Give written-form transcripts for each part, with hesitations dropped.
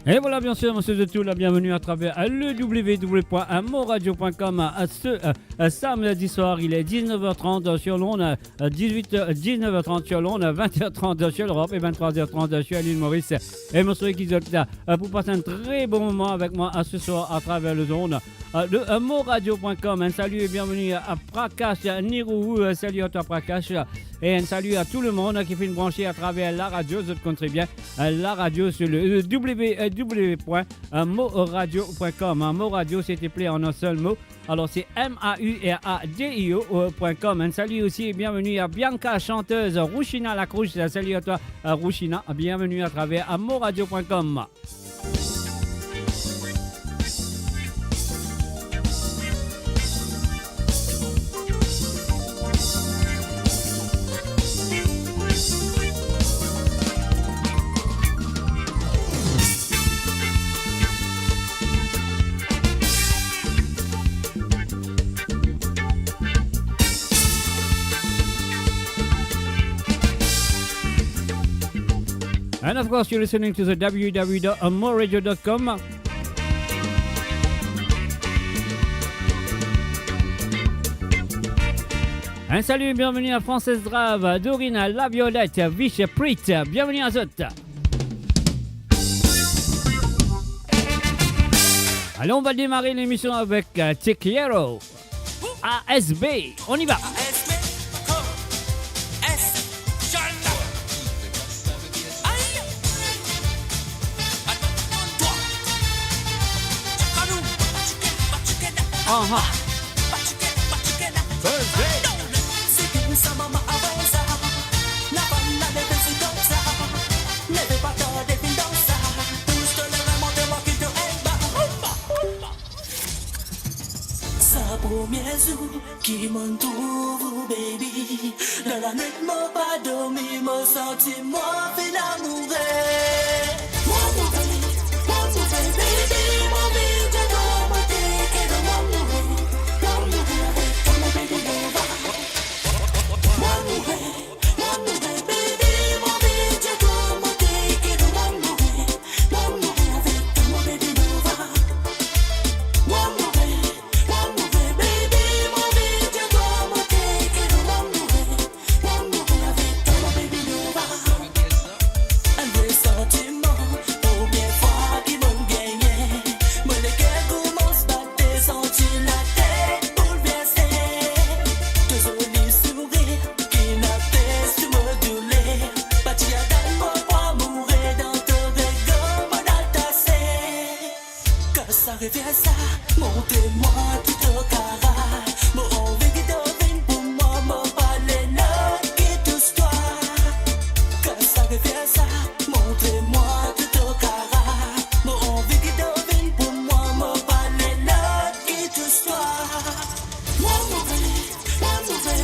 Et voilà, bien sûr, monsieur de tout, la bienvenue à travers le www.moradio.com. Ce samedi soir, il est 19h30 sur l'onde, 19h30 sur l'onde, 20h30 sur l'Europe et 23h30 sur l'île Maurice. Et monsieur qui est là pour passer un très bon moment avec moi ce soir à travers le zone de moradio.com. Un salut et bienvenue à Prakash Nirou. Salut à toi, Prakash. Et un salut à tout le monde qui fait une branchée à travers la radio. Je te connais bien la radio sur le www.moradio.com. Moradio, c'est appelé en un seul mot. Alors, c'est MAURADIO.com. Un salut aussi et bienvenue à Bianca, chanteuse, Rouchina Lacrouche. Salut à toi, Rouchina. Bienvenue à travers moradio.com. And of course, you're listening to the www.moradio.com. Un salut et bienvenue à Frances Drave, Dorina, La Violette, Viche Prit. Bienvenue à Zot. Allez, on va démarrer l'émission avec Tequiero, ASB. On y va. Premier jour qui m'en trouve, baby. Dans la nuit, moi pas dormi, moi senti, moi fait l'amour. Moi mauvais, baby, moi vie, je dois me take it, moi mauvais avec ton baby lover. Moi mauvais, baby, moi vie, je dois me take it, moi mauvais avec ton baby lover. Moi mauvais. Reviens ça, montez-moi tout au carré. Mon envie qui devine pour moi, mon palais notre qui touche toi. Quand ça revient ça, montrez-moi tout au carré. Mon envie qui devine pour moi, mon palais notre qui touche toi. Moi mauvais,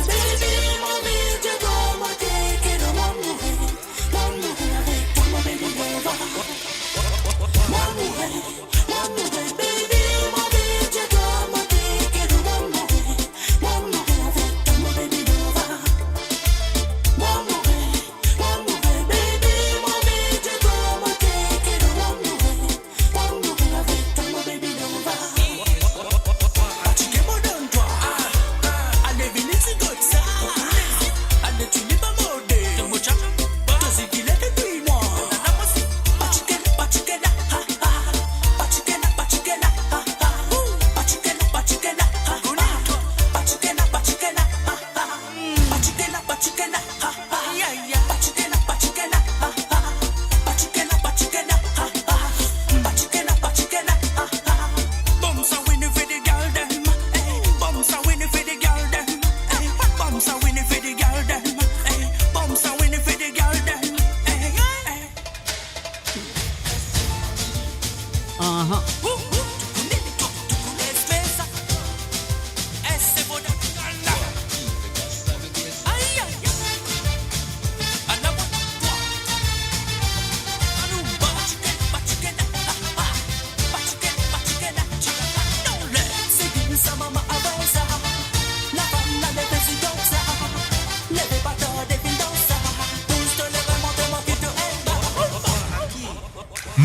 baby, mon vie, je dois me take it, moi mauvais avec toi, mon baby lover. Moi mauvais.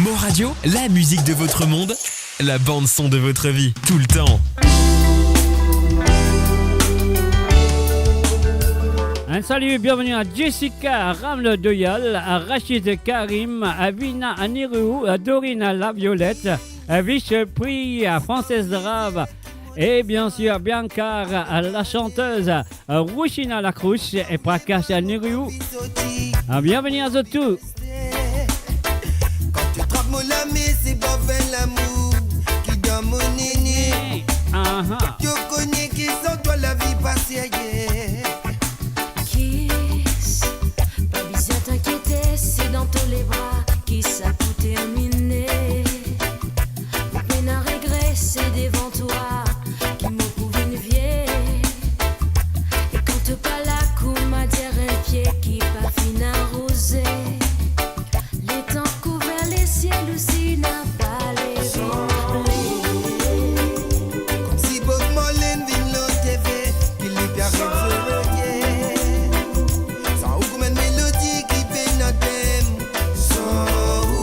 Mo Radio, la musique de votre monde, la bande son de votre vie, tout le temps. Un salut et bienvenue à Jessica Ramle Doyal, à Rachid Karim, à Vina Anirou, à Dorina La Violette, à Viche Prix, à Française Rave, et bien sûr Bianca, à la chanteuse, à Rouchina Lacrouche et Prakash Anirou. Bienvenue à tous. Quand tu trappes mon ami, c'est pas faire l'amour qui donne mon néné. Tu connais qui sont toi la vie passée ailleurs. Kiss, pas besoin t'inquiéter, c'est dans tous les bras qui ça tout terminé. Peine à regret, c'est devant toi qui me prouve une vieille. Et quand tu pas là, comme m'a dire un pied qui pas fin arrosé. Les temps couverts, les ciels aussi n'a pas les Comme si Bob Marley vient le TV, qu'il lui permet de se regarder. Sans ou comme une mélodie qui fait notre thème. Sans ou,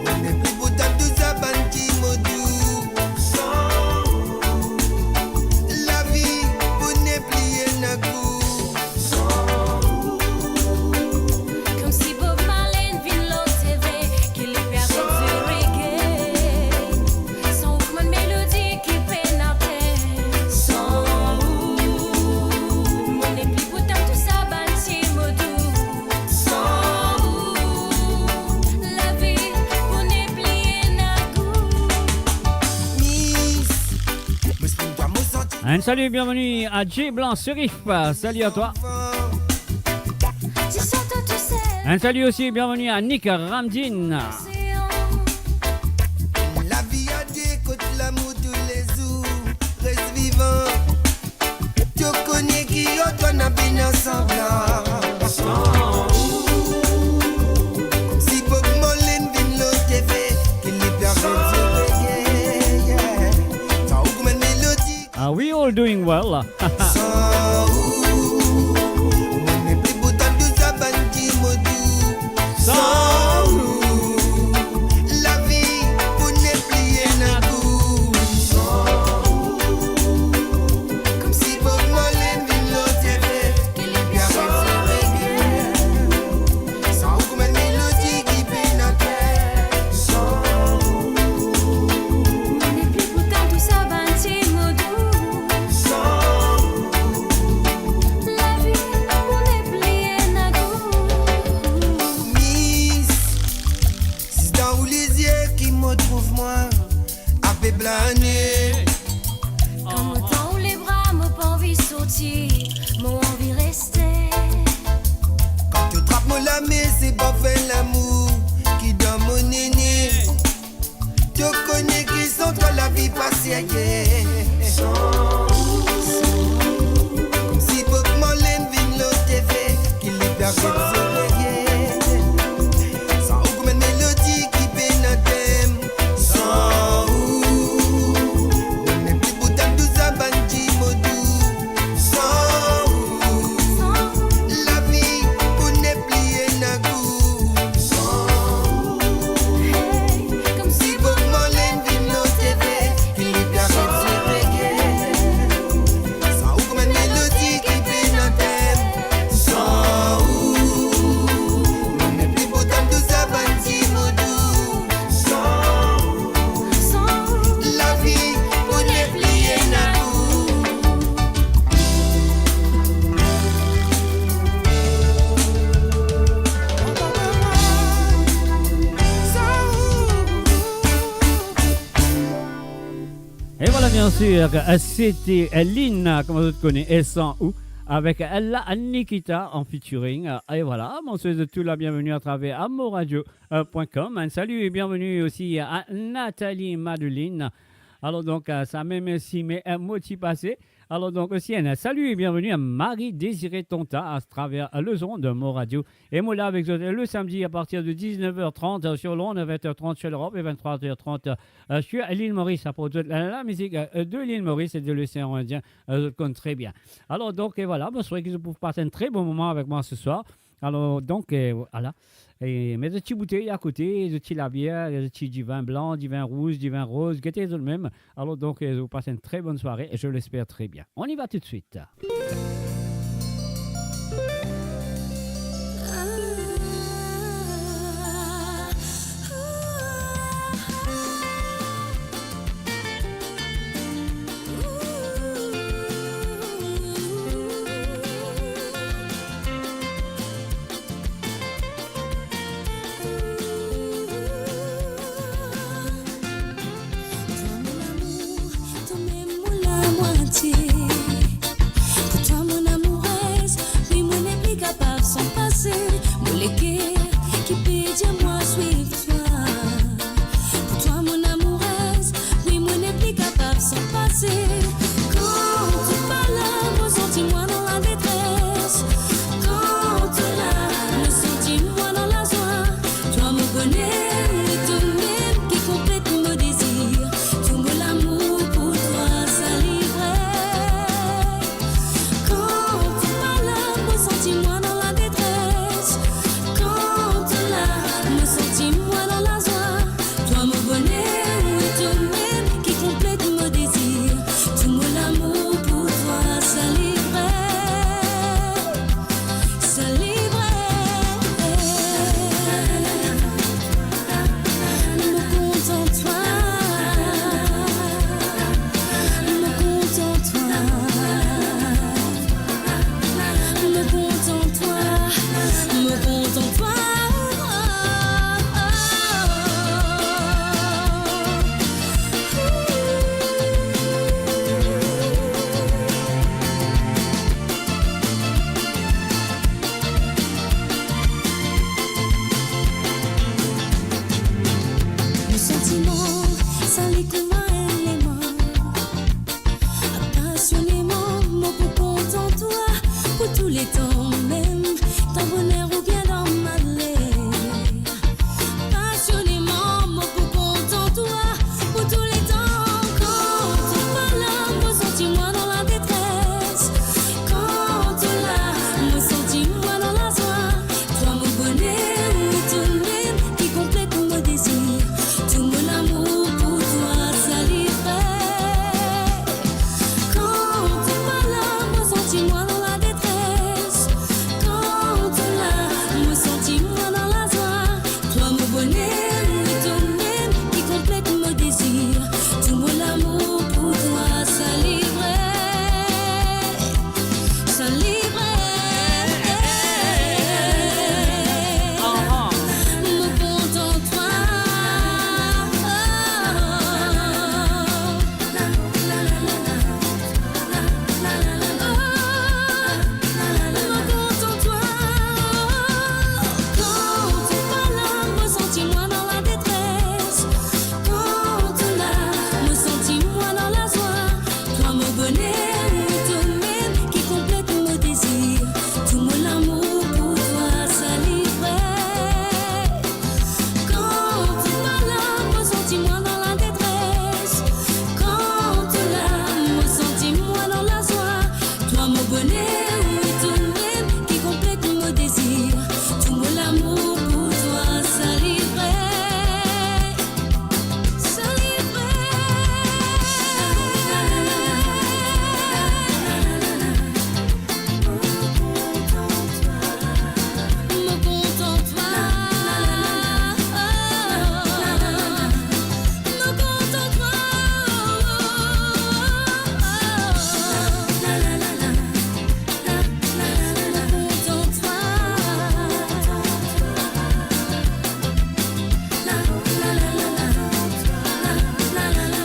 on n'est plus beau dans tout ça, banti modou. Sans ou, la vie, vous n'est plié n'a coup. Comme si Bob Marley vient le TV, qui lui permet de se reggae. Sans aucune mélodie qui peine à terre. Sans mon épli boutin tout ça banti modou. Sans la vie, mon épli n'a goût. Miss, me spin toi mon sentiment. Un salut et bienvenue à J Blanc Serif. Salut à toi. Tu sens toi tu sais. Un salut aussi et bienvenue à Nick Ramdin. La vie a des côtes, l'amour tous les jours, reste vivant. Tu connais qui est toi n'a bien ensemble. Si Bob Marley vient le TV, qu'il lui permet de se regarder. Sans ou comme une mélodie. We all doing well. Sans ou, on n'est plus beau dans tout ça, banti modou. Sans ou, la vie, vous n'est plié n'a goût. Comme si Bob Marley vient le TV, qu'il lui permet de se regarder. Sans ou comme une mélodie qui fait notre tête. Sans Mon épli boutin tout ça banti modou. La vie, mon épli n'a goût. Miss, c'est dans où les yeux qui me trouvent moi, avec blané. Comme le temps où les bras m'ont pas envie de sortir, m'ont envie de rester. Quand tu trappes mon lamé, c'est pas faire l'amour qui donne mon néné. Tu connais qui sont toi la vie passée ailleurs. Comme si Bob Marley vient le TV, qu'il lui permet de se regarder. Sans ou comme une mélodie qui fait notre thème. Sans ou, on n'est plus beau dans tout ça, banti modou. Sans ou, la vie, vous n'est plié n'a goût. Comme si Si Bob Marley vient le TV, qu'il lui permet de se regarder. Sans ou comme une mélodie qui fait notre thème. Sans ou, on n'est plus beau dans tout ça, banti modou. Sans la vie, vous n'est plié n'a goût. Et voilà, bien sûr, c'était Lina, comme vous connaissez, et sans ou, avec la Nikita en featuring. Et voilà, mon souhait de tout la bienvenue à travers amoradio.com. Un salut et bienvenue aussi à Nathalie Madeline. Alors donc, ça même si mes mots t'y passé. Alors donc aussi, un salut et bienvenue à Marie-Désirée Tonta à travers le son de Mo Radio. Et moi là avec vous le samedi à partir de 19h30 sur l'onde, 20h30 sur l'Europe et 23h30 sur l'île Maurice. À propos de la musique de l'île Maurice et de l'océan Indien, je le connais très bien. Alors donc, et voilà, je souhaite que vous pouvez passer un très bon moment avec moi ce soir. Alors, donc, voilà. Et, mais des petites bouteilles à côté, des petits labières, des petits du vin blanc, du vin rouge, du vin rose, guettez tout de même. Alors, donc, vous passez une très bonne soirée et je l'espère très bien. On y va tout de suite. Pour toi mon amoureuse, oui mon n'est plus capable sans passer. Mon légué qui peut dire moi suive-toi. Pour toi mon amoureuse, oui mon n'est plus capable sans passer. Quand tu parles, me sentis-moi dans la détresse. Quand tu l'as, me sentis-moi dans la joie. Toi me connais, toi-même qui complète mon désir. Tout mon l'amour pour toi, ça livrait. Quand tu parles, me sentis-moi dans la détresse. Quand tu l'as, me sentis-moi dans la joie. Toi me connais, toi-même qui complète mon désir. Tout mon amour pour toi, ça livrait. Ça livrait. Me contente-toi. Me contente-toi. Me contente-toi. Me contente-toi. Le sentiment, ça les comme un élément. Passionnément, mon pour content toi, pour tous les temps, même dans bonheur ou bien dans malheur. Passionnément, mon pour content toi, pour tous les temps. Quand tu parles, me sentis-moi dans la détresse. Quand tu l'as, me sentis-moi dans la joie. Toi mon bonheur, toi-même qui complète mon désir. Tout mon amour pour toi, ça livrait. Quand tu parles, me sentis-moi dans la détresse. Quand tu l'as, me sentis-moi dans la joie. Toi mon bonheur, toi-même qui complète mon désir. Tout mon amour pour toi, ça livrait. Ça livrait. Me contente-toi. Me contente-toi. Quand tu parles, me sentis-moi dans la détresse. Quand tu l'as, me sentis-moi dans la joie. Toi mon bonheur, toi-même qui complète mon désir. Tout mon amour pour toi, ça livrait. Quand tu parles, me sentis-moi dans la détresse. Quand tu l'as, me sentis-moi dans la joie. Toi mon bonheur, toi-même qui complète mon désir. Tout mon amour pour toi, ça livrait. Ça livrait.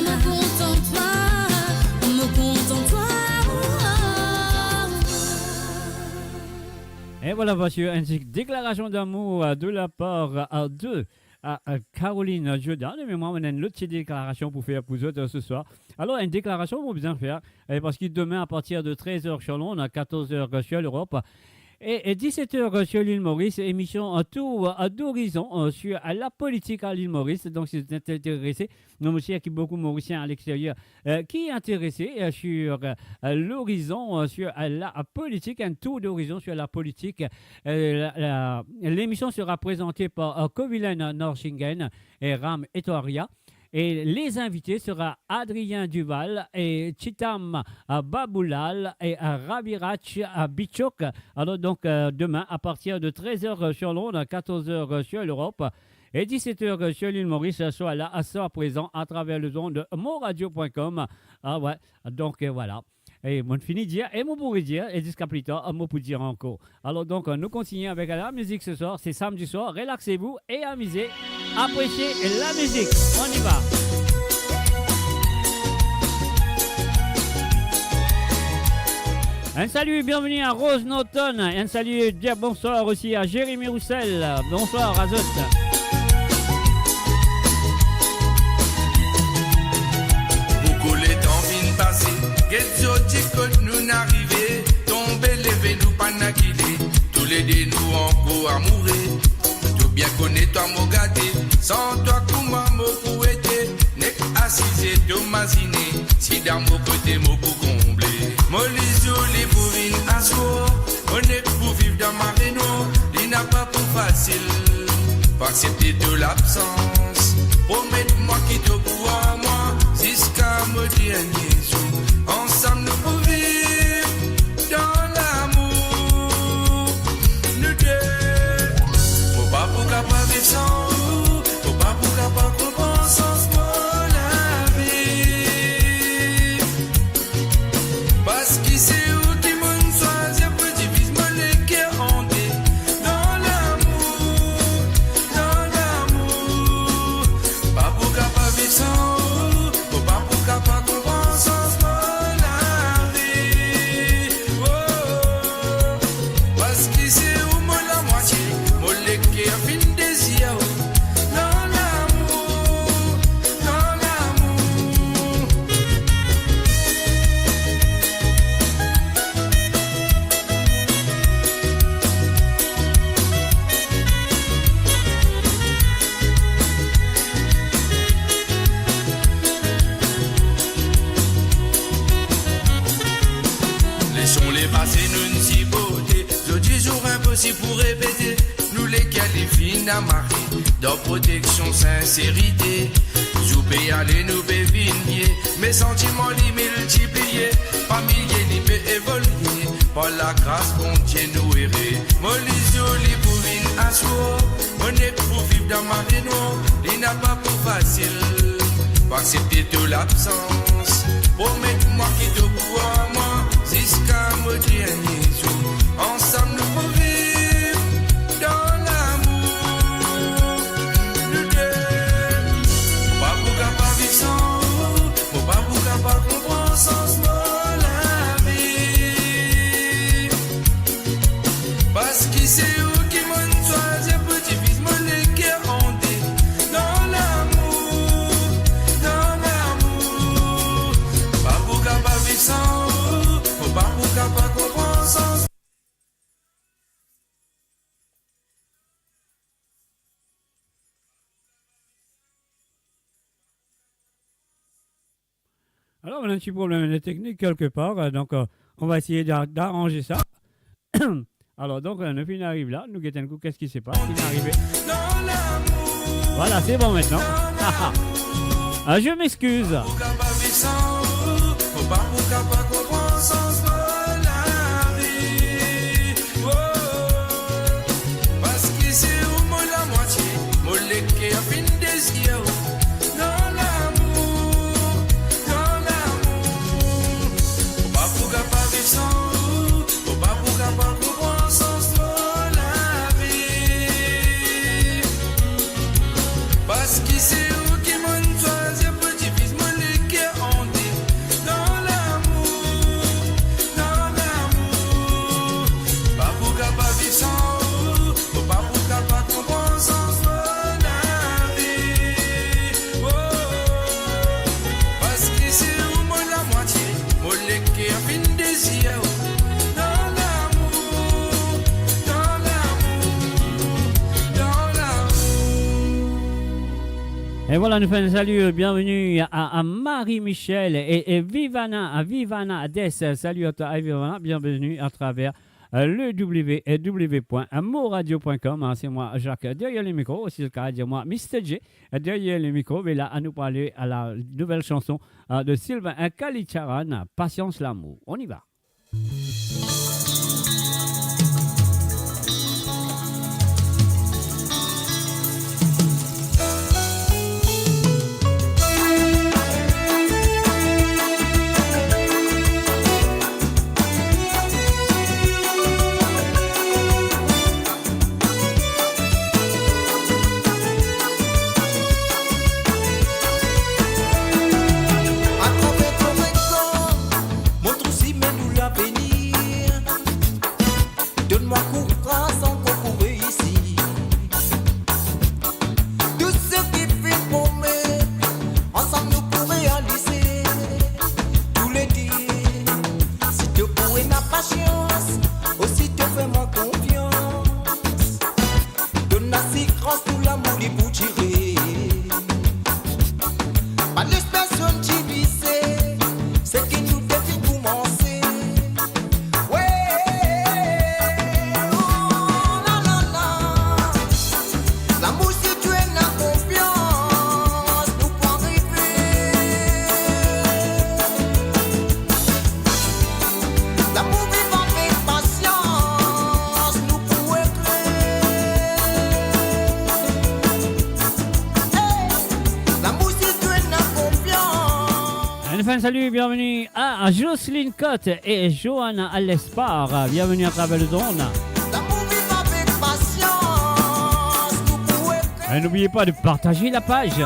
Me contente-toi. Me contente-toi. Et voilà, voici une déclaration d'amour de la part à Caroline Jordan. Mais moi, on a une autre petite déclaration pour faire pour vous autres ce soir. Alors, une déclaration pour bien faire, parce que demain, à partir de 13h sur Londres, à 14h sur l'Europe, Et 17h sur l'île Maurice, émission tour d'horizon sur la politique à l'île Maurice. Donc, si vous êtes intéressé, nous aussi, il y a beaucoup de Mauriciens à l'extérieur qui est intéressé sur l'horizon, sur la politique, un tour d'horizon sur la politique. L'émission sera présentée par Kovilen Norshingen et Ram Etoaria. Et les invités seront Adrien Duval et Chitam Baboulal et Rabirach Bichok. Alors donc demain à partir de 13h sur Londres, 14h sur l'Europe et 17h sur l'île Maurice, soit là, soit présent à travers le zone de monradio.com. Ah ouais, donc voilà. Et mon fini dire, et mon pourri dire, et jusqu'à plus tard, mon pour dire encore. Alors donc, nous continuons avec la musique ce soir. C'est samedi soir. Relaxez-vous et amusez. Appréciez la musique. On y va. Un salut, bienvenue à Rose Norton. Un salut, dire bonsoir aussi à Jérémy Roussel. Bonsoir, Azot. Qu'est-ce que nous n'arrivons, tomber, lever, nous pas n'aquiller, tous les deux nous encore à mourir. Tout bien connaître toi, mon gâté, sans toi, comment me fouetter, n'est assisé, domasiné, si dans mon côté, mon pour combler. Mon les pour vivre à soi, on est pour vivre dans ma réno, il n'a pas pour facile, pas accepter de l'absence, promets-moi qui te croit moi, jusqu'à me dernier jour. Ensemble nous pouvons vivre dans l'amour. Nous deux, faut pas pour capable vivre sans vous, faut pas pour capable comprendre sans moi la vie. Parce que c'est où qui m'ont choisi pour diviser les cœurs en deux. Dans l'amour, pas pour capable vivre sans vous, faut pas pour capable comprendre sans moi. Si pour répéter, nous les qualifions à marrer dans protection, sincérité. Vous pouvez aller nous bévigner, mes sentiments les multipliés, par milliers les peut évoluer, par la grâce qu'on tient nous errer. Mon les pour vivre à soi, on est pour vivre dans ma réno, il n'a pas pour facile, pas accepter de l'absence, promets-moi qui te croit moi, jusqu'à me dernier jour, ensemble nous pouvons vivre. Pas comprendre sans moi la vie. Parce que c'est eux qui m'ont choisi petit fils, mon les cœurs en deux. Dans l'amour, pas pour capable vivre sans eux, faut pas pour capable comprendre sans. Alors, on a un petit problème de technique quelque part, donc on va essayer d'arranger ça. Alors, donc, le film arrive là, nous guettons un coup, qu'est-ce qui se passe? Il est arrivé. Voilà, c'est bon maintenant. Je m'excuse. Parce que c'est où moi la moitié, moi les qui a fin des yeux. Parce que c'est eux qui m'ont choisi pour diviser mon cœur en deux. Dans l'amour, pas pour capable vivre sans eux, pas pour capable comprendre sans la vie. Et voilà, nous faisons un salut, bienvenue à Marie-Michel et Vivana, à Vivana Dess. Salut à toi, Vivana, bienvenue à travers le www.moradio.com. C'est moi, Jacques, derrière le micro, aussi le cas de moi, Mr. J, derrière le micro, mais là, à nous parler à la nouvelle chanson de Sylvain Kalicharan, Patience l'amour. On y va. Salut, bienvenue à Jocelyne Cotte et Johanna Alespar. Bienvenue à travers le zone. Et n'oubliez pas de partager la page.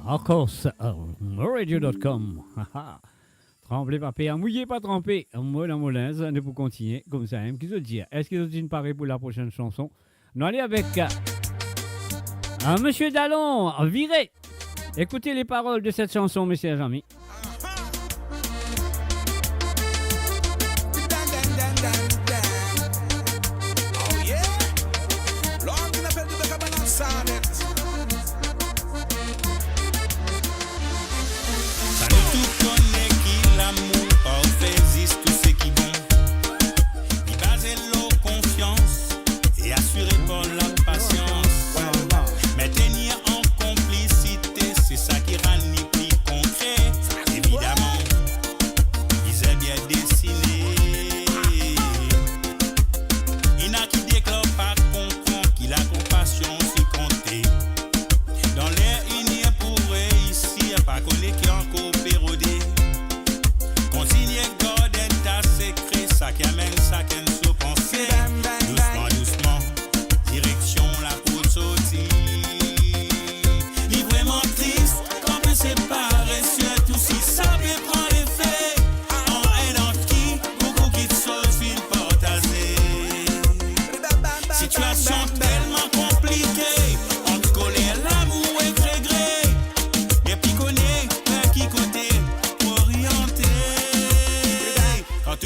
Of course, radio.com. Tremblez pas payé, mouillez pas trempé. Moi, la Molins, ne vous continuer comme ça. Qu'est-ce que je dis? Est-ce que vous êtes paré pour la prochaine chanson? Nous allons avec Monsieur Dallon, viré. Écoutez les paroles de cette chanson, messieurs et amis. Mais tenir en complicité, c'est ça qui rend ni plus concret. Évidemment.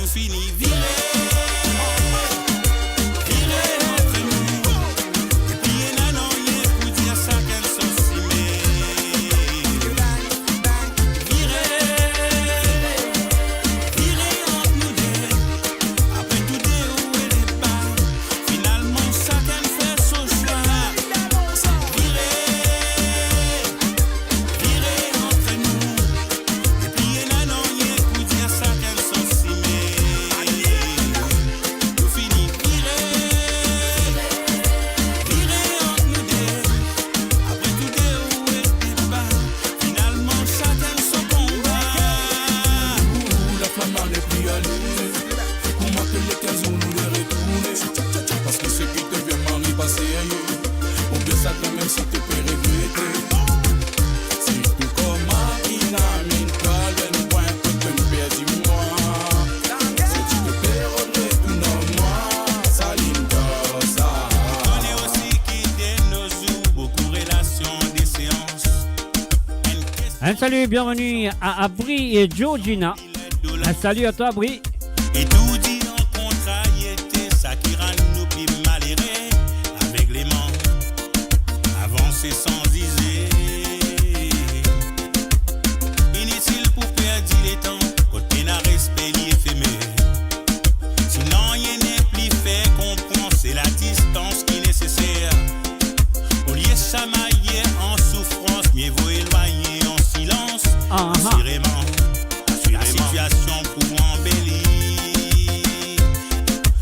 tout finit viré. Un salut, bienvenue à Brie et Georgina. Un salut à toi, Brie. Et tout dit en contrariété, ça qui rend nous plus malheureux avec les mains, avancer sans viser. Inutile pour perdre les temps, côté n'a respect ni éphémère. Sinon, il n'est plus fait comprendre, c'est la distance qui est nécessaire. Au lieu de chamailler en souffrance, mieux vaut éloigner en silence. Assurément, la situation pour embellir.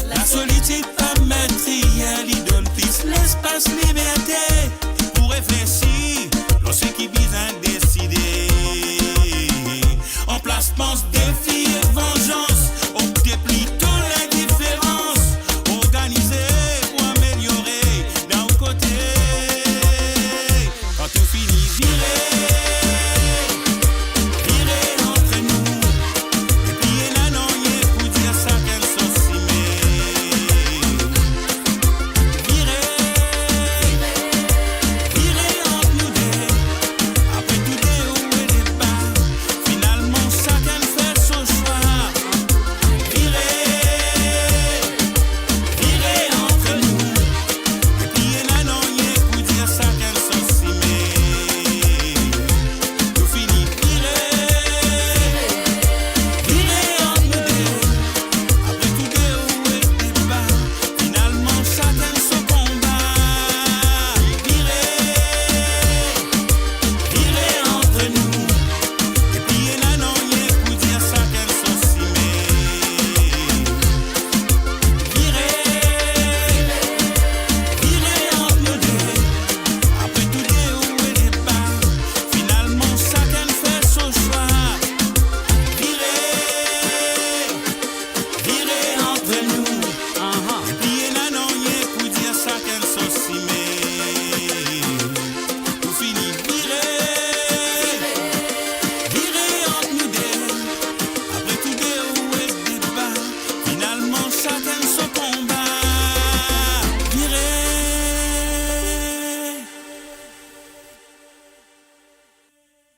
La solitude matérielle, il donne plus l'espace liberté pour réfléchir lorsque qui vise à décider. En place, pense, défi et vengeance, optez plutôt l'indifférence, organiser pour améliorer d'un côté. Quand tout finit viré.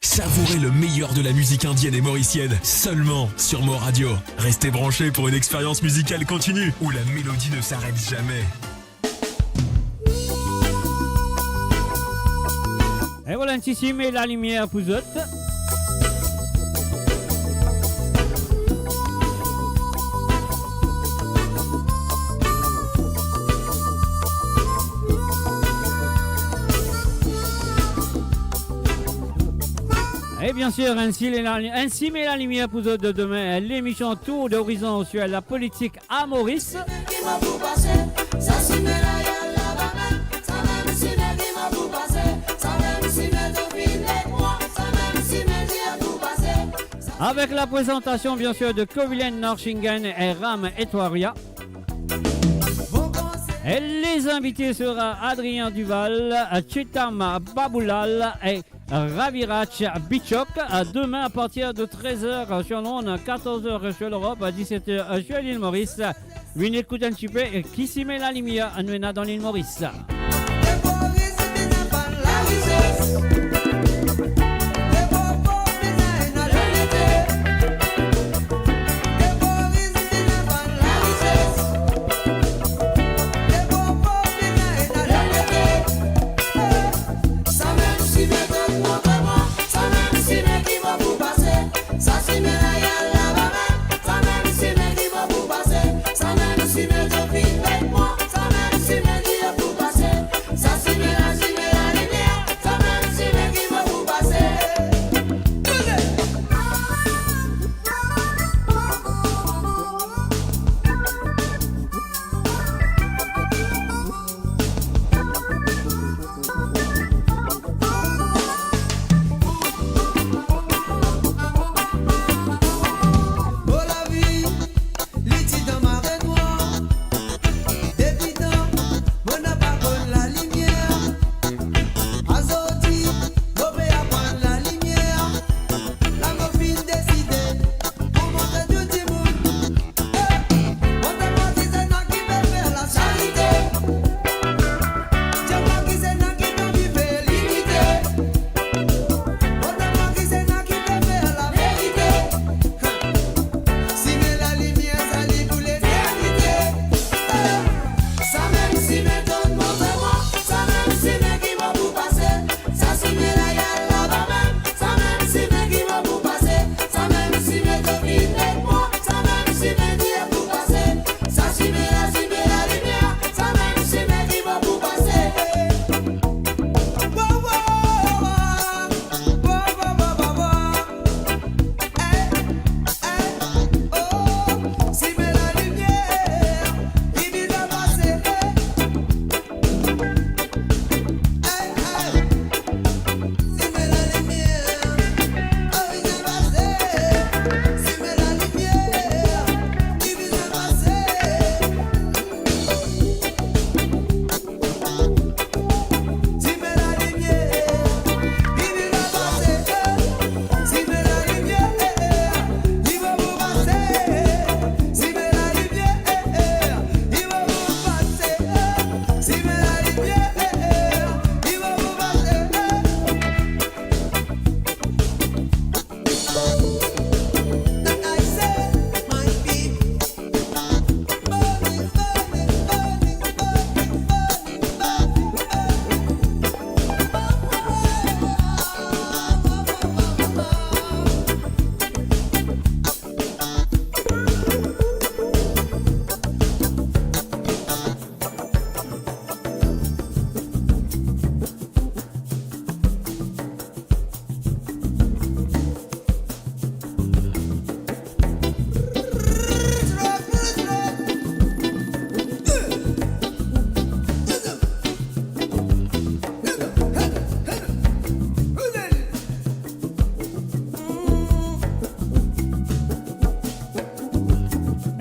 Savourez le meilleur de la musique indienne et mauricienne, seulement sur Mo Radio. Restez branchés pour une expérience musicale continue, où la mélodie ne s'arrête jamais. Et voilà, ici, met la lumière pour vous autres. Et bien sûr, ainsi met la lumière pour eux de demain l'émission Tour d'horizon sur la politique à Maurice. Avec la présentation bien sûr de Kovilen Norshingen et Ram Etoiria. Et les invités seront Adrien Duval, Chitam Baboulal et Ravirach Bichok. Demain à partir de 13h sur l'onde, 14h sur l'Europe, 17h sur l'île Maurice. Une écoute un petit peu qui s'y met la lumière à nous dans l'île Maurice.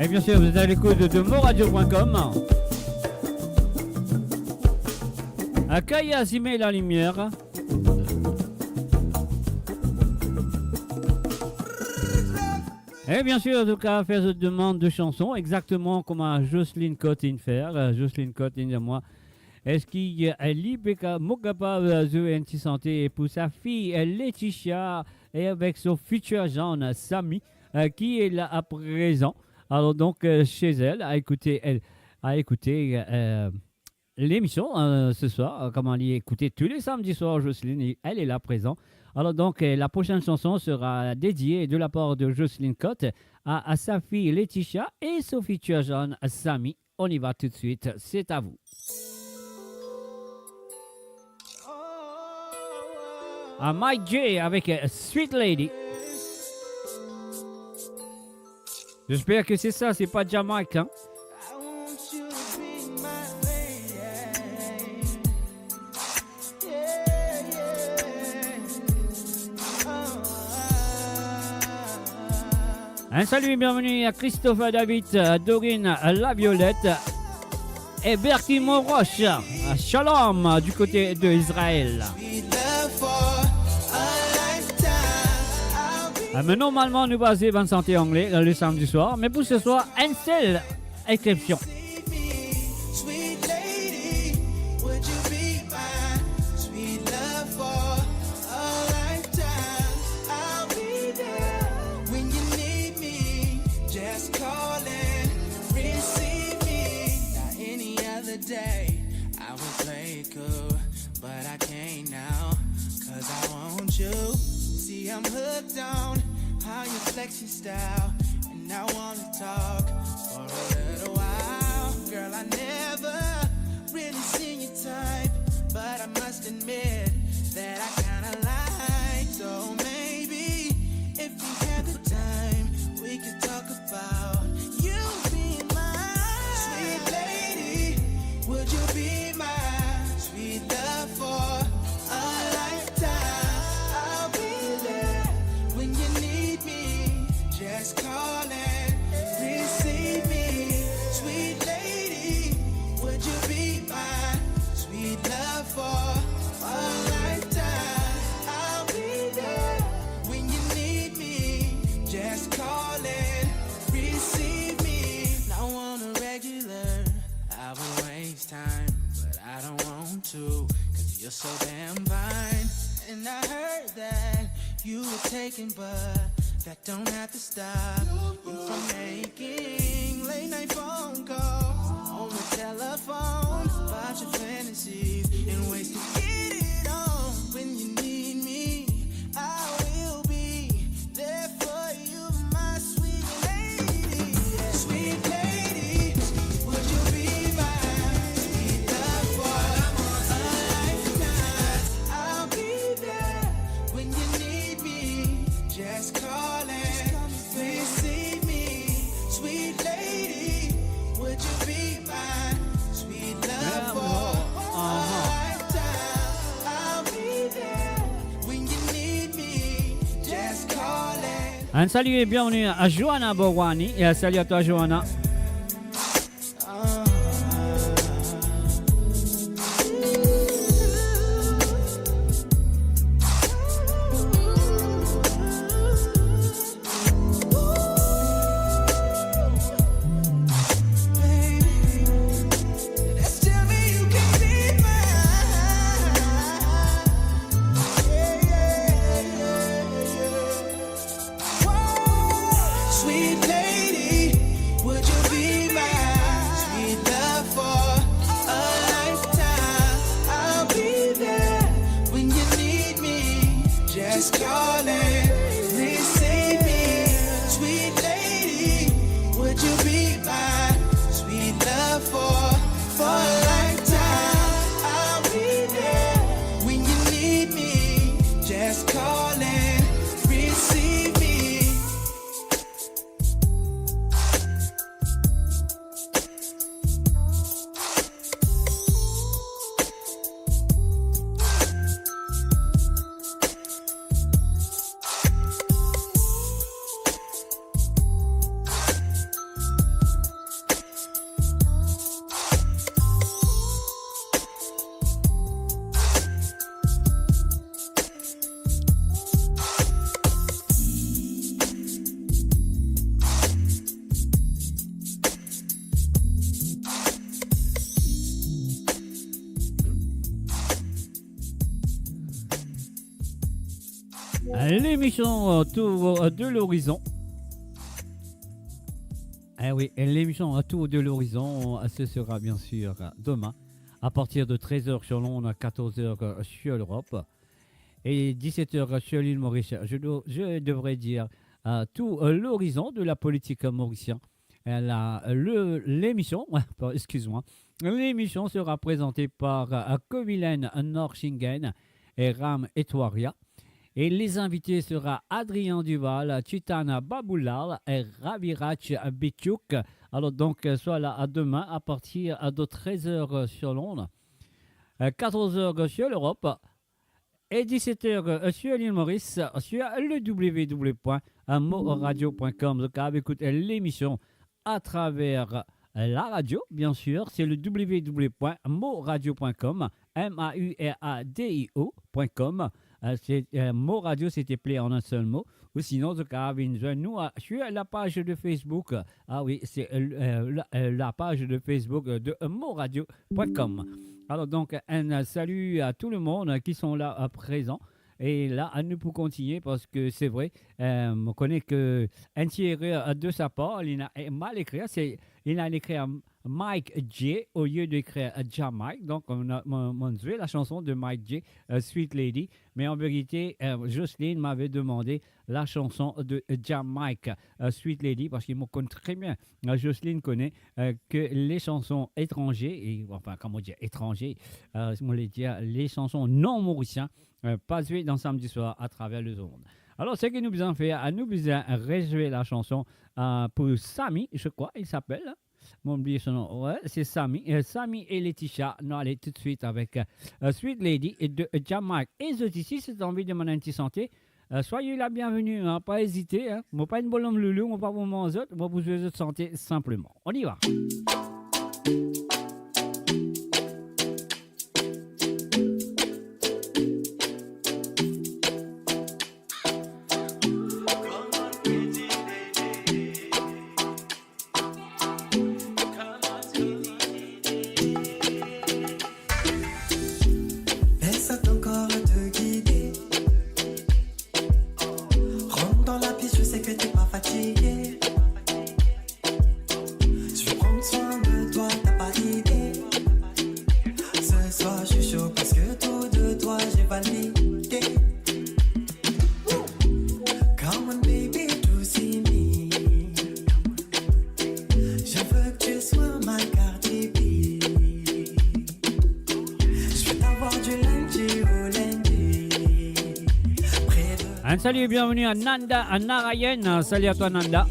Et bien sûr, vous êtes à l'écoute de moradio.com. Accueille Azimé la lumière. Et bien sûr, en tout cas, faire cette demande de chanson, exactement comme à Jocelyne Cottin faire. Jocelyne Cottin de moi. Est-ce qu'il est libre, capable de santé pour sa fille Laetitia et avec son futur jeune Samy qui est là à présent. Alors donc chez elle a écouté l'émission ce soir, comme on l'y écouté tous les samedis soirs. Jocelyne, elle est là présent. Alors donc la prochaine chanson sera dédiée de la part de Jocelyne Cotte à sa fille Laetitia et son futur jeune Samy. On y va tout de suite, c'est à vous. À Mike J avec Sweet Lady. J'espère que c'est ça, c'est pas Jamaïque, hein? Un salut et bienvenue à Christophe David, Dorine La Violette et Bertie Monroche. Shalom du côté de Israël. Mais normalement, nous basons 20 centimes anglais le samedi soir, mais pour ce soir, une seule exception. I'm hooked on how you flex your style, and I wanna talk for a little while. Girl, I never really seen your type, but I must admit that I kinda like. So maybe if we had the time, we could talk about you being my sweet lady. Would you be my sweet love for a lifetime? Just call and receive me, sweet lady. Would you be my sweet love for a lifetime? I'll be there when you need me. Just call and receive me. Now on a regular, I will waste time, but I don't want to, 'cause you're so damn fine. And I heard that you were taken, but that don't have to stop you from making late night phone calls on the telephone about your fantasies and ways to get it on. When you need me, I will be there for you, my sweet lady. Yeah. Sweet lady, would you be my sweet love for a lifetime? I'll be there when you need me. Just call and receive me, sweet lady. Would you be my sweet love for a lifetime? I'll be there when you need me. Just call and Un salut et bienvenue à Johanna Borwani et un salut à toi Johanna. sweet lady, would you be my sweet love for a lifetime? I'll be there when you need me. Just call and receive me, sweet lady. Would you be my sweet love for a lifetime? I'll be there when you need me. Just call and receive me. l'émission Tour de l'horizon. Eh oui, l'émission Tour de l'horizon, ce sera bien sûr demain à partir de 13h sur l'onde, 14h sur l'Europe et 17h sur l'île Maurice. Je devrais dire tout l'horizon de la politique mauricienne. L'émission, excuse-moi, l'émission sera présentée par Kovilen Norshingen et Ram Etwaria. Et les invités seront Adrien Duval, Chitana Baboulal et Ravirach Bichouk. Alors donc, soit là à demain à partir de 13h sur l'onde, 14h sur l'Europe et 17h sur l'île Maurice sur le www.moradio.com. Donc, écoutez l'émission à travers la radio, bien sûr, c'est le www.moradio.com, MAURADIO.com. Mot Radio, c'était appelé en un seul mot. Ou sinon, nous, sur la page de Facebook. Ah oui, c'est la page de Facebook de moradio.com. Alors donc, un salut à tout le monde qui sont là présents. Et là, nous pour continuer parce que c'est vrai, on connaît que un tireur de sa part, il a mal écrit. Il a écrit Mike J au lieu d'écrire Jamaica. Donc, on a joué la chanson de Mike J, Sweet Lady. Mais en vérité, Jocelyne m'avait demandé la chanson de Jamaica, Sweet Lady, parce qu'il me connaît très bien. Jocelyne connaît que les chansons étrangères, et, enfin, comment dire, étrangers, je voulais dire les chansons non mauriciennes, pas jouées dans Samedi Soir à travers le monde. Alors, ce que nous avons fait, nous avons rejoué la chanson pour Samy, je crois, il s'appelle. Mon oublié son nom. Ouais, c'est Samy. Samy et Laetitia. Nous allons tout de suite avec Sweet Lady et de Jamaica. Et ici, si tu as envie de mon anti-santé, soyez la bienvenue. Hein, pas hésiter. Hein. Moi, pas une bonne loulou, moi, pas pour moi, moi, pour jouer de santé simplement. On y va. Salut et bienvenue à Nanda, à Narayan. Salut à toi Nanda.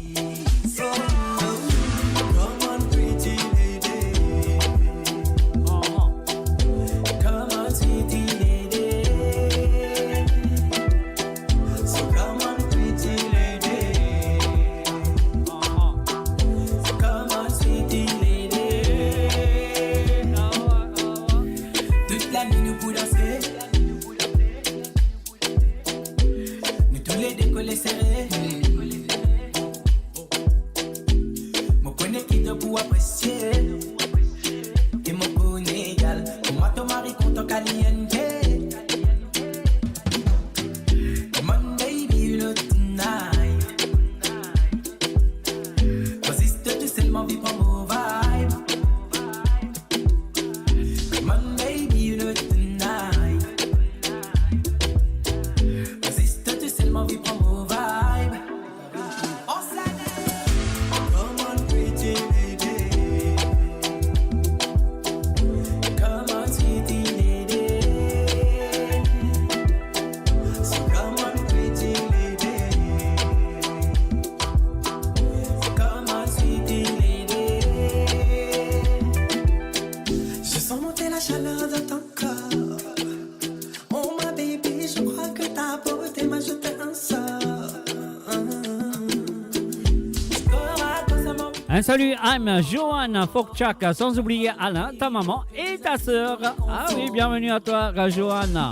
Salut, I'm Johan Fokchak, sans oublier Alain, ta maman et ta sœur. Ah oui, bienvenue à toi, Johan.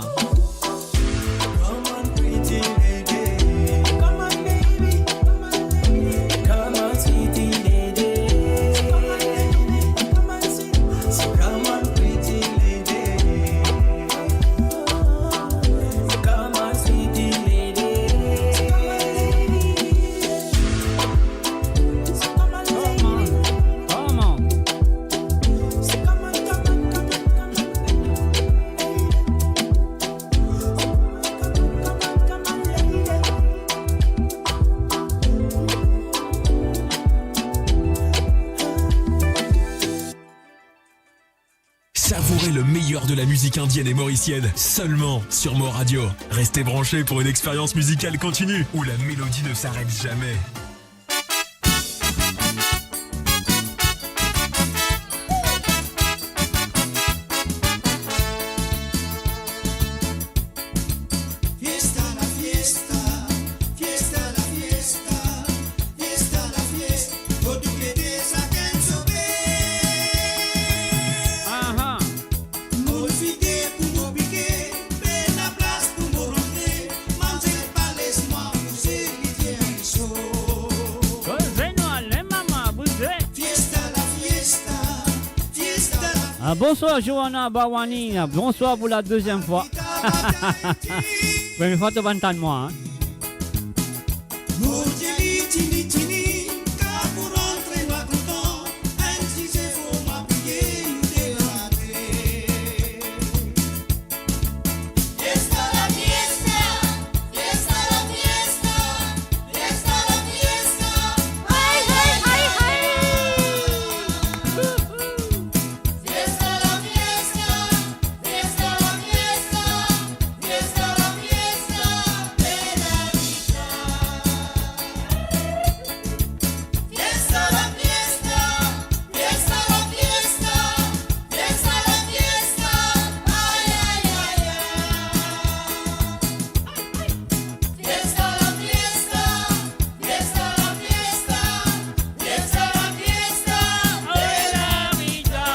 Savourez le meilleur de la musique indienne et mauricienne seulement sur Mo Radio. Restez branchés pour une expérience musicale continue où la mélodie ne s'arrête jamais. Fiesta la fiesta, fiesta la fiesta, fiesta la fiesta. Pour tout l'été, ça gagne sauver. Ah, Modifier pour m'obliger, faire la place pour me rentrer. Manger pas laisse-moi pousser, l'hiver est chaud. Fiesta la fiesta, fiesta la bonsoir Johanna Bawani, bonsoir pour la deuxième fois. Première fois tu vas entendre moi. Hein. Moutieli, tini, tini, car pour rentrer moi content, même si c'est faux, m'appuyer, nous déraper. Fiesta la fiesta, fiesta la fiesta, fiesta la fiesta, ay, ay, ay, ay. Fiesta la fiesta, fiesta la fiesta, fiesta la fiesta, de la vida. Fiesta la fiesta, fiesta la fiesta, fiesta la fiesta, ay, ay, ay, ay. Fiesta la fiesta, fiesta la fiesta, fiesta la fiesta, de la vida.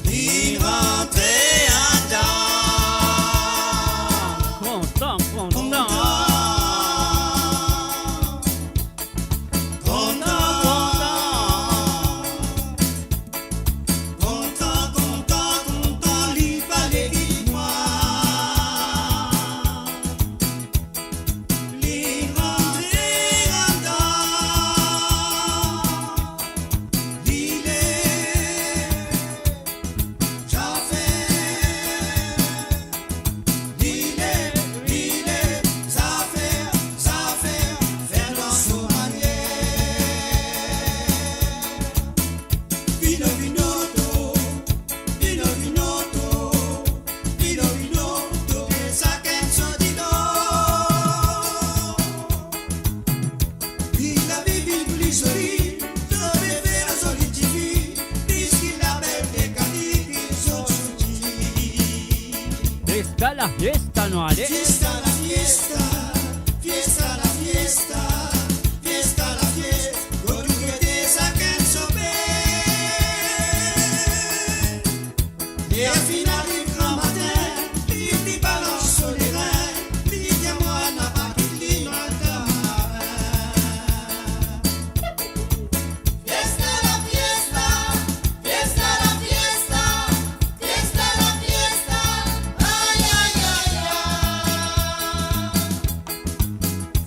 Y rentrer un temps, content, l'y fallait dis-moi. L'y rentrer un temps, l'île j'en fais, l'île, ça fait, faire dans son manière. Vino, vinoto, vino, vinoto, vino, vinoto, che sa che so di no. Il a vivi gli soli, dove vera solitivi, rischi la belle cadivi, sono Fiesta la fiesta, no ale. Fiesta la fiesta, fiesta la fiesta, fiesta la fiesta, con tu che te sa che so bene. Et à finale du grand matin, il balance sur les reins, il dit à moi n'a pas quitté ma Fiesta la fiesta, fiesta la fiesta, fiesta la fiesta, ay, ay, ay, ay.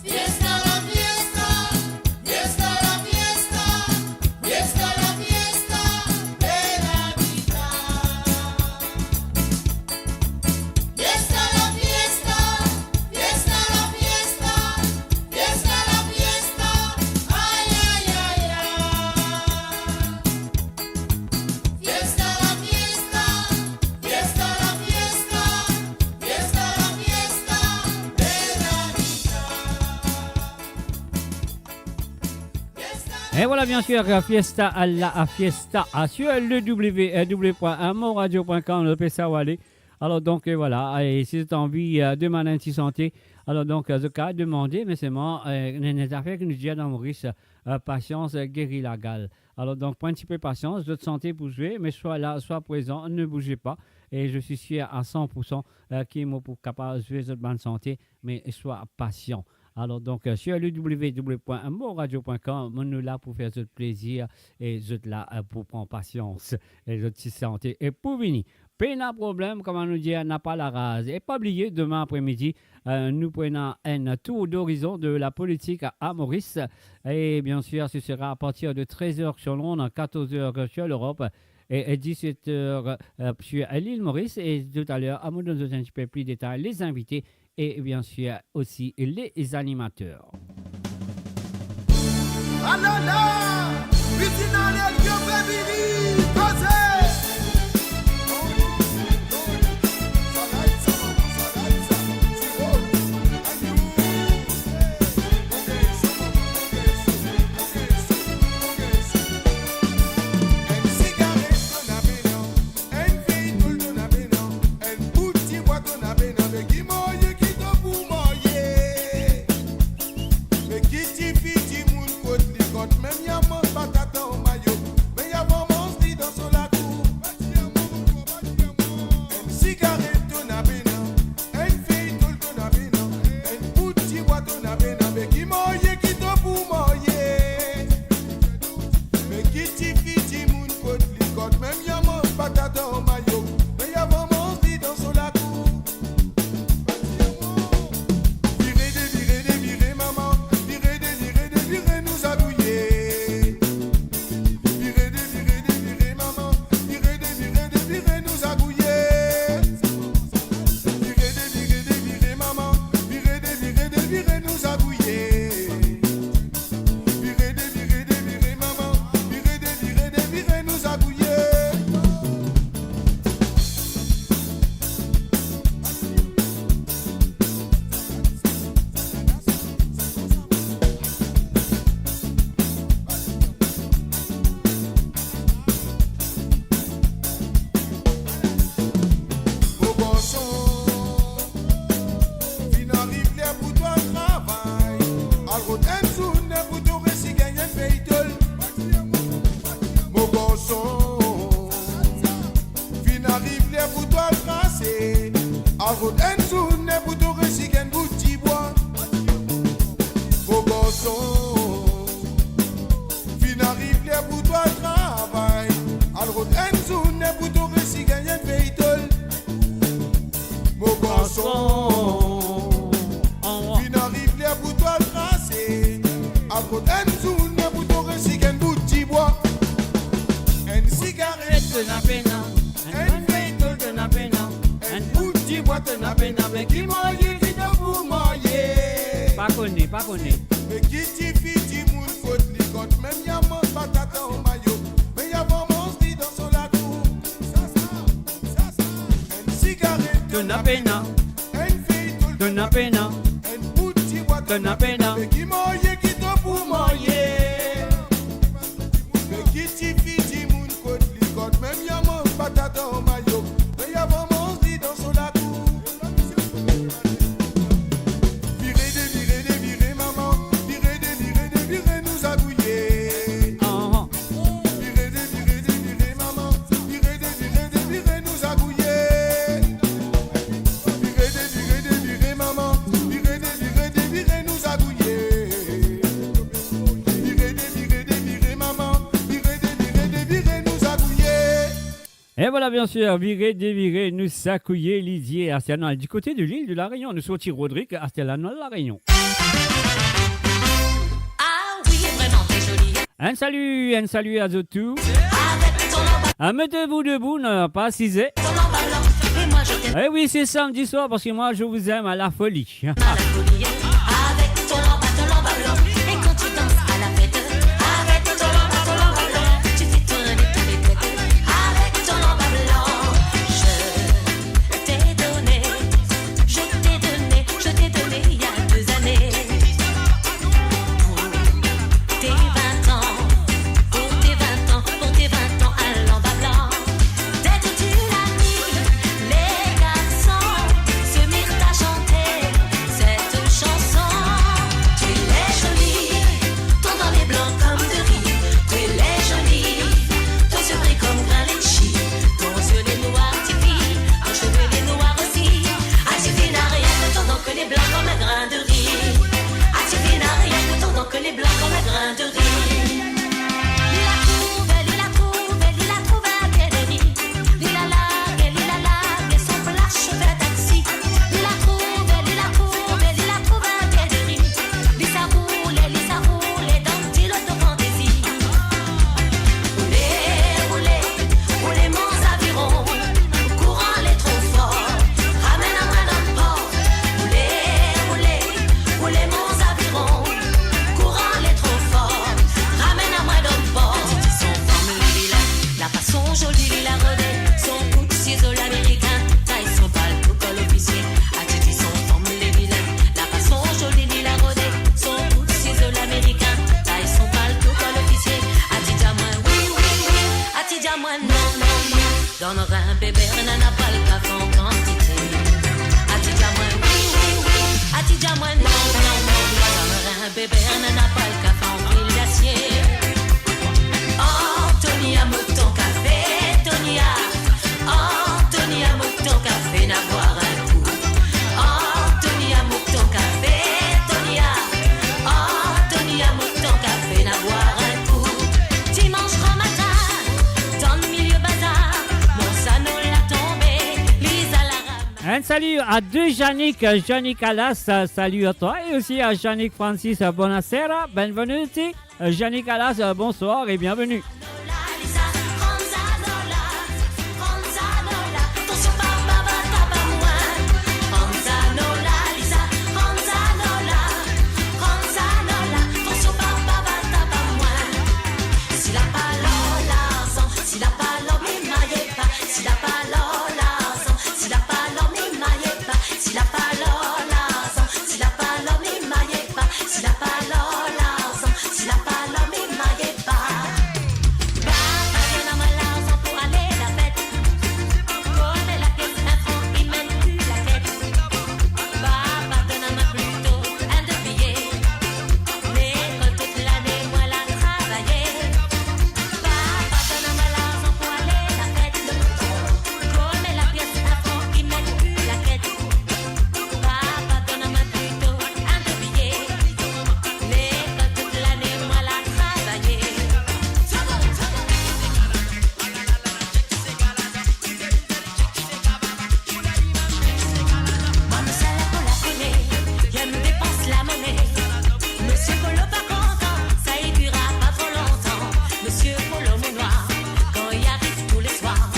Fiesta la fiesta, fiesta la fiesta, fiesta la fiesta, de la vida. Fiesta la fiesta, fiesta la fiesta, fiesta la fiesta, ay, ay, ay, ay. Fiesta la fiesta, fiesta la fiesta, fiesta la fiesta, de la vida. Et voilà bien sûr Fiesta à la Fiesta sur le www.moradio.com le Pessawale. Alors donc voilà, et si tu as envie de demander une santé, alors donc ce cas demander, mais c'est moi, les affaires que nous disons dans Maurice, patience guérit la gale. Alors donc prends un petit peu de patience, votre santé pour jouer, mais sois là, sois présent, ne bougez pas. Et je suis sûr à 100% qu'il est capable de jouer cette bonne santé, mais sois patient. Alors donc, sur www.moradio.com, nous là pour faire ce plaisir et nous là pour prendre patience et notre santé et pour venir. Pas de problème, comme on nous dit, n'a pas la rase. Et pas oublier, demain après-midi, nous prenons un tour d'horizon de la politique à Maurice. Et bien sûr, ce sera à partir de 13h sur Londres, 14h sur l'Europe et 17h sur l'île Maurice. Et tout à l'heure, à nous donner un petit peu plus de détails, les invités et bien sûr aussi les animateurs. Et voilà, bien sûr, virer, dévirer, nous s'accouiller, Lidier, Arsenal. Du côté de l'île de La Réunion, nous sortis Rodrigue, Arsenal, La Réunion. Ah oui, vraiment, t'es jolie. Un salut à vous tous. Mettez-vous debout, ne pas assiser. Ton emballant, et moi je t'aime Eh oui, c'est samedi soir parce que moi, je vous aime à la folie. à la folie. Avec ton emballant, et quand tu danses à la fête. Avec ton emballant, tu fais tourner tous les têtes. Avec ton emballant, je t'ai donné il y a 2 années. Pour tes 20 ans, pour tes 20 ans à l'emballant. Dès que tu l'as mis, les garçons se mirent à chanter cette chanson. bébé, on n'a pas le café en quantité. Atidja moi, oui, oui, oui. Atidja moi, non, non, non. Un bébé, on n'a pas le café en huile d'acier. Antonia, mouton café, Tonia. Antonia, mouton café, n'a boire un coup. Antonia, mouton café, Tonia. Antonia, mouton café, n'a boire un coup. Dimanche matin, dans le milieu bazar, mon sano l'a tombé, Lisa la rame. Un salut à deux Yannick, Yannick Alas, salut à toi, et aussi à Yannick Francis, buonasera, benvenuti. Yannick Alas, bonsoir et bienvenue. Lisa, Ronzanola, Ronzanola, attention par baba tapa moi. Ronzanola, Lisa, Ronzanola, Ronzanola, attention par baba tapa moi. Si la palola sang, si la palola m'émaillait pas, si la palola sang, si la palola m'émaillait pas, si la palola sang, si la palola m'émaillait pas, si la palola sang, si la palola m'émaillait pas. Papa donne-moi l'argent pour aller la fête. Comme la pièce un franc, il mène plus la tête. Papa donne-moi plutôt un de billets. L'école toute l'année, moi la travailler. Papa donne-moi l'argent pour aller la fête. Comme la pièce un franc, il mène plus la tête. Papa donne-moi plutôt un de billets. L'école toute l'année, moi la travailler. Mademoiselle Paula connaît, elle nous dépense la monnaie. Monsieur Polo pas content, ça y durera pas trop longtemps. Monsieur Polo mon noir, quand il arrive tous les soirs,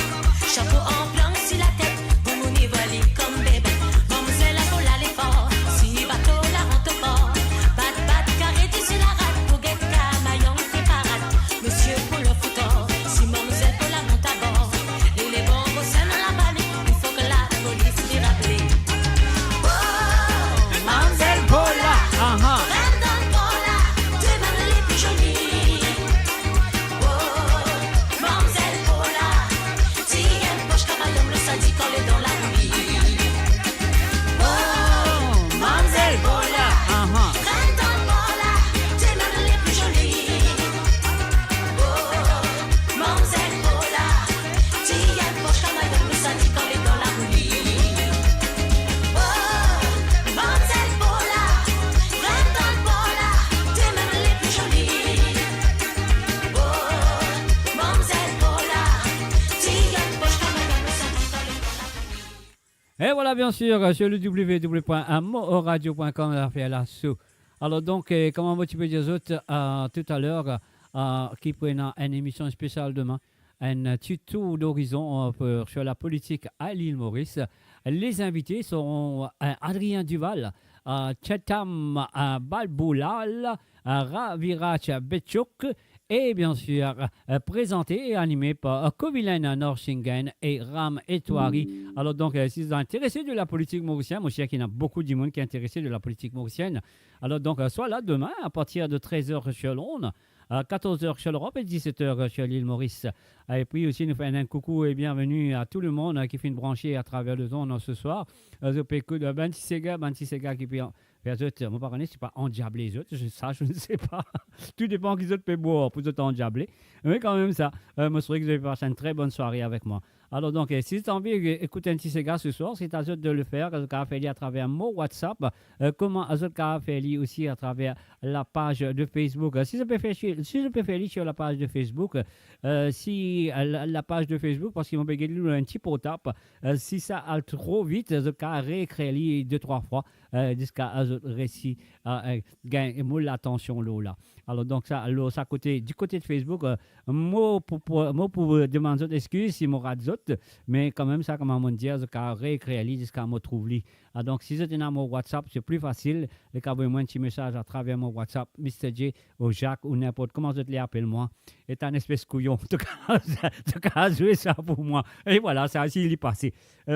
chapeau en blanc sur la tête, vous mouni voili comme bébé. Mademoiselle Paula l'effort, si bateau la rentre au port, bat carré sur la rate, pour guette camaillon fait parade. Monsieur Polo foutor, si mademoiselle Paula monte à bord, les bons bossins dans la balle, il faut que la police les rappelle. Mademoiselle Paula, aha. Brandon Paula, deux mains les plus jolies. Oh, Mademoiselle Paula, tiens poche camaillon le samedi quand elle est dans la nuit. Oh, Mademoiselle Paula, aha. Brandon Paula, deux mains les plus jolies. Oh, Mademoiselle Paula, tiens poche camaillon le samedi quand elle est dans la nuit. Oh, Mademoiselle Paula, Brandon Paula, tes mains les plus jolies. Oh, Mademoiselle Paula, tiens poche camaillon le samedi quand elle est dans la nuit. Et voilà, bien sûr, sur le www.moradio.com, on a fait l'assaut. Alors donc, comment un petit peu des autres, tout à l'heure, qui prennent une émission spéciale demain, un petit tour d'horizon sur la politique à l'île Maurice. Les invités seront Adrien Duval, Chetam Balboulal, Ravirach Betchouk, et bien sûr présenté et animé par Kovilen Norsingen et Ram Etouari. Alors donc, si vous êtes intéressé de la politique mauricienne, moi je sais qu'il y en a beaucoup de monde qui est intéressé de la politique mauricienne. Alors donc, soit là demain à partir de 13h sur Londres, à 14h sur l'Europe et 17h sur l'île Maurice. Et puis aussi, nous faisons un coucou et bienvenue à tout le monde qui fait une branchée à travers le zone ce soir. Je peux écouter Bantisega qui peut faire autres. Mon parent, c'est pas endiablé les autres, je ne sais pas. Tout dépend qu'ils autres peuvent boire pour autres endiablés. Mais quand même ça, je souhaite que vous avez passé une très bonne soirée avec moi. Alors donc, si tu as envie d'écouter un petit Sega ce soir, c'est à vous de le faire. Vous pouvez faire à travers mon WhatsApp. Comment vous pouvez faire aussi à travers la page de Facebook. Si je peux faire sur la page de Facebook, si la page de Facebook, parce qu'ils m'ont payé un petit pot tape, si ça a trop vite, je peux réécrire 2-3 fois jusqu'à récit gagner l'attention là. Alors donc ça côté du côté de Facebook, moi pour demander des excuses si moi rate autres, mais quand même ça comment on dire je peux réécrire jusqu'à me trouver. Donc si vous êtes dans mon WhatsApp, c'est plus facile. Vous pouvez envoyer un petit message à travers mon WhatsApp, Mr. J ou Jacques ou n'importe comment vous l'appelez moi. C'est un espèce couillon. En tout cas, jouer ça pour moi. Et voilà, ça aussi il est passé.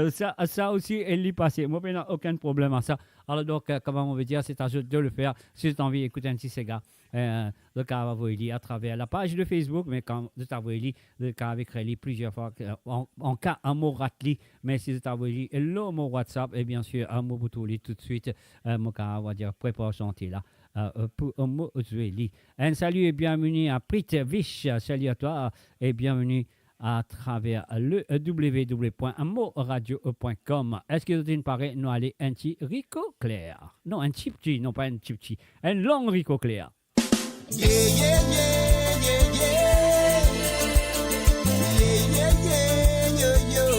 Ça aussi il est passé. Moi, je n'ai aucun problème à ça. Alors donc, comment on veut dire, c'est à vous de le faire si tu as envie d'écouter un petit Sega. Le cas à travers la page de Facebook, mais quand vous avez le cas avec Relly plusieurs fois, en cas un mot ratli, mais si vous avez le mot WhatsApp, et bien sûr, un mot pour tout de suite, mon cas, on va dire, prépare chanter là. Pour un mot un salut et bienvenue à Prit Vish, salut à toi et bienvenue à travers le www.moradio.com. Est-ce que vous avez parlé, nous allons un petit Rico Clair? Non, un petit petit, non pas un petit petit, un long Rico Clair. Yeah, yeah, yeah, yeah, yeah. Yeah, yeah, yeah, yeah, yeah.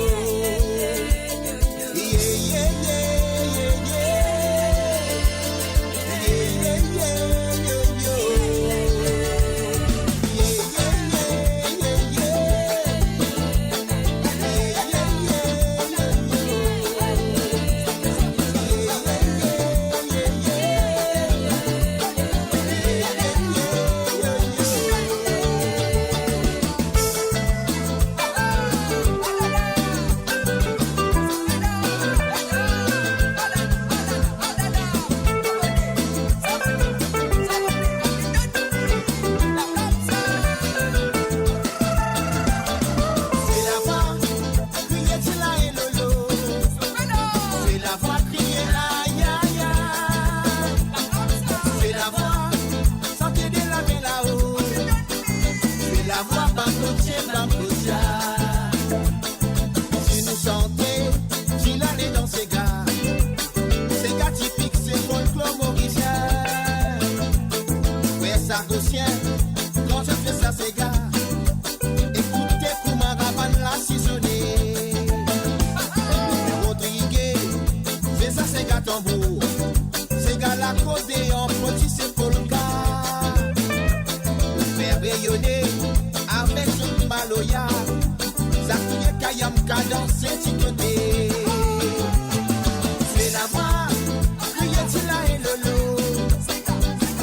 Yeah, yeah, yeah, yeah, yeah. Yeah, yeah, yeah, yeah, yeah. Yeah, yeah, yeah, yeah, yeah. Yeah, yeah, quand je fais ça, c'est gars. Écoutez comment Raban l'a saisonné. Rodriguez, c'est ça, c'est gars tambour. C'est gars l'accordéon, petit c'est polka. Faire rayonner avec ce maloya. Ça qui est kayam cadencé, ticoté. C'est la voix, crier-t-il là et lolo.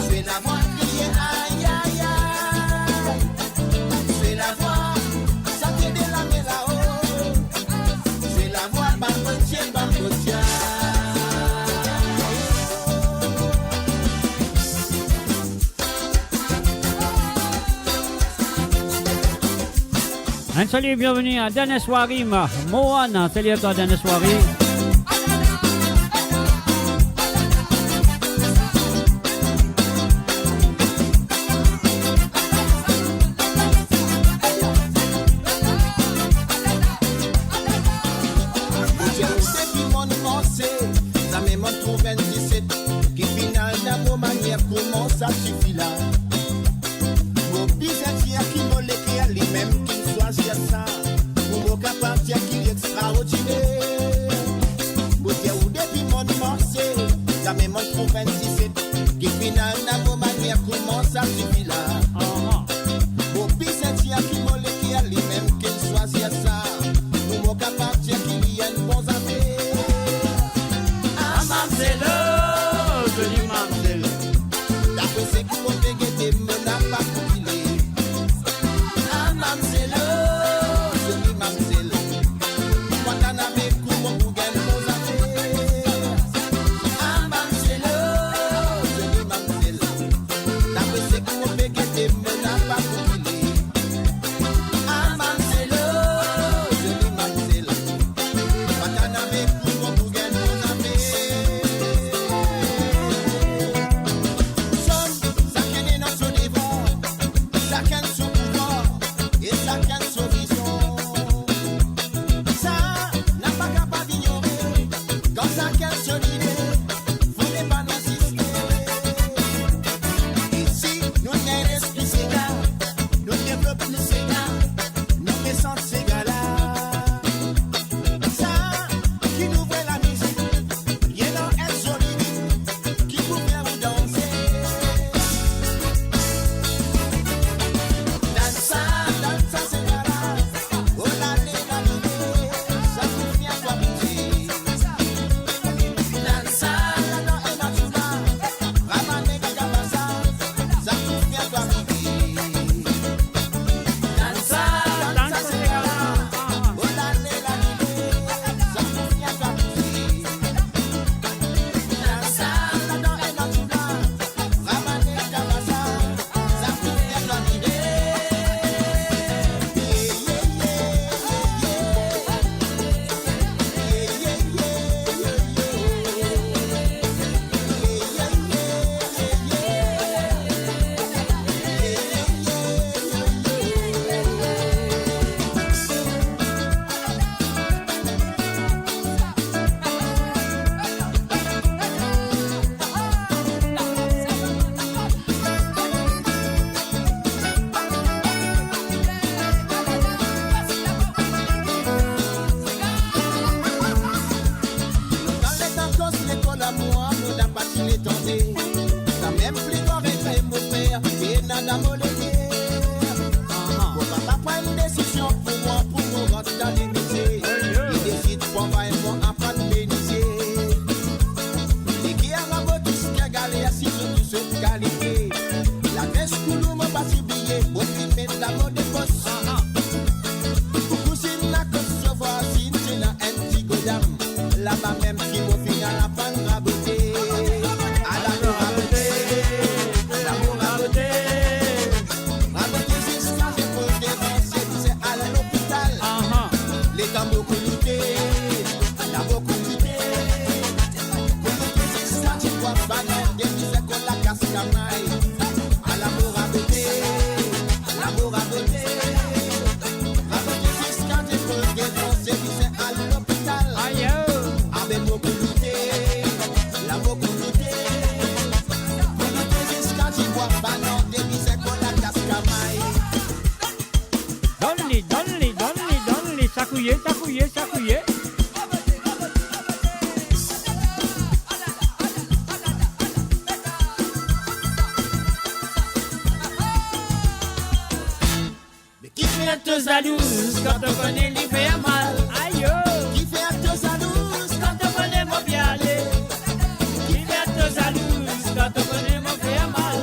C'est la voix. Un salut et bienvenue à Dennis Warim, Moana, salut à toi Dennis Warim. Guantanamo mesdames, là-bas même qui vont finir à la fin de raboter. À l'amour raboter, l'amour raboter. Raboter jusqu'à ce qu'on dépense, c'est à l'hôpital. Les temps beaucoup lutté, la beaucoup lutté. Pour lutter jusqu'à ce qu'on banner, des misères qu'on la casse camaille. À l'amour raboter, l'amour raboter. Raboter jusqu'à ce qu'on dépense, c'est à l'hôpital. Avec beaucoup lutté, la beaucoup lutté. Pour lutter jusqu'à ce qu'on banner, des misères qu'on la casse camaille. Donne-les, sakouye. Mais qui fait te jalouse quand on connaît lui fait mal? Aïe, Qui fait te jalouse quand on connaît mon bien aller. Qui fait te jalouse quand on connaît mon bien mal.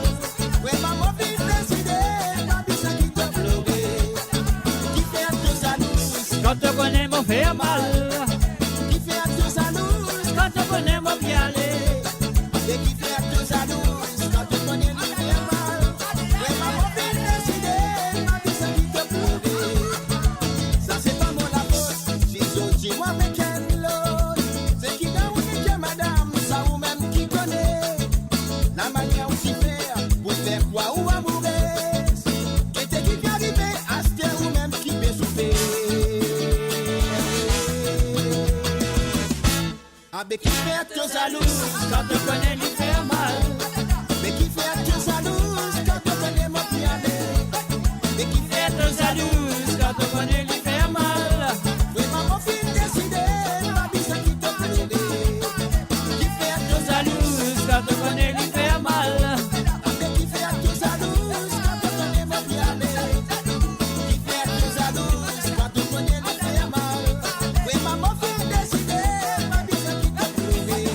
ouais, maman vit décider, ma vie ça qui te pleurer. Qui fait te jalouse Quand on connaît mon bien mal. Qui fait te jalouse Quand on connaît mon bien aller. et qui fait te jalouse quand on connaît lui fait mal. Ouais, maman vit décider, ma vie ça qui te pleurer. Ça c'est pas mon la faute, si je moi avec elle l'autre. C'est qui dans ou que madame, ça ou même qui connaît la manière où s'y faire pour faire quoi ou amoureuse. Qui était qui peut arriver à ce ou même qui peut souffrir. Ah ben qui fait te jalouse quand on connaît lui faire mal. Mais qui fait te jalouse quand on connaît mon piano. Mais qui fait te jalouse quand on connaît lui faire mal. Oui maman fin décider, ma vie ça qui te plaît. Qui fait te jalouse quand on connaît lui faire mal. Mais qui fait te jalouse quand on connaît mon piano. Qui fait te jalouse quand on connaît lui faire mal. Oui maman fin décider, ma vie ça qui te plaît.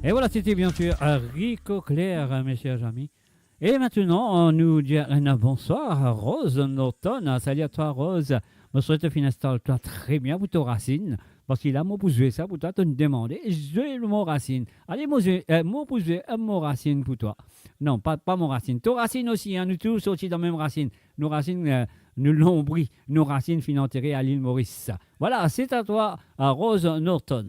Et voilà, c'était bien sûr Rico Clair, mes chers amis. Et maintenant, on nous dit un bonsoir à Rose Norton. Salut à toi, Rose. Je souhaite que tu installes toi très bien pour ton racine. Parce qu'il a mon pouce ça pour toi, tu me demander. J'ai le mot racine. Allez, mon pouce mon racine pour toi. Non, pas mon racine. Ton racine aussi, hein, nous tous sortis dans la même racine. Nos racines, nous l'ont pris. Nos racines finissent enterrées à l'île Maurice. Voilà, c'est à toi, à Rose Norton.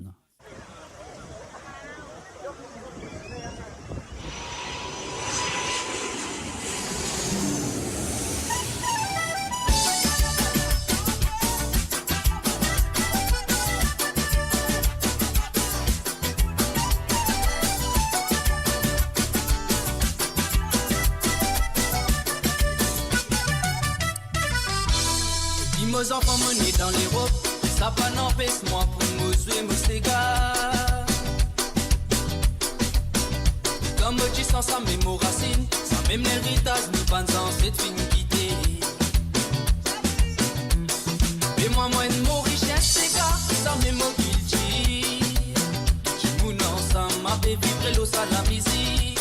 Dis-moi enfants monnaie dans l'Europe, ça pas n'empêche moi pour me jouer mon cigare. Comme tu sens ça même aux racines, ça même l'héritage nous pensons cette fine quitter. Et moi une mon richesse c'est gars, ça même mon culture. Tu moun ensemble m'avait vibré l'eau à la musique.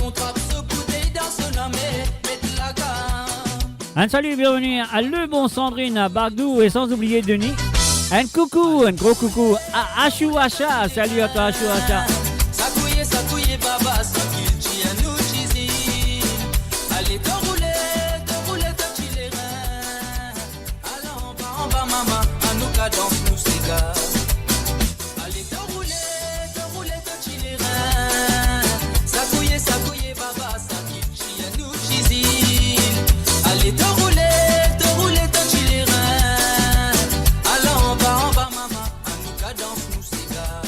On trappe ce bouteille dans son âme, mettre la gamme. Un salut, bienvenue à Le Bon Sandrine, à Bardou et sans oublier Denis. Un coucou, un gros coucou à Achou Acha. Salut à toi Achou Acha. Sakouye baba, sakilchi à nous chizi. Allez te rouler te chiller. Allez en bas maman, à nous cadence nous ségas. Allez te rouler te chiller. Sakouye baba, sakilchi à nous chizi. Allez te rouler te chiller. Allez en bas maman, à nous cadence nous ségas.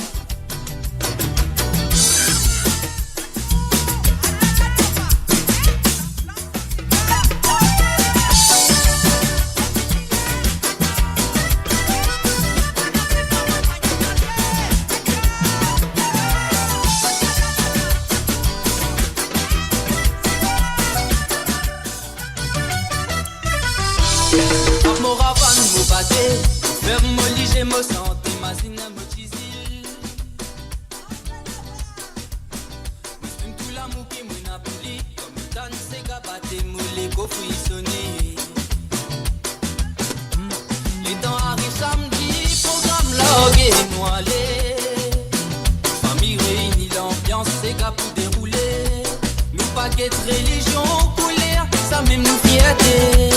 Mo ravan, mo bate, ferme mo lige, mo santé, ma zina, mo chizil. Muslim tout l'amour qui me n'a poli, comme tan se gabate, mo les kofou y sonné. Les temps arrivent samedi, programme log et nous aller. Famille réunie, l'ambiance c'est gars pour dérouler. Nous paquets religion couler, ça même nous fierté.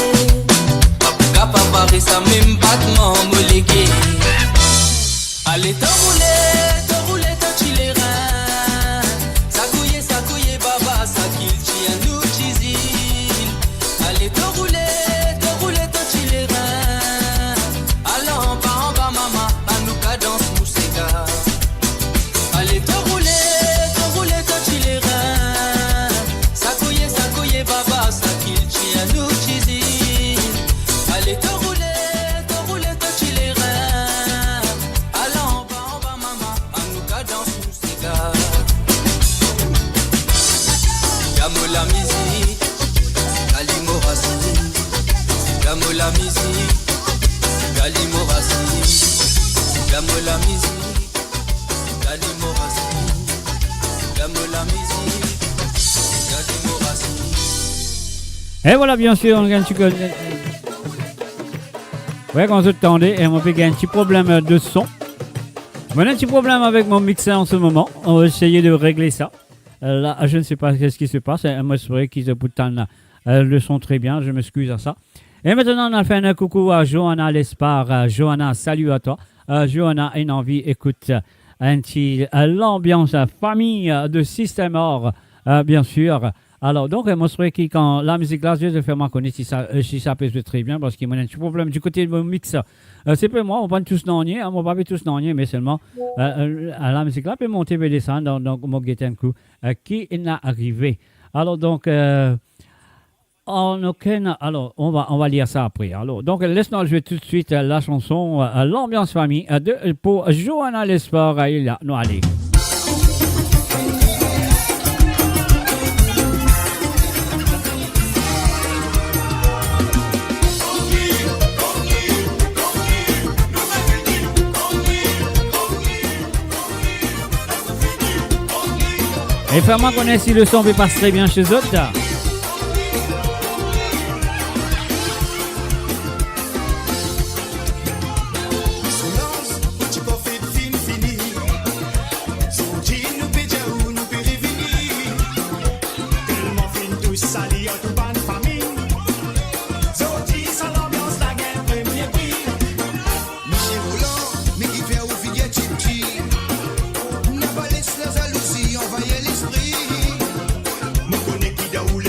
Paris, ça même battement molégué. Allez, te rouler, te chiller rein. Ça couille, baba, ça kill, chi, à nous, chizil. Allez, te rouler, te chiller rein. Allons, en bas, maman, à nous, cadence, moussega. Allez, te rouler, te chiller rein. Ça couille, baba, ça kill, chi, à nous, chizil. Allez, te rouler, te chiller rein. Allons, en bas, maman, à nous, cadence, moussega. Gamo la musique, Galimo Racine. Gamo la musique, Galimo Racine. Gamo la musique, Galimo Racine. Gamo la musique, Galimo Racine. Et voilà, bien sûr, on gagne un petit peu. Ouais, quand je t'entendais, on fait un petit problème de son. On a un petit problème avec mon mixeur en ce moment. On va essayer de régler ça. Là, je ne sais pas ce qui se passe. Moi, c'est vrai qu'ils se pourtant le son très bien. Je m'excuse à ça. Et maintenant, on a fait un coucou à Johanna Lespard. Johanna, salut à toi. Johanna, une envie, écoute, un petit l'ambiance famille de Système Or, bien sûr. Alors, donc, moi, c'est vrai que quand la musique là, je vais faire ma connaître si ça peut se très bien parce qu'il y a un petit problème du côté de mon mix. C'est pas moi, on va tous n'ennier, on va pas tous n'ennier, mais seulement la musique là peut monter et descendre, donc mon guetter un coup qui est arrivé. Alors, donc, on va lire ça après. Alors, donc, laisse-nous jouer tout de suite la chanson L'ambiance famille pour Johanna Lespard. Nous allez. Et fais-moi connaître si le son passe très bien chez eux. N'a pas laissé la jalousie envahir l'esprit. Me connais qui da ou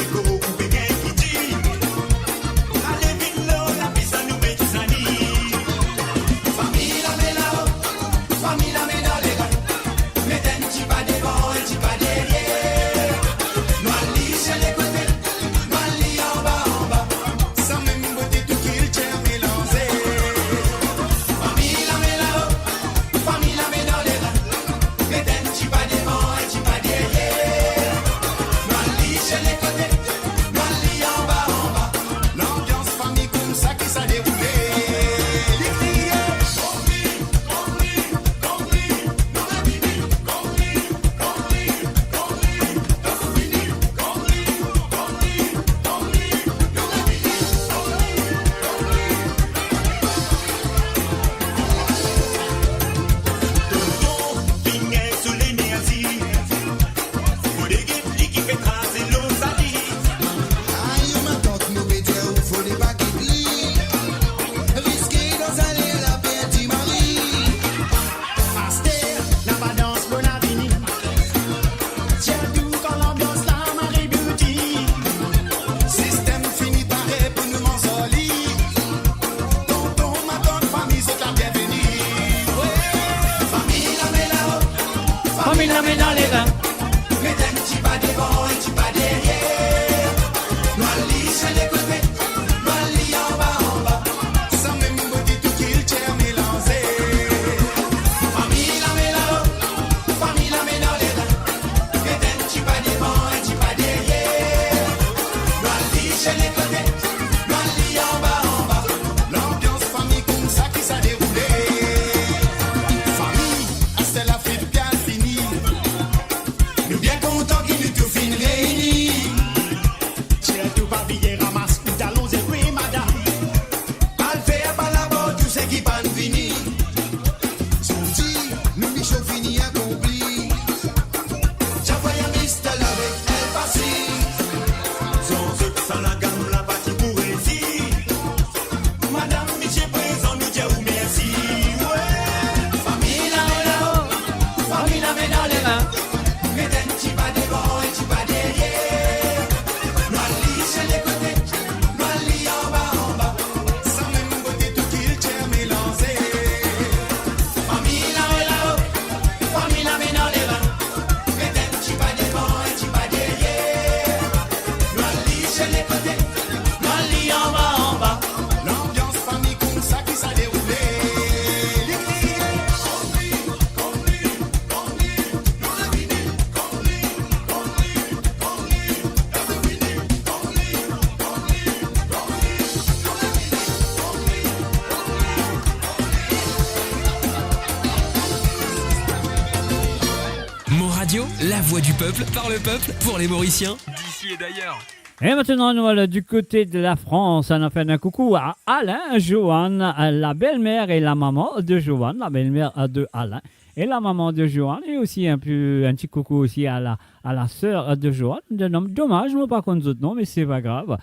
Radio, la voix du peuple, par le peuple, pour les Mauriciens, d'ici et d'ailleurs. Et maintenant, nous voilà du côté de la France. On a fait un coucou à Alain, Joanne, la belle-mère et la maman de Joanne, la belle-mère de Alain et la maman de Joanne. Et aussi un petit coucou aussi à la sœur de Joanne. Dommage, moi pas contre d'autres noms, mais c'est pas grave.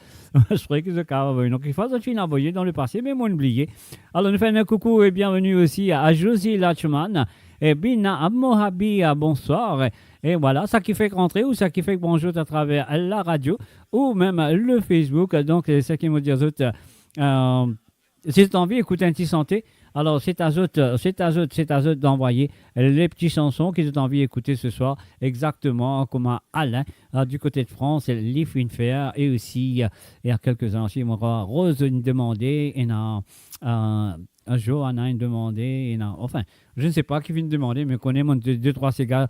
Je croyais que ce cas va donc il faut une envoyer dans le passé, mais moi oublié. Alors, nous faisons un coucou et bienvenue aussi à Josie Lachman et Bina Mohabi, bonsoir. Et voilà, ça qui fait rentrer ou ça qui fait bonjour à travers la radio ou même le Facebook. Donc, c'est ça qui me dit aux autres. Si tu as envie d'écouter un petit santé, alors c'est à eux d'envoyer les petites chansons qu'ils ont envie d'écouter ce soir, exactement comme à Alain, du côté de France, Liv Winfer, et aussi, il y a quelques-uns aussi, Rose une demandée, et Johanna une demandée, enfin, je ne sais pas qui vient de demander, mais connaît mon 2-3 cigares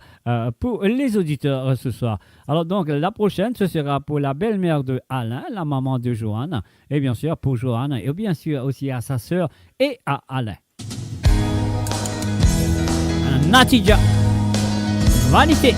pour les auditeurs ce soir. Alors donc, la prochaine, ce sera pour la belle-mère de Alain, la maman de Johanna, et bien sûr pour Johanna, et bien sûr aussi à sa sœur et à Alain. Natija, Vanité.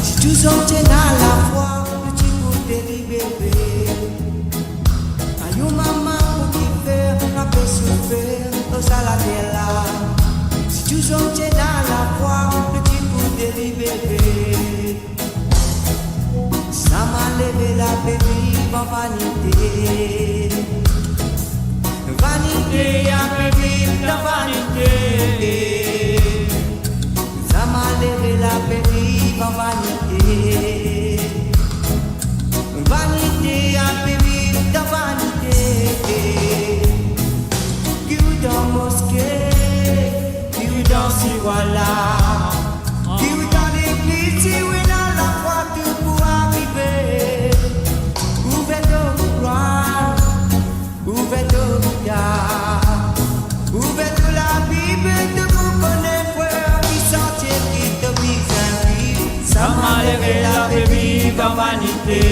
Si tu sortais dans la foi, tu peux délibérer. Aïe maman qui fait frapper souffrir au salatella. Si tu sortais dans la foi, tu peux délibérer. Ça m'a levé la bébé en vanité. Vanité a bébé dans vanité. Ça m'a levé la bébé en vanité. Vanité a bébé dans vanité. Qui dans mosquée, qui dans si voilà. Qui dans l'église, si oui dans la foi, tout pour arriver. Ouvert au gloire, ouvert au regard, ouvert la Bible de vous connaître. Ça m'a levé la bébé dans vanité.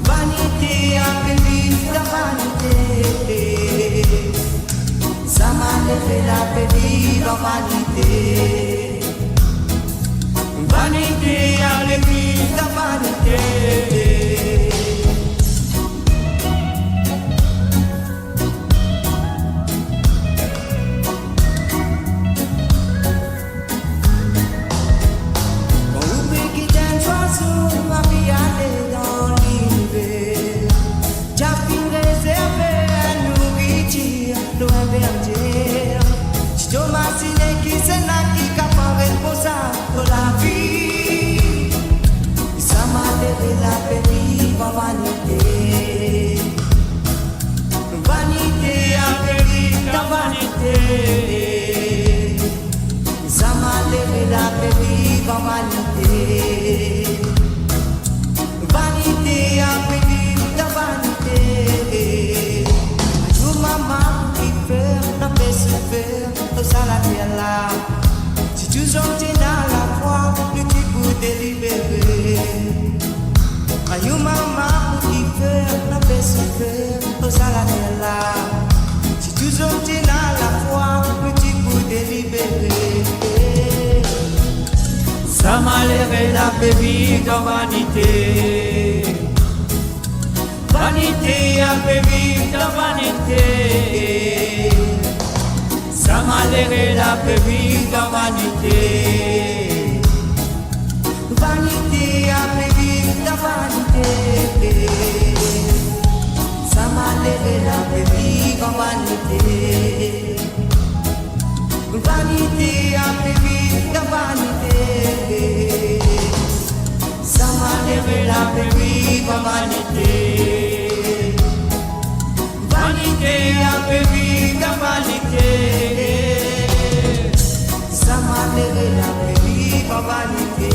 Vanité a bébé dans vanité. Ça m'a levé la bébé dans vanité. Vanité a bébé dans vanité. Vanité, vanité a péri dans vanité. Ça m'a levé la péri dans vanité. Vanité a péri dans vanité. Aïe maman qui fait la paix se faire au salatella. Si tu sortais dans la foi, le petit bout délibéré. Aïe maman qui fait la paix se faire au salatella. Si tu sortais dans la foi, petit bout délibéré. Ça m'a levé la bébé dans vanité. Vanité a bébé dans vanité. Ça m'a levé la bébé dans vanité. Vanité a bébé dans vanité. Ça m'a levé la bébé dans vanité. Vanité a bébé dans vanité. Ça m'a levé la bébé dans vanité. Vanité a bébé dans vanité. Ça m'a levé la bébé dans vanité.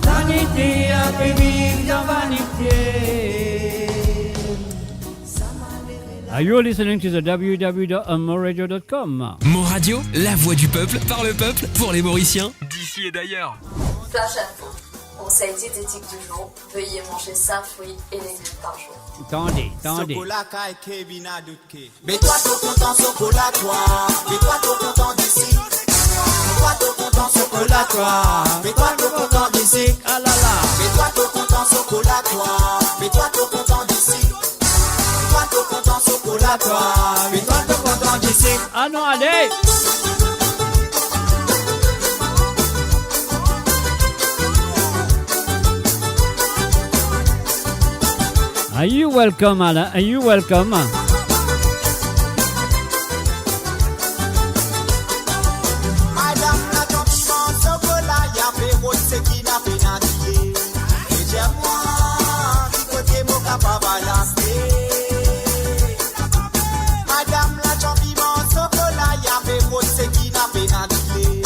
Vanité a bébé dans vanité. Ça m'a levé la You're listening to the www.moradio.com. Mon Radio, la voix du peuple, par le peuple, pour les Mauriciens, d'ici et d'ailleurs. Flash Info. Conseil diététique du jour. Veuillez manger 5 fruits et légumes par jour. Attendez. Mets-toi ton content chocolat, toi. Mets-toi ton content d'ici. Mets-toi ton content chocolat, toi. Mets-toi ton content d'ici. Ah là là. Mets-toi ton content chocolat, toi. Mets-toi ton content d'ici. Mets-toi ton content chocolat, toi. Mets-toi ton content d'ici. Ah non, allez. Are you welcome, Alain? Are you welcome? Madame la compliment chocolat, y'a fait votre ce qui n'a fait n'attirer. Et j'aime-moi, qui côté mon capable à lancer. Madame la compliment chocolat, y'a fait votre ce qui n'a fait n'attirer.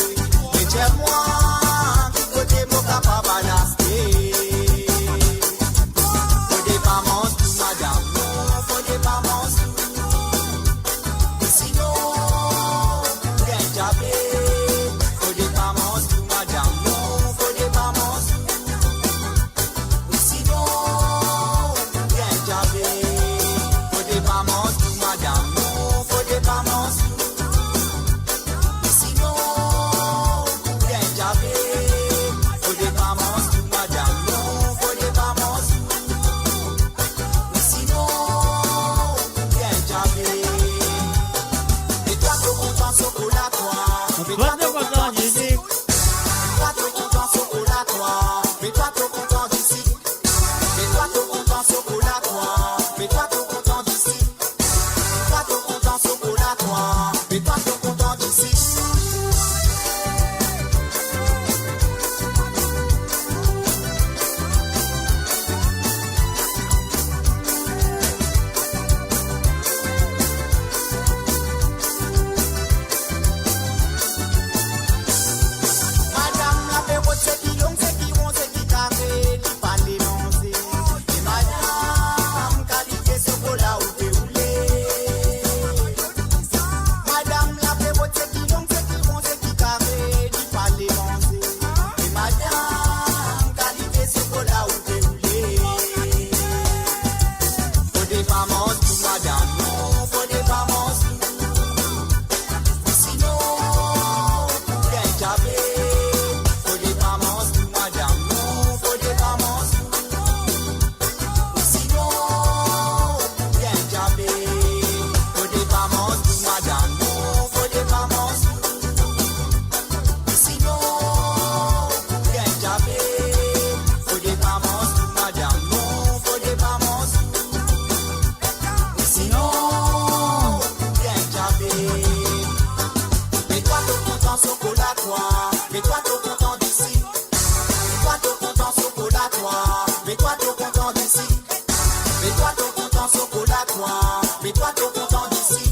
Et j'aime-moi, qui côté mon capable à lancer. Faut des mamans tout, madame, non, faut des mamans tout. Sinon, bien jamais. Faut des mamans tout, madame, non, faut des mamans tout. Sinon, bien jamais. Faut des mamans tout, madame, non, faut des mamans tout. Sinon, bien jamais. Faut des mamans tout, madame, non, faut des mamans tout. Sinon, bien jamais. Et toi, ton content chocolat, toi. Toi, ton content d'ici. Mets-toi ton content chocolat, toi. Mets-toi ton content d'ici. Mets-toi ton content chocolat, toi. Mets-toi ton content d'ici. Mets-toi ton content chocolat, toi. Mets-toi ton content d'ici. Madame la perrotte, c'est qui long, c'est qui rond, c'est qui carré, qui pas les manger. Et madame, qualité chocolat ou déroulé. Madame la perrotte, c'est qui long, c'est qui rond, c'est qui carré, qui pas les manger. Et madame, qualité chocolat ou déroulé. Faut des mamans tout, madame, non, faut des mamans tout. Sinon, bien jamais. Faut des mamans tout, madame, non, faut des mamans tout. Sinon, bien jamais. Faut des mamans tout, madame, non, faut des mamans tout. Sinon, bien jamais. Faut des mamans tout, madame, non, faut des mamans tout. Sinon, bien jamais. Mets-toi ton content chocolat, toi. Mets-toi ton content d'ici. Mets-toi ton content chocolat, toi. Mets-toi ton content d'ici. Mets-toi ton content chocolat, toi. Mets-toi ton content d'ici.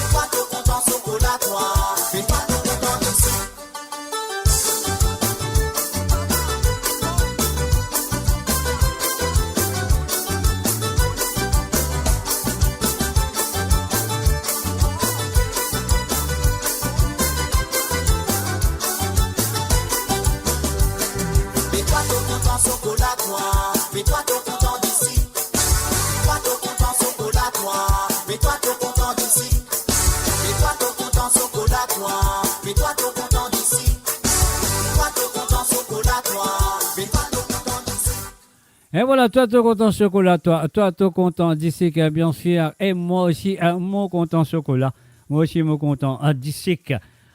Mets-toi ton content chocolat, toi. Mets-toi ton content d'ici. Mets-toi ton content chocolat, toi. Mets-toi ton content d'ici. Mets-toi ton content chocolat, toi. Mets-toi ton content d'ici. Mets-toi ton content chocolat, toi. Mets-toi ton content d'ici. Mets-toi ton content chocolat, toi. Mets-toi ton content d'ici. Et voilà, toi, ton content chocolat, toi, ton content d'ici, qui est bien sûr, et moi aussi, mon content chocolat, moi aussi, mon content d'ici.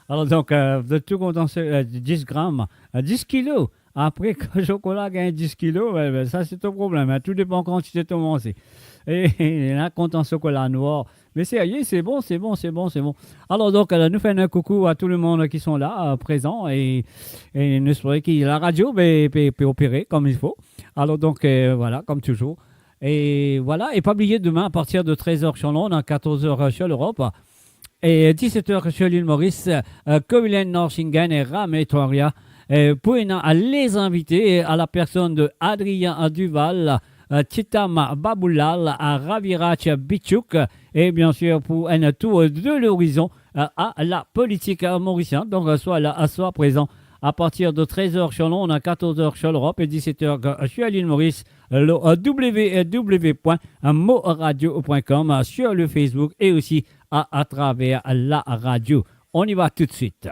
Alors, donc, de tout content, 10 grammes, 10 kilos. Après, quand le chocolat gagne 10 kilos, ça, c'est ton problème. Hein. Tout dépend quand tu t'es commencé. Et là, content chocolat noir. Mais sérieux, c'est bon. Alors, donc, nous faisons un coucou à tout le monde qui sont là, présents, et nous espérons que la radio peut opérer comme il faut. Alors, donc, voilà, comme toujours. Et voilà, et pas oublier demain, à partir de 13h sur Londres, 14h sur l'Europe, et 17h sur l'île Maurice, Covilène, Norsingen et Rametoria. Pour les inviter à la personne de Adrien Duval, Titam Baboulal à Ravirach Bichouk et bien sûr pour un tour de l'horizon à la politique mauricienne. Donc soit présent à partir de 13h sur l'onde, 14h sur l'Europe et 17h sur l'île Maurice, le www.moradio.com sur le Facebook et aussi à travers la radio. On y va tout de suite.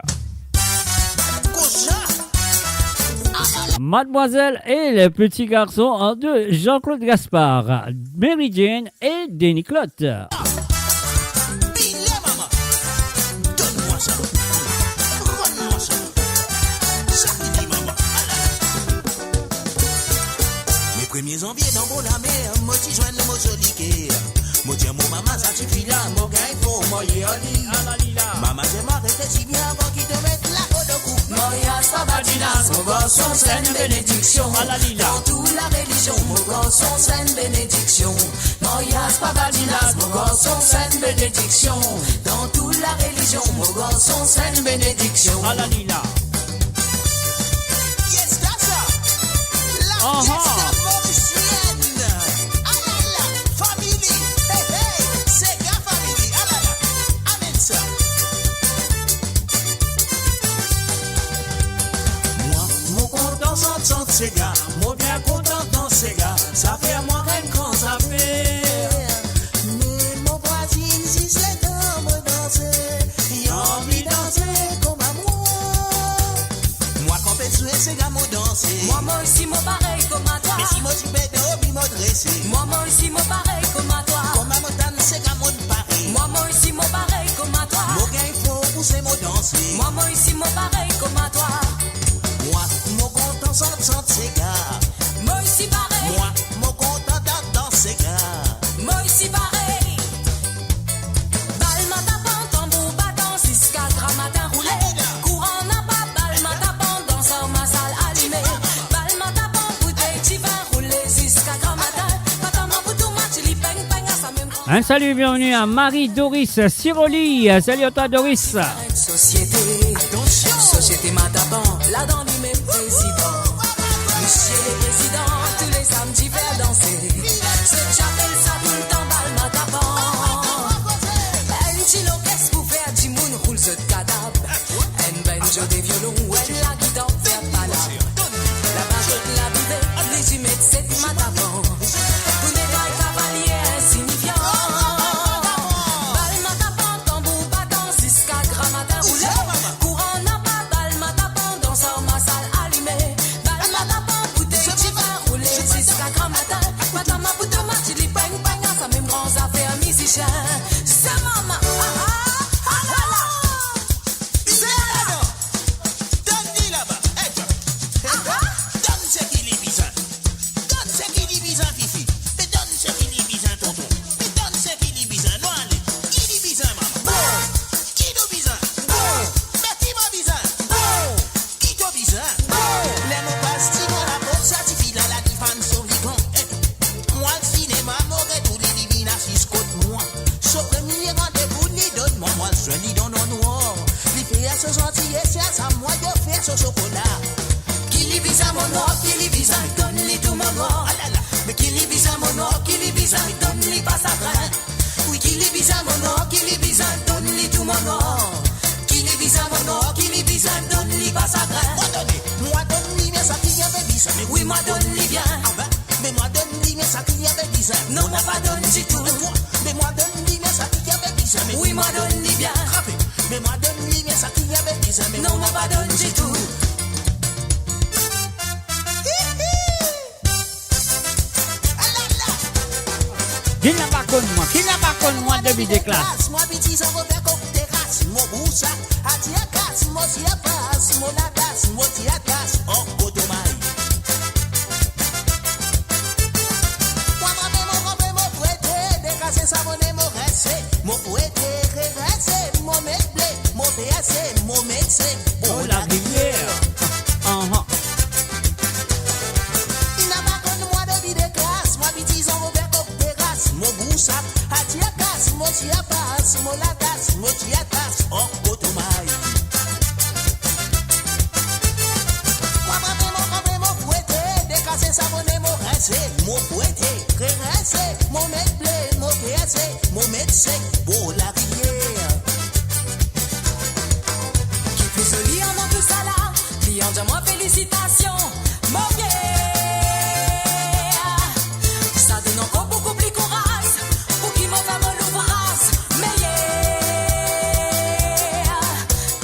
Mademoiselle et les petits garçons de Jean-Claude Gaspard, Mary Jane et Denis Clotte. Premiers enviés dans mon mer, moi qui joigne le mot joliqué. Moi dis mon maman, ça suffit là, mon gars, il faut moi y aller. Maman, j'ai m'arrêté si bien avant qu'il te mette la côte au cou. Moya Sabadinas, mon garçon, c'est une bénédiction. Dans toute la religion, mon garçon, c'est une bénédiction. Moya Sabadinas, mon garçon, c'est une bénédiction. Dans toute la religion, mon garçon, c'est une bénédiction. Yes, that's ça. La fiesta mauricienne. Ah là là, famille. Hey, hey, c'est gars famille. Ah là là, amen ça. Moi, mon content sans ces gars. Moi bien content dans ces gars. Ça fait moi rien quand ça fait. Mais mon voisine, si c'est dans me danser, il a envie de danser comme à moi. Moi, quand je suis ces gars, moi danser. Moi aussi, moi pareil comme à toi. Mais si moi, je suis bête, puis moi dressé. Moi aussi, moi pareil comme à toi. Comme à montagne, c'est gars, moi pareil. Moi aussi, moi pareil comme à toi. Mon gars, il faut pousser, moi danser. Moi aussi, moi pareil comme à toi. Moi, mon content sans ces gars. Moi aussi, pareil. Moi, mon content dans ces gars. Moi aussi, pareil. Balma tapant, tambour battant, 6-4 matin roulé. Courant n'a pas, balma tapant, danseur ma salle allumée. Balma tapant, bouteille d'y vin roulé, 6-4 matin. Patama boutou match, li peng peng à sa même. Un salut, bienvenue à Marie-Doris Siroli. Salut à toi, Doris. Société ma tapant, là dans lui même président. Monsieur le président, tous les samedis faire danser. Ce chapelle ça tout le temps, balma tapant. Un chilo qu'est-ce pour faire du monde roule ce cadavre. Un banjo des violons, ouais la guitare faire balade. La bajoute, la buvette, les humettes, c'est ma tapant. Vous n'êtes pas cavalier insignifiant. Balma tapant, tambour battant, 6-4 matin roulé. Courant n'a pas, balma tapant, danseur ma salle allumée. Balma tapant, bouteille d'y vin roulé, 6-4 matin. Patama bouteille match, li peng peng, ça même grands affaires musicien. C'est maman, ah ah, ah là là. C'est là, donne-lui là-bas. Hey, toi. Donne ce qu'il est bizarre. Donne ce qu'il est bizarre, Fifi. Mais donne ce qu'il est bizarre, tonton. Mais donne ce qu'il est bizarre, non, allez. Qui est bizarre, maman? Qui est bizarre? Mais qui m'a bizarre? Qui est bizarre? Les mots passent, tu vois la peau, ça suffit là, la différence sur les gants. Moi, le cinéma, m'aurait tout les divines assises contre moi. Sauf premier rendez-vous, ni donne-moi, moi, je lis dans le noir. Les filles, elles se sentent, et c'est à ça, moi, de faire ce chocolat. Qui li bizarre mon noir, qui li bizarre, donne-li tout mon noir. Ah là là. Mais qui li bizarre mon noir, qui li bizarre, donne-li pas sa graine. Oui, qui li bizarre mon noir, qui li bizarre, donne-li tout mon noir. Qui li bizarre mon noir, qui li bizarre, donne-li pas sa graine. Moi, donne-lui, mais ça qui avait dit ça. Mais Oui, moi donne-li bien. ah ben, mais moi, donne-lui, mais ça qui avait dit ça. Non, moi pas donne du tout. Mais moi, donne-lui, mais ça qui avait dit ça. Mais Oui, moi donne-li bien. frappé. Mais moi, donne-lui, mais ça qui avait dit ça. Mais Non, moi pas donne du tout. Qui n'a pas connu moi, début de classe. Moi, petit, ça va faire comme terrasse. Mon boussa, à tia casse, mon tia passe, mon adas, mon tia casse. Oh, automaï. Moi, mon fouetté, décasser ça, mon émoressé. Mon fouetté, régressé, mon méblé, mon PSC, mon médecin. Oh, la rivière. Il n'a pas connu moi de vie de classe. Moi, petit, ça va faire comme terrasse. Mon boussa, à tia casse, mon tia passe, mon adas, mon tia casse. Oh, automaï. Moi, mon fouetté, décasser ça, mon émoressé. Mon fouetté, mon mettre blé, mon PSC, mon mettre sec, bon la rivière. Qui plus joli en tout ça là, client de moi félicitations, mon yeah. Ça donne encore beaucoup plus courage, pour qui m'en va me l'ouvrage, mais yeah.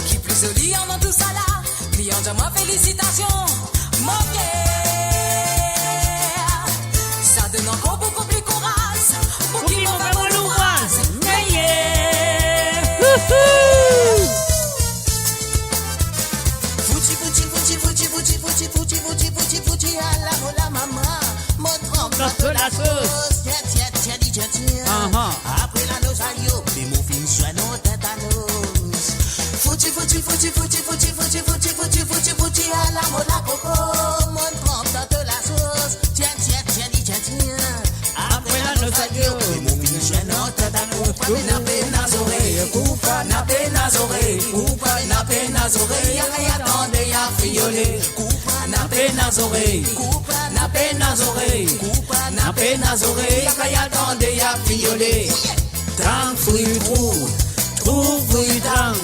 Qui plus joli en tout ça là, client de moi félicitations, mon yeah. Ça donne encore beaucoup plus courage, pour qui m'en va me l'ouvrage, mais yeah. Fouti à la maman, mon trempe de la sauce. Tiens. Après la noce à yo, mais mon film soit non tétanos. Fouti à la mola coco, mon trempe de la sauce. Tiens. Après la noce à yo, mais mon film soit non tétanos. Nape nas oreilles, y'a attendé, y'a friolé. Nape nas oreilles, y'a attendé, y'a friolé. Tang fruit trou, fruit tang,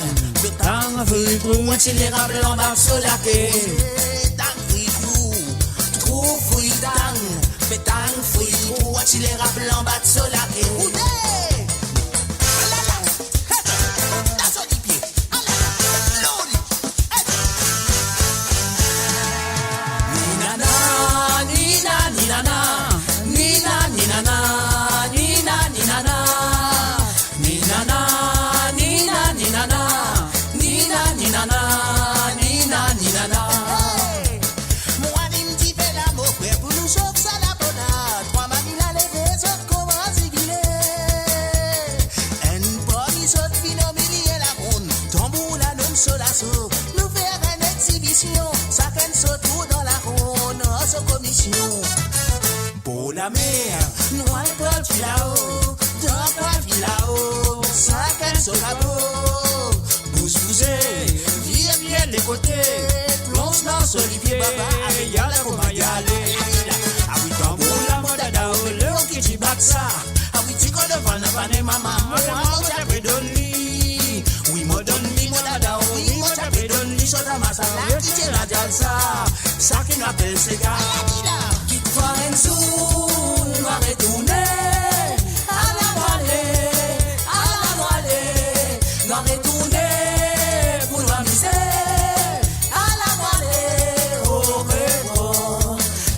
fruit trou, accélérable en bas solaké. Tang fruit trou, fruit tang, fruit trou, accélérable en bas solaké. Nous faire une exhibition, chacun se trouve dans la ronde, sans commission. Pour la mer, nous allons là-haut, dans là-haut, chacun se rabot. Bousez, viens les côtés, plonge dans ce olivier, y'a la comayale. Ah oui, tambour la modada, le qui dit baksa. Ah oui, tu connais le maman, moi j'avais donné. Oui, moi donne modada, oui, moi j'avais donné. Soda masala, qui tient la jalsa, ça qui m'appelle ses gars. Qui te voit un zoom, va retourner à la voilée, va retourner pour l'amuser à la voilée, au rétro.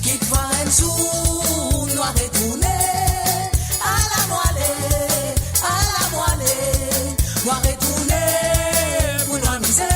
Qui te voit un zoom, va retourner à la voilée, va retourner pour l'amuser.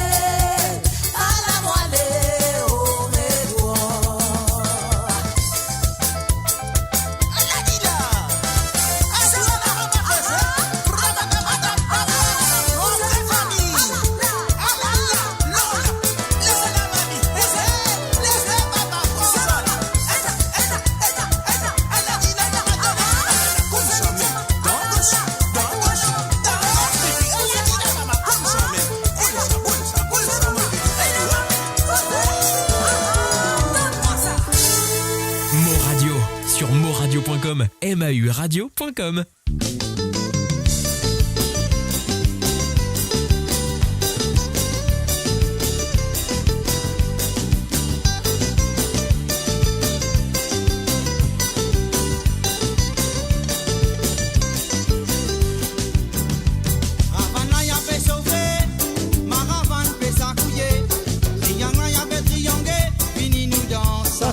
mauradio.com, mauradio.com.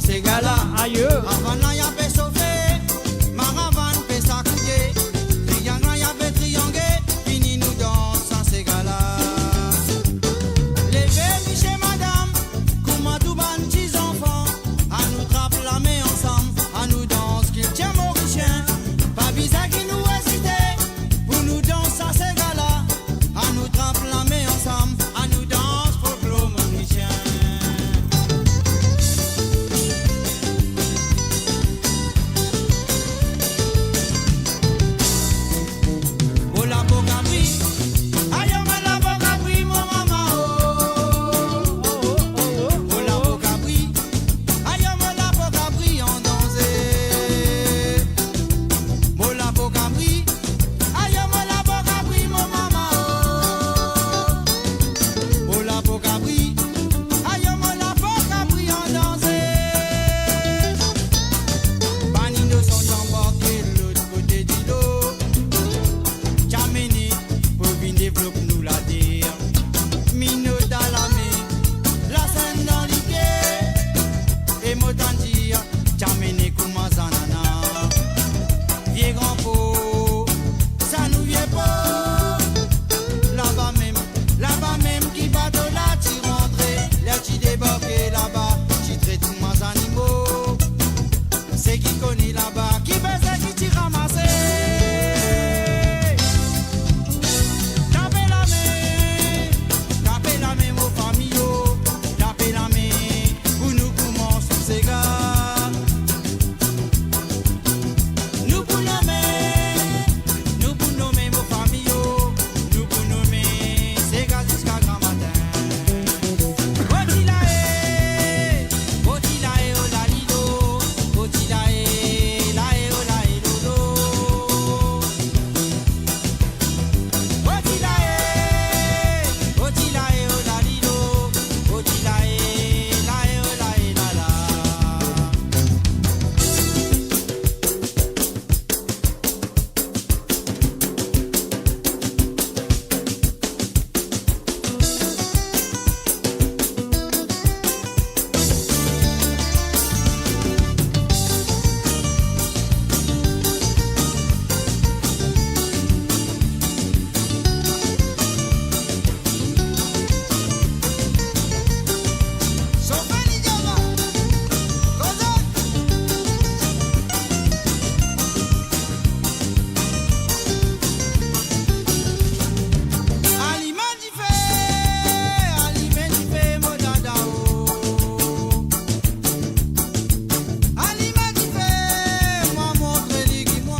C'est gala, aïe. Havana ya pe sauvé, Maravan pe sakouye,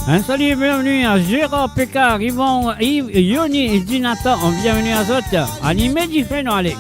Un salut et bienvenue à Gérard Pécard, Yvon, Yves, Yoni et Dinata. Bienvenue à Zot. Animé différent, allez.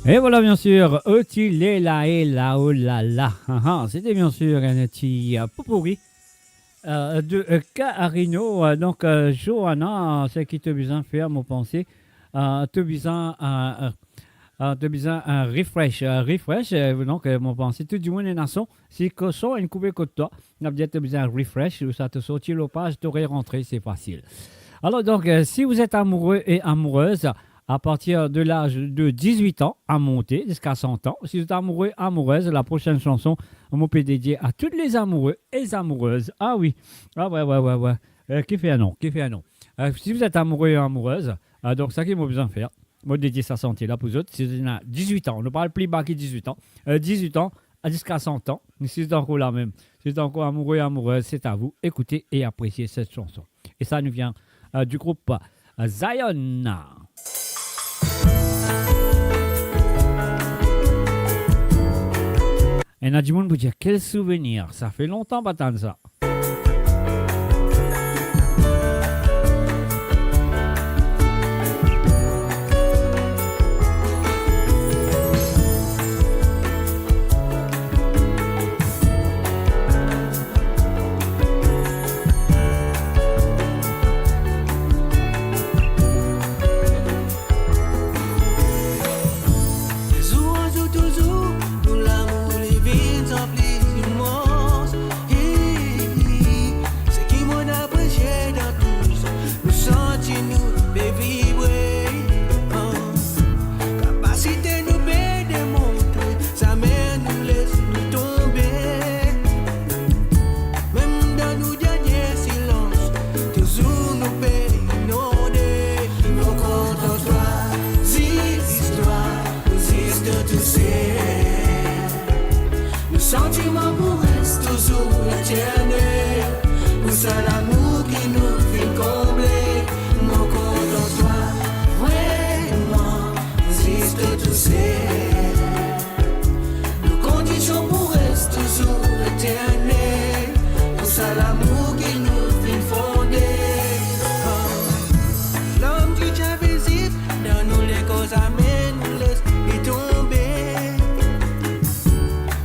Et voilà bien sûr, Otile là et là oh là là. C'était bien sûr un petit pourri de Carino. Donc Johanna, c'est qui te besoin faire mon pensée. Te besoin un refresh. Donc mon pensée tout du monde est nation. Si que ça une coupe côté toi, on a peut-être besoin un refresh ou ça te sortir le page, t'aurais rentré, c'est facile. Alors donc si vous êtes amoureux et amoureuse, à partir de l'âge de 18 ans à monter jusqu'à 100 ans. Si vous êtes amoureux, amoureuse, la prochaine chanson, on peut dédier à tous les amoureux et amoureuses. Ah oui, ah ouais. Qui fait un nom. Si vous êtes amoureux et amoureuse, donc ça qu'il m'a besoin de faire, moi dédier sa santé là pour vous autres. Si vous avez 18 ans, on ne parle plus bas que 18 ans. 18 ans jusqu'à 100 ans, mais si vous êtes encore là même, si vous êtes encore amoureux et amoureuse, c'est à vous. Écoutez et appréciez cette chanson. Et ça nous vient du groupe Zion. Et Nadjimoun vous dire quel souvenir, ça fait longtemps d'attendre ça.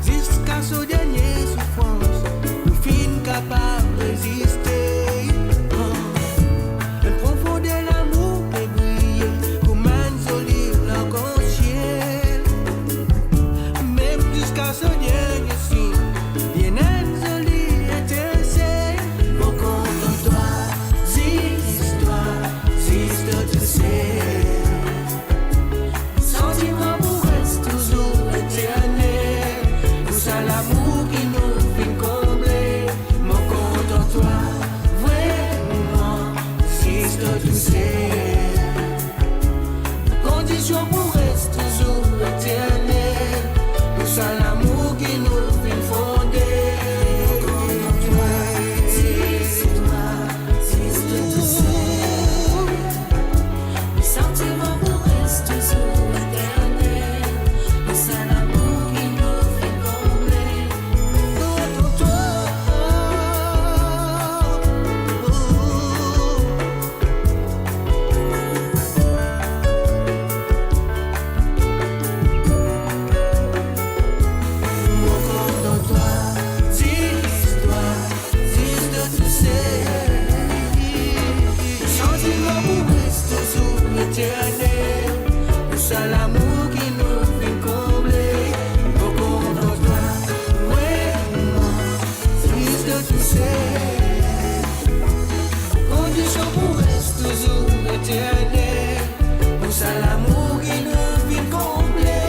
Jusqu'à ce dernier souffrance, nous finissons. c'est condition pour rester toujours éternel. Nous sommes l'amour qui nous fait fonder. Si toi, tu sais, les sentiments pour rester toujours éternel. Et c'est l'amour qui nous fait combler. C'est l'amour qui nous fait combler. Au compte de toi, ouais, moi, fils de tous ces conditions pour rester toujours éternel. C'est l'amour qui nous fait combler.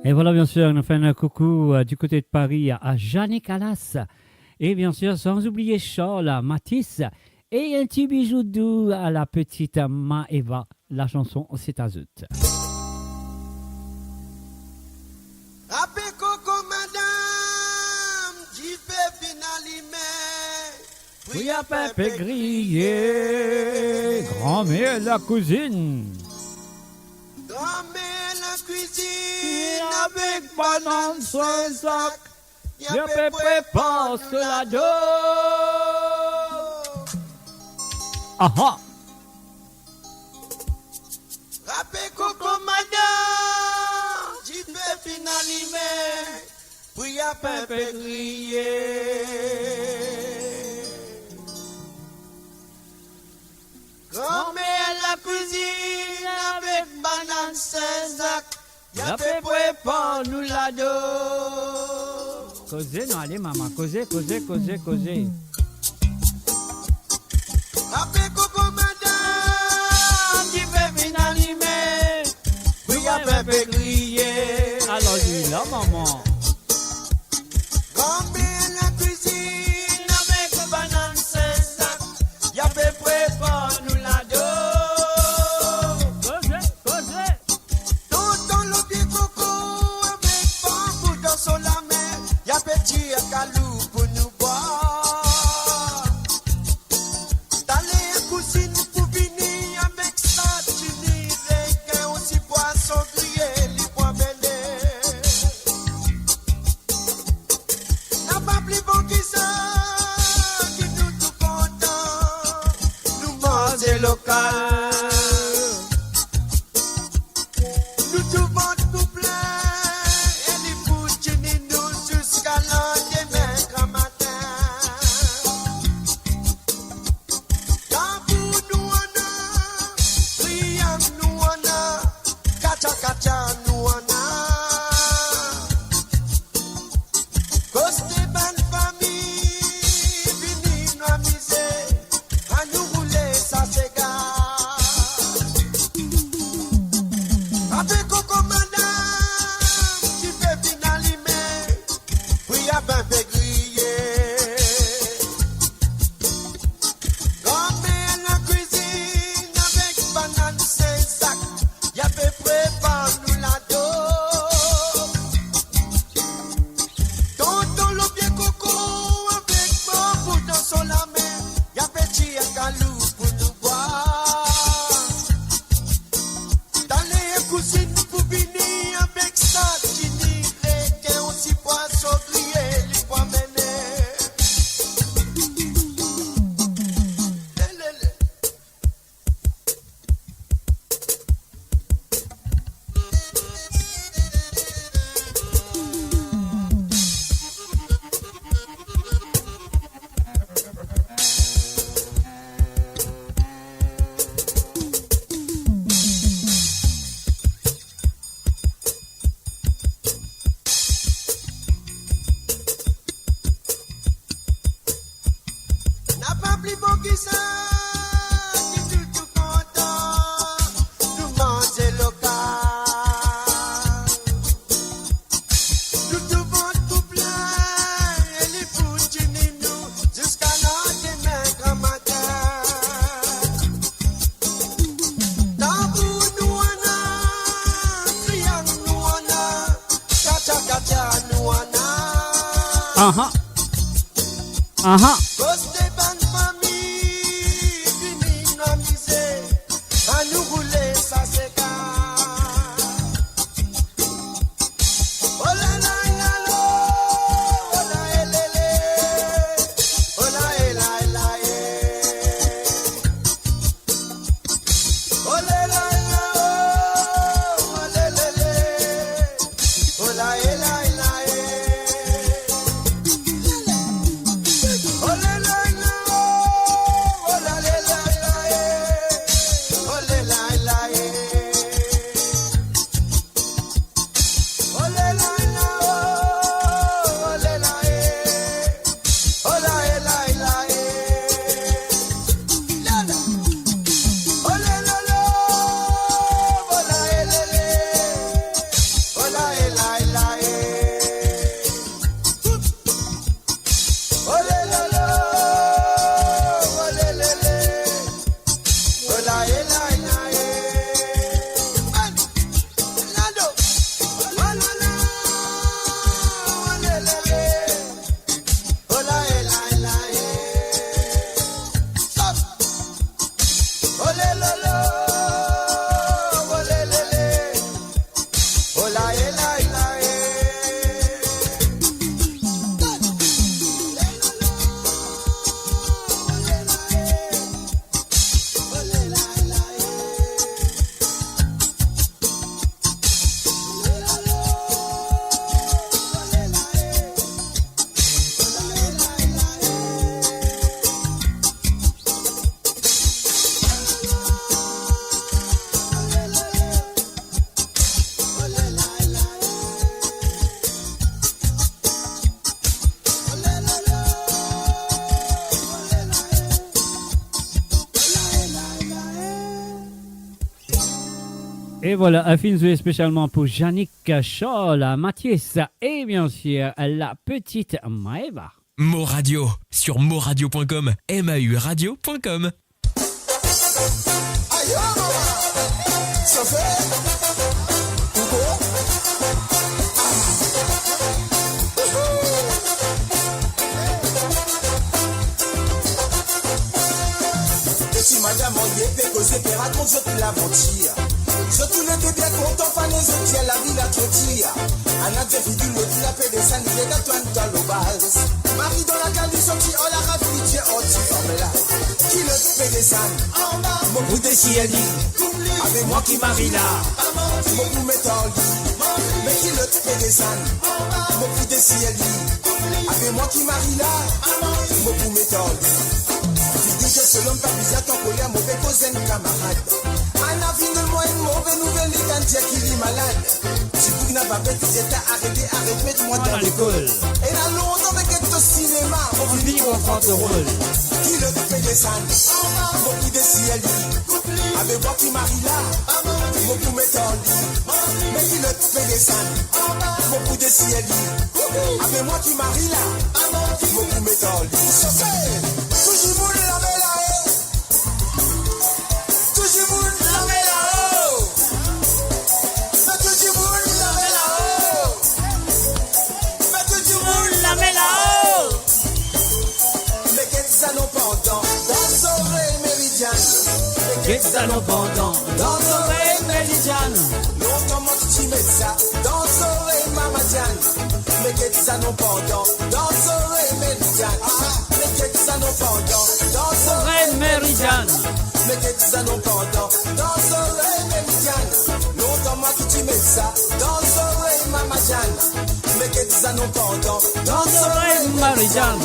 Et voilà, bien sûr, on fait un coucou du côté de Paris à Jeanne Calas. Et bien sûr, sans oublier Charles, Matisse. Et un petit bijou doux à la petite Maëva. La chanson, c'est Azout. Rappé coco madame, j'y fais finalement. Oui, à Pépé grillé, grand-mère la cousine. Grand-mère la cuisine avec banane sans sac. Y'a Pépé passe la dos. Aha! Rappé coco madame, j'y fais finalement. Oui, à Pépé grillé. Grand-mère la cuisine avec banane Saint-Jacques. Y'a Pépé pour nous la dos. Causez, non, allez, maman, causez. Rappé coco madame, j'y fais finalement. Oui, à Pépé grillé. Alors, lui, là, maman. Grand-mère la cuisine avec banane Saint-Jacques. Y'a Pépé pour nous la dos. Causez. Tout dans l'eau de coco avec bambou dans son la mer. Y'a petit calou pour nous boire. D'aller à cousine pour venir avec ça, tu n'irais qu'un aussi poisson grillé, les pois mêlés. N'a pas plus bon qui ça, qui nous tout content, nous manger local. Nous tout vendre tout plein, Aha. Aha. Côté bonne famille, dynamisé, à nous rouler, ça c'est Et voilà, un film joué spécialement pour Yannick Scholl, Mathias et bien sûr la petite Maëva. Mo Radio sur moradio.com, mauradio.com. Aïe, ça fait si madame en y était causé, puis raconte ce qu'il a menti. Je tout n'était bien content, fané, je tiens la ville à Trotia. Un adje fidule, l'autre la paix des sangs, il est à toi, dans le base. Marie dans la cale du sorti, oh la raffitie, oh tu fermes là. Qui le fait des sangs? Mon bout de cieli, avec moi qui marie là. Mon bout met en lit, mais qui le fait des sangs? Mon bout de cieli, avec moi qui marie là. Mon bout met en lit. Selon pas bizarre, ton colère, mauvais cousin, camarade. Un avis de moi, une mauvaise nouvelle, les candiens qui est malade. Si vous n'avez pas bête, vous êtes arrêté, mettez-moi dans l'école. Et là, longtemps, avec le cinéma, on vous dit qu'on prend le rôle. Qui le fait descendre? Beaucoup de ciel, avec moi qui marie là, beaucoup met en lit. Mais qui le fait descendre? Beaucoup de ciel, avec moi qui marie là, beaucoup met en lit. Toujours vous la Qu'est-ce que pendant dans l'oreille méridiane? Longtemps moi tu mets ça dans l'oreille mamadiane. Mais qu'est-ce que pendant dans l'oreille méridiane? Mais qu'est-ce que pendant dans l'oreille méridiane? Mais qu'est-ce que pendant dans l'oreille méridiane? Longtemps moi tu mets ça dans l'oreille mamadiane. Mais qu'est-ce que pendant dans l'oreille méridiane?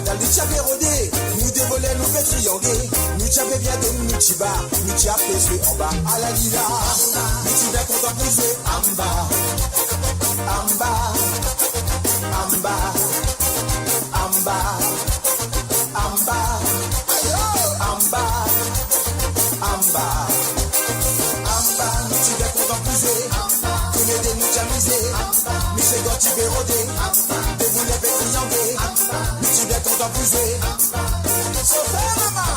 Madame nous t'a rodé, nous dévoler, nous fait trianguer. Nous t'a bien de nous t'a bas, nous t'a fait en bas. À la lila, nous t'a bien content pour jouer en bas. En bas, en bas, en bas, en bas, en bas, en bas. Nous t'y bien content pour jouer. Tous les deux nous t'amuser. Nous c'est quand tu veux rôder. Des boulets fait trianguer. Nous t'y bien content pour jouer. Sautez maman.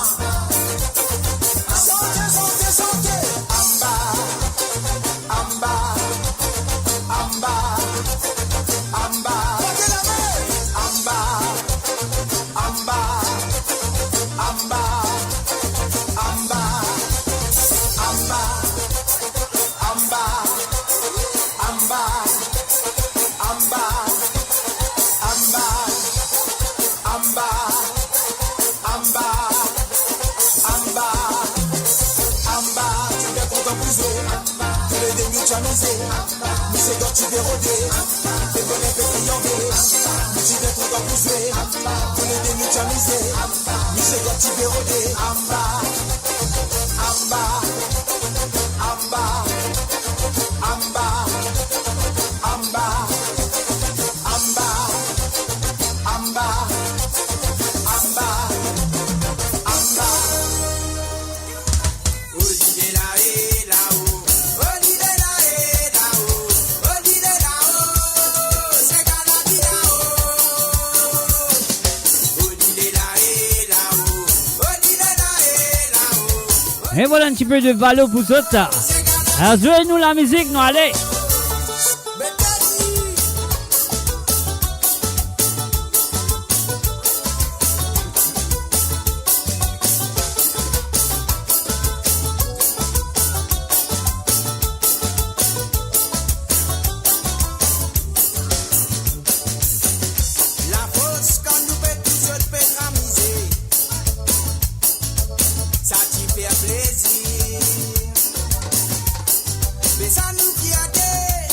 Sautez, sautez, sautez. En bas, en bas, en bas, en bas. Portez la main. En bas, en bas, en bas, en bas, en bas. Amba, amba, amba, amba, amba, amba, amba, amba. Tu viens content pour jouer, tous les débuts tu as misé. Nous c'est quand tu veux rôder, les bonnets fait trianguer. Nous tu viens content pour jouer, tous les débuts tu as misé. Nous c'est quand tu veux rôder, amba, amba, amba. Amba, amba, amba, amba, amba, amba. Olide la e là-haut, olide la e là-haut, olide là-haut, c'est Canadi là-haut. Olide la e là-haut, olide la e là-haut. Et voilà un petit peu de valo pour ça. Alors, jouez-nous la musique, nous allez. La fausse quand nous fait toujours le pétramiser, ça t'y fait plaisir. Mais ça nous qui a des,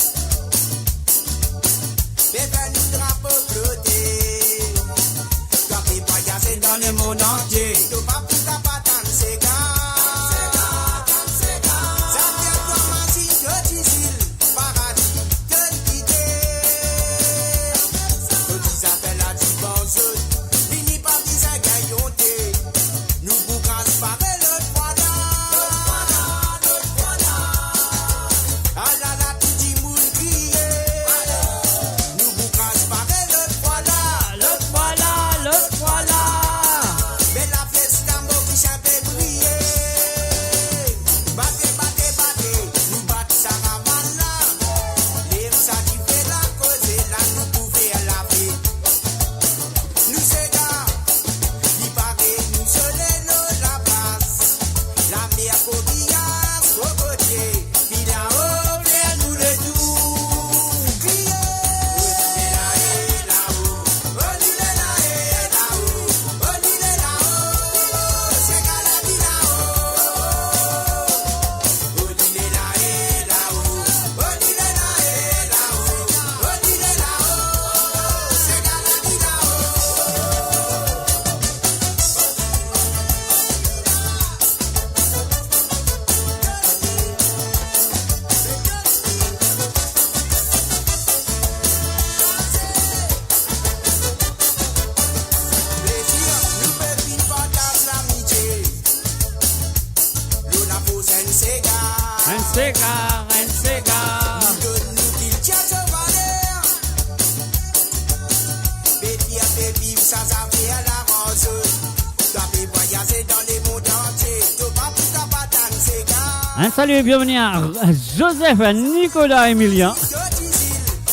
mais ben nous drapeaux flottés. Quand les paillasses dans le monde entier, nous pas plus qu'à pas danser ça vient comme un signe de difficile, paradis de l'idée. Quand ils appellent à divorce, fini par qu'ils aient gagnoté. Nous bouquons par l'autre fois là. Ah là là, tout dit moule crié. Nous bouquons par l'autre fois là. L'autre voilà, l'autre voilà. Mais la fesse d'ambo qui chante briller. Battez, battez, battez, nous battons ça caravane là. Les ça qui fait la cause et là nous pouvons la paix. Nous c'est gars, il paraît nous seuls la place. La mer cobillard, au côté, puis là-haut, vers nous le tout. Criez, olide la e là-haut, olide la e là-haut, olide là-haut, c'est Canadi là-haut. Olide la e là-haut, olide la e là-haut, olide là-haut, c'est Canadi Plaisir, nous faisons une partage l'amitié. L'eau la pose un cigare. Un cigare, un cigare. Donne-nous qu'il tient ce valeur. Baby, baby, ça fait à la rose. T'as fait voyager dans les mondes entiers. T'as pas plus qu'à pas dans le cigare. Un salut et bienvenue à Joseph, Nicolas, Emilien.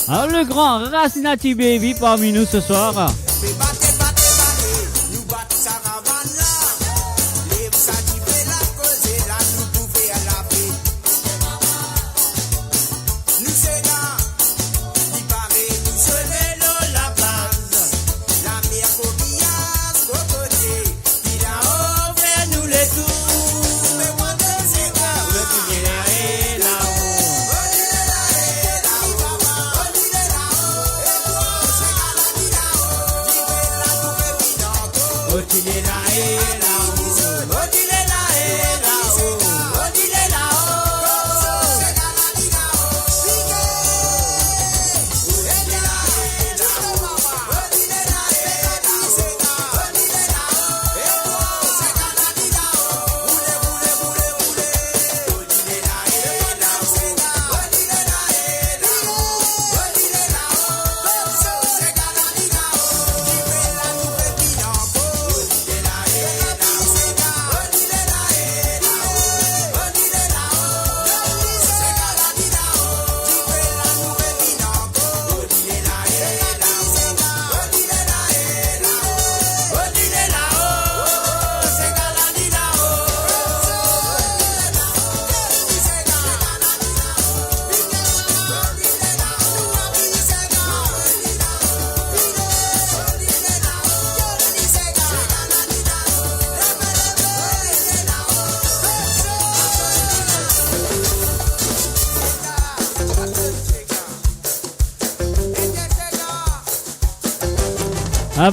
Alors, le grand Racinati Baby parmi nous ce soir. Mais battez, battez, battez. Nous battons ça caravane là. Les ça qui fait la cause et là nous pouvons la paix. Nous c'est gars, il paraît nous seuls la place. La mer cobillard, au côté, puis là-haut, vers nous les tours. Mais moi de c'est gars, olide la e là-haut, olide la e là-haut, olide là-haut, et toi c'est Canadi là-haut.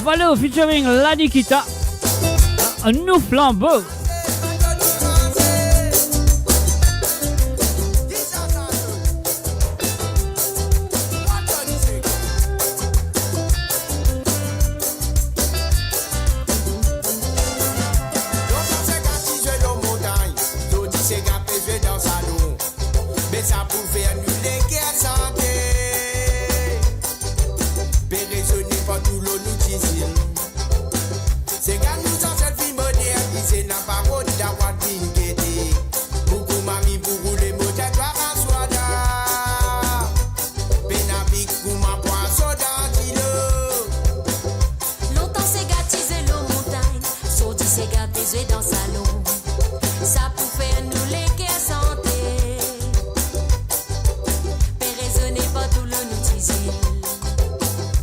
Valeo featuring La Nikita, un nou flambeau. C'est quand nous en cette vie modernisée n'a pas route d'avoir bingueté. Beaucoup mami pour rouler moteur toi en soida. Pénabic pour ma poisson d'antilo. Longtemps c'est gâtisé l'eau montagne, sorti c'est gâtisé dans salon. Ça pour faire nous les guerres santé. Péraisonner pas tout le nous disait.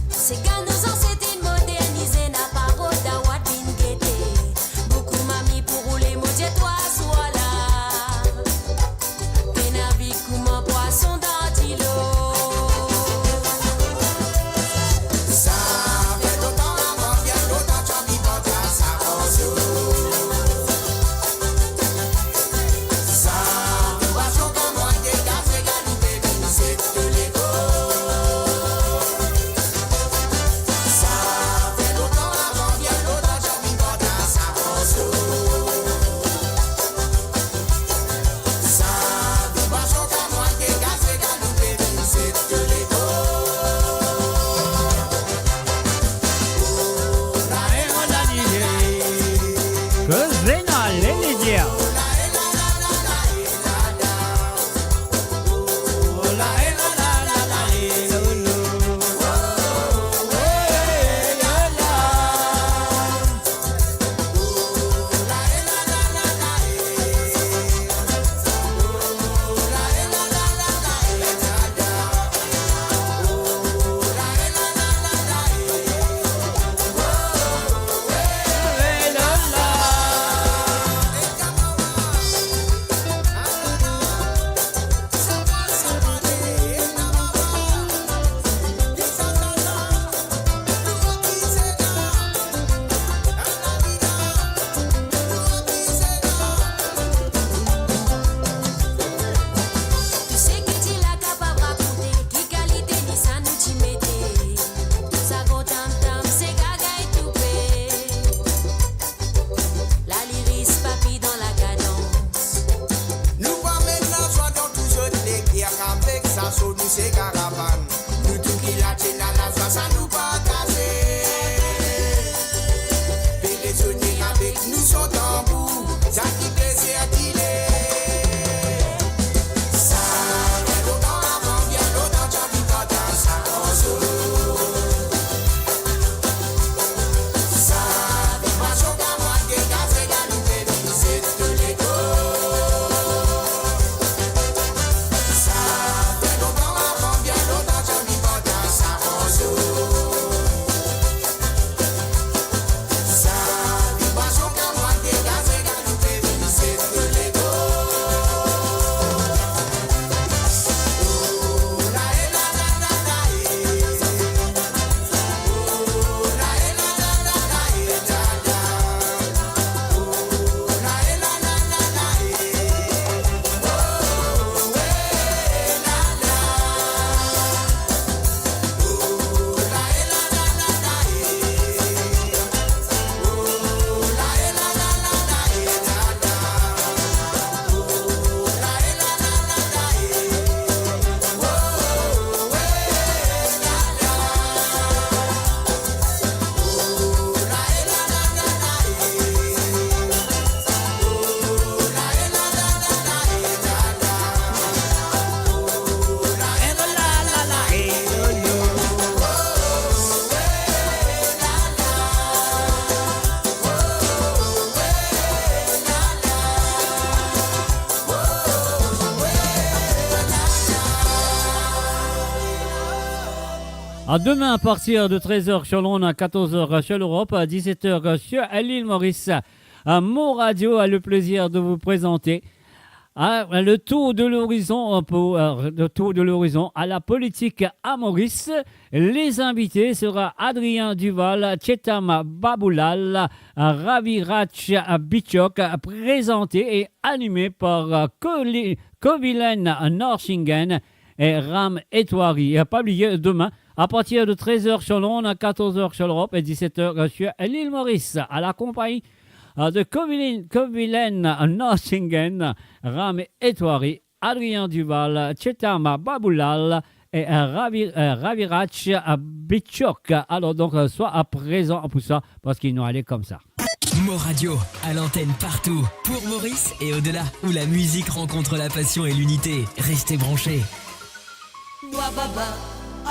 C'est quand nous en cette une modernisée n'a pas route d'avoir bingueté. Beaucoup mami pour rouler moitié toi soit là. Pénabic ou mon poisson d'antilo. Ça fait longtemps avant, bien longtemps tu as mis pas ta savance. Ça va chaud comme moi, des gars, c'est galopé, c'est de l'égo. Ça fait longtemps avant, bien longtemps tu as mis pas ta savance. Ça va chaud comme moi, des gars, c'est galopé, c'est de l'égo. Cosena Lenidia. Tu sais que tu l'as capable de raconter, qui qualité ni ça nous t'y mettait. Ça go tam tam, c'est gaga et toupé. La lyris papi dans la cadence. Nous pas maintenant soit dans tous autres les guerres avec ça sur nous c'est caravane. Nous tout qui la tienne à la joie ça nous partage. Péraisonner avec nous son tambour, ça qui plaisir qu'il est. Ça fait longtemps avant, bien longtemps tu as vu quand t'as ça en solo. Ça fait pas chaud qu'à moi, des gars c'est galopé, c'est de l'égo. Ça fait longtemps avant, bien longtemps tu as vu quand t'as ça en solo. Ça Demain, à partir de 13h sur l'onde, à 14h sur l'Europe, à 17h sur l'île Maurice, Mo Radio a le plaisir de vous présenter le tour de l'horizon à la politique à Maurice. Les invités seront Adrien Duval, Chetam Baboulal, Ravirach Bichok, présenté et animé par Kovilen Norsingen et Ram Etouari. Pas oublier demain, à partir de 13h sur l'onde, à 14h sur l'Europe et 17h sur l'île Maurice, à la compagnie de Kovilen Norsingen, Ram Etouari, Adrien Duval, Chetam Baboulal et Ravirach Bichok. Alors donc, soit à présent pour ça, parce qu'ils nous allaient comme ça. Mo Radio, à l'antenne partout, pour Maurice et au-delà, où la musique rencontre la passion et l'unité. Restez branchés. Toi, baba,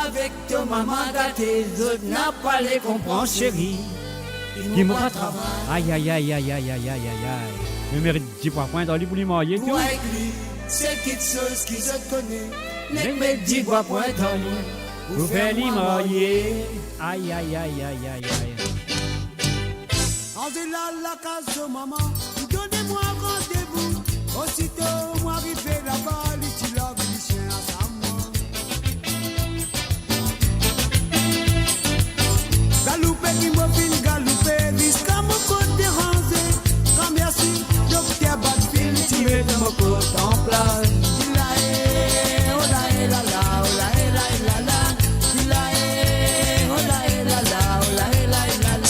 avec ton maman gâtée, je n'ai pas les comprendre, chérie. Qui me rattrape. Aïe, aïe, aïe, aïe, aïe, aïe, aïe, aïe. Je mérite 10 points dans les boules mariés. Moi avec lui, c'est quelque chose qui se connaît. Les mecs 10 points dans lui. Vous faites les mariés. Aïe, aïe, aïe, aïe, aïe, aïe. En delà la case de maman, donnez-moi rendez-vous. Aussitôt, moi arrivé là-bas, l'utileur du chien à sa main. Galoupé qui me fin galoupé, risque à mon côté rangé. Quand merci, docteur Badfil, tiré de mon côté en place. Il a oh la la la, oh la la la la. Il a oh la la la, oh la la la la.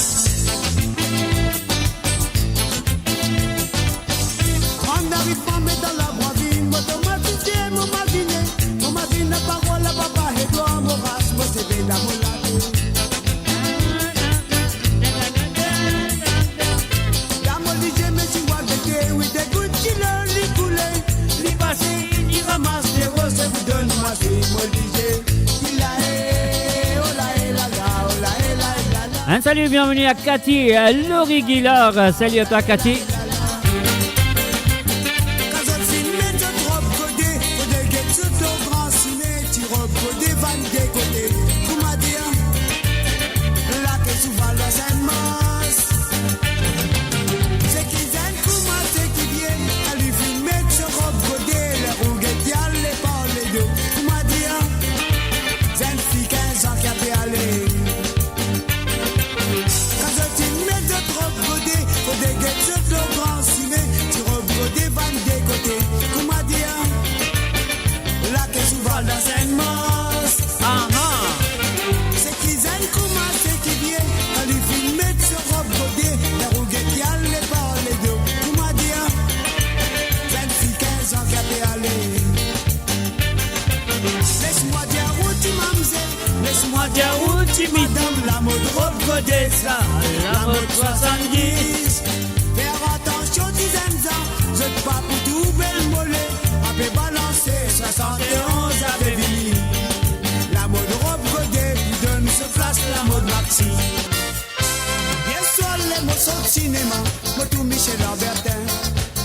On n'arrive pas mais dans la voisine, m'automatisé, mon machine, la parole à papa et toi, mon race, moi c'est bien la molade. Un salut, bienvenue à Cathy, Laurie Guillard. Salut à toi, Cathy. Madame la mode robe codée ça, la mode 70. Faire attention dizaines ans, je te pas pour tout bel mollet. Avait balancé 71 avait vini. La mode robe codée, puis donne ce place la mode maxi. Bien sûr les morceaux de cinéma, moi tout Michel Albertin.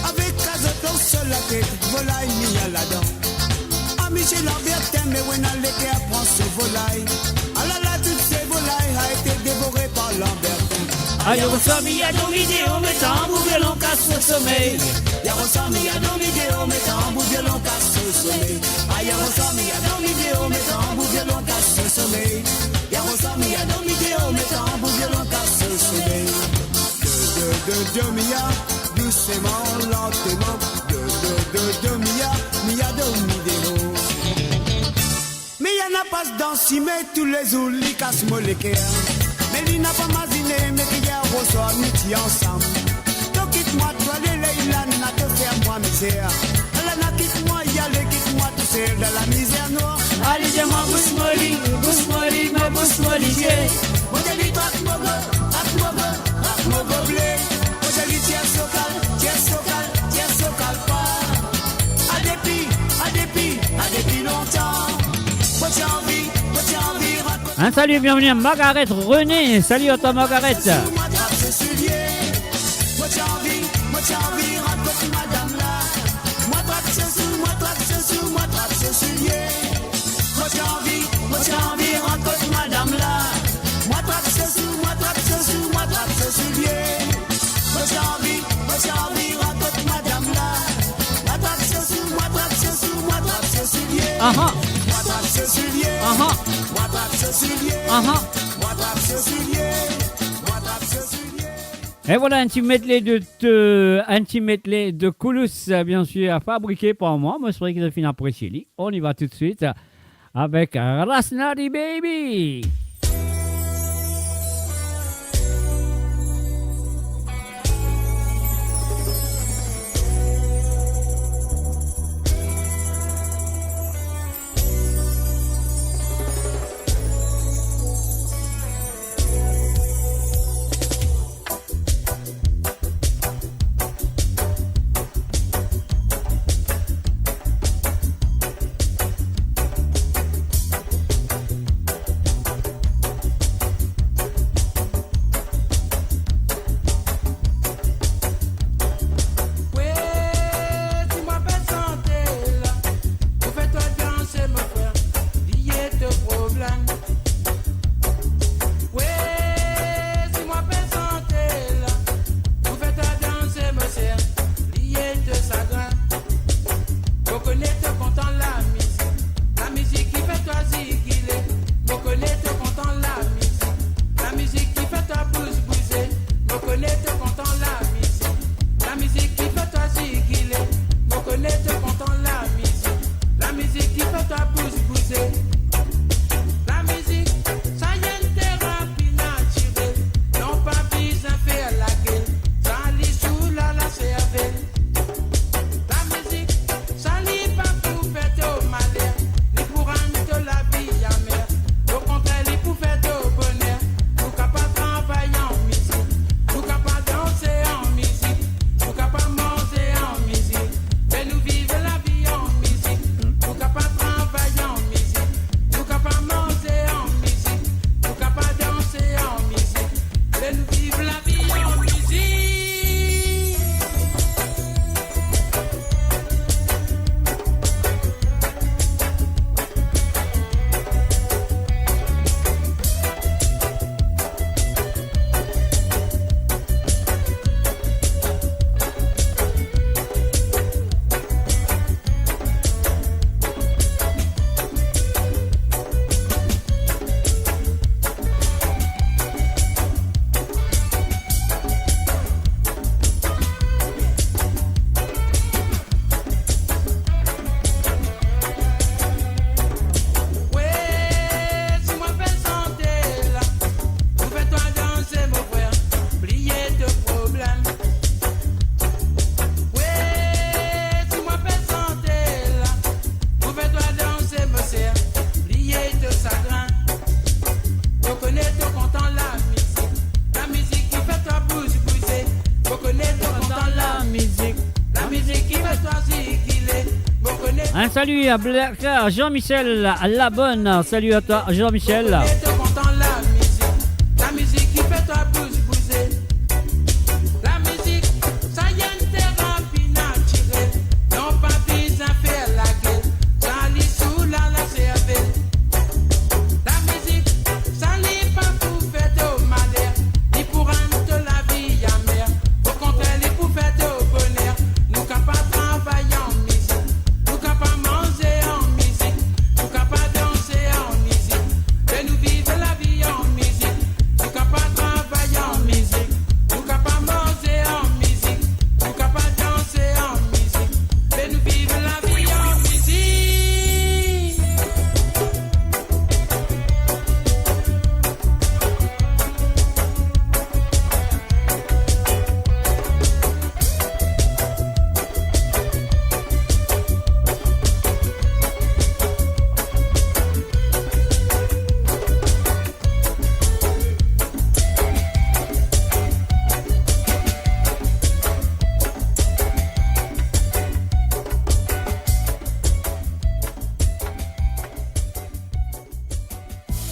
Avec Casoton seul la tête, volaille mis à la dent. Ah Michel Albertin, mais when elle était à prendre ce volaille. Ah là là, toutes ces volailles a été dévorées par Lambertin. Ah, y'a ressemble, y'a nos vidéos, mais tant bout violon casse le sommeil. Y'a ressemble, y'a nos vidéos, mais tant bout violon casse le sommeil. Ah, y'a ressemble, y'a nos vidéos, mais tant bout violon casse le sommeil. Y'a ressemble, y'a nos vidéos, mais tant bout violon casse le sommeil. De Mia, doucement, lentement. De Mia, Mia de vidéo. Mais y'en a pas dans si mais tous les jours, les casse molécaires. Mais il n'a pas masiné, mais qu'il y a reçoit midi ensemble. Donc quitte-moi, toi, les Leïla, n'a te faire moi misère. Elle n'a quitte-moi, y aller, quitte-moi, tout seul dans la misère noire. Allez, dis-moi, bousse-molly, mais bousse-molly, j'ai. Moi, j'ai dit, rak-mogo, blé. Moi, j'ai dit, tiens, socal, pas. À dépit longtemps. Moi, j'ai envie, Un salut, bienvenue à Margaret René. Salut à toi, Margaret. moi, trappe ce soulier. Moi, j'ai envie, raconte madame là. Moi, trappe ce soulier. Moi, j'ai envie, raconte madame. Aha. Aha. Et voilà un petit medley de Koulous, bien sûr, fabriqué par moi. Moi, c'est vrai que j'ai fini apprécier. On y va tout de suite avec Rasnari Baby. Un salut à Jean-Michel Labonne. Salut à toi, Jean-Michel. La musique qui fait toi bouger. La musique, ça y est, t'es rempli naturel. Non pas besoin faire la gueule. Ça lit sous la cervelle. La musique, ça lit pas pour faire de malheur. Ni pour rendre la vie amère. Au contraire, ni pour faire de bonheur. Nous capables de travailler en musique. Nous capables de manger en musique. Nous capables de danser en musique. Et nous vivons la vie en musique. Nous capables de travailler en musique. Nous capables de manger en musique. Nous capables de danser en musique. Et nous vivons la vie en musique.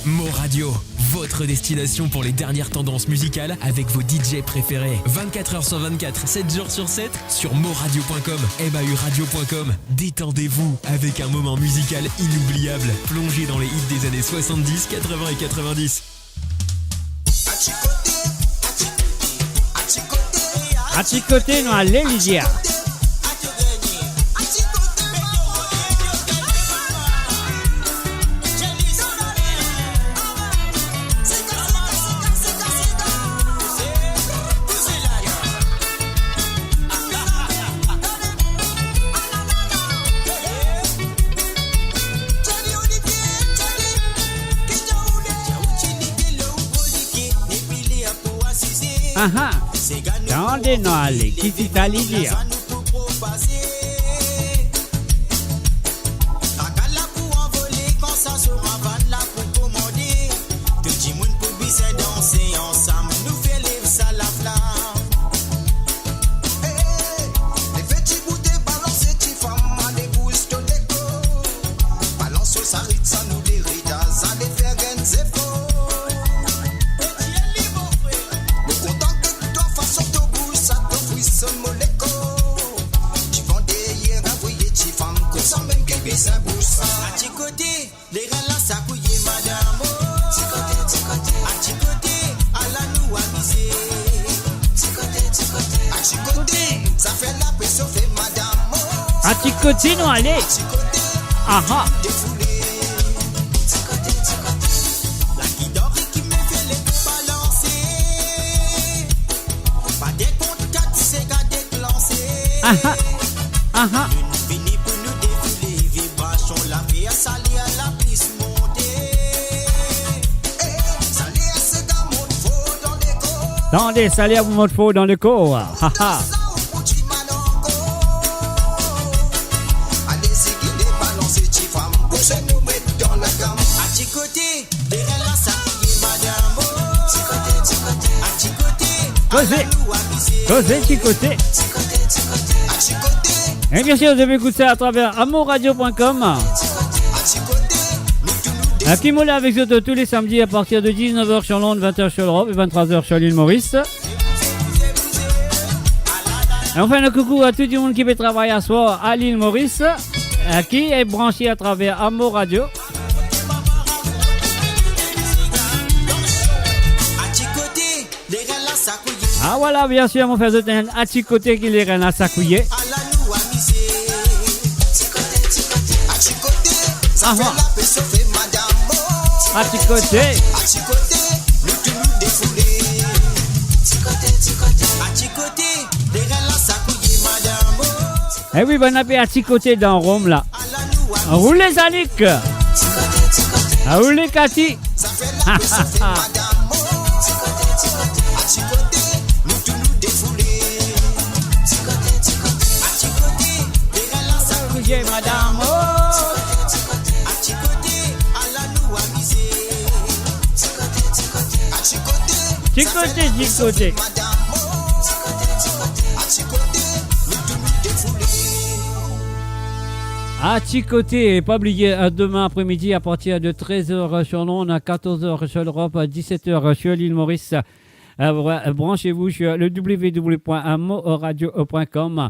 Mo Radio, votre destination pour les dernières tendances musicales avec vos DJ préférés. 24h sur 24, 7 jours sur 7 sur moradio.com, mauradio.com. Détendez-vous avec un moment musical inoubliable, plongé dans les hits des années 70, 80 et 90. À Chicoté, dans l'Élysée. Ah ah. Tendez-nous aller. Qui t'y allé dire? À petit côté, nous allez. Ah ah. Ah ah. Ah ah. Attendez, salé à vous montre faux dans le corps. Ha ha. Causez, chicoté. Et bien sûr, vous avez écouté à travers amourradio.com. Kimola avec vous tous les samedis à partir de 19h sur Londres, 20h sur l'Europe et 23h sur l'île Maurice. Et on fait un coucou à tout le monde qui peut travailler à soir à l'île Maurice, qui est branché à travers Amour Radio. Ah voilà, bien sûr, mon frère de Ten, à petit côté qui les reines à s'accouiller. Ah ah. À petit côté. Eh oui, bon appétit à petit côté dans Rome là. Roulez Zanik. Roulez Cathy. Madame, Chicoté. À Chicoté, et pas oublier demain après-midi à partir de 13h sur Londres, à 14h sur l'Europe, à 17h sur l'île Maurice. Branchez-vous sur le www.moradio.com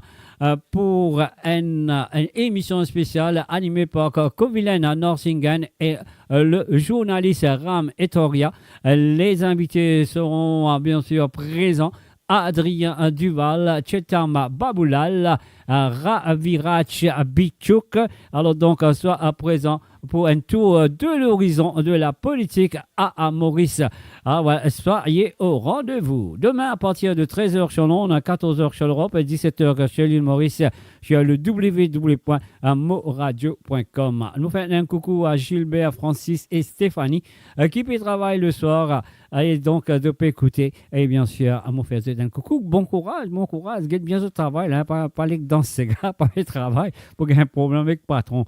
pour une émission spéciale animée par Kovilen Norsingen et le journaliste Ram Etoria. Les invités seront bien sûr présents. Adrien Duval, Chetam Baboulal, Ravirach Bichouk. Alors donc, soit à présent pour un tour de l'horizon de la politique à Maurice. Voilà, soyez au rendez-vous. Demain, à partir de 13h sur Londres, 14h sur l'Europe et 17h sur l'île Maurice, sur le www.moradio.com. Nous faisons un coucou à Gilbert, Francis et Stéphanie qui travaillent le soir. Et donc, de pas écouter. Et bien sûr, à mon frère, un coucou. Bon courage. Get bien au travail. Là, pas les dans ces gars, pas le travail. Pour qu'il y ait un problème avec le patron.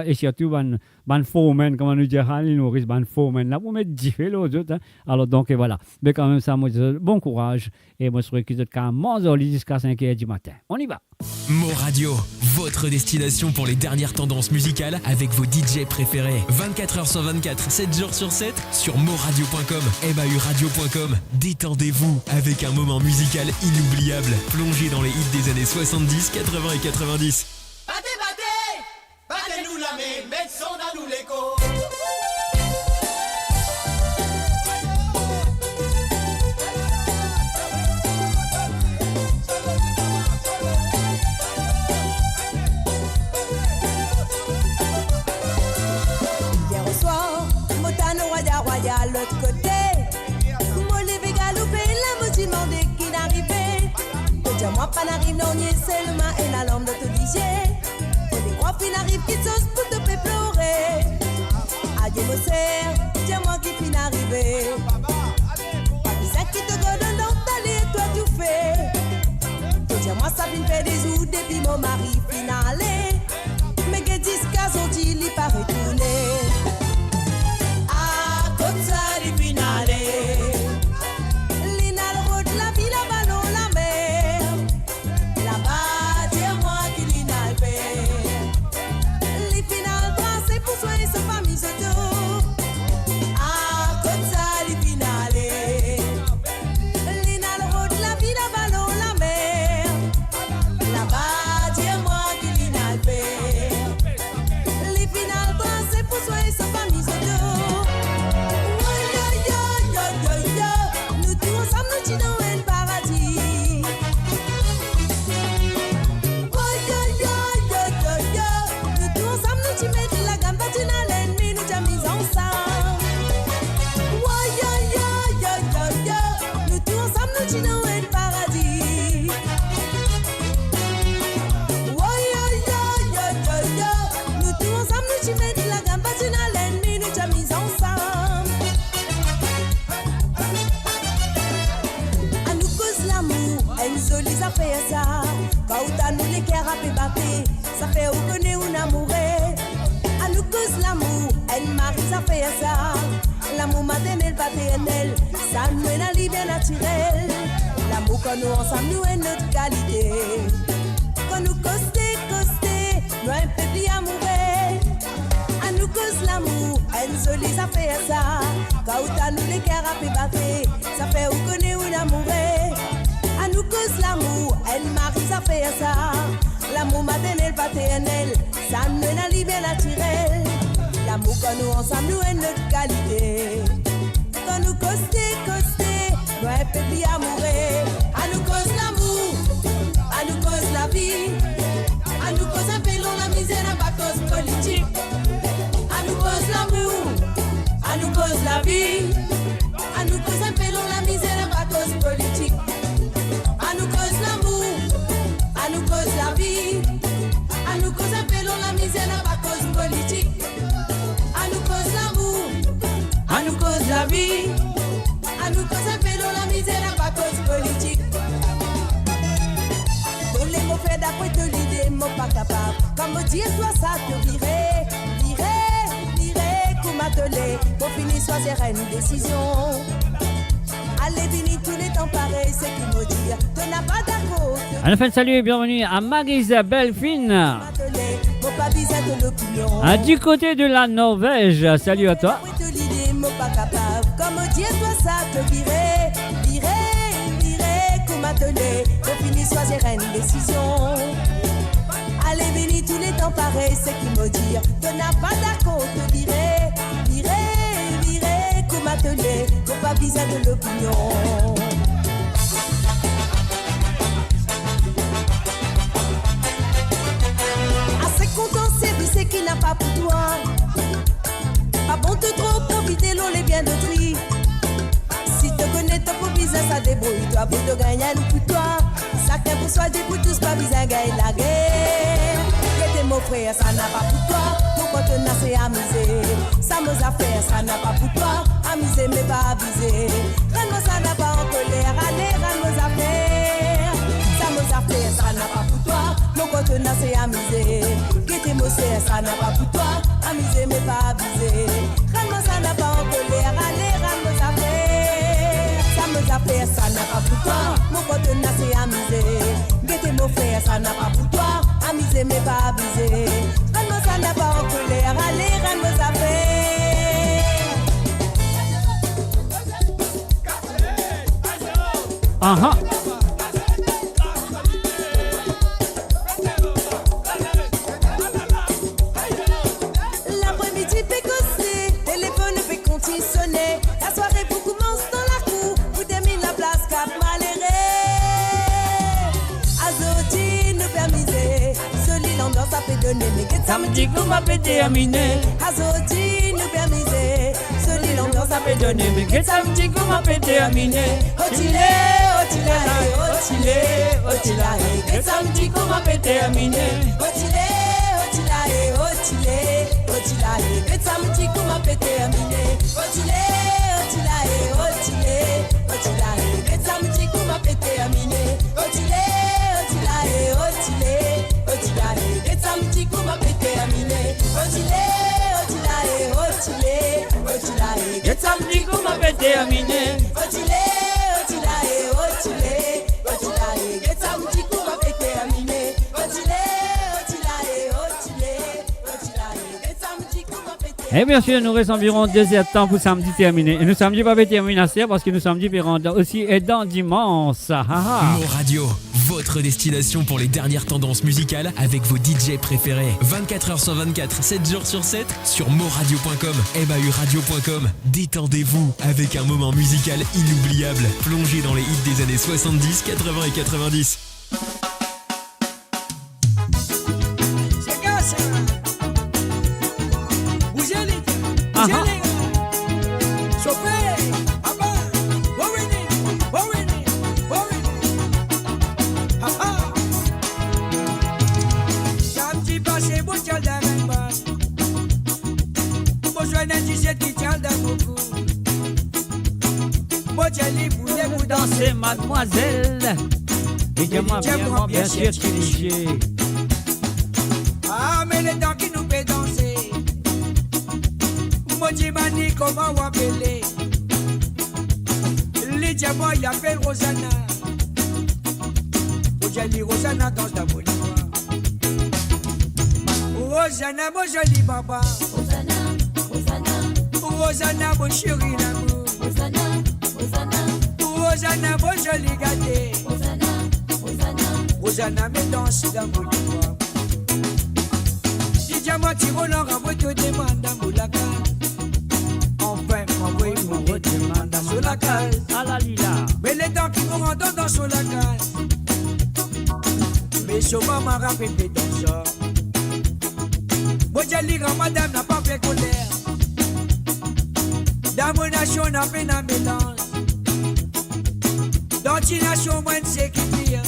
Et surtout, ban foreman, comment nous dire, il nous risque ban foreman. Là, vous mettez diffé l'autre. Hein. Alors, donc, et voilà. Mais quand même, ça, moi, bon courage. Et moi, je serai que vous êtes quand même mangé jusqu'à 5h du matin. On y va. Mo Radio, votre destination pour les dernières tendances musicales avec vos DJ préférés. 24h sur 24, 7 jours sur 7 sur moradio.com, mahuradio.com. Détendez-vous avec un moment musical inoubliable, plongé dans les hits des années 70, 80 et 90. Battez-nous la main, mettez son dans nous l'écho. À l'autre côté, moi les galoper, la moitié demandé qui n'arrivait. Que dire moi pas n'arrive non ni seulement et la lampe de te diger. Que les trois filles n'arrivent qui sauce pour te faire pleurer. Adieu mon sœur, dis-moi qui finit arrivé. Pas bizarre qui te godonne dans ta lit coupé. Te dire moi ça vient faire des jours depuis mon mari finalé. Mais que disques ont dit il pas retourné. Ah, comme ça il finalé. Lina le road la ville là-bas dans la mer. Là-bas, dis-moi qu'il y a le fait. Les finales tracées pour soigner sa famille se tout. Ah, comme ça il finalé. Lina le road la ville là-bas dans la mer. Là-bas, dis-moi qu'il y a le fait. Les finales tracées pour soigner sa famille se tout. Nous tous ensemble nous disons dans le paradis. Nous tous ensemble nous disons mettre la gamme battue dans l'ennemi, nous t'as mis ensemble. Nous tous ensemble nous disons dans le paradis. Nous tous ensemble nous disons mettre la gamme battue dans l'ennemi, nous t'as mis ensemble. À nous cause l'amour, à nous jolie ça fait ça. Quand t'as nous les cœurs à pébater, ça fait où connaît un amoureux. À nous cause l'amour, à nous mari ça fait ça. L'amour maternel, paternel, ça nous est la liberté naturelle. L'amour quand nous ensemble nous est notre qualité. Quand nous costé, nous un peu plus amoureux. À nous cause l'amour, à nous jolie ça fait ça. Quand t'as nous les cœurs à pébater, ça fait où connaît un amoureux. À nous cause l'amour, elle marie ça fait ça. L'amour maternel, paternel, ça nous est la liberté naturelle. L'amour quand nous ensemble nous est notre qualité. Quand nous costé, nous un peu plus amoureux. À nous cause l'amour, à nous cause la vie. À nous cause un peu long la misère, à pas cause politique. À nous cause l'amour, à nous cause la vie. À nous cause un peu long la misère, à pas cause politique. À nous cause l'amour, à nous cause la vie. À nous cause un peu long la misère, à pas cause politique. À nous cause l'amour, à nous cause la vie. À nous cause un peu long la misère, à pas cause politique. Pour les mots faits d'après de l'idée, mots pas capable. Comme dire toi ça te virer, comme attelé. Pour finir choisir une décision. Allez, venez tous les temps pareil, c'est qui me dire. Tu n'as pas d'accord. Un fait salut et bienvenue à Marie-Isabelle Fine. Du côté de la Norvège, salut à toi. Comme dire toi ça te virer, comme attelé. Pour finir choisir une décision. Allez, venez tous les temps pareil, c'est qui me dire. Tu n'as pas d'accord, te virer, comme attelé. Faut pas viser de l'opinion. Assez content, c'est qui n'a pas pour toi. Pas bon de trop profiter, l'on les biens de tri. Si te connais ton pour business, ça débrouille. Toi pour te gagner, nous pour toi. Chacun pour soi, pour tous, pas besoin de gagner la guerre. Et tes mots frères, ça n'a pas pour toi. Ton contenant, c'est amusé. Ça me a fait, ça n'a pas pour toi. Amusé, mais pas abusé. Rends-moi, ça n'a pas en colère. Allez, rends-moi à faire. Ça me a fait, ça n'a pas pour toi. Mon contenant, c'est amusé. Que tes mots, ça n'a pas pour toi. Amusé, mais pas abusé. Rends-moi, ça n'a pas en colère. Allez, rends-moi à faire. Ça me a fait, ça n'a pas pour toi. Mon contenant, c'est amusé. Que tes mots, ça n'a pas pour toi. Amusé, mais pas abusé. Rends-moi, ça n'a pas en colère. Allez, rends-moi à faire. Uh-huh. L'après-midi peut causer, téléphone peut conditionner. La soirée pour commence dans la cour, vous termine la place cap maléré. Azoti nous permisez, solide l'ambiance ça peut donner, mais que ça me dit qu'on va péter à miner. Azoti nous permisez, solide l'ambiance ça peut donner, mais que ça me dit qu'on va péter à miner. Otile, que ça me dit qu'on va péter à miner. Otile, que ça me dit qu'on va péter à miner. Otile, Get some dico ma pete a mine. Et bien sûr, nous restons environ 2 heures de temps pour samedi terminé. Et nous samedi pas terminé parce que nous samedi aussi et dans dimanche. Mo Radio, votre destination pour les dernières tendances musicales avec vos DJ préférés. 24h sur 24, 7 jours sur 7 sur moradio.com, mauradio.com. Détendez-vous avec un moment musical inoubliable. Plongez dans les hits des années 70, 80 et 90. Mademoiselle, et dis-moi bien sûr dirigé. Ah, mais les dents qui nous fait danser. Moi, dis mani comment on appelle. Les diamants, il appelle Rosanna. Aujourd'hui, Rosanna danse la bonne Rosanna, mon joli papa. Rosanna, Rosanna. Rosanna, mon chéri l'amour. Rosanna, Rosanna. Rosanna, mon joli gâté. Rosanna, Rosanna. Rosanna, me danse d'amour de toi. Si diamant tire l'or, on te demande à moulaka. Enfin, m'envoie mon demande à moulaka. À la lila. Mais les dents qui vous rendent dans sur la case. Mais souvent, m'a rappelé dans ça. Moi, j'ai dit que madame n'a pas fait colère. Dans mon nation, on a fait un mélange. Dans une nation, moi, c'est qui pire.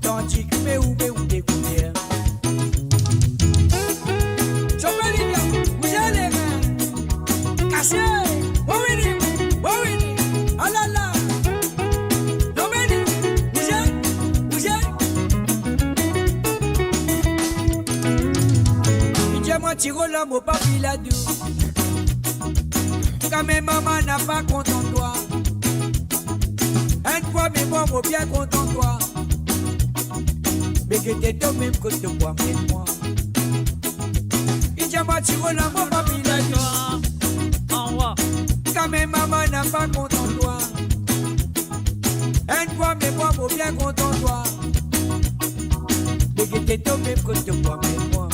Dans une mais où découvert. Je me dis bien, vous allez bien. Cassé, oui, ah là là. Je me dis, vous êtes. Dis-moi, tire l'homme au papier là-dessous. Quand même, maman n'a pas content de toi. Une fois, mais moi, moi, bien content de toi. Mais que t'es toi même que te vois, mais moi. Il dit à moi, tu roules en moi, papi, là, toi. Quand même, maman n'a pas content de toi. Une fois, mais moi, moi, bien content de toi. Mais que t'es toi même que te vois, mais moi.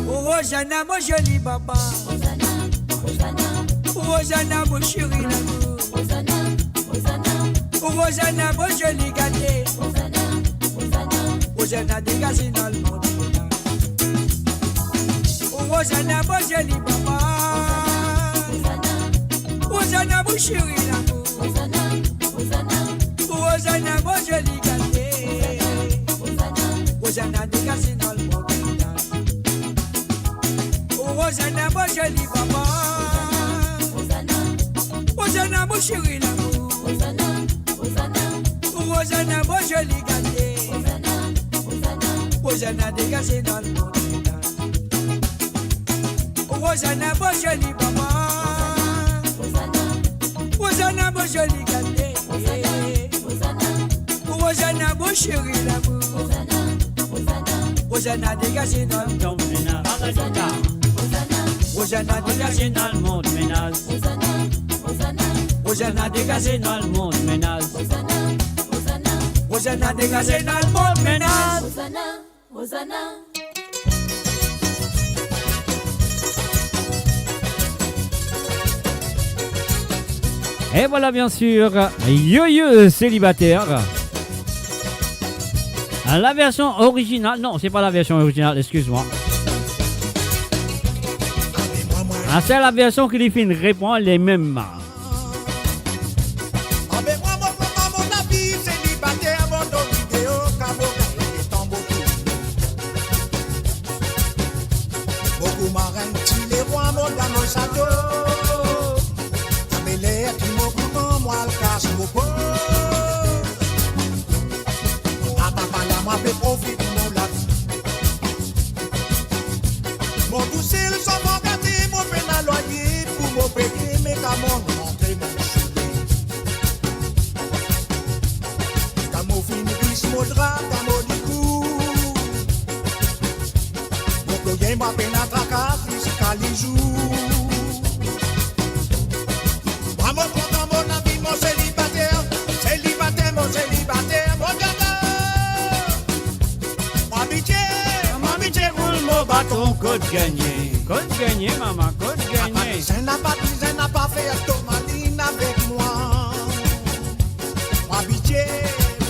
Oh, Rosanna, mon joli papa. Rosanna, Rosanna. Rosanna, mon chéri, l'amour. Rosanna, Rosanna. Rosanna, mon joli gâté. Rosanna, Rosanna. Rosanna, dégagé dans le monde. Rosanna, mon joli papa. Rosanna, Rosanna, mon chéri, l'amour. Rosanna, Rosanna. Rosanna, mon joli gâté. Rosanna, Rosanna, dégagé dans le monde. Rosanna, mon joli papa. Rosanna, mon chéri l'amour. Rosanna, Rosanna. Rosanna, mon joli gâté. Rosanna, Rosanna. Rosanna, dégagé dans le monde. Rosanna, mon joli papa. Rosanna, Rosanna, mon joli gâté. Rosanna, Rosanna. Rosanna, mon chéri l'amour. Rosanna, Rosanna. Rosanna, dégagé dans le monde. Rosanna, Rosanna, dégagé dans le monde ménage. Rosanna, Rosanna. Rosanna, dégagé dans le monde ménage. Rosanna, Rosanna. Rosanna, dégagé dans le monde ménage. Rosanna, Rosanna. Et voilà bien sûr, Yo-Yo célibataire. La version originale, non, c'est pas la version originale, excuse-moi. C'est la version qui lui fait répond les mêmes. modra, gamodiku. Moko yen ma penatraka, fisika lijou. Moi, mon content, mon avis, mon célibataire, célibataire, mon gamin. Mon amitié, roule mon bâton, Côte gagnée, maman, côte gagnée. Je n'a pas fait tomaline avec moi. Ma amitié,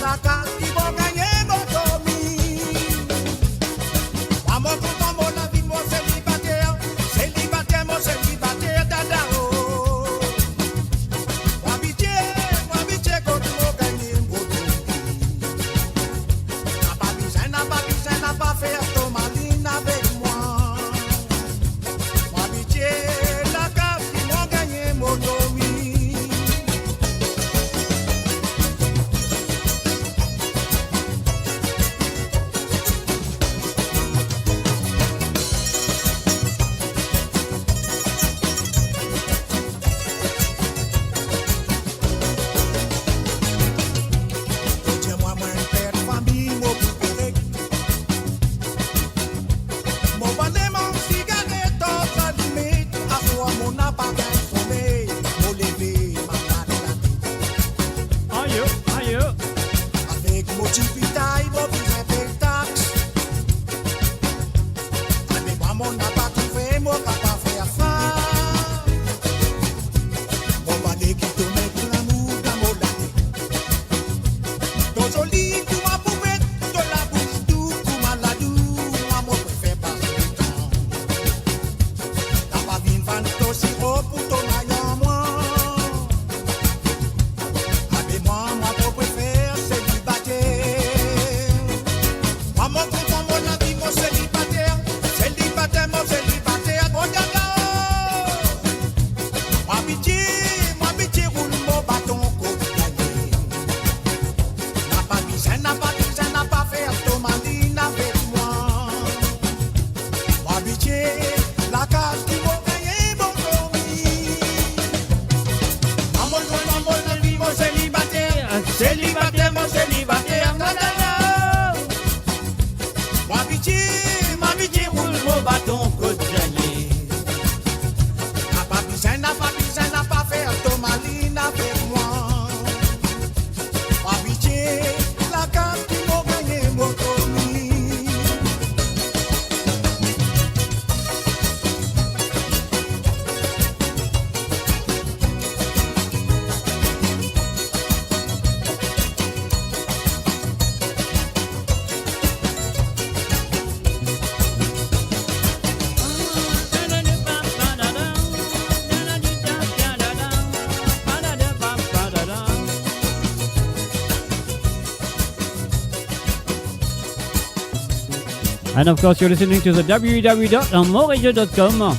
la carte qui va gagner mon dormi. Moi, mon content, mon avis, mon célibataire, dada, oh. Ma amitié, quand tu vas gagner mon dormi. N'a pas fait tomaline avec moi. Ma amitié, la carte qui va gagner mon dormi. Tiens-moi, moi, un père de famille, mon préféré. Mon bonnet, mon cigarette, autre limite. À quoi mon appareil sommeil, mon lever, ma malade. Aïe. Avec mon petit pitaille, mon besoin de taxe. Avec moi, mon n'a pas trouvé, mon papa fait affaire. Mon bonnet qui tourne pour l'amour dans mon latte. Ton joli, tout ma poupette, de la bouche doux, tout maladou, moi, mon préfère passer le temps. T'as pas vu une vanne de sirop pour ton aïe en moi. Avec moi, mon préfère célibataire. Moi, mon content, mon avis, mon célibataire, mon gaga. Ma amitié, roule mon bâton, côte gagnée. N'a pas fait tomaline avec moi. Ma amitié, la case qui va gagner mon dormi. Mon ami, mon célibataire, dada. Ma amitié, roule mon bâton, côte gagnée. N'a pas fait tomaline avec moi. Ma amitié, la case qui va gagner mon dormi. And of course, you're listening to the www.moradio.com.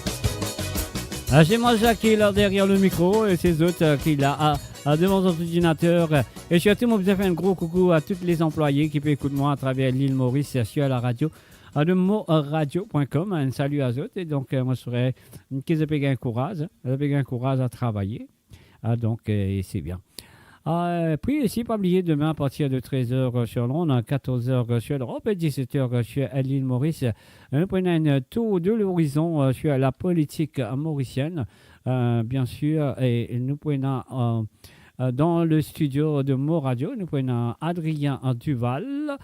C'est moi, Jacques, qui est là derrière le micro, et c'est autres qui est là devant son ordinateur. Et surtout, moi, je fais un gros coucou à tous les employés qui peuvent écouter moi à travers l'île Maurice sur la radio de moradio.com. Un salut à eux. Et donc, moi, je serais qu'ils aient un courage à travailler. Donc, c'est bien. Puis aussi, pas oublier, demain à partir de 13h sur Londres, 14h sur l'Europe et 17h sur l'île Maurice, nous prenons un tour de l'horizon sur la politique mauricienne, bien sûr, et nous prenons dans le studio de Moradio, nous prenons Adrien Duval,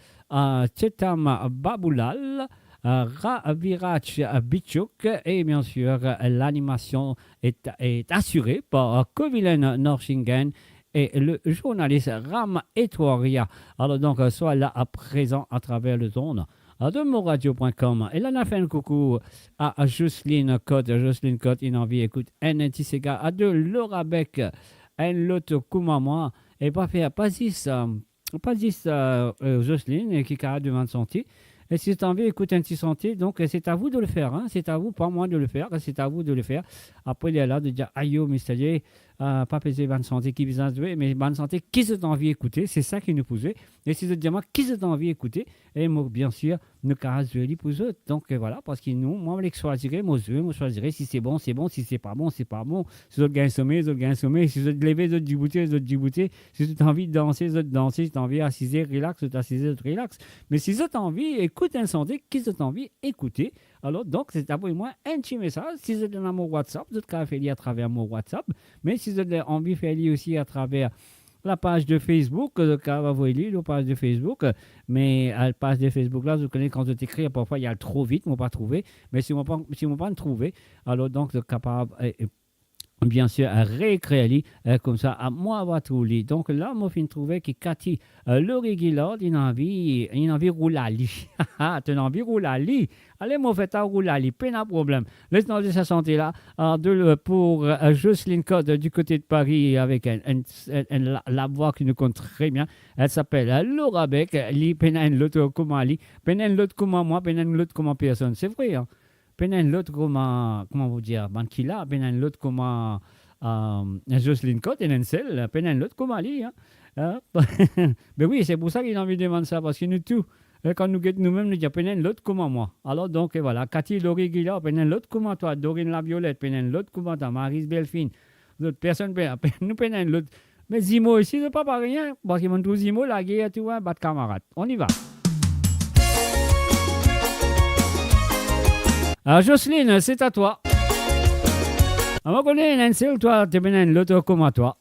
Chetam Baboulal, Ravirach Bichouk, et bien sûr, l'animation est assurée par Kovilen Norshingen et le journaliste Ram Etoria. Alors donc, soit là à présent à travers le zone de moradio.com. Et là, on a fait un coucou à Jocelyne Cotte. Jocelyne Cotte, il a envie écoute NTCK à de Laura Beck, un l'autre Koumama, et pas fait pas 10 Jocelyne qui a devant sentier. Et si tu as envie d'écouter un petit sentier, donc c'est à vous de le faire. Hein? C'est à vous, pas moi de le faire. C'est à vous de le faire. Après, il est là de dire aïe, mais c'est-à-dire, pas peser bonne santé qui besoin de jouer, mais bonne santé qui se envie d'écouter, c'est ça qui nous pousse. Et si vous dites moi qui se envie d'écouter, et moi bien sûr nous carrons jouer pour eux. Donc voilà, parce que nous, moi je choisirais, moi choisirais si c'est bon, si c'est pas bon, c'est pas bon. Si vous gagnez sommeil, vous gagnez sommeil. Si vous êtes levé, vous êtes débouté, vous êtes débouté. Si vous avez envie de danser, vous êtes dansé. Si vous avez envie d'assiser, relax, vous êtes assisé, vous êtes relax. Mais si vous avez envie, écoute un santé, qui vous avez envie, écoutez. Alors donc c'est d'abord moi un petit message. Si vous êtes dans mon WhatsApp, vous êtes faire à travers mon WhatsApp. Mais si vous avez envie de faire aussi à travers la page de Facebook, la page de Facebook, mais à la page de Facebook là, vous connaissez quand vous écrivez, parfois il y a trop vite, moi pas trouvé, mais si moi pas trouvé, alors donc vous êtes capable bien sûr à réécrire comme ça à moi avoir tout lu. Donc là moi fin trouver que Cathy Laurie Gillard il a envie rouler à lit. Tu as envie rouler à lit. Allez moi faites à rouler à lit, pas de problème. Laisse-nous de sa santé là pour Jocelyne Code du côté de Paris avec la voix qui nous compte très bien. Elle s'appelle Laura Beck, li penen l'autre comme Ali, penen l'autre comme moi, penen l'autre comme personne. C'est vrai hein. Penen l'autre comment vous dire Bankila, penen l'autre comment Jocelyne Code et Nensel, penen l'autre comme Ali hein. Mais oui, c'est pour ça qu'il a envie de demander ça parce que nous tous quand nous guettons nous-mêmes, nous disons penen l'autre comme moi. Alors donc voilà, Cathy Laurie Guillard, penen l'autre comme toi, Dorine La Violette, penen l'autre comme toi, Maryse Belfine, d'autres personnes, nous penen l'autre. Mais Zimo ici, c'est pas rien, parce qu'ils m'ont tous Zimo, la guerre, tu vois, bat camarade. On y va. Alors Jocelyne, c'est à toi. On va connaître un seul, toi, tu penen l'autre comme toi.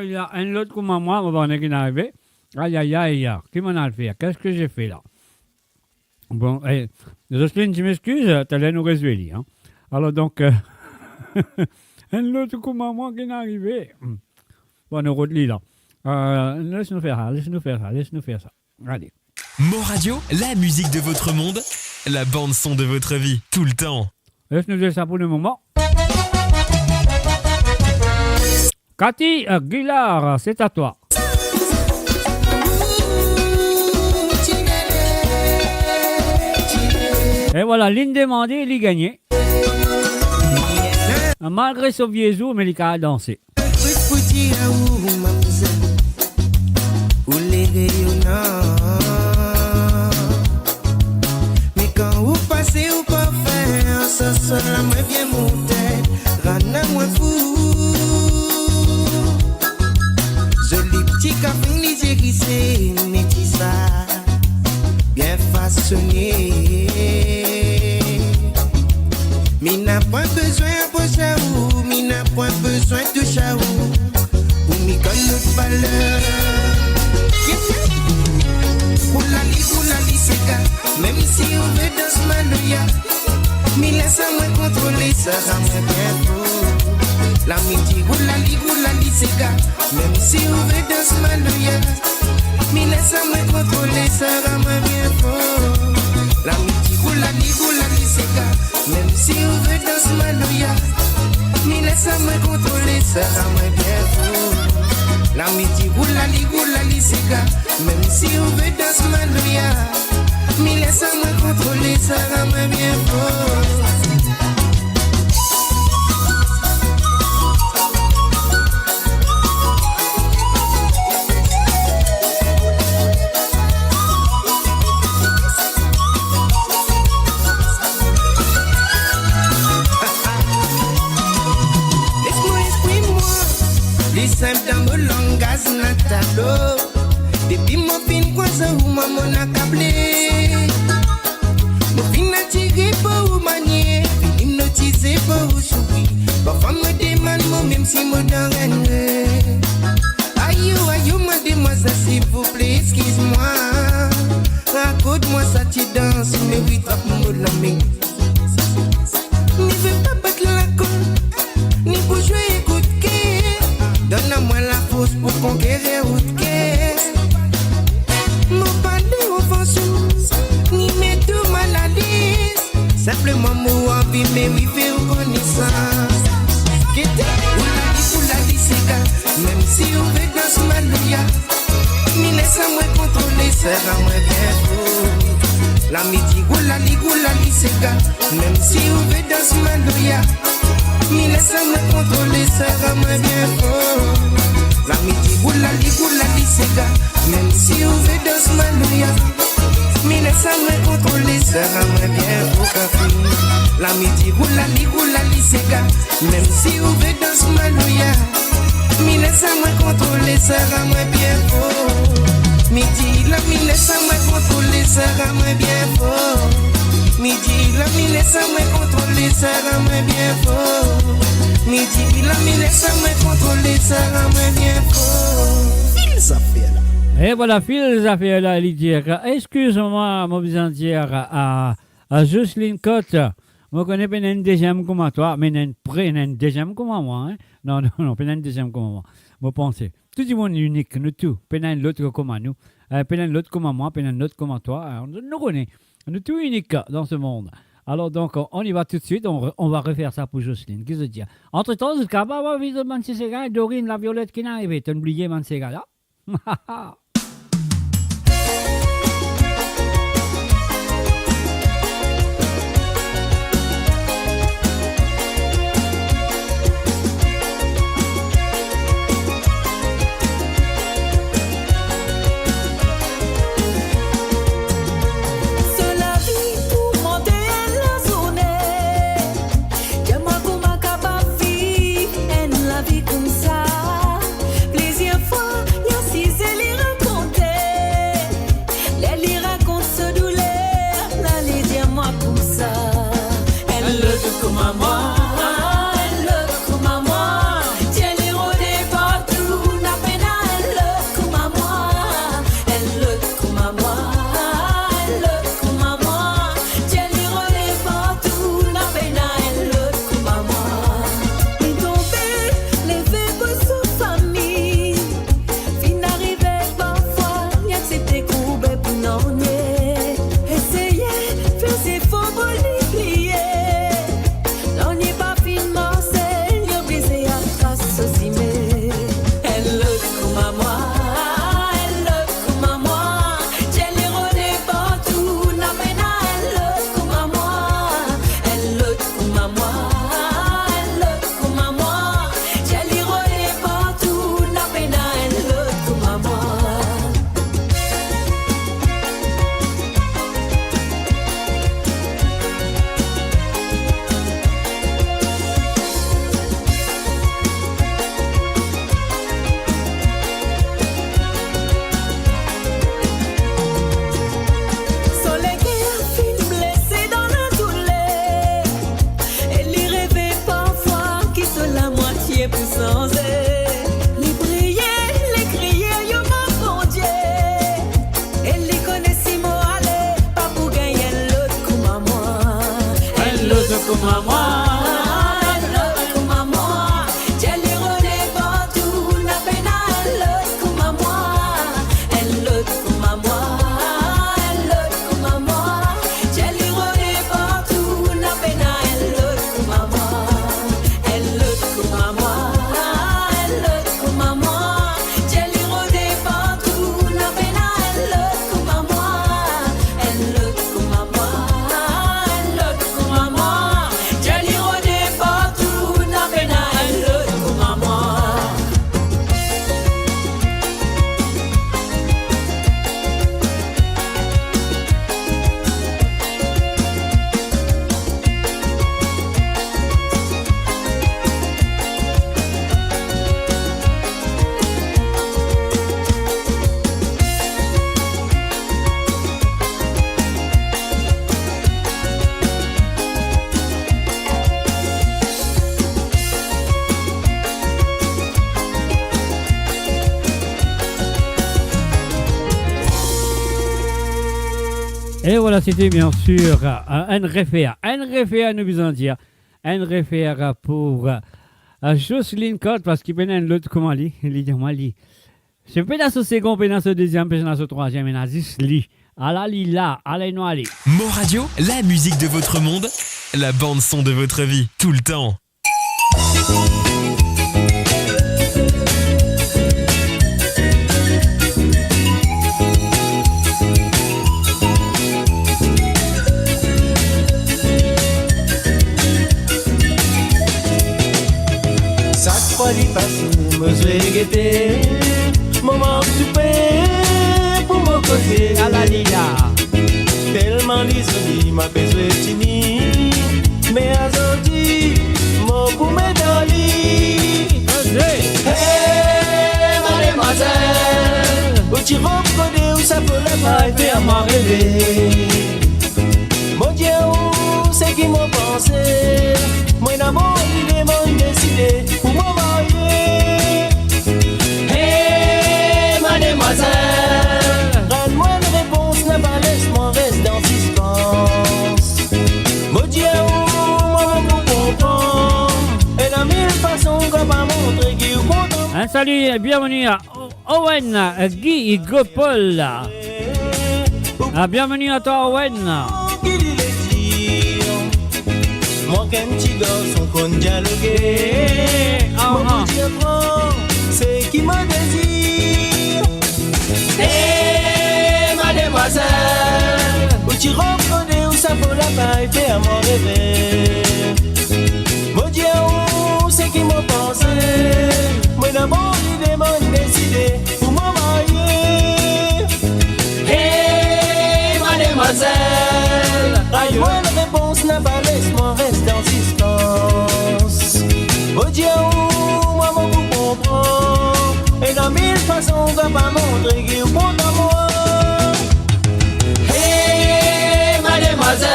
Il y a un autre comme moi, on va en arriver. Aïe, aïe, aïe, qui m'en a fait? Qu'est-ce que j'ai fait là? Bon, Jocelyne, tu m'excuses, tu allais nous résumer. Hein? Alors donc, un autre comme moi qui est arrivé. Bon, on relit là. Laisse-nous faire ça. Allez. Mo Radio, la musique de votre monde, la bande son de votre vie, tout le temps. Laisse-nous dire ça pour le moment. Cathy Guillard, c'est à toi. Et voilà, l'une demandée, il gagné. Malgré son vieux jour, mais il a dansé. Mais quand vous passez ou pas faire, ça sera moins bien monté, rana moins fou. Joli petit café nigérissé, métissa, bien façonné. Mais n'a pas besoin de chaou, mais n'a pas besoin de chaou, pour m'y connaître valeur. Oulali, c'est gars, même si on veut dans ce maloya, mais laisse-moi contrôler, ça rend bien fou. La midi, oulali, c'est gars, même si on veut dans ce maloya, mais laisse-moi contrôler, ça rend bien fou. La midi, oulali, c'est gars, même si on veut dans ce maloya, mais laisse-moi contrôler, ça rend bien fou. La midi, oulali, c'est gars, même si on veut dans ce maloya, mais laisse-moi contrôler, ça rend bien fort. Les simples dans mon langage natalo. Depuis mon fin quoi ça ou maman a câblé. Mon fin a tiré pour ou manier, fin hypnotisé pour ou souri. Parfois me demande moi même si mon dans un. Aïe, moi dis-moi ça s'il vous plaît, excuse-moi. Raconte-moi ça tu danses, mais oui trappe mon lami. Ni veux pas battre la colle, ni pour jouer écoute. Donne-moi la force pour conquérir votre caisse. Mon palais offensif, ni mes deux maladies. Simplement moi envie, mais oui, faire reconnaissance. Oulali, c'est gars, même si on veut dans ce maloya, mais laisse-moi contrôler, ça rend moi bien fou. La midi, oulali, c'est gars, même si on veut dans ce maloya, mais laisse-moi contrôler, ça rend moi bien fort. La midi, oulali, c'est gars, même si on veut dans ce maloya, mais laisse-moi contrôler, ça rend moi bien fort. La midi, oulali, c'est gars, même si on veut dans ce maloya, mais laisse-moi contrôler, ça rend moi bien fort. Midi, laisse-moi contrôler, ça rend moi bien fort. Midi, laisse-moi contrôler, ça rend moi bien fort. Midi, laisse-moi contrôler, ça rend moi bien fort. File ça fait là. Et voilà, Phil, ça fait là, il dit, excuse-moi, mon besoin de dire à Jocelyne Cotte, je connais pas une deuxième comme toi, mais une deuxième comme moi. Hein? Non, pas une deuxième comme moi. Je pense. Tout le monde est unique, nous tous. Pas une autre comme nous. Pas une autre comme moi, pas une autre comme toi. Nous connaissons. Nous tous uniques dans ce monde. Alors donc, on y va tout de suite. On va refaire ça pour Jocelyne. Qu'est-ce que je dis? Entre-temps, je vais visiter Mansega et Dorine, la Violette qui n'arrive. Tu as oublié Mansega là? Plaisir fort, y'a si c'est les rencontres. comme à moi. Elle l'autre comme à moi. Jelly Rodé partout, n'a peine elle l'autre comme à moi. Elle l'autre comme à moi. Elle l'autre comme à moi. Jelly Rodé partout, n'a peine elle l'autre comme à moi. Elle l'autre comme à moi. Elle l'autre comme à moi. Jelly Rodé partout, n'a peine elle l'autre comme à moi. Elle l'autre comme à moi. Elle l'autre comme à moi. Jelly Rodé partout, n'a peine elle l'autre comme à moi. Et voilà, c'était bien sûr un référent. Un référent, nous besoin dire. Un référent pour Jocelyne Cotte, parce qu'il pénètre l'autre, comment il dit, moi, il c'est pénètre au second, pénètre au deuxième, pénètre au troisième, pénètre au lit. À la lila, à la noire. Mo Radio, la musique de votre monde, la bande son de votre vie, tout le temps. Chaque fois qu'il passe, me suis guetté. Moment souper pour me causer à la lila. Tellement l'isolie m'a besoin de tini. Mais aujourd'hui, mon pour me doli. Hey, mademoiselle, où tu reconnais où ça peut le faire faire m'en rêver. Mon Dieu, où c'est qui m'a pensé? Moi d'amour, il est mon décidé pour m'en marier. Hey, mademoiselle, donne-moi une réponse, n'a pas laisse-moi rester dans suspense. Mon Dieu, moi vous comprends. Et dans mille façons qu'on va montrer qui est content. Un salut et bienvenue à Owen, Guy et Gopol. Bienvenue à toi, Owen. Moi qu'un petit garçon qu'on dialoguer. Mon petit apprend, c'est qui me désire. Hey, mademoiselle, où tu reconnais où ça vaut la paille, fait à mon rêver. Mon Dieu, où c'est qui m'a pensé? Moi d'abord, il demande décidé pour m'en marier. Hey, mademoiselle, donne-moi une réponse, n'a pas laisse-moi rester en suspense. Oh Dieu, moi mon vous comprend. Et dans mille façons, on va pas montrer qu'il est content de moi. Hey, mademoiselle.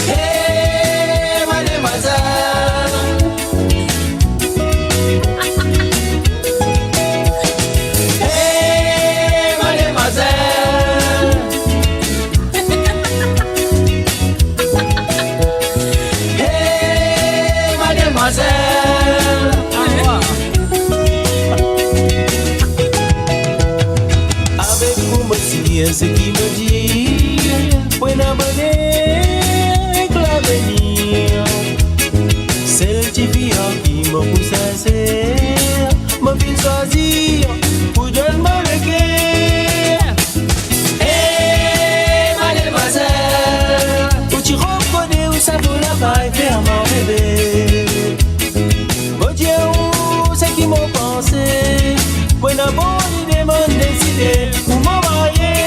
Hey, mademoiselle. Avec vous, monsieur, ce qui me dit, pour n'abonner avec l'avenir. C'est le petit fille qui me pousse à serre, me fait choisir pour donner le cœur. Hey, mademoiselle, où tu reconnais où ça vaut la paille, faire mon rêver. Mon Dieu, où c'est qui m'a pensé? Pour d'abord, il demande décidé pour m'en marier.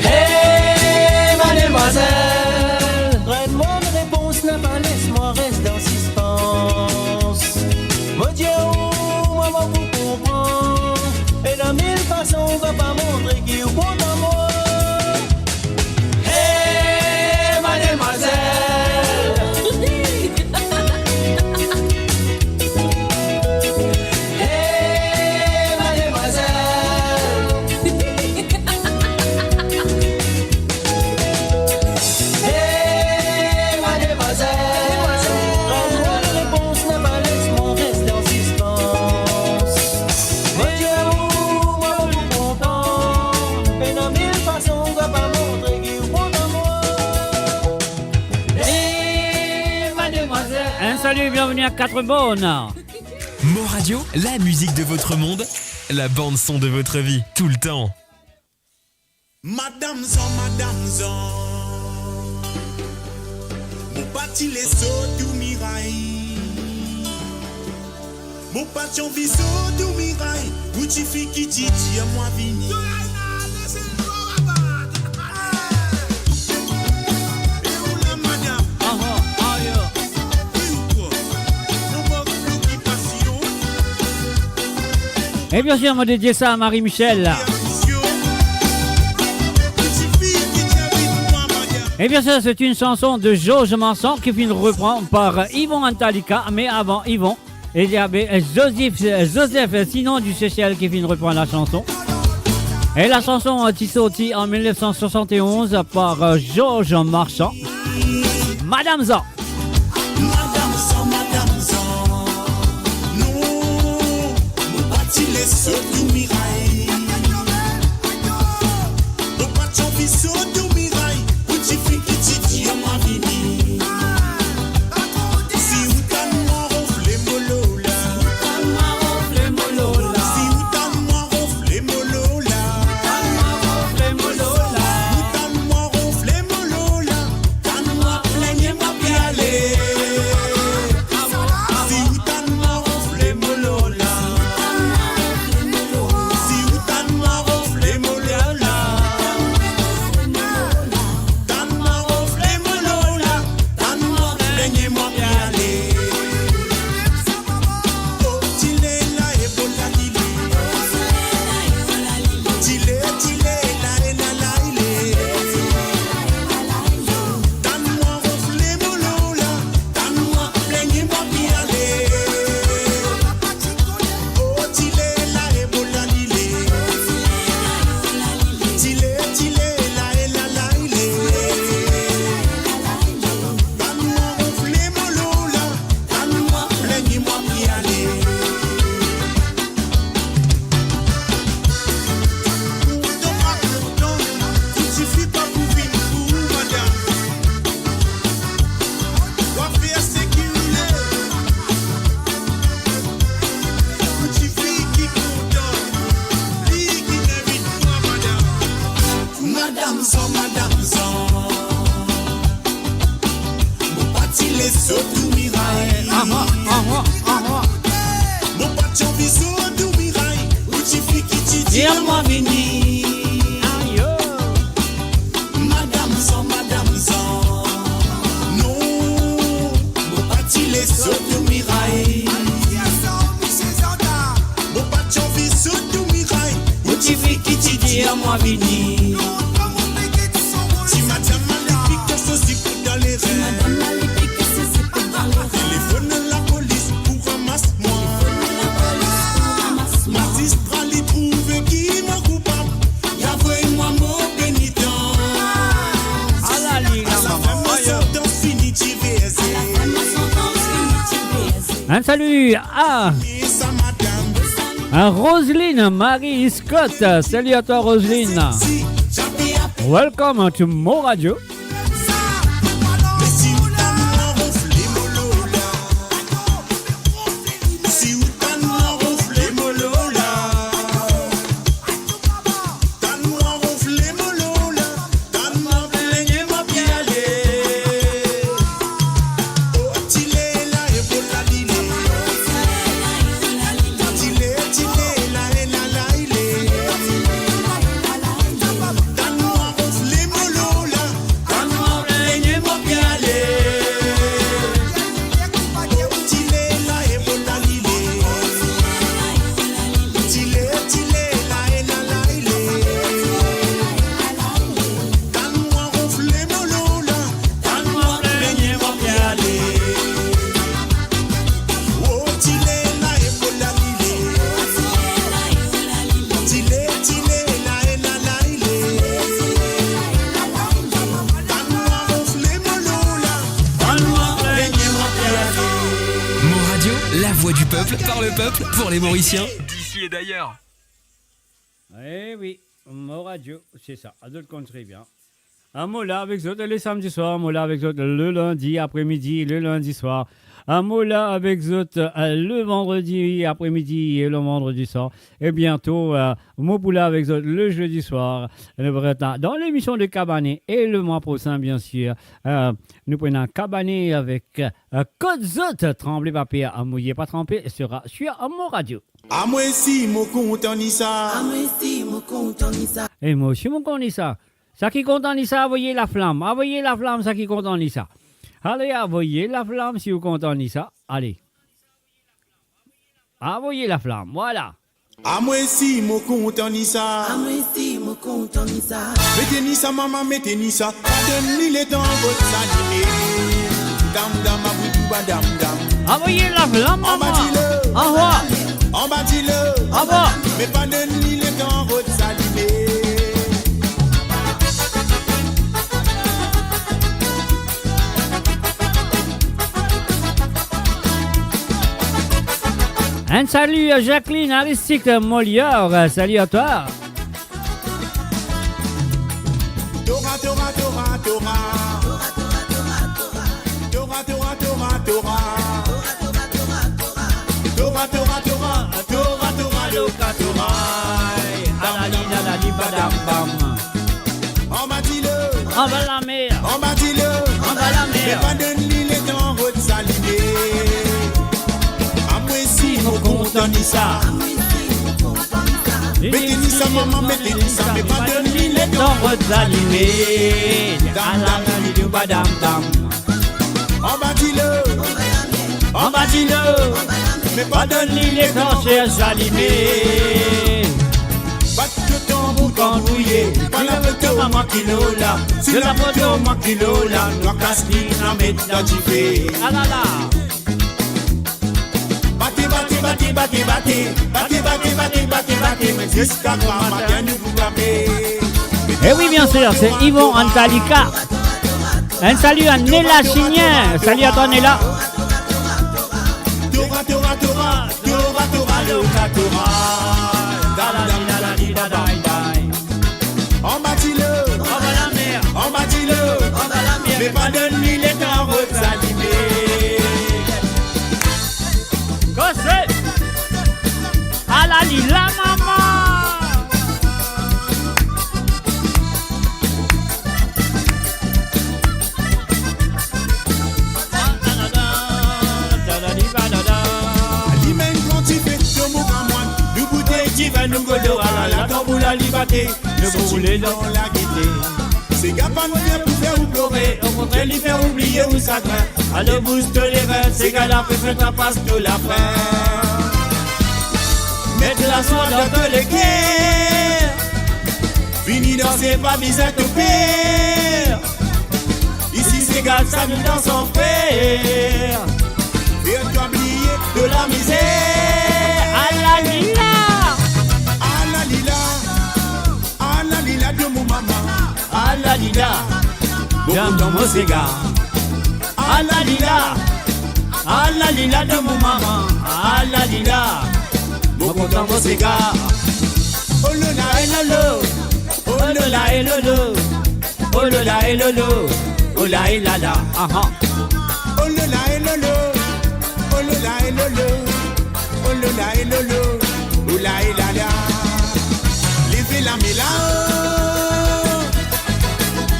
Hey, mademoiselle, donne-moi une réponse, n'a pas laisse-moi rester en suspense. Mon Dieu, moi, vous comprends. Et dans mille façons, on va pas montrer qu'il est content de moi. Hey, mademoiselle. Hey, à 4 bonnes. Mo Radio, la musique de votre monde, la bande son de votre vie, tout le temps. Madame Zan, mon parti les sauts du mirail. Mon parti en viso du mirail. Où tu fais qui dit à moi vini. Et bien sûr, on va dédier ça à Marie-Michel. Et bien sûr, c'est une chanson de Georges Marsan qui finit reprendre par Yvon Antalika. Mais avant Yvon, il y avait Joseph Sinon du Seychelles qui finit reprendre la chanson. Et la chanson a été sortie en 1971 par Georges Marsan. Madame Zan. Les sauts du mirail. Mon parti en viso du mirail. Où tu fais qui dit à moi vini. Si ou t'as noir ronflé molola. Si ou t'as noir ronflé molola. Ou t'as noir ronflé molola. T'as noir plaignez ma pialé. Si ou t'as noir ronflé molola. Dis-moi vini. Madame Zan. Non, mon parti les sauts du mirail. Mon parti en vie saut du mirail. Où tu fais qui tu dis à moi vini. Si madame maléfique que ceci pour dans les rêves. Téléphone la police pour ramasse-moi. Magistrat les trouve qui m'a coupable. Y'avoue moi mon pénitent. À la fin ma sentence finie tu vais. Un salut à Roselyne Marie Scott. Salut à toi Roselyne. Welcome to Mo Radio. voix du peuple, par le peuple, pour les Mauriciens, d'ici et d'ailleurs. Eh oui, Mo Radio, c'est ça, à d'autres country bien. Un mot là avec eux les samedis soirs, un mot là avec eux le lundi après-midi, le lundi soir. à Mola avec Zot le vendredi après-midi et le vendredi soir. Et bientôt, Mopoula avec Zot le jeudi soir. Dans l'émission de Cabané et le mois prochain, bien sûr, nous prenons Cabané avec Code Zot, tremblé papier, à mouiller pas trempé, sera sur mon radio. À moi si mon content ni ça. Et moi aussi, mon content ni ça. Ça qui content ni ça, envoyez la flamme. Envoyez la flamme, ça qui content ni ça. Allez, envoyez la flamme si vous content ni ça. Allez. Envoyez la flamme, voilà. À moi si mon content ni ça. Mettez ni ça, maman, mettez ni ça. Donne-ni les temps, votre s'animer. Dam dam, abou dam dam. Envoyez la flamme, maman. Envoie. On bâtit le, mais pas de ni les temps, votre s'allumer. Un salut à Jacqueline Aristide Molière, salut à toi. Tora, Tora, Tora, Tora. Tora, Tora, Tora, Tora. Tora, Tora, Tora, Tora, Tora, Loka, Tora. Alalina, la libadam, bam. On bâtit le, on va la mer. On bâtit le, on va la mer. Mais pas de ni les temps, votre s'allumer. À moi si mon content ni ça. Mettez ni ça, maman, mettez ni ça. Mais pas de ni les temps, votre s'allumer. Alalina, libadam, bam. On bâtit le, on bâtit le, mais pas de ni les temps, chers allumés. Bat le tambour cambouillé, pas la photo maman kilo là. C'est la photo maman kilo là. Nous casse-ni la mettre dans du fait. Ah là là. Battez, battez, battez, battez, battez. Battez, battez, battez, battez, battez. Mais jusqu'à quand matin nous vous rappelez. Eh oui, bien sûr, c'est Yvon Antalika. Un salut à Nella Signien. Salut à toi, Nella. Tora, Tora, Tora, Tora, Tora, Loka, Tora. On bâtit le, on va la mer. On bâtit le, on va la mer. Mais pas de nuit les temps, votre s'allumer. Gossé. À la lila, maman. Nous godons à la tambour la liberté. Nous voulons dans la gaieté. C'est gars pas nous faire pour faire ou pleurer. Au contraire, lui faire oublier ou chagrin. À le boost les reins. C'est gars là peut faire ta passe de la fin. Mettre la soie dans tous les guerres. Fini danser pas bizarre ton père. Ici c'est gars ça nous dans son frère. Fais-toi oublier de la misère. À la lila. Lila de mon maman, à la lila, dans mon cigare. À la lila de mon maman, à la lila, dans mon cigare. Oh le la et le lo, oh le la et le lo, oh le la et le lo, oh la et la la, aha. Oh le la et le lo, oh le la et le lo, oh le la et le lo, oh la et la la. Levez la méla.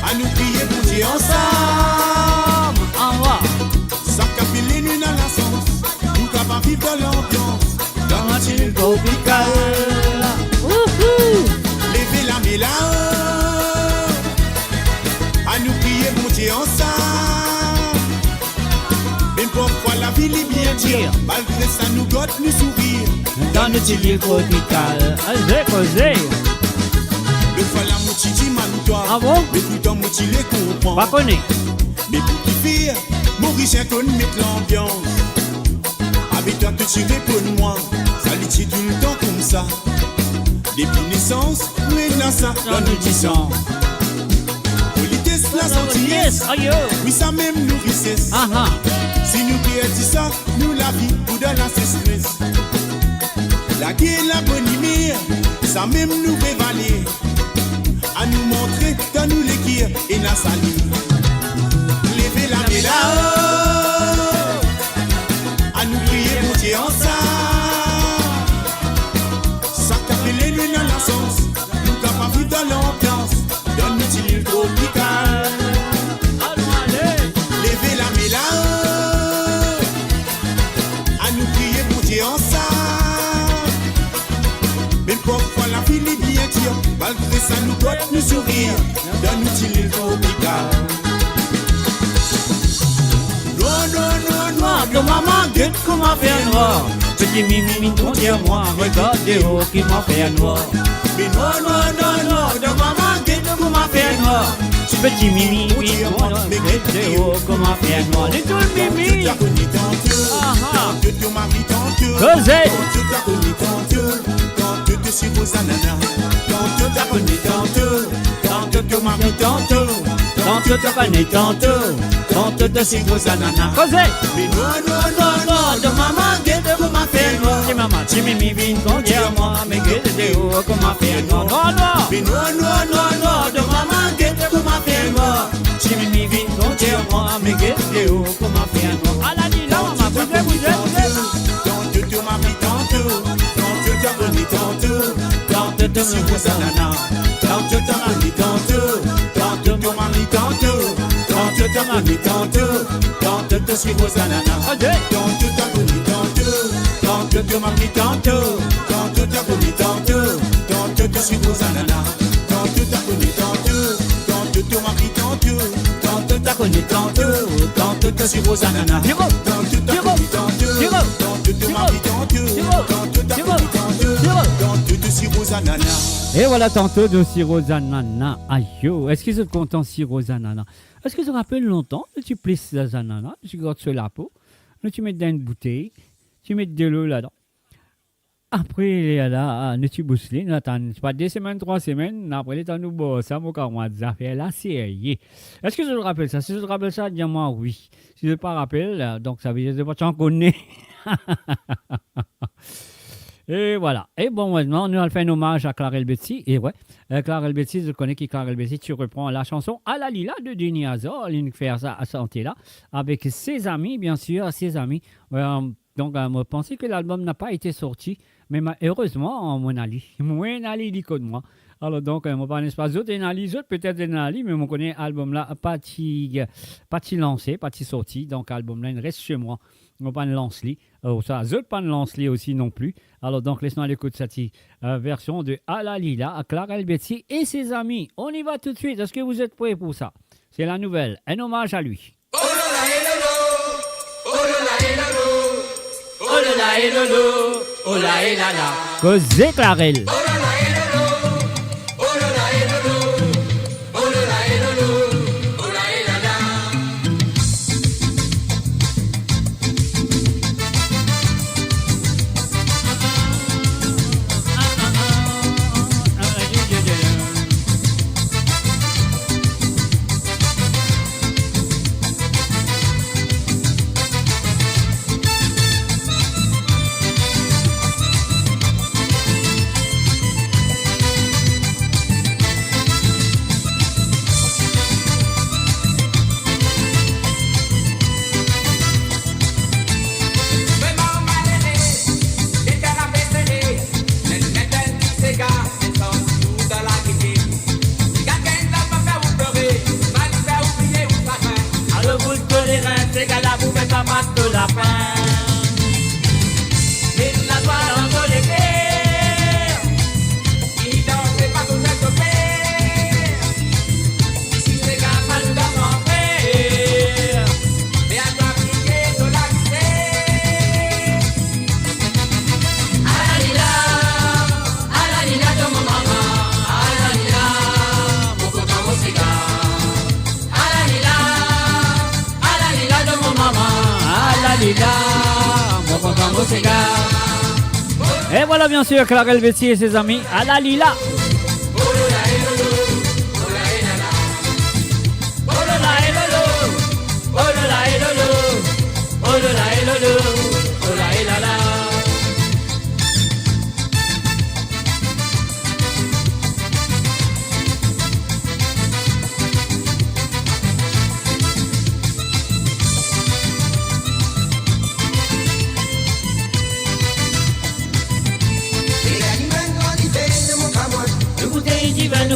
À nous prier pour Dieu ensemble. Envoie. Ça capille nous dans la sens. Nous capables vivre dans l'ambiance. Dans un île tropicale. Levez la méla. À nous prier pour Dieu ensemble. Même pourquoi la vie est bien dure. Malgré ça nous goûte nous sourire. Dans notre île tropicale. Allez, causez. Le fois la moitié dit toi. Ah bon? Mais tout dans moitié les comprend. Pas connaît. Mais pour qui faire, Maurice qu'on met l'ambiance. Avec toi que tu réponds moi. Ça lui dit tout le temps comme ça. Depuis naissance, nous est dans ça. Dans nos 10 ans. Politesse, la gentillesse. Oui, ça même nous richesse. Si nous perdons ça, nous la vie ou dans la stress. La guerre, la bonne humeur, ça même nous révaler. À nous montrer dans nous les guerres et la salut. Levez la médaille. bouger ensemble. Ça capte les nuits dans la sens. Nous capables de vivre dans l'ambiance. Dans notre île tropicale. Levez la main là-haut. À nous prier bouger ensemble. Même parfois la vie est bien tire. Malgré ça nous doit nous sourire. Dans notre île tropicale. Noir de maman, guette comment faire noir. Petit mimi, ton dire moi, regardez oh qui m'a fait noir. Mais noir de maman, guette comment faire noir. Petit mimi, regardez oh comment faire noir. Les tout mimi. Quand tu mari tantôt. Causez. Quand tu t'as connu tantôt. Quand tu suis aux ananas. Quand tu t'as connu tantôt. Quand tu mari tantôt. Quand tu t'as connu tantôt. Quand tu te suis aux ananas. Causez. Mais noir de maman, guette comment faire noir. C'est maman, si mimi vient qu'on dit à moi, mais guette oh comment faire noir. Noir. Mais noir de maman, guette comment faire noir. Si mimi vient qu'on dit à moi, mais guette oh comment faire noir. Ah là, dis là, maman, vous êtes. Quand tu te maries tantôt. Quand tu t'as connu tantôt. Quand tu te suis aux ananas. Quand tu t'as connu tantôt. Quand tu te maries tantôt. Quand tu t'as connu tantôt. Quand tu te suis aux ananas. Quand tu t'as connu tantôt. Quand tu te maries tantôt. Quand tu t'as connu tantôt. Quand tu te suis aux ananas. Quand tu t'as connu tantôt. Quand tu te maries tantôt. Quand tu t'as connu tantôt. Quand tu te suis aux ananas. Quand tu t'as connu tantôt. Quand tu te maries tantôt. Quand tu t'as connu tantôt. Quand tu te suis aux ananas. Et voilà tantôt de sirop d'ananas. Aïe, est-ce qu'ils sont contents sirop d'ananas? Est-ce que ça rappelle longtemps? Tu plisses les ananas, tu gardes sur la peau, tu mets dans une bouteille, tu mets de l'eau là-dedans. Après, là, tu bousses les, attends, pas 2 semaines, 3 semaines, après, tu nous bosses, ça m'a dit, ça fait la série. Est-ce que je te rappelle ça? Si je te rappelle ça, dis-moi oui. Si je ne te rappelle, donc ça veut dire que tu en connais. Et voilà. Et bon, maintenant, nous allons faire un hommage à Clarel Betsy. Et ouais, Clarel Betsy, je connais qui Clarel Betsy. Tu reprends la chanson À la Lila de Denis Azor. Il fait ça à santé là. Avec ses amis, bien sûr, ses amis. Donc, je pensais que l'album n'a pas été sorti. Mais heureusement, mon Ali, il dit que moi. Alors donc, je ne connais pas d'autres analyses, peut-être des analyses, mais je connais l'album là, pas lancé, pas sorti. Donc, l'album là, il reste chez moi. On ne pas lance li. Ça, je ne pas lance li aussi non plus. Alors donc, laisse-nous à l'écoute cette version de À la Lila, à Clarel Betsy et ses amis. On y va tout de suite. Est-ce que vous êtes prêts pour ça? C'est la nouvelle. Un hommage à lui. Oh là là et lolo, oh là là et lolo, oh là là et lolo, oh là et là là. Causez Clarel. Oh là là et lolo, oh là là et lolo, oh là là et lolo, oh là et là là. Et voilà bien sûr Clarel Betsy et ses amis à la Lila.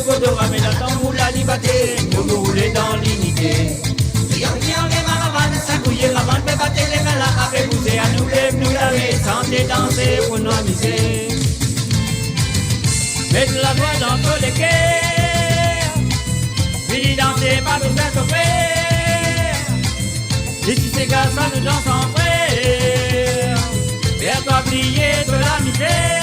nous pouvons ramener la tambour, la liberté, nous rouler dans l'unité. Yang les maravanes, ça couille, la bande peut battre les galas, après pousser à nous lève, nous laver, santé, danser pour nous amuser. Mettre la voix dans tous les cœurs, puis danser, pas nous faire souffrir. Et si ces gars, ça nous danse en frère, viens-toi plier de la misère.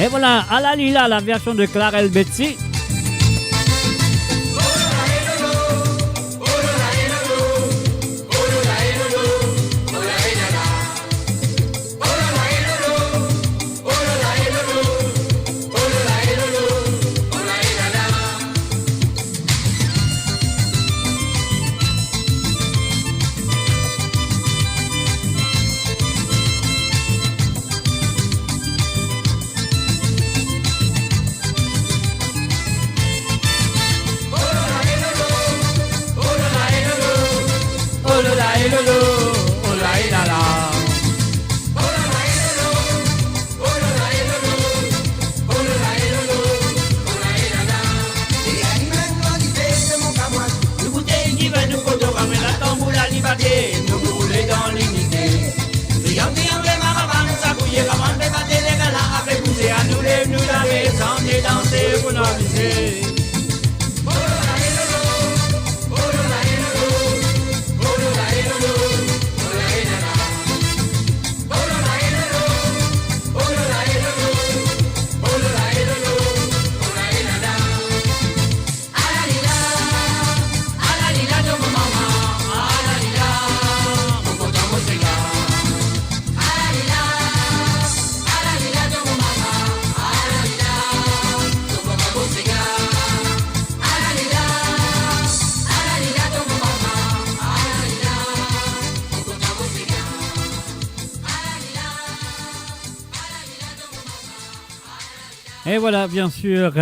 Et voilà, à la Lila, la version de Clarel Betsy. Et voilà, bien sûr,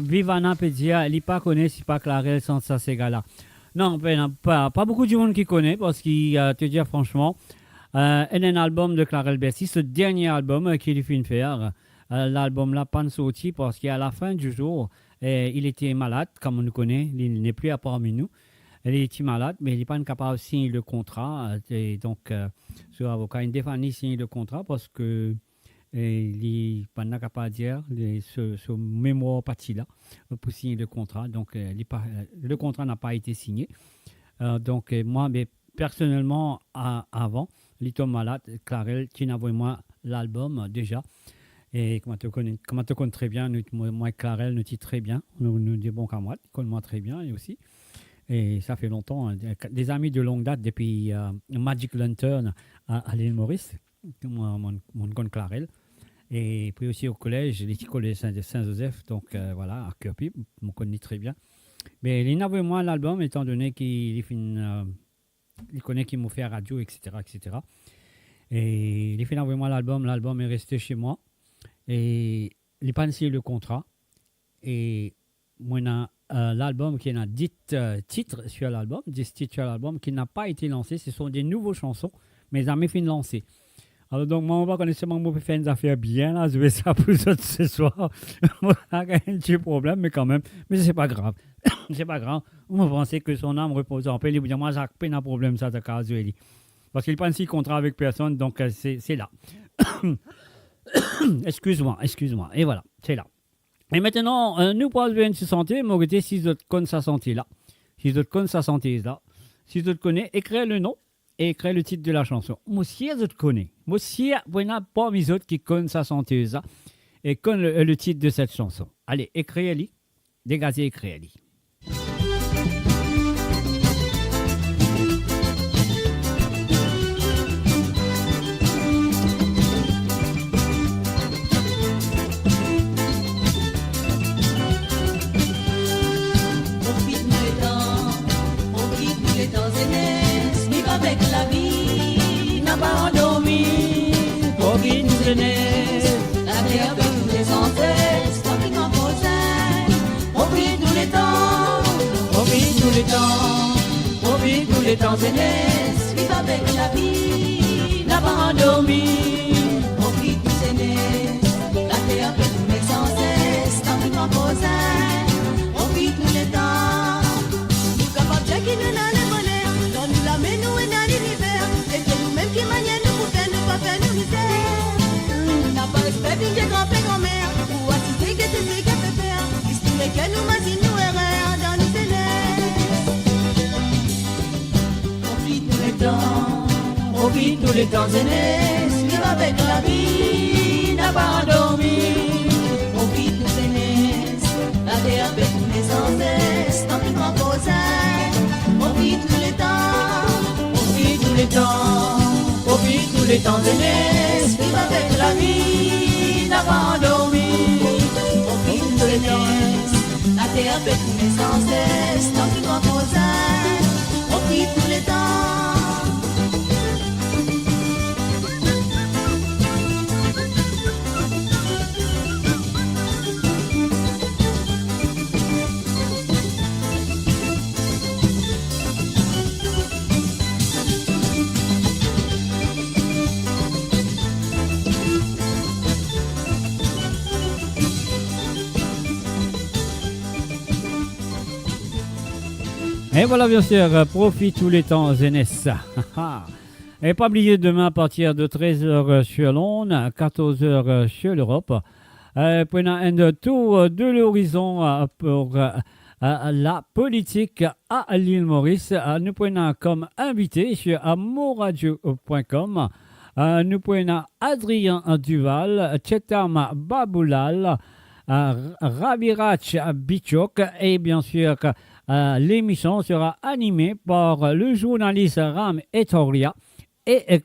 Vivana peut dire, il n'est pas connu, si pas Clarel sans ça, ces gars-là. Non, pas beaucoup de monde qui connaît, parce qu'il te dire franchement, un album de Clarel Betsy, ce dernier album qu'il vient de faire, l'album-là, pas sorti, parce qu'à la fin du jour, il était malade, comme on le connaît, il n'est plus à parmi nous. Il était malade, mais il n'est pas capable de signer le contrat. Et donc, sur avocat, il défend signer le contrat parce que il n'est pas capable de dire ce mémoire parti-là pour signer le contrat. Donc, le contrat n'a pas été signé. Donc, moi, mais personnellement, avant, il était malade, Clarel, qui n'avait moi l'album déjà. Et comment tu connais très bien, moi, Clarel, nous dit très bien. Nous dit bon camarade, il connaît moi très bien et aussi. Et ça fait longtemps, des amis de longue date depuis Magic Lantern à l'île Maurice, mon con Clarel. Et puis aussi au collège, les petits collèges Saint-Joseph, donc voilà, à Kirby, on connaît très bien. Mais il n'avait moins l'album, étant donné qu'il connaît qu'il m'a fait radio, etc., etc. Et il fait moins l'album est resté chez moi. Et il n'a pas signé le contrat. Et moi, l'album qui a 10 titres sur l'album, 10 titres sur l'album qui n'a pas été lancé. Ce sont des nouvelles chansons, mais jamais fini de lancer. Alors donc, moi, on va connaître seulement que faire une affaire bien, là, je vais ça pour ça ce soir. On a un petit problème, mais quand même, mais c'est pas grave. C'est pas grave. On va penser que son âme repose en paix. Il dit, moi, j'ai pas de problème, ça, de cas, parce qu'il n'a pas de contrat avec personne, donc c'est là. Excuse-moi. Et voilà, c'est là. Et maintenant, nous pourrons bien se sentir, mais on si vous êtes comme sa santé là. Si vous êtes comme sa santé là. Si vous êtes connaissez, écrivez le nom et écrivez le titre de la chanson. Moi aussi, vous êtes connaissez. Moi aussi, vous n'avez pas mis autres qui connaissent sa santé là. Et connaissent le titre de cette chanson. Allez, écrivez-le. Dégagez, écrivez-le. les temps aînés, vivre avec la vie, n'a pas endormi. Profite tous aînés, la terre fait tourner sans cesse, tant qu'il m'en pose un, profite tous les temps. Nous capables de qui nous dans le bonheur, dans nous la main nous et dans l'univers, et c'est nous-mêmes qui manions nous pour faire, nous pas faire nous misère. N'a pas respect d'une grand-père, grand-mère, pour assister que c'est ce qu'elle peut faire, puisqu'il est que nous machines nous erreurs dans nos élèves. Profite tous les temps aînés, vivre avec la vie, n'a pas endormi. Profite tous les aînés, la terre fait tourner sans cesse, tant qu'il m'en pose un. Profite tous les temps, profite tous les temps, profite tous les temps aînés, vivre avec la vie, n'a pas endormi. Profite tous les temps, la terre fait tourner sans cesse, tant qu'il m'en pose un. Profite tous les temps. Et voilà, bien sûr, profite tous les temps, Zénès. Et pas oublier demain à partir de 13h sur l'onde, 14h sur l'Europe. Pour un tour de l'horizon pour la politique à l'île Maurice. Nous prenons comme invité sur moradio.com. Nous prenons Adrien Duval, Chetam Baboulal, Rabirach Bichok et bien sûr l'émission sera animée par le journaliste Ram Etoria et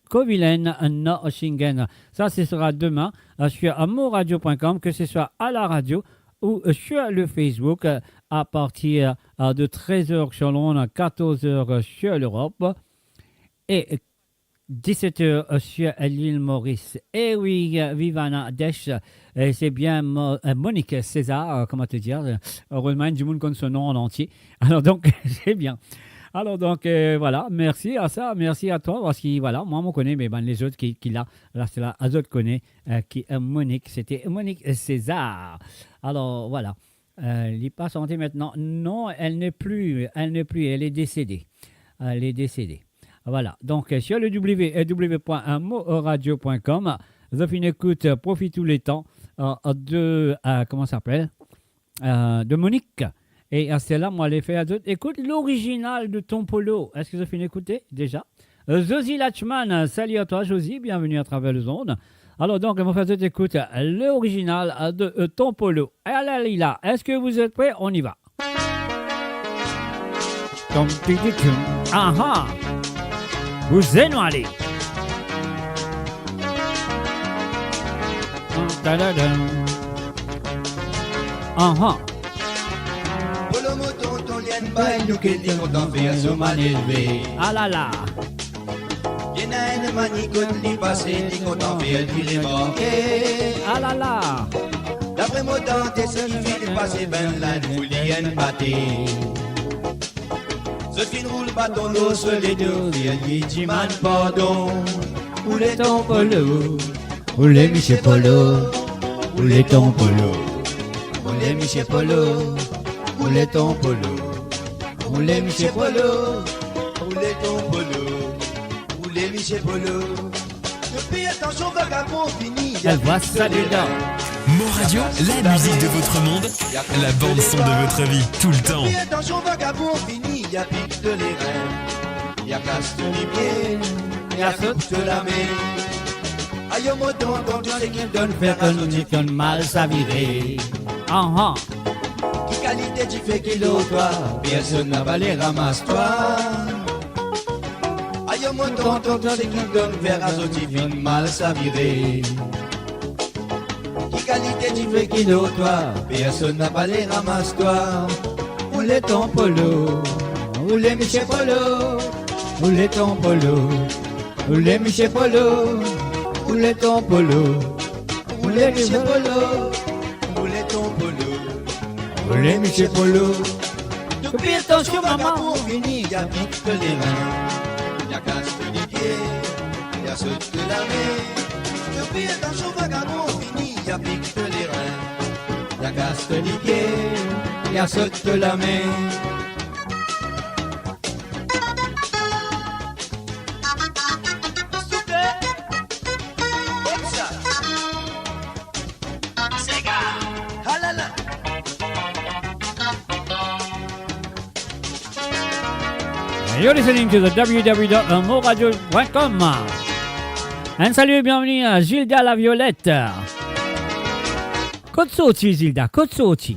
Kovilen Noshingen. Ça, ce sera demain sur moradio.com, que ce soit à la radio ou sur le Facebook à partir de 13h sur l'onde, 14h sur l'Europe et 17h sur l'île Maurice. Et oui, Vivana Desch, c'est bien Monique César, comment te dire, heureusement du monde connaît son nom en entier. Alors donc, c'est bien. Alors donc, voilà, merci à ça, merci à toi, parce que voilà, moi, on connaît, mais ben, les autres qui là c'est là, les autres connaissent, qui est Monique, c'était Monique César. Alors voilà, elle n'est pas santé maintenant. Non, elle n'est plus, elle est décédée. Elle est décédée. Voilà, donc sur le www.moradio.com, vous avez une écoute, profite tous les temps de, comment ça s'appelle, de Monique. Et c'est là, moi, les fait à d'autres. Écoute l'original de Ton Polo. Est-ce que vous avez fini d'écouter déjà? Josie Latchman, salut à toi Josie, bienvenue à travers les ondes. Alors donc, on va faire d'autres écoute l'original de Ton Polo. Et là, Lila, est-ce que vous êtes prêts? On y va. Aha! Vous êtes allé. Aha. Polo moton ton lien bail nous qui dit content faire son mal élevé. Ah là là. Y'en a une manicote qui passe dit content faire qui les manqué. Ah là là. D'après moi dans tes signifiés de passer ben la nous lien batté. Ce qui roule bâton d'eau sur les deux, il dit man pardon. Où est ton polo? Où est Michel Polo? Où est ton polo? Où est Michel Polo? Où est ton polo? Où est Michel Polo? Où est ton polo? Où est Michel Polo? Depuis attention vagabond fini. Elle voit ça dedans. Mo Radio, la musique de votre monde, la bande son de votre vie, tout le temps. Depuis attention vagabond fini. Y'a pique de les reins, y'a casse de les pieds, y'a saute de la main. Aïe au moton, ton Dieu c'est qui donne faire que nous n'y donne mal sa vie. Ah ah. Qui qualité tu fais kilo toi, personne n'a pas les ramasse-toi. Aïe au moton, ton Dieu c'est qui donne faire à sauter mal sa vie. Qui qualité tu fais kilo toi, personne n'a pas les ramasse-toi. Où est ton polo? Où est Michel Polo? Où est ton polo? Où est Michel Polo? Où est ton polo? Où est Michel Polo? Où est ton polo? Où est Michel Polo? Depuis attention maman, fini, y'a vite les reins. Y'a casse les pieds, y'a ceux de la mer. Depuis attention vagabond, fini, y'a pique les reins. Y'a casse les pieds, y'a ceux de la mer. You're listening to the www.moradio.com. Un salut et bienvenue à Gilda la Violette. Kotsoti Gilda, Kotsoti.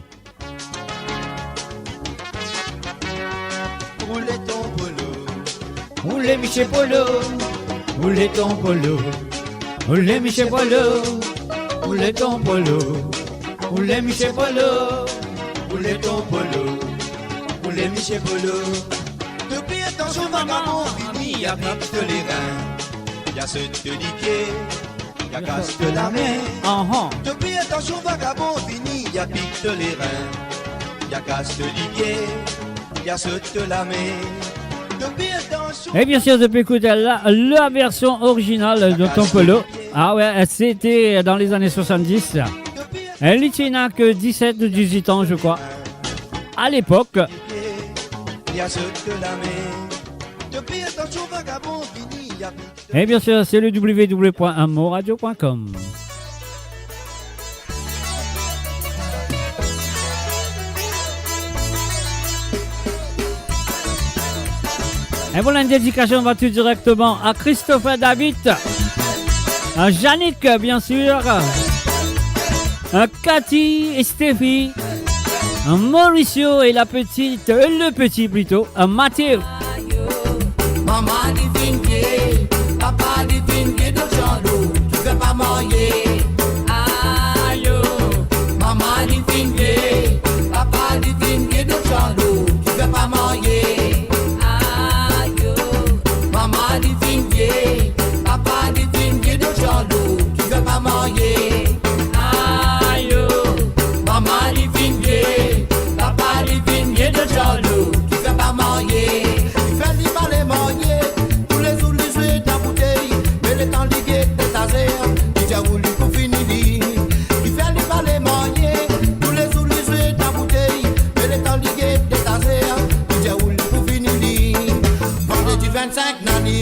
Roulez ton polo, Roulez Michel Polo, roulez ton polo. Roulez Michel Polo, roulez ton polo. Roulez Michel Polo, roulez ton polo, roulez Michel Polo. Depuis attention vagabond, fini, y'a pique les reins. Y'a ceux de l'Iquier, y'a casse de la mer. Depuis attention vagabond, fini, y'a pique les reins. Y'a casse de l'Iquier, y'a ceux de la mer. Depuis attention. Et bien sûr, depuis écouter la version originale de Ton Polo. Ah ouais, c'était dans les années 70. Elle n'était n'a que 17 ou 18 ans, je crois. À l'époque. Y'a ceux de la mer. Depuis attention vagabond, fini, y'a pique. Et bien sûr, c'est le www.moradio.com. Et voilà une dédication, on va tout directement à Christopher David, à Yannick, bien sûr, à Cathy et Stéphie, à Mauricio et la petite, le petit plutôt, à Mathieu. Maman divine Dieu, papa divine Dieu de Jean-Loup, tu veux pas marier. Aïe, maman divine Dieu, papa divine Dieu de Jean-Loup, tu veux pas marier. Aïe, maman divine Dieu, papa divine Dieu de Jean-Loup, tu veux pas marier. Aïe, maman divine Dieu, papa divine Dieu de Jean-Loup, tu veux pas marier.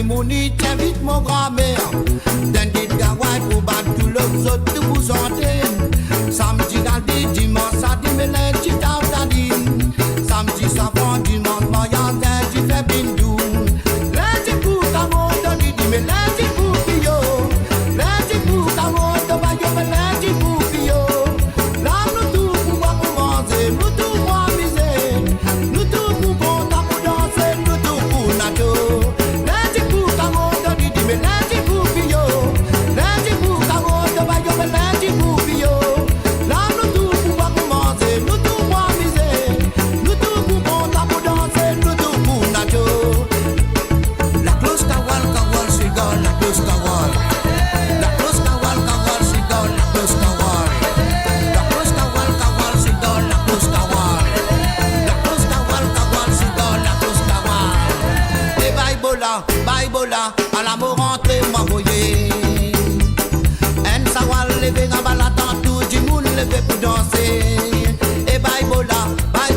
Mouni, t'invite mon grand-mère. D'un dit gawaï pour battre tout l'autre autres de vous santé. Samedi, lundi, dimanche, samedi, mais lundi, lundi. Samedi, savant, dimanche, moyen, lundi, fait bindou. Lundi pour ta monte, dit, mais lundi pour Pio. Lundi pour ta monte, mais lundi pour Pio. Là, nous tous pour boire pour manger, nous tous pour amuser. Nous tous pour compter pour danser, nous tous pour nager. À la mort rentrée m'envoyer. En sawal levé en balatant tout du monde levé pour danser. Et Baibola, à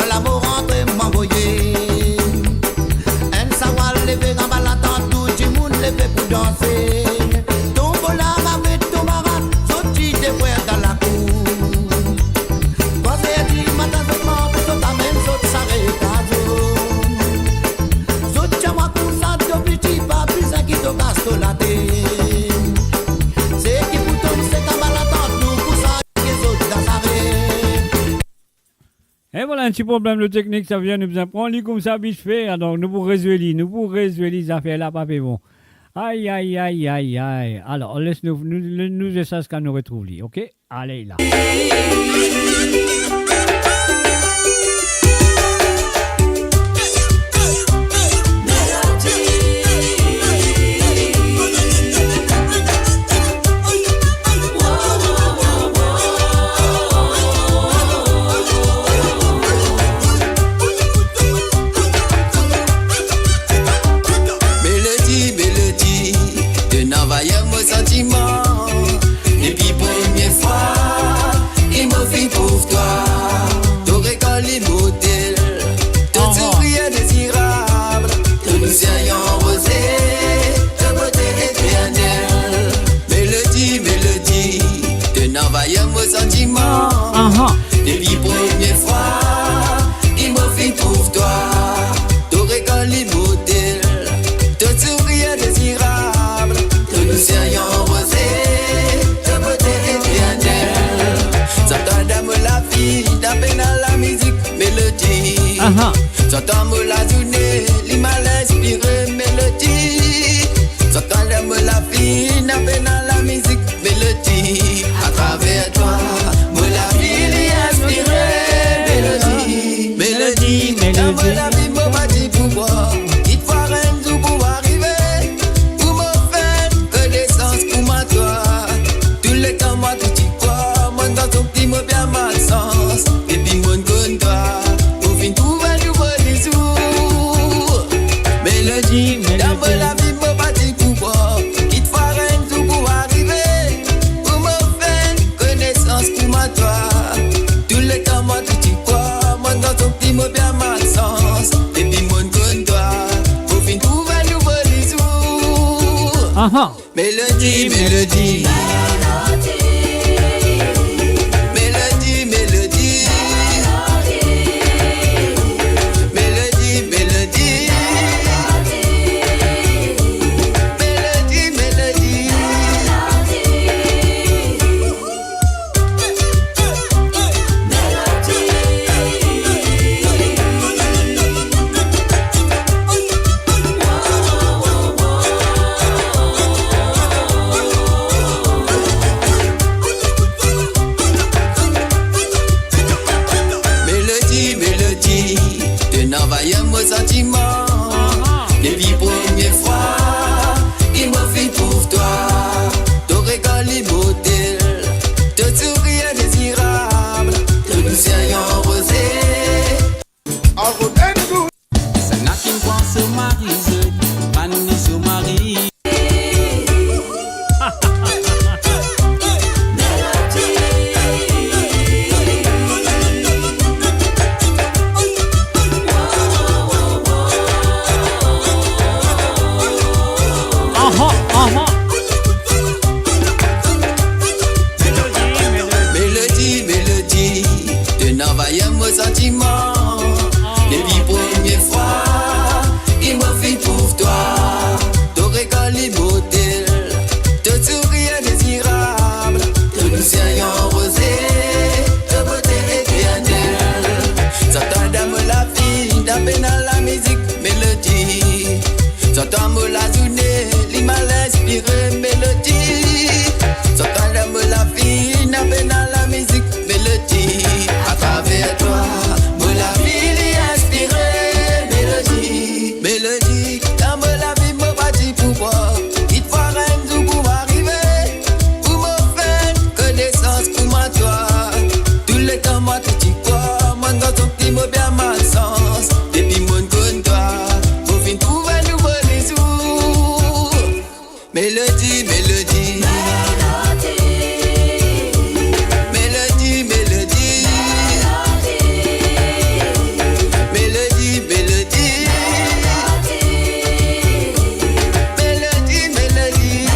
la mort rentrée m'envoyer. En sawal levé en balatant tout du monde levé pour danser. Tombola avec Tomara, sorti des frères dans la cour. Quand c'est dit matin de mort, tout amène, saute s'arrête à jour. Saute chama pour ça, petit pas plus qui te casse la tête. C'est qui pour tomber, c'est qu'à balatante, nous pour ça, les autres dans sa vie. Et voilà un petit problème de technique, ça vient nous prendre comme ça, biche fait. Alors nous pour résoudre les affaires là, pas fait bon. Aïe, aïe, aïe, aïe, aïe. Alors laisse-nous essayer ce qu'on nous retrouve, ok? Allez là. sentiments. Depuis première fois, il m'a fait trouve toi. T'aurais quand les modèles, te sourire désirable, te nous serions rosés, te beauté éternelle. Ça t'adame la vie, d'appel à la musique, mélodie. Ça t'aime la journée, il m'a inspiré, mélodie. Ça t'aime la vie, d'appel à la musique, mélodie. À travers toi, moi la vie, l'est inspiré, mélodie. Mélodie, mélodie. La vie, moi pas dit pourquoi. Il te faut rien tout pour arriver. Pour me faire connaissance pour moi, toi. Tous les temps, moi, tu dis quoi. Moi, dans ton petit mot, bien mal sens. Et puis, moi, con toi. Pour fin trouver un nouveau discours. Mélodie, mélodie. Dans la vie, moi pas dit pourquoi. Il te faut rien tout pour arriver. Pour me faire connaissance pour moi, toi. Tous les temps, moi, tu dis quoi. Moi, dans ton petit mot, bien mal sens. Et puis, moi, con toi. Pour fin trouver un nouveau discours. Mélodie, mélodie. Mélodie, mélodie. Mélodie, mélodie. Mélodie, mélodie. Mélodie, mélodie, te n'envahis mon sentiment. Depuis première fois, il m'a fait pour toi. T'aurais quand les modèles, te sourire désirable, te nous serions rosés. C'est n'a qu'une pense au mari, Mani sur mari. Mélodie, mélodie, te n'envahis mon sentiment. Depuis première fois, il m'a fait pour toi. T'aurais quand les modèles, te sourire désirable, te nous serions rosés, te beauté éternelle. Ça t'adame la vie, d'appel à la musique, mélodie. Ça t'aime la journée, il m'a inspiré, mélodie. Ça t'aime la vie, d'appel à la musique, mélodie. À travers toi, moi la vie, l'est inspiré, mélodie. Mélodie, t'aimes la vie, moi pas dit pourquoi. Il te faut rien tout pour arriver. Pour me faire connaissance pour moi, toi. Tous les temps, moi tu dis quoi. Moi dans ton petit mot bien mal sens. Depuis mon con toi, pour fin trouver un nouveau discours. Mélodie, mélodie. Mélodie, mélodie. Mélodie, mélodie. Mélodie, mélodie.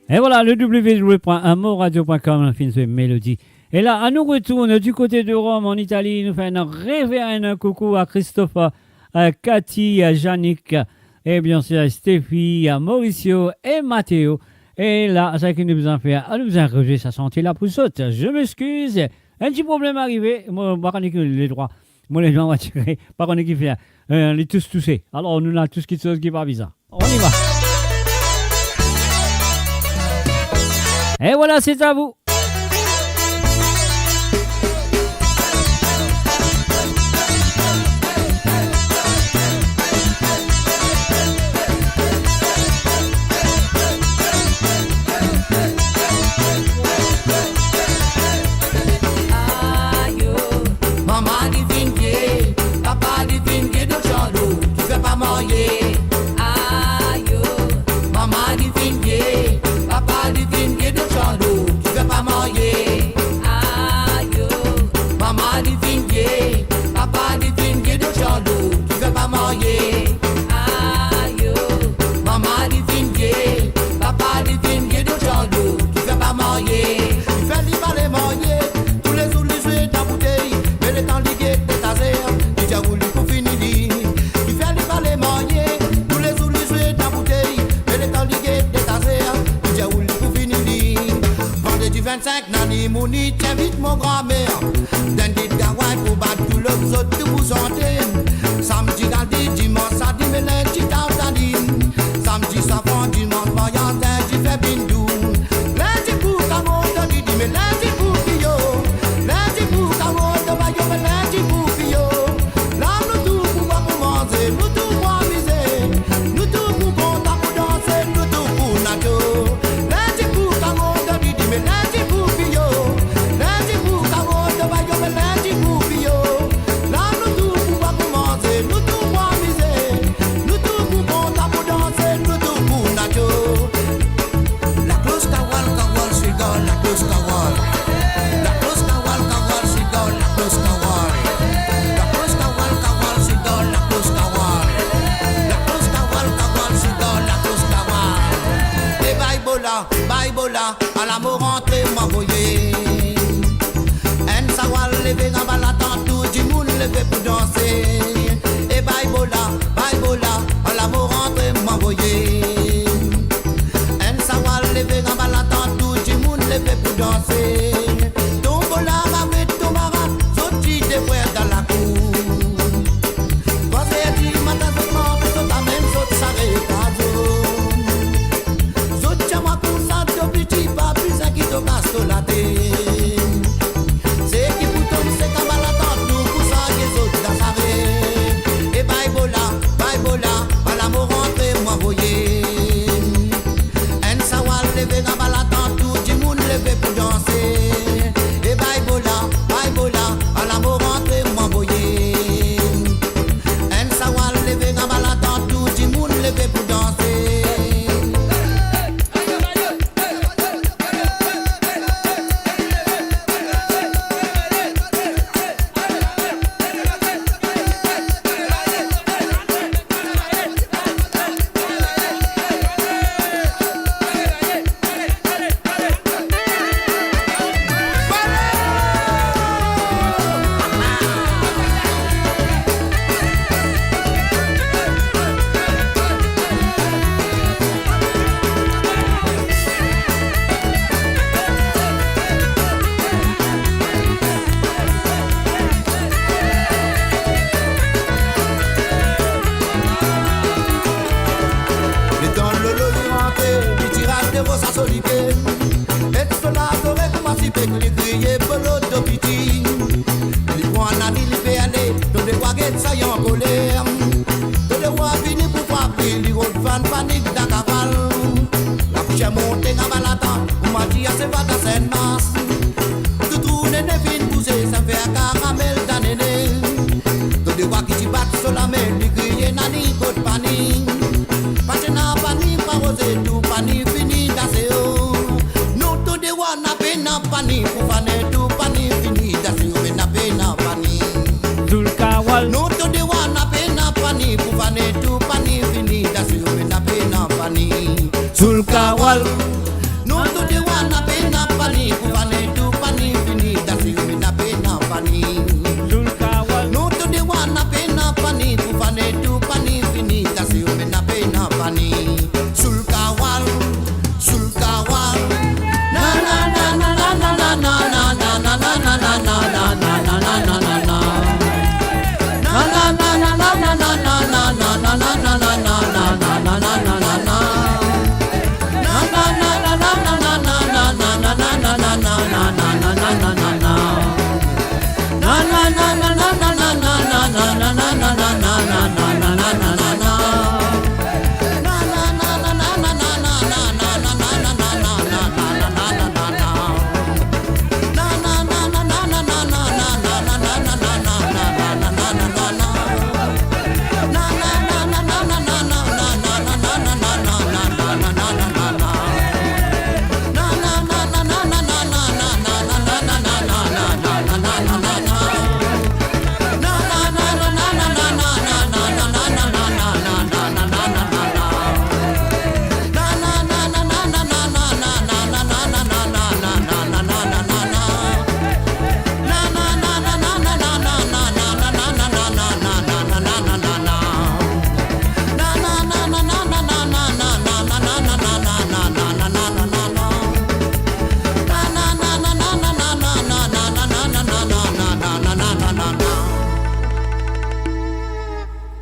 Et voilà, le www.amoradio.com, la fin de mélodie. Et là, à nous retourne du côté de Rome, en Italie. Nous faisons un révérend coucou à Christophe, à Cathy, à Yannick, et bien sûr à Stéphie, à Mauricio et Matteo. Et là, c'est qui nous a fait, nous a rejoué sa santé la poussotte. Je m'excuse, un petit problème arrivé. Moi, par contre, les droits, moi, les gens vont tirer. Par contre, qui fait, on est tous touchés. Alors, nous avons tout ce qui est pas bizarre. On y va. Et voilà, c'est à vous. Mama divine Mouni, t'invite mon grand-mère. D'un dit Gawai pour battre tout le autres de vous santé. Samedi, galdi, dimanche, samedi, mais lundi, tartadine. Samedi, safran, dimanche, voyantin, j'y fais bindou. Lundi pour Kamoto, dit, mais lundi pour Pio. Lundi pour Kamoto, bah, yo, mais lundi pour Pio. Là, nous tous pour pas pour manger, nous tous pour amuser. Nous tous pour content pour danser, nous tous pour nato. Lundi pour Kamoto, dit, mais lundi pour Pio. Lundi pour Kamoto, bah, yo, mais lundi pour Pio. Là, nous tous pour pas pour manger, nous tous pour amuser. Nous tous pour content pour danser, nous tous pour nato. La cloche kawal kawal sigol, la cloche kawal. La cloche kawal kawal sigol, la cloche kawal. La cloche kawal kawal sigol, la cloche kawal. La cloche kawal kawal sigol, la cloche kawal. Et bye bola, à la mort rentrée m'envoyer. En sawal levé dans balatan tout du monde levé pour danser. Et bye bola, à la mort rentrée m'envoyer. En sawal levé dans balatan tout du monde levé pour danser. Tombola avec tomara, sorti des frères dans la cour. Quand c'est dit matin seulement, tout à même saute sa récazo. Saute chama pour ça, de petit pas plus à qui te casse la tête. C'est qui pour tomber, c'est qu'à balatan tout pour ça, qui saute dans sa ré. Et bye bola, à la mort rentrée m'envoyer. En sawal levé dans balatan tout du monde levé pour danser. Et bye bola, à la mort rentrée m'envoyer. En sawal levé dans balatan tout du monde levé pour danser.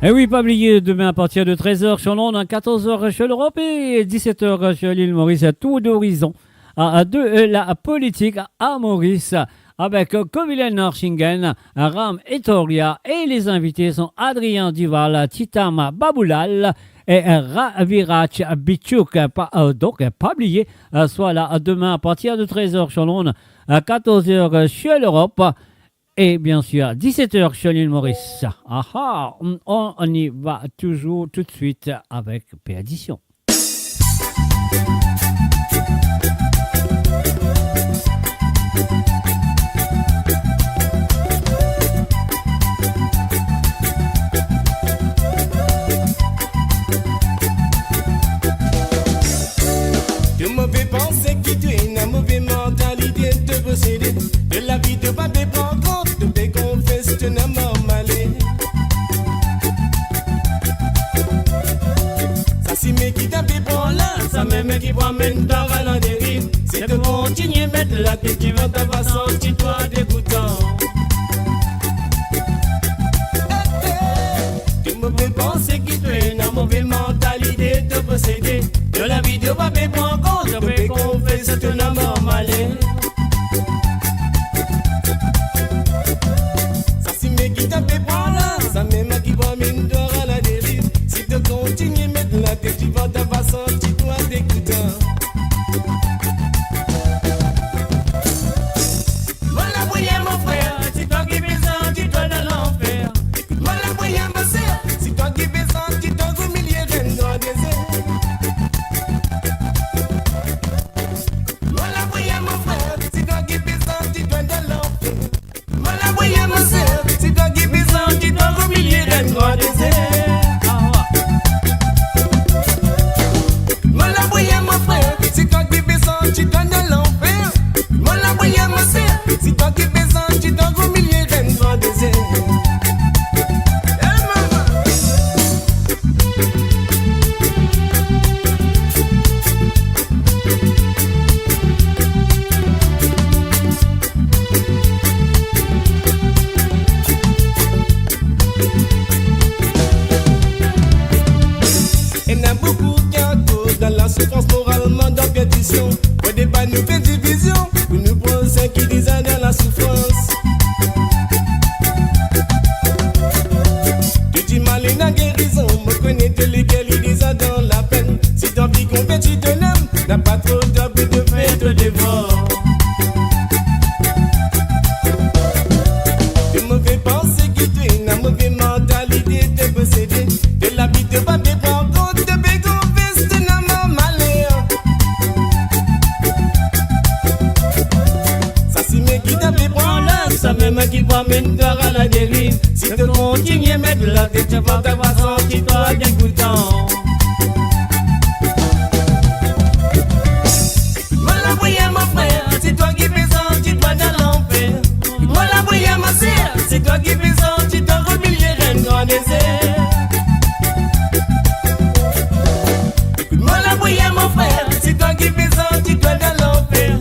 Et oui, pas oublier, demain à partir de 13h sur Londres, 14h sur l'Europe et 17h sur l'île Maurice, tour d'horizon de la politique à Maurice. Avec Kovilen Narshingen, Ram Etoria et les invités sont Adrien Duval, Titam Baboulal et Ravirach Bichuk. Donc, pas oublier, soit là demain à partir de 13h sur Londres, 14h sur l'Europe. Et bien sûr, 17h sur l'île Maurice. On y va toujours tout de suite avec P-Addition. De mauvais pensées qui tuent, une mauvaise mentalité de procéder. De la vie de pas des prendre compte, de tes confesses, tu n'as malé. Ça si mais qui t'a fait prendre là, ça même qui promène dans la dérive. C'est de continuer à mettre la tête qui va ta façon, tu toi dégoûtant. De mauvais pensées qui tuent, une mauvaise mentalité de procéder. De la vie de pas des prendre compte, de tes confesses, tu n'as malé. Ça même qui va mine d'or à la dérive. Si tu continues à mettre la tête, tu vas ta façon, tu dois t'écouter. Voilà, voyez mon frère, c'est toi qui besoin, tu dois dans l'enfer. Voilà, voyez ma sœur, c'est toi qui besoin, tu dois au milieu d'un désert. Voilà, voyez mon frère, c'est toi qui besoin, tu dois dans l'enfer. Voilà, voyez ma sœur, c'est toi qui besoin, tu dois au milieu d'un grand désert. Voilà, voyez mon frère, c'est toi qui besoin, tu dois dans l'enfer. Voilà, voyez ma sœur, c'est toi qui besoin, tu dois au milieu d'un grand désert. La souffrance moralement dans pétition. Au débat nous fait division. Pour nous prendre ceux qui disent dans la souffrance. Tu dis mal et la guérison. Me connais tous lesquels ils disent dans la peine. Si t'as envie qu'on fait, tu te nommes. N'a pas trop d'envie de faire te dévore. De mauvais pensées qui tuent, une mauvaise mentalité de posséder. De la vie de pas bien prendre compte de bégon. Ça même qui promène d'or à la dérive. Si tu continues à mettre la tête, tu vas t'avoir senti toi dégoûtant. Voilà, voyez mon frère, c'est toi qui fais sentir toi dans l'enfer. Voilà, voyez ma sœur, c'est toi qui fais sentir toi au milieu d'un grand désert. Voilà, voyez mon frère, c'est toi qui fais sentir toi dans l'enfer.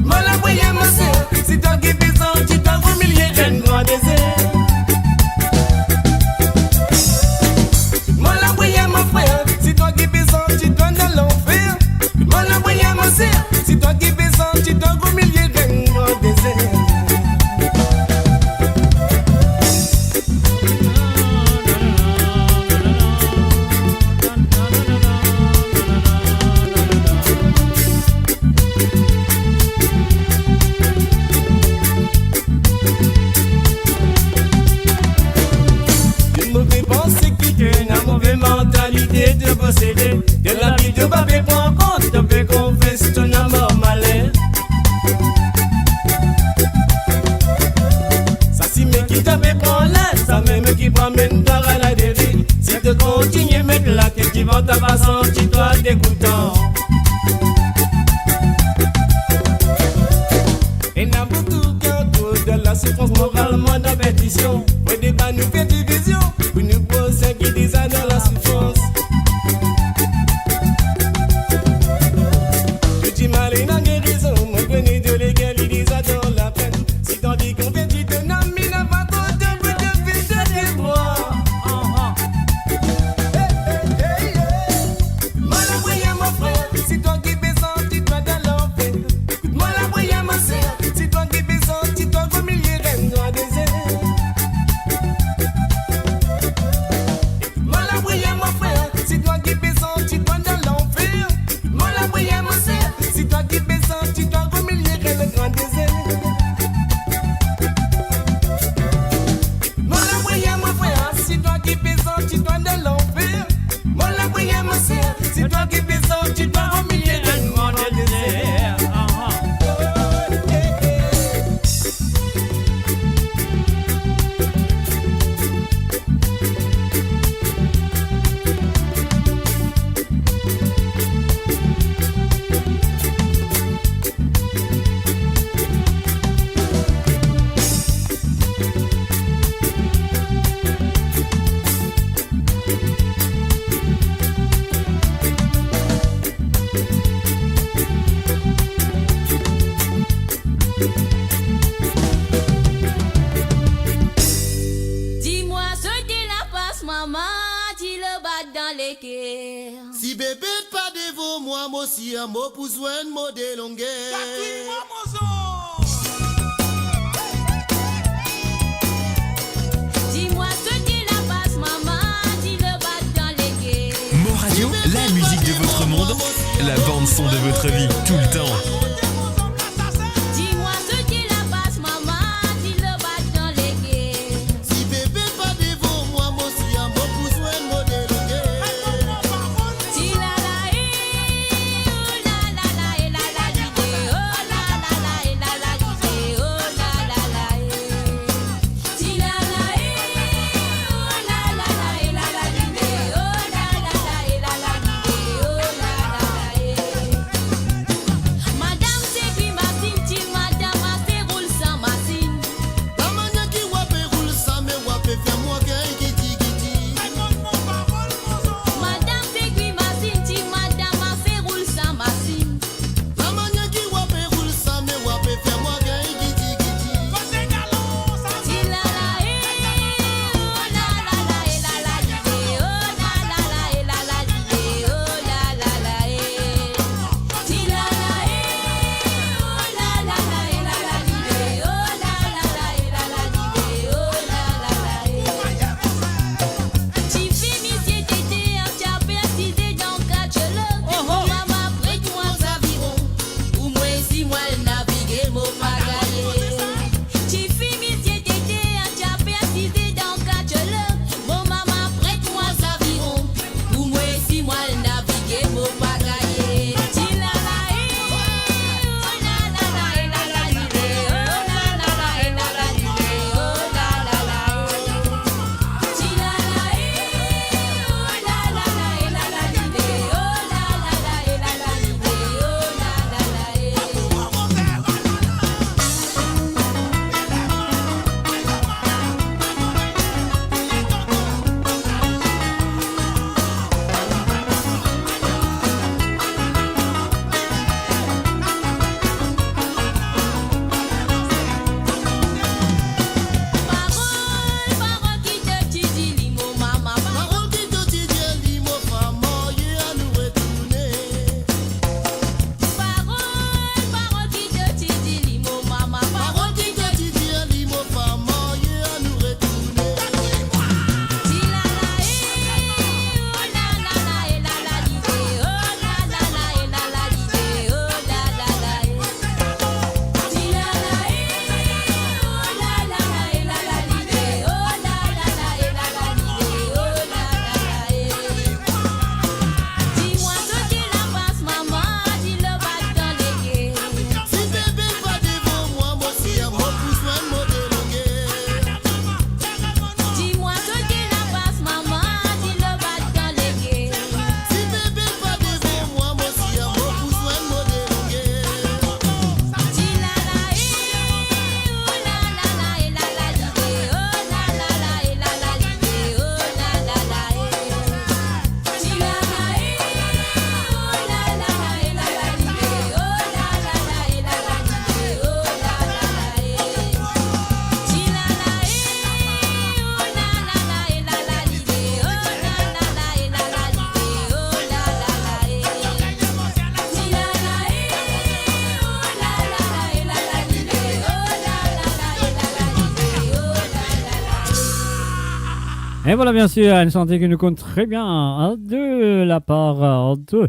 Voilà, voyez ma sœur, c'est toi qui fais sentir toi au milieu d'un grand désert. Voilà, voyez mon frère, c'est toi qui fais sentir toi dans l'enfer. Voilà, voyez ma sœur, c'est toi qui fais sentir toi au milieu d'un grand désert. Mentalité de posséder, de la vie de babé prend compte, de peu qu'on fait c'est un amour malin. Ça si mais qui t'avait prend là, ça même qui promène dans la dérive. Si tu continues à mettre la tête, tu vas t'avoir senti toi dégoûtant. Et n'a beaucoup qu'un tour de la souffrance moralement dans pétition. Au débat nous fait division, pour nous poser qui disent dans la souffrance. l'équerre. Si bébé pas devant moi, moi aussi un mot pour joindre mot de longueur. Dis-moi ce qui la passe, maman, dis le bat dans l'équerre. Mo Radio, la musique de votre monde, la bande son de votre vie, tout le temps. Dis-moi ce qui la passe, maman, dis le bat dans l'équerre. Si bébé pas devant moi, moi aussi un mot pour joindre mot de longueur. Si la la oh la la la la la oh la la la la la oh la la la si la la oh la la la la la oh la la la la la oh la la Madame c'est qui machine, ti madame c'est roule sans machine. Tamanya qui wape roule sans me wape fait moi gain giti giti. Madame c'est qui machine, ti madame c'est roule sans machine. Tamanya qui wape roule sans me wape fait moi gain giti giti. Si la la oh la la la la la oh la la la la la oh la la la si la la oh la la la la la oh la la la la la oh la la si fémicide tété tu as persisté dans catch-le maman prête-moi ça viron ou moi si moi naviguer mon pagaille si fémicide tété tu as persisté dans catch-le mon maman prête-moi ça viron ou moi si moi naviguer mon pagaille si la la oh la la la la la oh la la la la la oh la la la si la la oh la la la la la oh la la la la la Parole qui te dit limo maman Parole qui te dit limo femme y à nous retourner. Parole qui te dit limo maman Parole qui te dit limo femme y à nous retourner. si la la oh la la la la la oh la la la la la oh la la la si la la oh la la la la la oh la la la la dis-moi ce qui la passe maman dis le bat dans l'équerre. Si bébé pas devant moi, moi aussi un mot pour joindre mot de longueur. Dis-moi ce qui la passe maman dis le bat dans l'équerre. Si bébé pas devant moi, moi aussi un mot pour joindre mot de longueur. Si la la oh la la la la la oh la la la la la oh la la la si la la oh la la la la la oh la la la la la oh la la si la la oh la la la la la oh la la la la la oh la la la si la la Et voilà, bien sûr, une chanteuse qui nous compte très bien de la part de,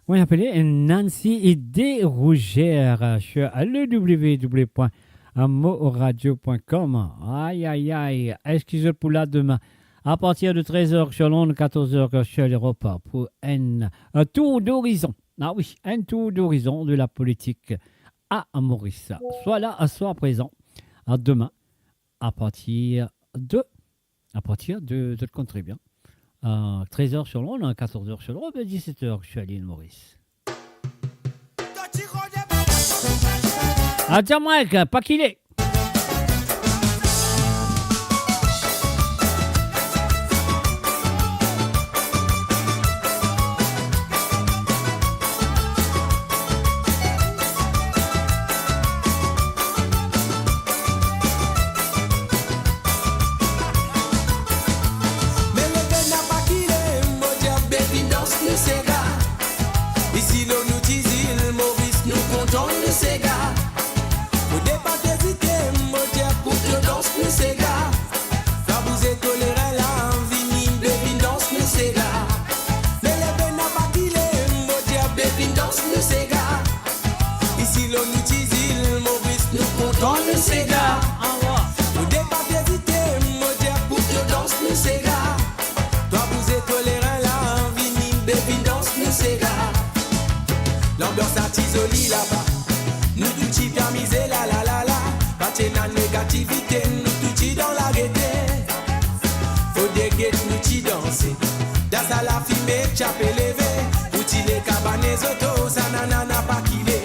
comment appelé, Nancy Desrougères sur le www.moradio.com. Aïe, aïe, aïe, excusez pour là demain. À partir de 13h sur Londres, 14h sur l'Europe, pour un tour d'horizon. Ah oui, un tour d'horizon de la politique à Maurice. Soit là, soit présent, demain, à partir de te compter bien. 13h sur Londres, 14h sur l'Europe et 17h sur l'île Maurice. Tiens, Mike, pas qu'il est. Mais le gars n'a pas quitté, mon diable. isolés là-bas. Nous tout y permisé la la la la. Pas de négativité, nous tout y dans la gaieté. Faut des guettes, nous t'y danser. Dans à la fumée, chap élevé. Outil les cabanes autos, ça n'a pas quitté.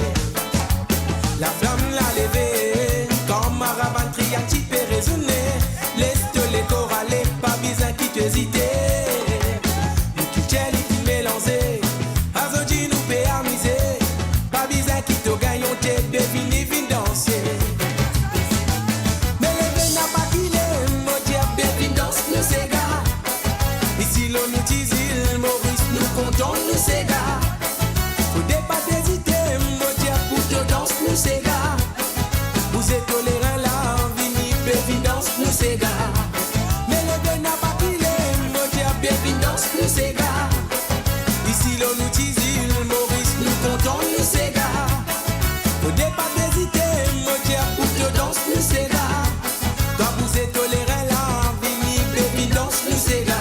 La flamme l'a levé. Comme Maravantri a petit peu résonné. Laisse-te les chorales, pas besoin qui t'hésiter. Nous tout t'y les mélanger. Azodi nous peut amuser. Pas besoin qui te gagne, on t'est devine, vine danser. Mais les veines n'a pas quitté. Mon diable, vine danse, nous c'est gars. Ici l'on nous dit Maurice, nous comptons nous c'est gars. Faut pas hésiter, mon diable, pour te danse, nous c'est gars. Vous êtes tolérants là, vini, baby danse, nous c'est gars. Mais le gars n'a pas quitté, mon diable, baby danse, nous c'est gars. Ici l'on nous dit Maurice, nous comptons nous c'est gars. Faut pas hésiter, mon diable, pour te danse, nous c'est gars. Quand vous êtes tolérants là, vini, baby danse, nous c'est gars.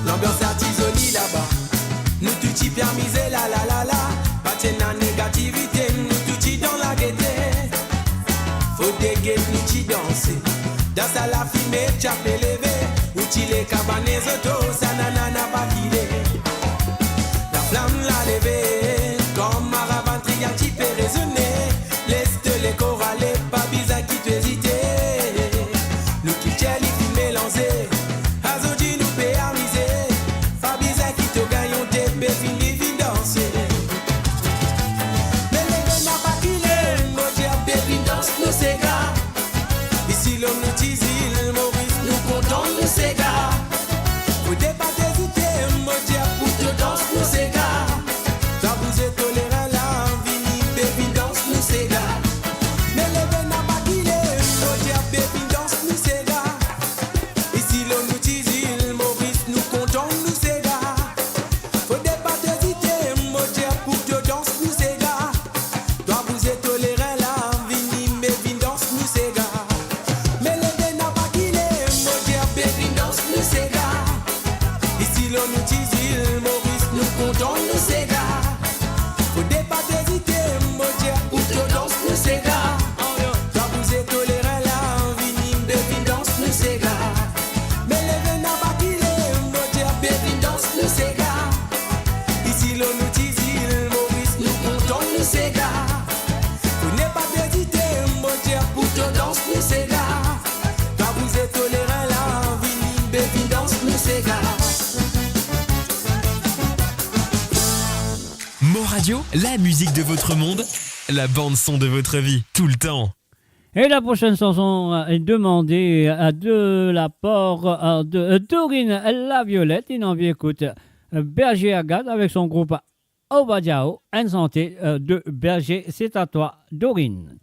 L'ambiance artisolie là-bas. Nous tout y permisé la la la la. Pas de négativité, nous tout y dans la gaieté. Faut des guettes, nous y danser. Dans à la fumée, chap élevé. Outil les cabanes autos, ça n'a pas quitté. La flamme l'a levé. Comme Maravantri a petit peu résonné. Laisse-te les chorales, pas bizarre qui t'hésiter. Nous qui t'y les mélanger. Azodi nous peut amuser. Pas bizarre qui te gagne, on t'est fini, vine danser. Mais les gars n'a pas quitté. Mon diable, vine danse, nous c'est gars. Ici l'homme nous dit Maurice, nous comptons nous c'est gars. Faut pas hésiter, mon diable, pour te danse, nous c'est gars. Quand vous êtes tolérants là, vini, baby danse, nous c'est gars. Mais les gars n'a pas quitté. Mon diable, baby danse, nous c'est gars. Ici l'on nous dit Maurice, nous comptons nous c'est gars. Faut pas hésiter, mon diable, pour te danse, nous c'est gars. Quand vous êtes tolérants là, vini, baby danse, nous c'est gars. Mais les gars n'a pas quitté, mon diable, baby danse, nous c'est gars. Ici l'on nous dit Maurice, nous comptons nous c'est gars. Faut pas hésiter, mon diable, pour te danse, nous c'est gars. Quand vous êtes tolérants là, vini, baby danse, nous c'est gars. Mais les gars n'a pas quitté, mon diable, baby danse, nous c'est gars. Ici l'on nous dit Maurice, nous comptons nous c'est gars. Faut pas hésiter, mon diable, pour te danse, nous c'est gars. Quand vous êtes tolérants là, vini, baby danse, nous c'est gars. Mo Radio, la musique de votre monde, la bande son de votre vie, tout le temps. Et la prochaine chanson est demandée de la part de Dorine La Violette. Il en vient écoute Berger Agathe avec son groupe Obadiao, en santé de Berger. C'est à toi, Dorine.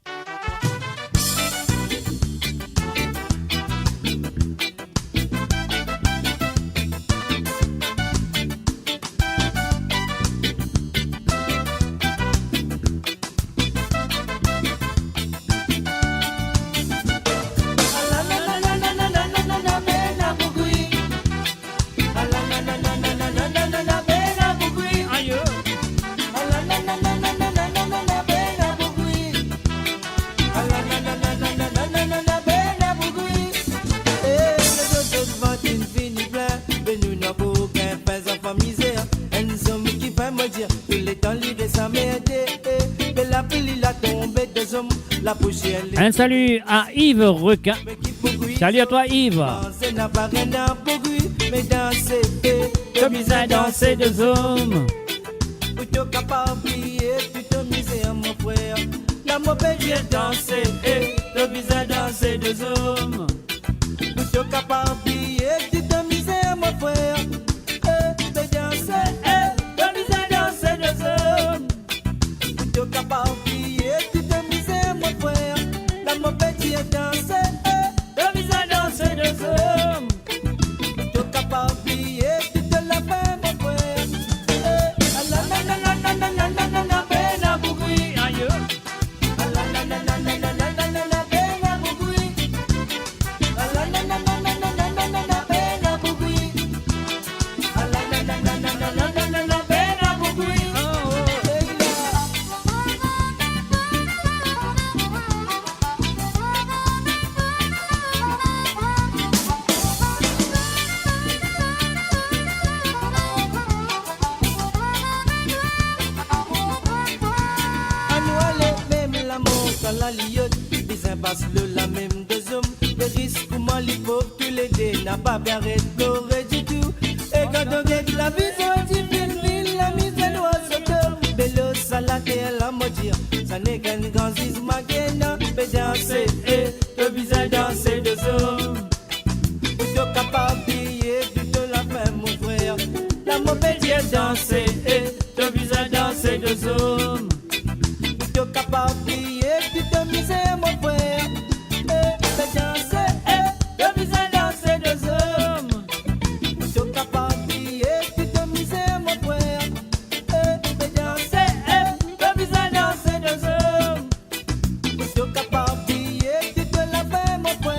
Un salut à Yves Requin. Salut à toi Yves. Comme ils ont dansé deux hommes. Plutôt capable plutôt misère mon frère. La mauvaise j'ai dansé, comme ils ont dansé deux hommes. Plutôt capable plutôt misère mon frère. J'ai dansé, comme ils ont dansé deux hommes. Plutôt capable plutôt misère mon frère. La mauvaise j'ai dansé, comme ils ont dansé deux hommes. Plutôt capable plutôt la fin mon frère. n'a pas bien restauré du tout. Et quand on gagne la vie, on dit ville, la mise doit sauter. Bello, salade et la moitié, ça n'est qu'un grand zizma gagnant. Mais danser, te visage danser de zoom. Plutôt capable d'y plutôt la fin, mon frère. La mauvaise est danser, te visage danser de zoom. Plutôt capable d'y plutôt misère, mon frère. Mais danser, te visage danser de zoom. Plutôt capable d'y plutôt misère, mon frère. Mais danser, te visage danser de zoom. Plutôt capable d'y plutôt la fin, mon frère.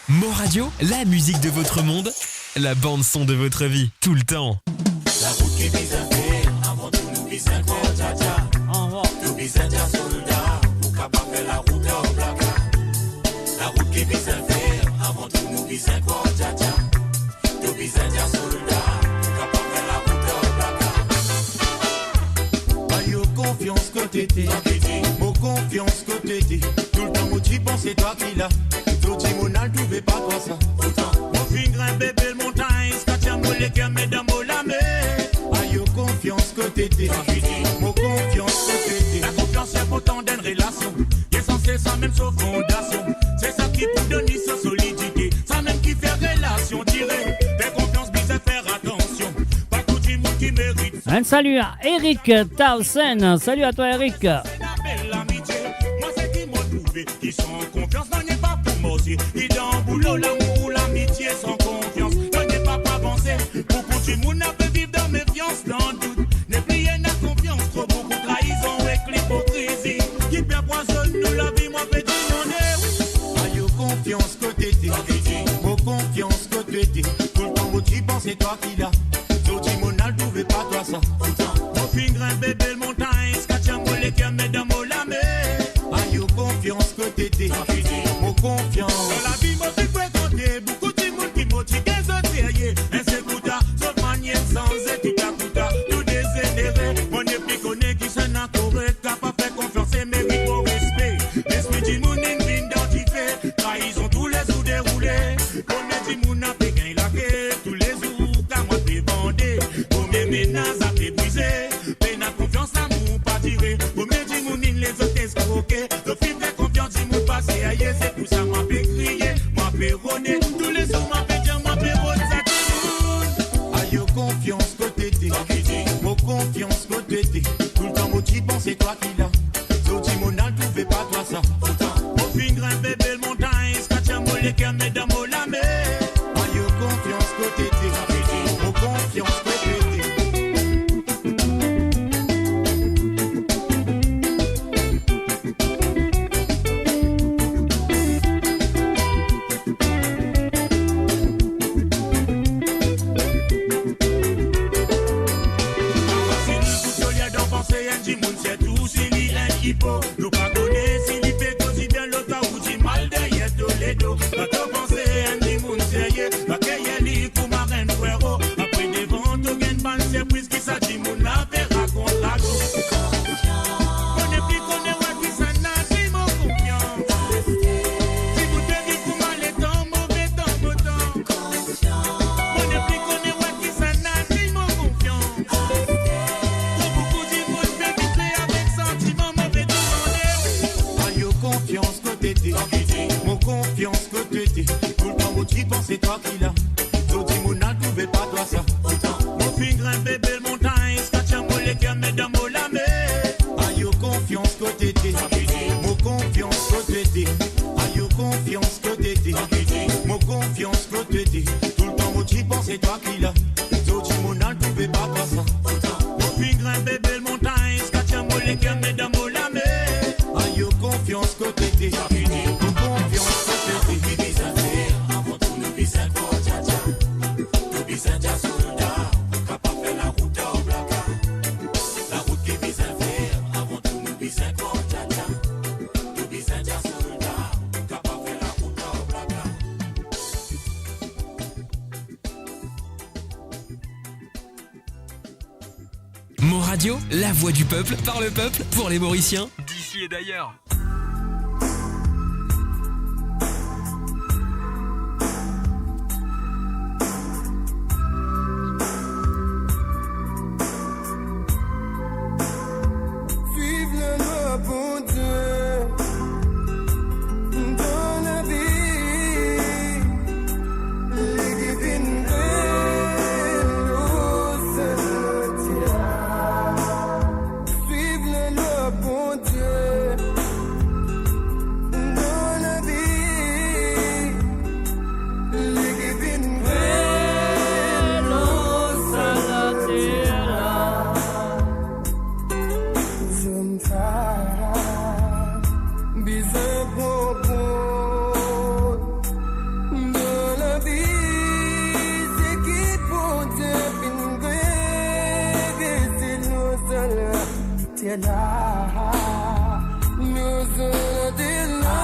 Mo Radio, la musique de votre monde, la bande son de votre vie, tout le temps. La route qui vise un fait, avant tout nous vise un corps, dja. Nous vise un dja soldat, pour capable faire la route en placard. La route qui vise un fait, avant tout nous vise un corps, dja. Nous vise un dja soldat, pour capable faire la route en placard. Ayo confiance côté t'es, mon confiance côté t'es. Tout le temps où tu penses c'est toi qui l'as. Tout le monde ne trouvait pas toi ça. Mon finger un bébé le montagne, scotcha mon les cœurs mesdames au la mer. Ayo confiance côté t'es, mon confiance côté t'es. La confiance c'est pourtant d'une relation, qui est censée ça même sans fondation. C'est ça qui peut donner sa solidité, ça même qui fait relation tirée. Fais confiance, bis à faire attention, pas tout le monde qui mérite. Un salut à Eric Townsend. Salut à toi Eric. Moi c'est qui m'ont trouvé, qui sont en confiance, n'en est pas pour moi aussi. Qui dans boulot, l'amour, l'amitié sans confiance, n'en est pas pour avancer. Beaucoup du monde n'a pas vivre dans méfiance, dans le doute. N'est plus rien à confiance, trop beaucoup de trahison avec l'hypocrisie. Qui perpoisonne nous la vie, moi petit on est. Aïe, confiance côté t'es, mon confiance côté t'es. Tout le temps où tu penses c'est toi qui l'as. Tout le monde n'a trouvé pas toi ça. Mon finger un bébé le montagne, scotcha mon les cœurs mesdames au la mer. Aïe, confiance côté t'es, mon confiance. Dans la vie, moi c'est quoi compter, beaucoup de monde qui motive des autres sérieux. Un c'est couta, sauf manière sans être tout à couta, tout désénéré. Mon épée connaît qui s'en a correct, capable faire confiance et mérite au respect. L'esprit du monde est identifié, trahison tous les jours déroulés. Combien du monde a fait gain la quête, tous les jours, qu'à moi fait vendre. Combien ménages a fait briser, peine à confiance, l'amour pas tiré. Combien du monde les autres escroqués, de film de confiance, du monde passé ailleurs, c'est tout ça m'a fait crier, m'a fait rôner. Tous les jours m'a fait dire, m'a fait rôner, ça tout le monde. Aïe, confiance côté t'es, mon confiance côté t'es. Tout le temps, moi tu penses c'est toi qui l'as. Tout le monde n'a trouvé pas toi ça. Mon finger un bébé le montagne, scotcha mon les cœurs mesdames au la mer. Aïe, confiance côté t'es, mon confiance côté t'es. grand bébé le montagne, scotchamo les cœurs, mesdames, au lamé. Aïe, confiance côté t'es. Mon confiance côté t'es. Aïe, confiance côté t'es. Mon confiance côté t'es. Tout le temps, moi, j'y pense, c'est toi qui l'as. Zodi, mon âne, tu fais pas ça. Mon puis grand bébé le montagne, scotchamo les cœurs, mesdames, au lamé. Aïe, confiance côté t'es. Mon confiance côté t'es. Avant tout, nous bisons pour Tcha-Tcha. Nous bisons Tcha soldat. Capable faire la route au Blaka. La route qui vise à faire. Avant tout, nous bisons pour Tcha-Tcha. Nous bisons Tcha soldat. Capable faire la route au Blaka. Mon Radio, la voix du peuple, par le peuple, pour les Mauriciens, d'ici et d'ailleurs. Vive le loi, bon Dieu, dans la vie, les divines vive le loi, bon Dieu, dans la vie, les divines Bizarre propos dans la vie, c'est qui pour te pinguer, c'est nous seuls, t'es là, nous seuls, t'es là.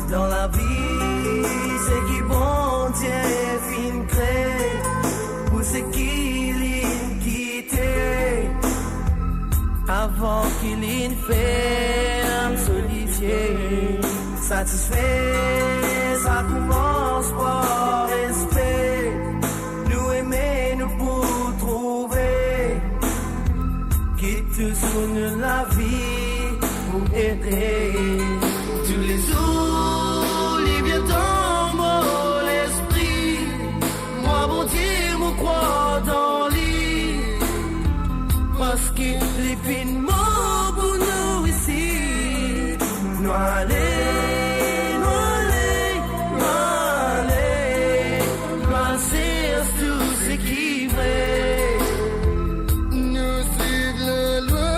Dans la vie, c'est qui bon Dieu fin crée, ou c'est qui quitté, avant qu'il ferme solidifié, satisfait, ça commence par respect, nous aimer, nous pour trouver, qui te sonne la vie pour aider. Tous les jours, il vient dans mon esprit. Moi, mon Dieu, me crois dans lui. Parce qu'il est finement pour nous ici. Nous allez, nous allez, nous allez. Passer tout ce qui est vrai. Nous suivons la loi,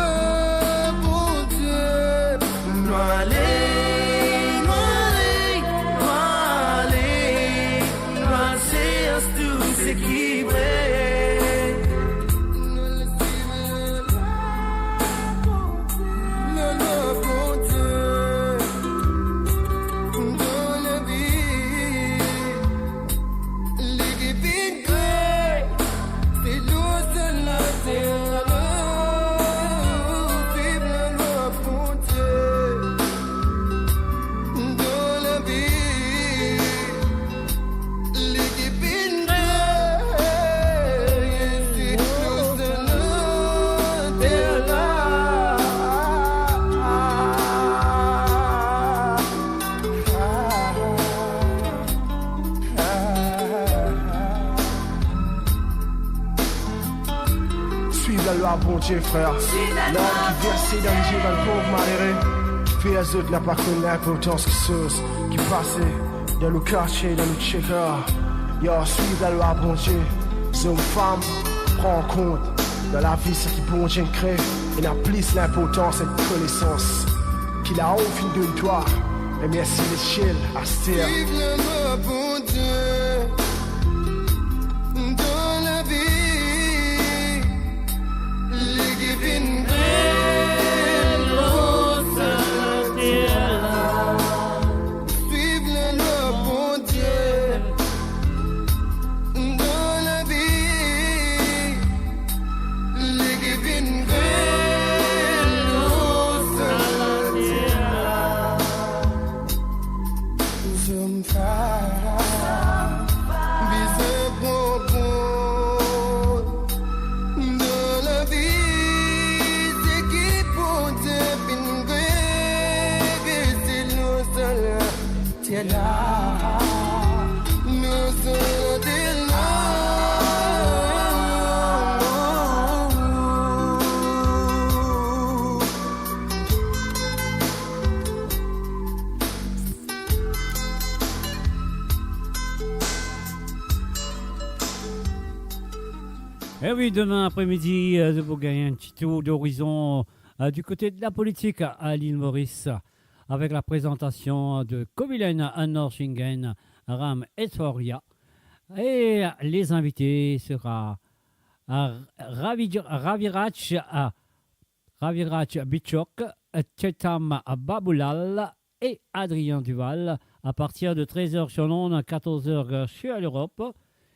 bon Dieu, Nous allez. Tout ce qui brille, le loi, bon Dieu, dans la vie, les divines c'est l'eau de la terre, vive la loi, bon Dieu, dans la vie, les divines c'est l'eau de la Suive la loi, bon Dieu, frère. L'homme qui versait dans le Dieu, dans le pauvre malheureux. Fait à autres n'a pas connu l'importance que chose qui passait dans le quartier, dans le checker. Yo, suive la loi, bon Dieu. Zoom femme, prends en compte. Dans la vie, ce qui bon Dieu crée. Et n'a plus l'importance et la connaissance. Qu'il a enfin de toi. Et merci les chill, à terre. vive le loi, bon Dieu, dans la vie, les divines vive la loi, bon Dieu, dans la vie, les divines Et oui, demain après-midi, vous gagnez un petit tour d'horizon du côté de la politique à l'île Maurice avec la présentation de Kobilen Norsingen, Ram Etforia. Et les invités sera Raviraj Bichok, Chetam Baboulal et Adrien Duval à partir de 13h sur l'onde, 14h sur l'Europe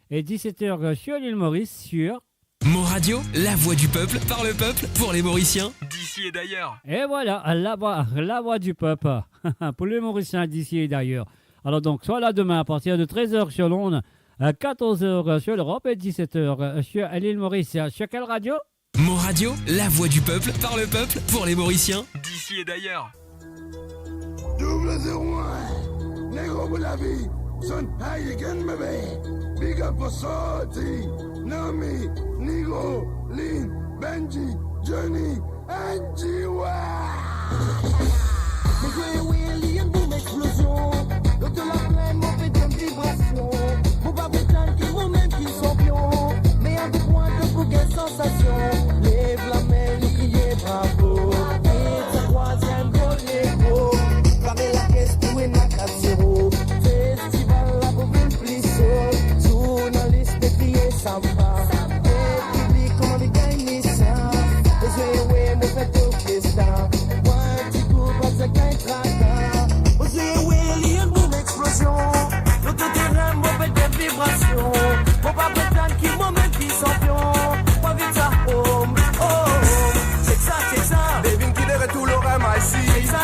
et 17h sur l'île Maurice sur Mo Radio, la voix du peuple, par le peuple, pour les Mauriciens, d'ici et d'ailleurs. Et voilà, la voix du peuple, pour les Mauriciens d'ici et d'ailleurs. Alors donc, soit là demain à partir de 13h sur l'onde, 14h sur l'Europe et 17h sur l'île Maurice. Sur quelle radio? Mo Radio, la voix du peuple, par le peuple, pour les Mauriciens, d'ici et d'ailleurs. 001, négro pour la vie, son high again, baby. Big up for Salty, Nami, Nigo, Lynn, Benji, Johnny, and Jiwa. Mais je Willy, une boum explosion. L'eau de la plaine, mon pédum vibration. Faut pas prétendre qu'ils vont même qu'ils sont pions. Mais un peu moins de bouquet sensation. Lève la main, criez bravo. Et ta troisième gros négro. Parler la caisse, tout est na 4-0. Festival, la boum plisseau. Journaliste, criez ça va. Et public, comment les gagner ça. Les ouais, mon fait au fiesta. One, petit coup, pas de gain traca. Aux Willy, une boum explosion. L'eau de terrain, mauvais des vibrations. Faut pas prétendre qu'ils m'ont même qui sont pions. Pas vite ça, home, oh, c'est ça. Devine qui devrait tout l'orème ici. C'est ça.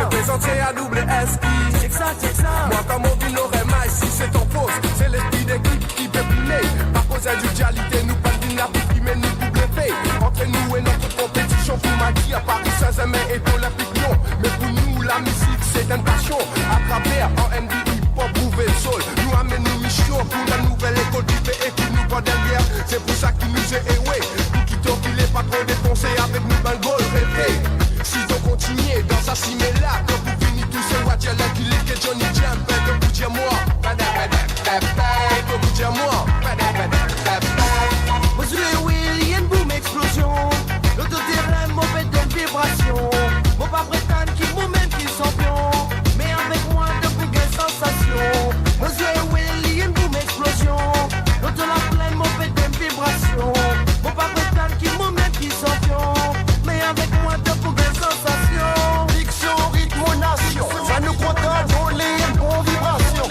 Représenté à double ski. C'est ça. Moi, comme on vit l'orème ici, c'est ton pause. C'est l'esprit d'équipe qui peut primer. Par cause d'individualité, nous pas d'une la qui mais nous double fait. Entre nous et notre compétition, pour ma vie, à Paris Saint-Germain et l'Olympique Lyon. Mais pour nous, la musique, c'est une passion. À travers R&B, hip-hop, prouver le sol. Nous amène nous mission pour la nouvelle école du pays et qui nous voit derrière. C'est pour ça qu'il nous est éoué. Pour qui t'en qu'il est pas trop défoncé avec nous, ben goal rêvé. Si on continue dans sa cimée-là, quand vous finissez tous ces watchers là qui lit que Johnny Jam, ben que vous dire moi. Que vous dire moi. Aux Willy, une boum explosion. L'eau de terrain, mauvais de vibration. Faut pas prétendre qu'ils vont même qu'ils sont pions. Mais avec moi, de bouquet sensation. Aux Willy, une boum explosion. L'eau de la plaine, mauvais de vibration. Faut pas prétendre qu'ils vont même qu'ils sont pions. Mais avec moi, de bouquet sensation. Diction, rythme, nation. Ça nous contente, on les bon vibration.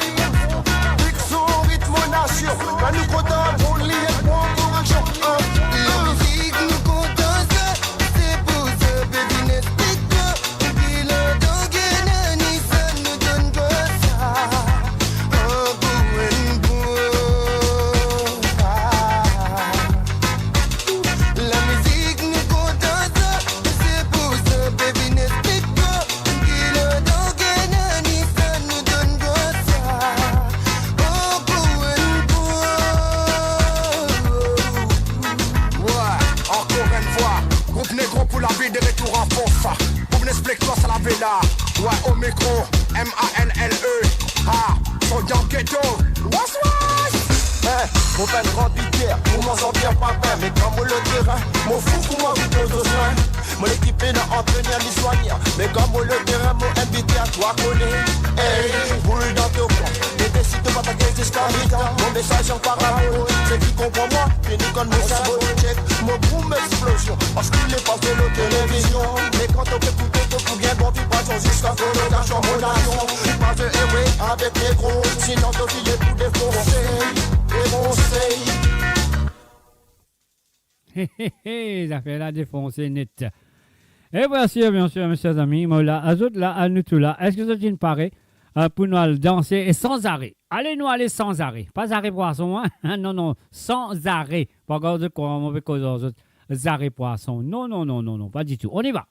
Diction, rythme, nation. Ça nous contente, on les bon correction. La musique nous contente, c'est pour ce baby nestique. Puis le doguenani, ça nous donne que ça. Un bout and bout. La musique nous contente, c'est pour ce baby nestique. Puis le doguenani, ça nous donne que ça. Un bout and bout. Ouais, encore une fois, groupe négro pour la vie des retours en force. Pour m'expliquer quoi ça la vela. Ouais, au micro, M-A-N-L-E. Ah, son Young Ghetto. What's Mon père grand pitié, pour m'en sortir pas peur. Mais comme le terrain, mon fou pour m'en vite aux soins. Mon équipe est dans entretenir ni soigner. Mais comme le terrain, mon invité à toi connaît. Hey, boule dans ton coin. Mais décide de m'attaquer jusqu'à mi-temps. Mon message en parabole, c'est qui comprend moi. Fini comme mon cerveau check. Mon boom explosion, parce qu'il est passé la télévision. Mais quand on fait tout, faut bien bon vibration jusqu'à colocation, mon nation. Pas de héros avec les gros, sinon de filer tout défoncer. Ça fait la défoncer net. Et voici, bien sûr, mes chers amis, moi là, à autres là, à nous tous là, est-ce que ça te paraît pour nous aller danser et sans arrêt? Allez-nous aller sans arrêt. Pas arrêt poisson, hein? Non, sans arrêt. Pas cause de quoi, on veut cause aux autres arrêt poisson. Non, pas du tout. On y va.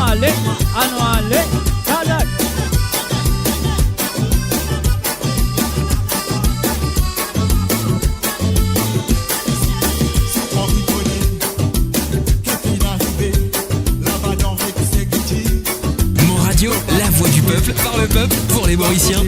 Allez, salade. Envie de mauricien.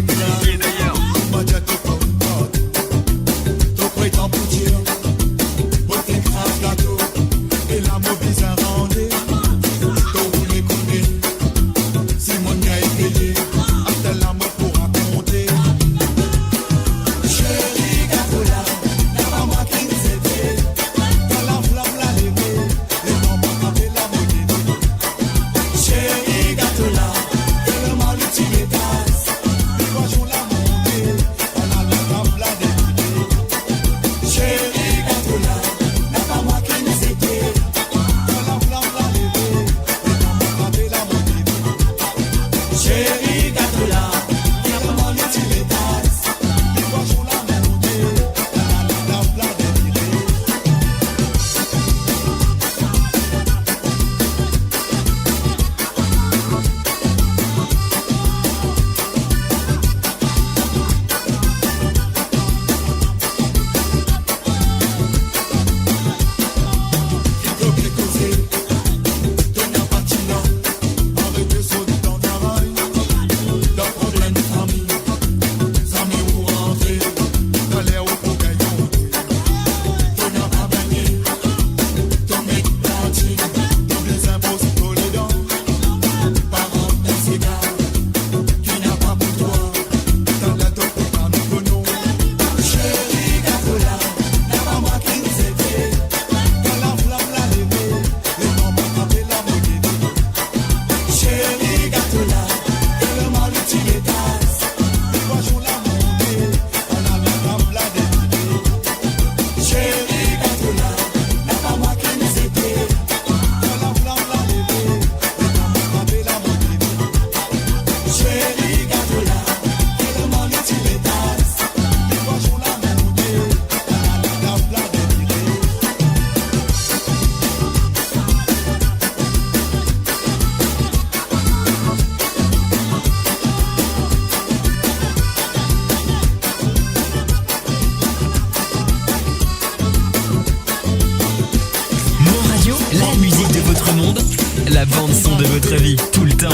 La bande son de votre vie, tout le temps.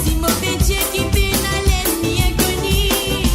Si mon métier qui peine à l'ennemi inconnu.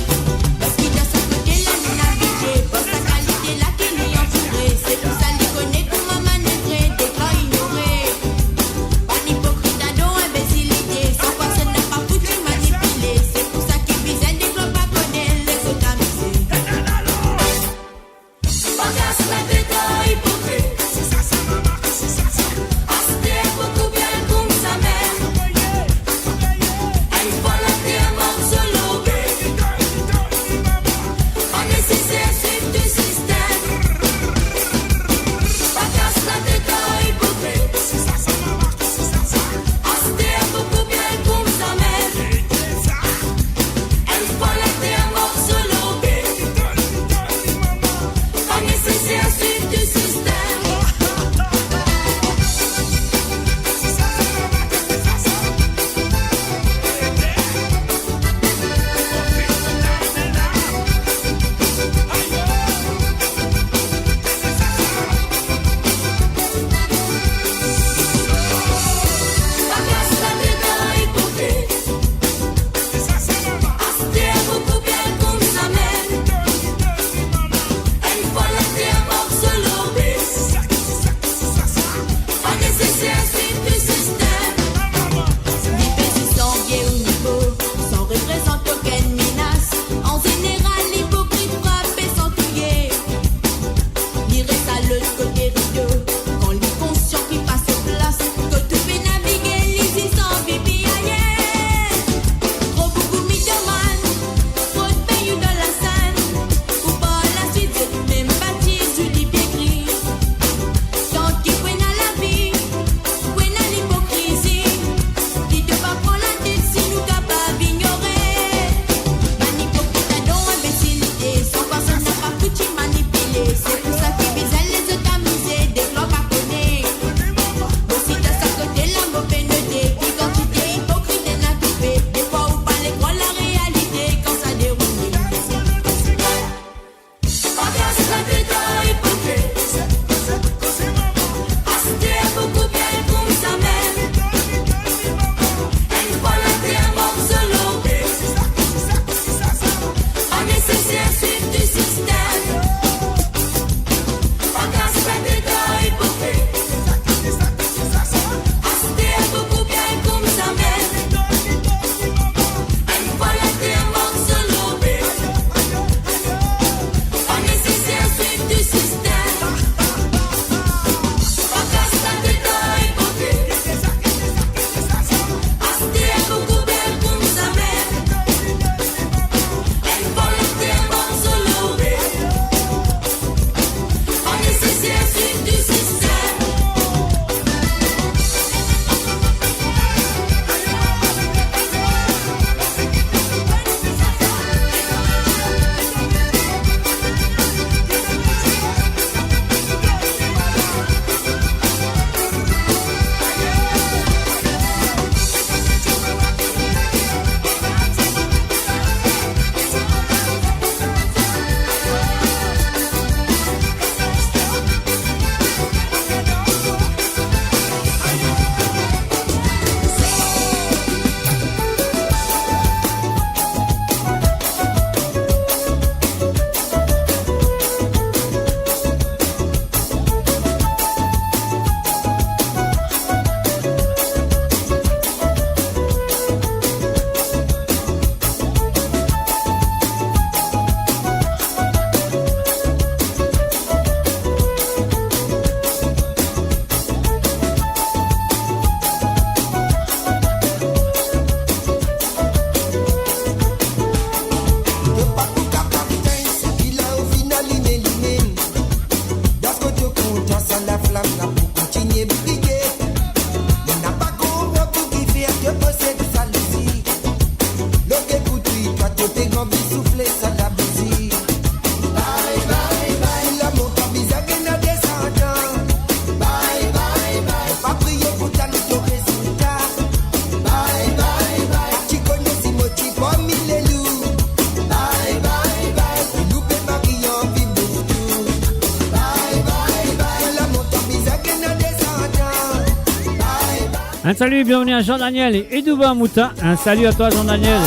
Un salut, bienvenue à Jean-Daniel et Edouba Mouta. Un salut à toi, Jean-Daniel.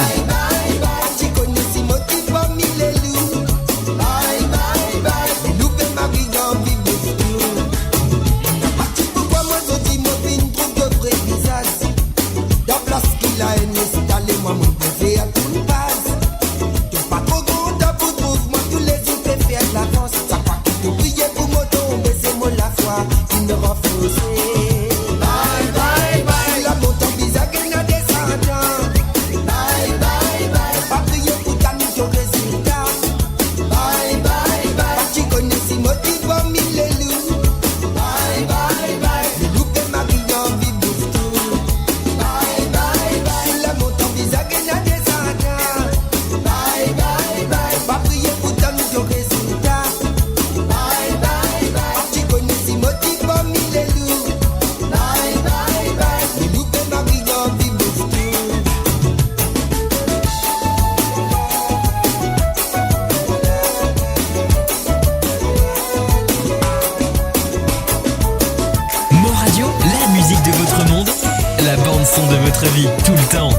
De votre vie, tout le temps.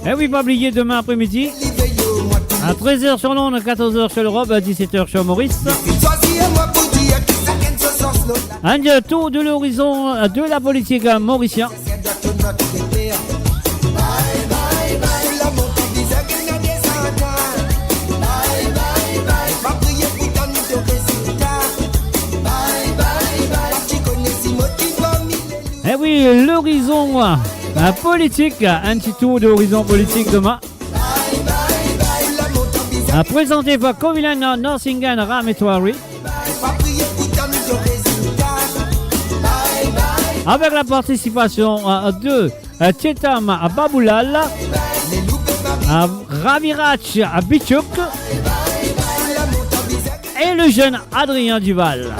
Eh oui, pas oublier demain après-midi à 13h sur Londres, 14h sur l'Europe, à 17h sur Maurice. Un tour de l'horizon de la politique mauricienne. Eh oui, l'horizon politique, un petit tour de l'horizon politique demain. Présenté par Covilan, Norsingan, Ram et Toari. Avec la participation de Chetam Baboulal, Ravirach Bichouk et le jeune Adrien Duval.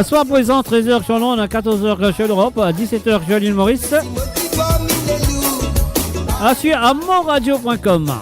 Soit présent 13h sur Londres, 14h sur l'Europe, 17h sur l'île Maurice. À suivre à monradio.com.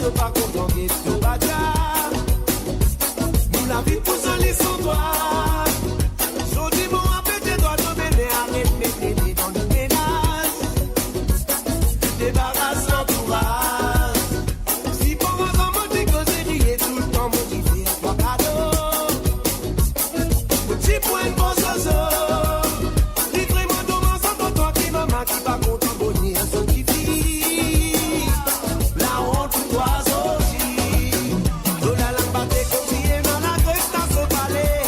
te pas content que tu bagarre. Nous la vie pour s'en laisser sans toi. Jodi mon appel tes doigts de bébé, arrête mes ténés dans le ménage. Débarrasse l'entourage. Si pour moi dans mon dit que j'ai rié tout le temps, mon dit fais toi cadeau. Petit point de bon zozo. Livrez-moi ton mensonge, ton toi qui maman qui va content bonnier, son qui vit. La honte ou oiseau dit. L'eau la lampe batte comme si elle m'en a grève dans ce palais.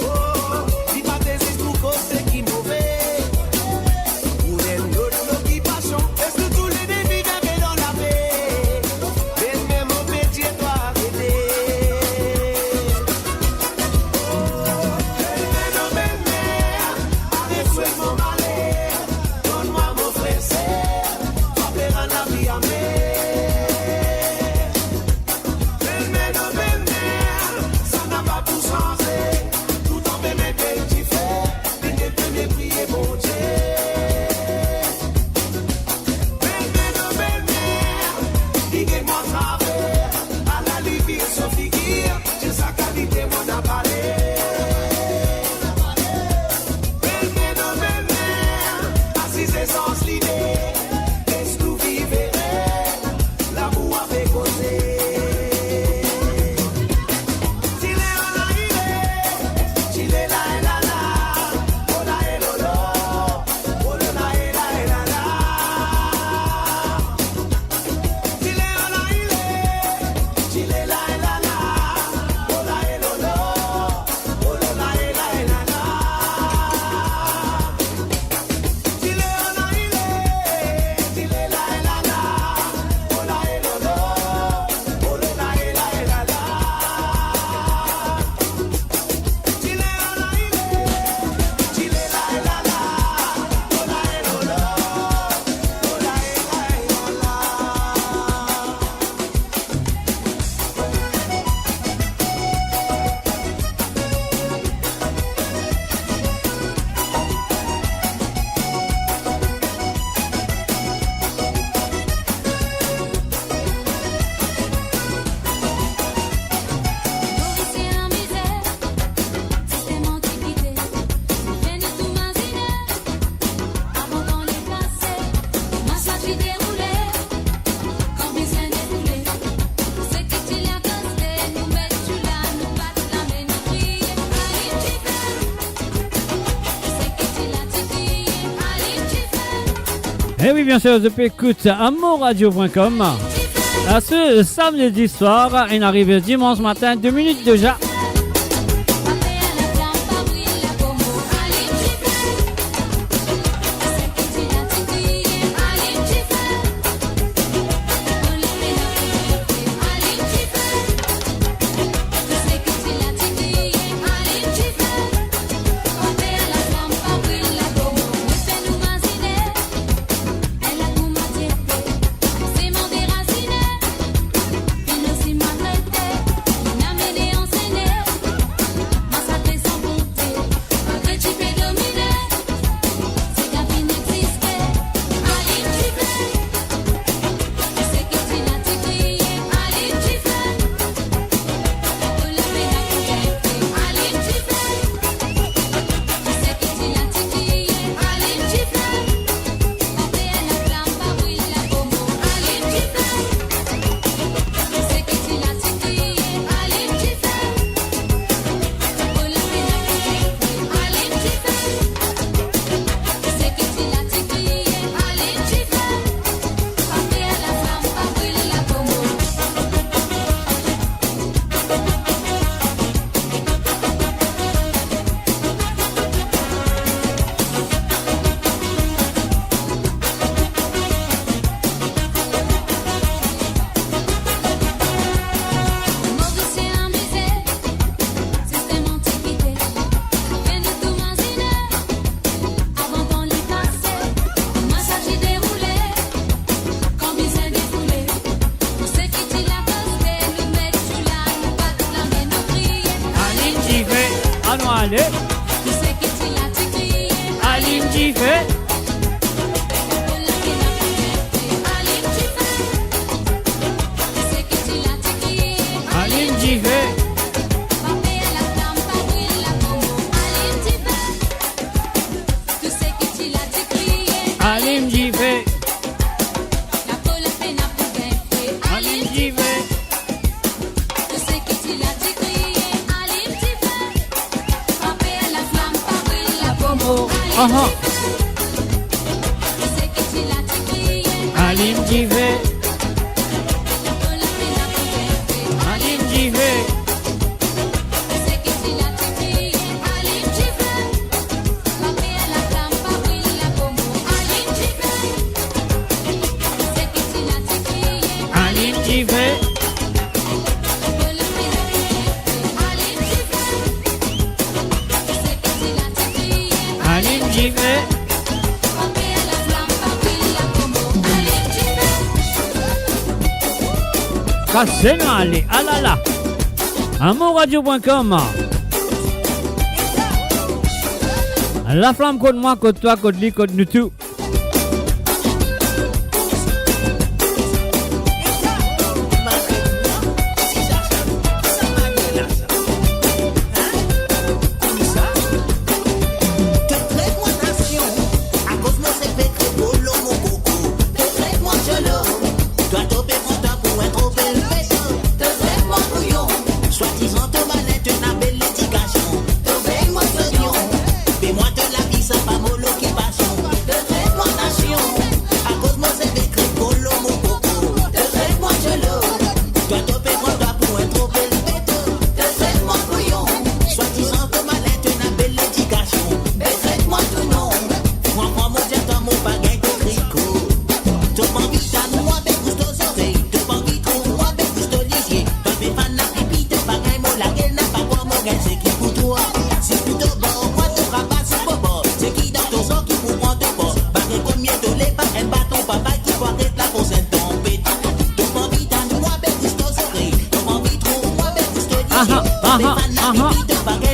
Oh, il va des histoires cause qui mauvais. Ou l'aime l'autre qui passion. Est-ce que tous les défis viennent dans la paix? Mais mon métier doit arrêter. Arrête souhait mon malheur. Donne-moi mon frère serre. Va faire un avis à ça n'a pas tout changé. Tout en bébé tu fais. Venez de me prier mon Dieu. Belle-mère, diguez-moi travers. À la livre, son figure. J'ai sa qualité, mon appareil. Belle-mère, assise sans l'idée. Est-ce que vous vivrez? L'amour avait causé. Et oui, bien sûr, depuis écoute amourradio.com. À ce samedi soir, il arrive dimanche matin, 2 minutes déjà. Allez. Aline Jiffet. Jiffé. Alim Jiffé. Alim Jiffé. Aha. Alim Jiffé. Alim Jiffé. Alim Jiffé. Alim Jiffé. Cassez-nous, allez, ah là là. Amourradio.com. La flamme contre moi, contre toi, contre lui, contre nous tous.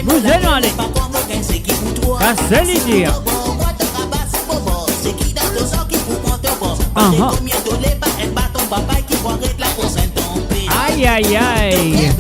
Vous allez aller. Cassez les dire. Aïe aïe aïe.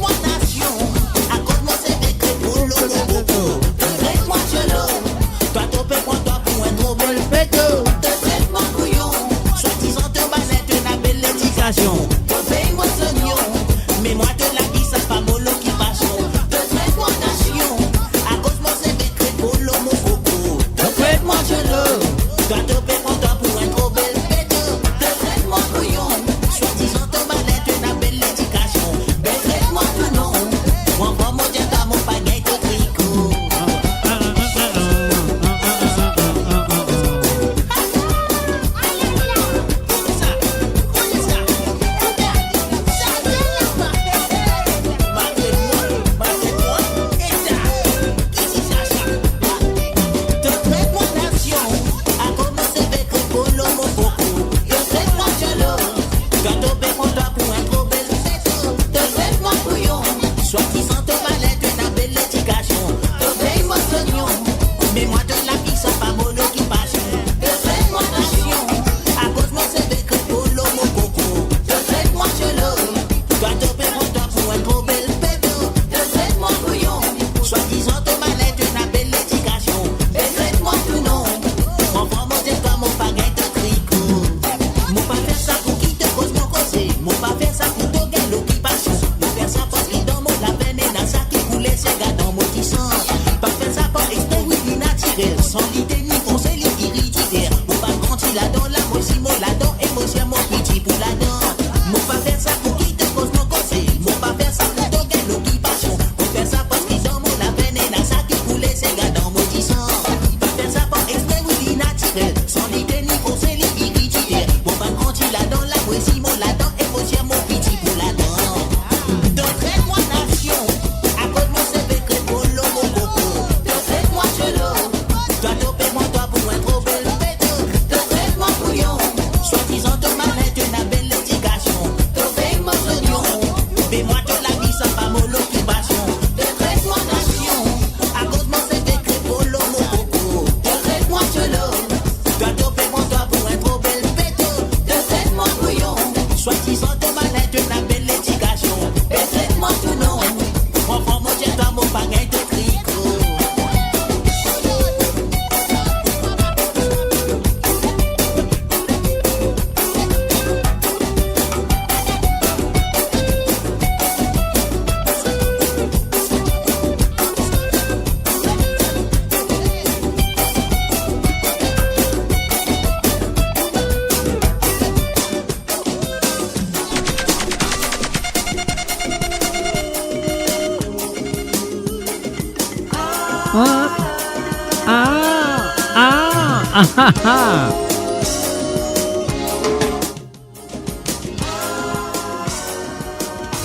Soi-disant, ton mal-être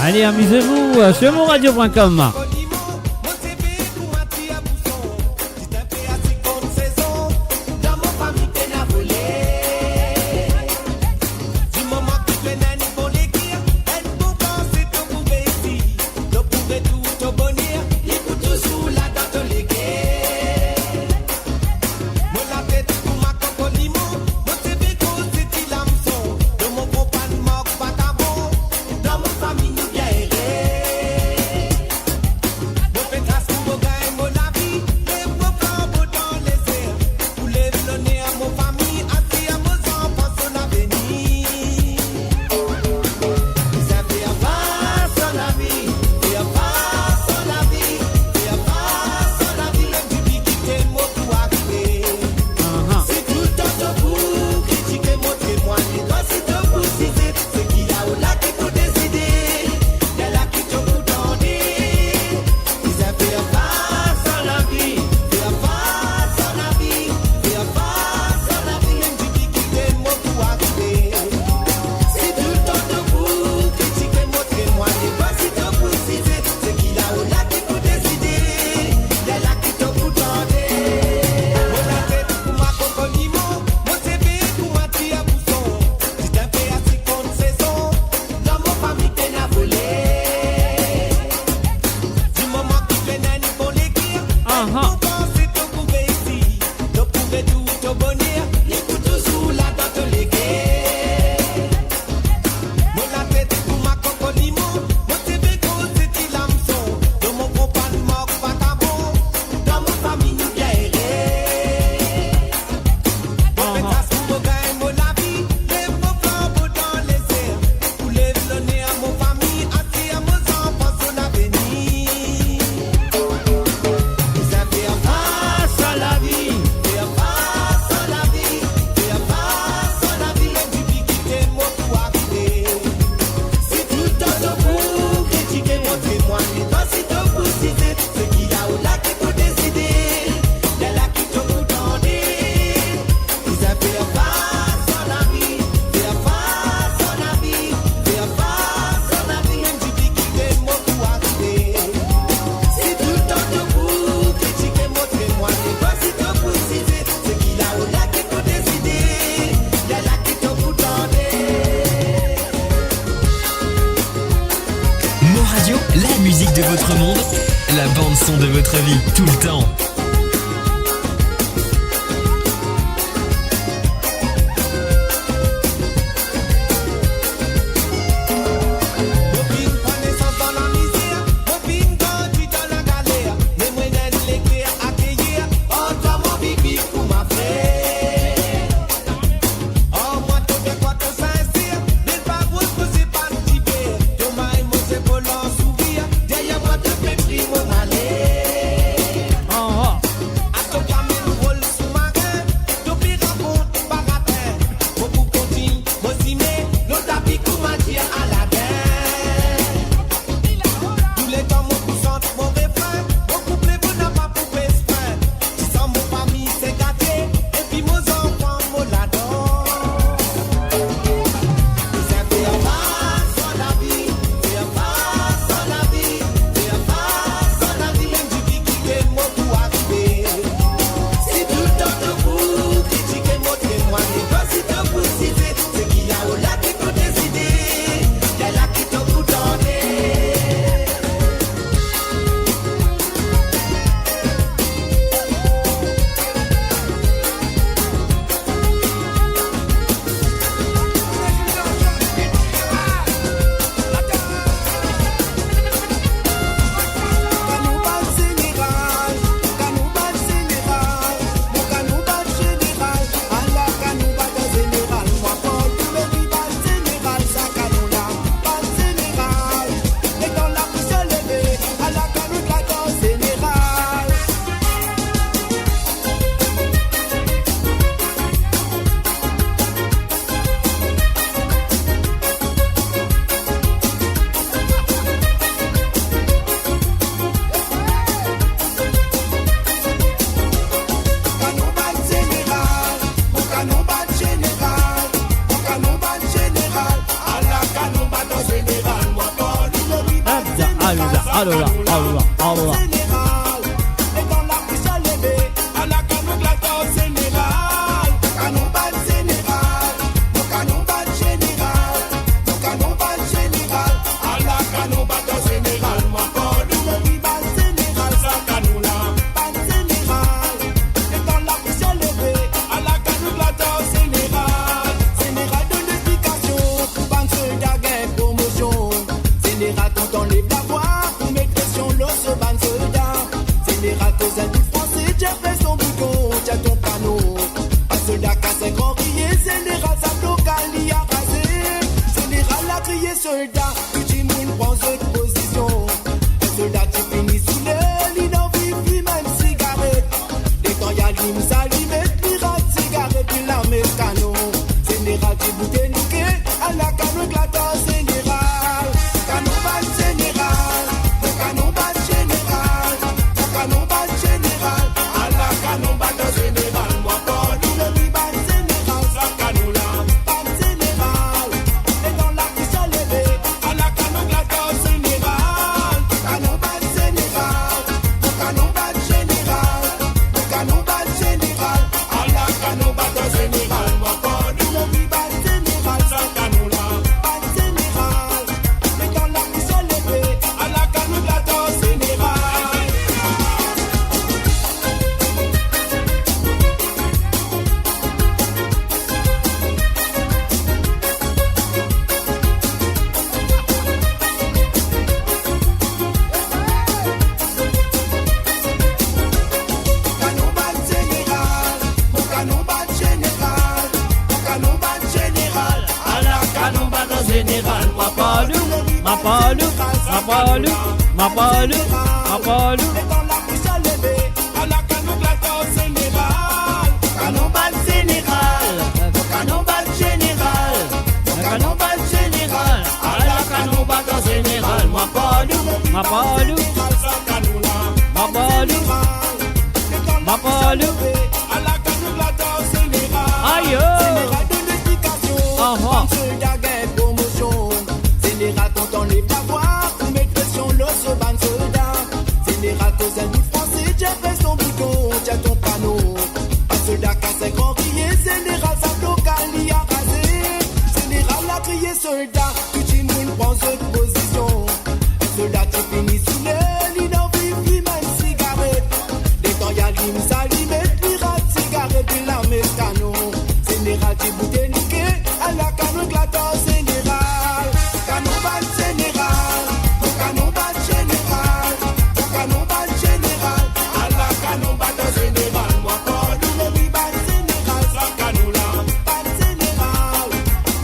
Allez, amusez-vous sur monradio.com. La musique de votre monde, la bande son de votre vie, tout le temps. Alola, alola, alola. Général, et dans la bouche à lever, à la canon glaton général, canon bal général, le canon bal général, le canon bal général, à la canon bal général, moi pas le bal général, ça canon là, bal général, et dans la bouche à lever, à la canon glaton général, général de l'explication, ban soldat gain promotion, général quand on les voir, pour mettre pression l'eau ce ban soldat, général cause un doute français, j'ai fait son bouton, j'ai ton panneau, un soldat casse un grand crier, général ça local y a rasé, général a crié soldat, tout le monde prend cette position, un soldat qui finit sous l'aile, il n'en vit plus même cigarette, et quand y'a l'hymne s'allumette, pirate cigarette, puis la met canon, général qui bouteille niqué, à la canon glaton général, canon bal général, le canon bal général, le canon bal général, à la canon bal général, moi pas le bal général, ça canon là, bal général, et dans la bouche à lever, à la canon glaton général, canon bal général, le canon bal général, le canon bal général, à la canon bal général, moi pas le bal général, ça canon là, bal général, et dans la bouche à lever, à la canon glaton général. Canon bal général, mon canon bal général, mon canon bal général, à la canon bal général, moi pas le Ma palu, ma palu, ma palu, ma palu. et dans la bouche à lever, à la canon glaton général, canon bal général, canon bal général, canon bal général, à la canon bal général, moi pas le Ma palu, ça canon là, ma palu, ma palu. à la canon glaton général, Aïe. général de l'explication, ban soldat gain promotion, général quand on les va voir, pour mettre pression l'eau ce ban soldat, général cause un doute français, j'ai fait son bouton, j'ai ton panneau, un soldat casse un grand crier, général ça local y a rasé, général a crié soldat, tout le monde prend cette position, un soldat qui finit sous l'aile, il n'en vit plus même cigarette, dès quand y'a l'hymne s'allumette, pirate cigarette, puis la met canon, général qui bouteille niqué, à la canon glaton général, canon bal général, le canon bal général, le canon bal général, à la canon bal général, moi pas le bal général, ça canon là, bal général,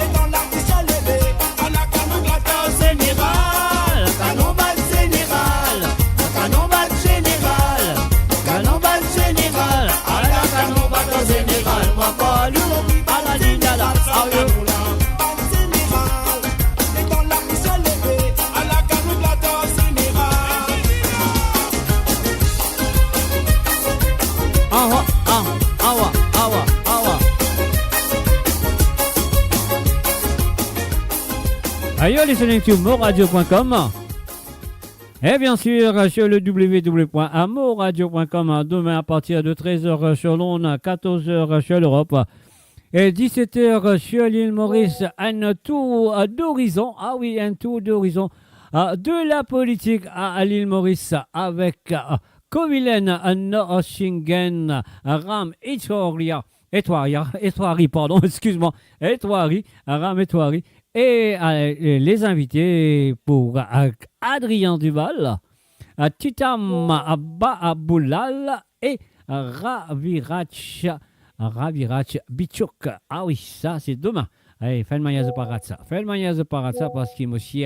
et dans la bouche à lever, à la canon glaton général, canon bal général, le canon bal général, le canon bal général, à la canon bal général, moi pas le À la ligne là, ah oui. bal général, et dans la bouche à lever, à la canon glaton général. Awa, awa, awa, awa. Are you listening to moradio.com? Et bien sûr, sur le www.amoradio.com, demain à partir de 13h sur l'onde, 14h sur l'Europe et 17h sur l'île Maurice, un tour d'horizon, ah oui, un tour d'horizon de la politique à l'île Maurice avec Kovilen Noshingen, Ram Etwari, pardon, excuse-moi, Ram Etwari, et les invités pour Adrien Duval, Titam Baboulal et Ravirach Bichouk. Ah oui, ça c'est demain. Allez, fais le manière de paratza. Parce qu'il me aussi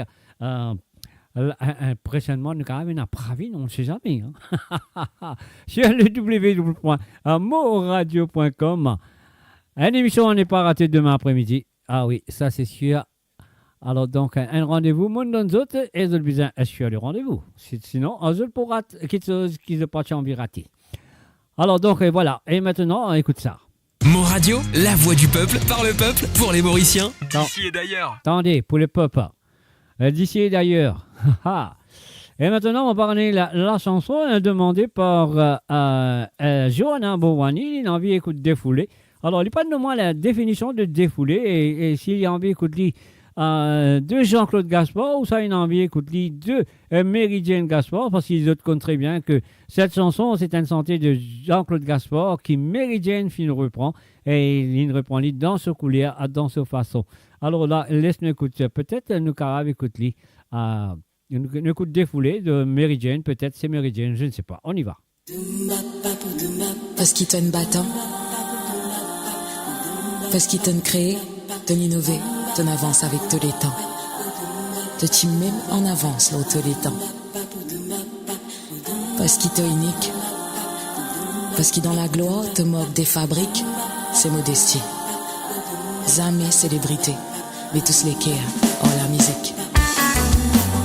prochainement, nous avons un pravi, on ne sait jamais. Hein? Sur le www.moradio.com. Une émission, on n'est pas raté demain après-midi. Ah oui, ça c'est sûr. Alors donc, un rendez-vous, mon don zot, et je besoin sur le rendez-vous. Sinon, on ne pourra quelque chose qui se passe en virati. Alors donc, voilà. Et maintenant, écoute ça. Mon Radio, la voix du peuple, par le peuple, pour les Mauriciens. D'ici et d'ailleurs. Attendez, pour le peuple. D'ici et d'ailleurs. Et maintenant, on va parler la chanson demandée par Johanna Bowani. Il a envie d'écouter défoulé. Alors, il parle de moi la définition de défoulé et s'il a envie d'écouter de Jean-Claude Gaspard ou ça il a envie d'écouter de Mary Jane Gaspard parce qu'ils connaissent très bien que cette chanson, c'est une chanson de Jean-Claude Gaspard qui Mary Jane fin reprend et il reprend dans ce couleur, dans ce façon. Alors là, laisse-nous écouter. Peut-être nous carave écouter une écoute défoulée de Mary Jane. Peut-être c'est Mary Jane, je ne sais pas. On y va. Parce qu'il t'a battant, parce qu'il t'a créé, de l'innover, t'en avance avec tous les temps. De tu même en avance là tous les temps. Parce qu'il t'a unique, parce qu'il dans la gloire te moque des fabriques, c'est modestie. Jamais célébrité, mais tous les cœurs, oh la musique.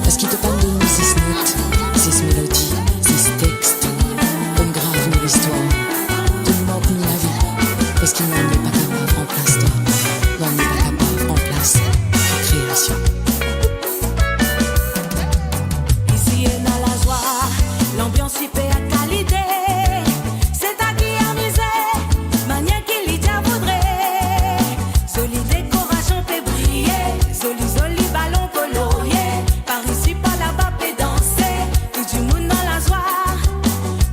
Parce qu'il te parle de nous 6 notes, 6 mélodies, 6 textes, comme grave nous l'histoire. Tout le monde nous la vie, parce qu'il n'en est pas capable en place toi. N'en est pas capable en place création. Ici est dans la joie, l'ambiance hyper à qualité. C'est à qui amuser, manière qu'il y a voudrait. Solide décoration fait briller, joli ballon colorié. Par ici, par là-bas, fait danser. Tout du monde dans la joie.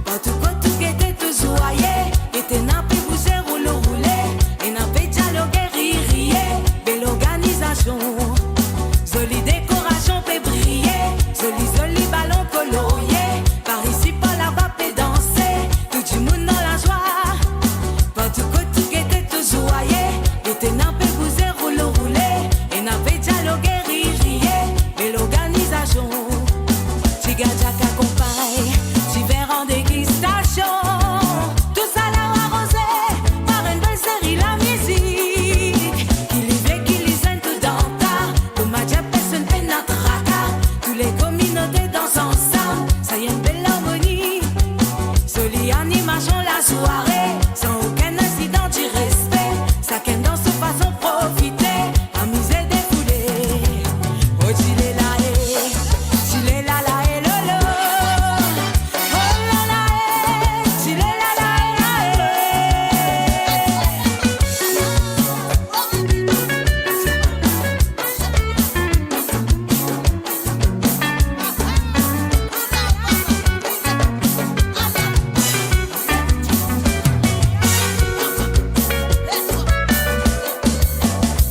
Partout, tout qui était tout joyeux. Était nappé, bougé, roulé. Et nappé, dialogué, ririé. Belle organisation. Jolie décoration fait briller. Joli ballon colorié. Par ici, par là-bas, fait danser. Tout du monde dans la joie. Partout, tout qui était tout joyeux. Était nappé, bougé, roulé. Et nappé, dialogué, ririé. Belle organisation. Tiga Jack accompagne, Tiver en dégustation. Tout ça l'a arrosé par une belle série la musique. Qui livre, qui lisent tout dans ta. Comme ma diable, personne peine à traca. Tous les communautés dansent ensemble. Ça y est, une belle harmonie. Jolie animation la soirée. Sans aucun incident du respect. Chacun dans sa façon profiter. Amuser, défouler. Oh, tu l'es là, tu l'es là, là, et lolo. Oh là là, tu l'es là, là,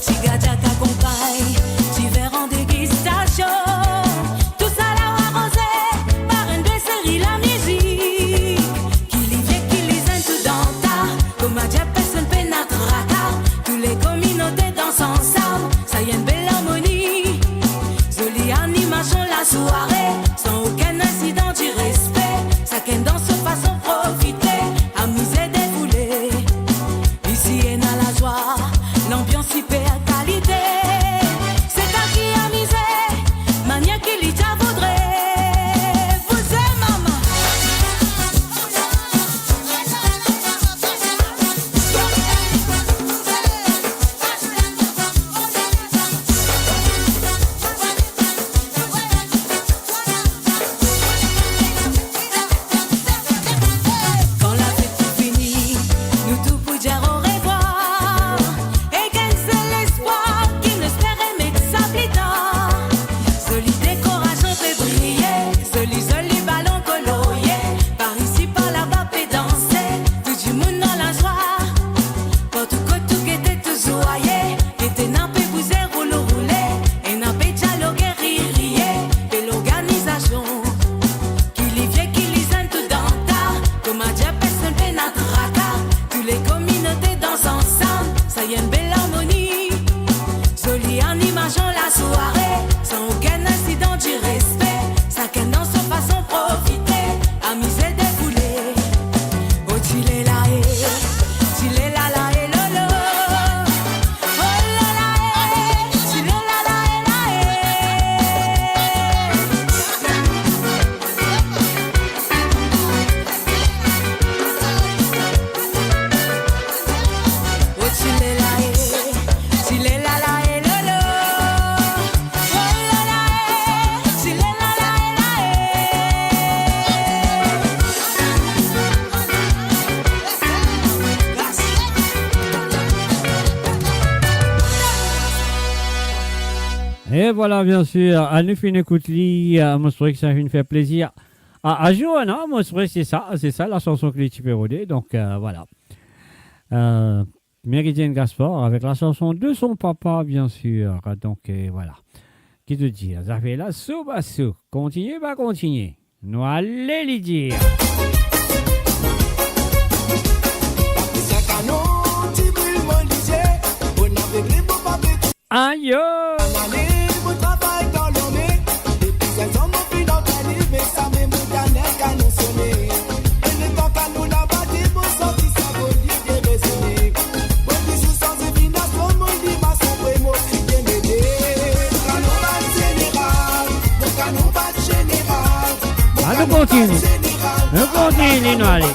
Tiga Jack accompagne, Tiver en dégustation. Tout ça l'a arrosé par une belle série la musique. Qui livre, qui lisent tout dans ta. Comme ma diable, personne peine à traca. Tous les communautés dansent ensemble. Ça y est, une belle harmonie. Jolie animation la soirée. Sans aucun incident du respect. Chacun dans sa façon profiter. Amuser, défouler. Ici est dans la joie, l'ambiance hyper qualité. C'est à qui amuser, manière qu'il y a voudrait. Vous êtes maman. Quand la fête est finie, nous tout pour dire au revoir. Et quel c'est l'espoir qui ne espérait mais que ça plus tard. Jolie décoration fait briller, joli ballon colorié. Par ici, par là-bas, fait danser. Tout du monde dans la joie. Partout, tout qui était tout joyeux. Était nappé, bousé, roulé. Et nappé, dialogué, ririé. Belle organisation. Qui livre, qui lisent tout dans ta. Comme un diable, personne peine à traca. Tous les communautés dansent ensemble. Ça y est, une belle harmonie. Jolie animation la soirée. Sans aucun incident du respect. Chacun dans sa façon profiter. Amuser, défouler. Oh, tu l'es là, tu l'es là, là, et lolo. Oh là là, tu l'es là, là, oh, tu l'es là, tu l'es là, là, et lolo. Oh là là, tu l'es Et voilà, bien sûr, à nous faire une écoute, moi je trouvais que ça nous fait plaisir. À Johanna, moi je trouvais que c'est ça la chanson que tu peux rodé. Donc voilà. Méridienne Gaspard avec la chanson de son papa, bien sûr. Donc voilà. Qui te dit, ça fait la soupe à soupe. Continuez, va continuer. Nous allons les dire. Aïe! Nous continue, nous allez.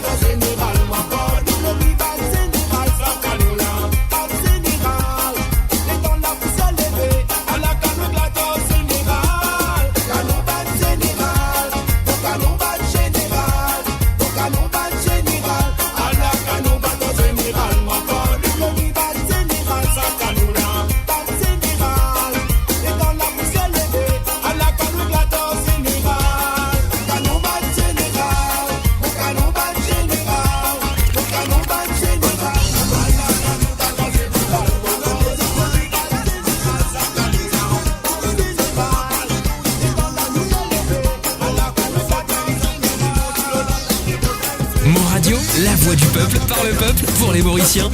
La voix du peuple, par le peuple, pour les Mauriciens.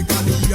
Cali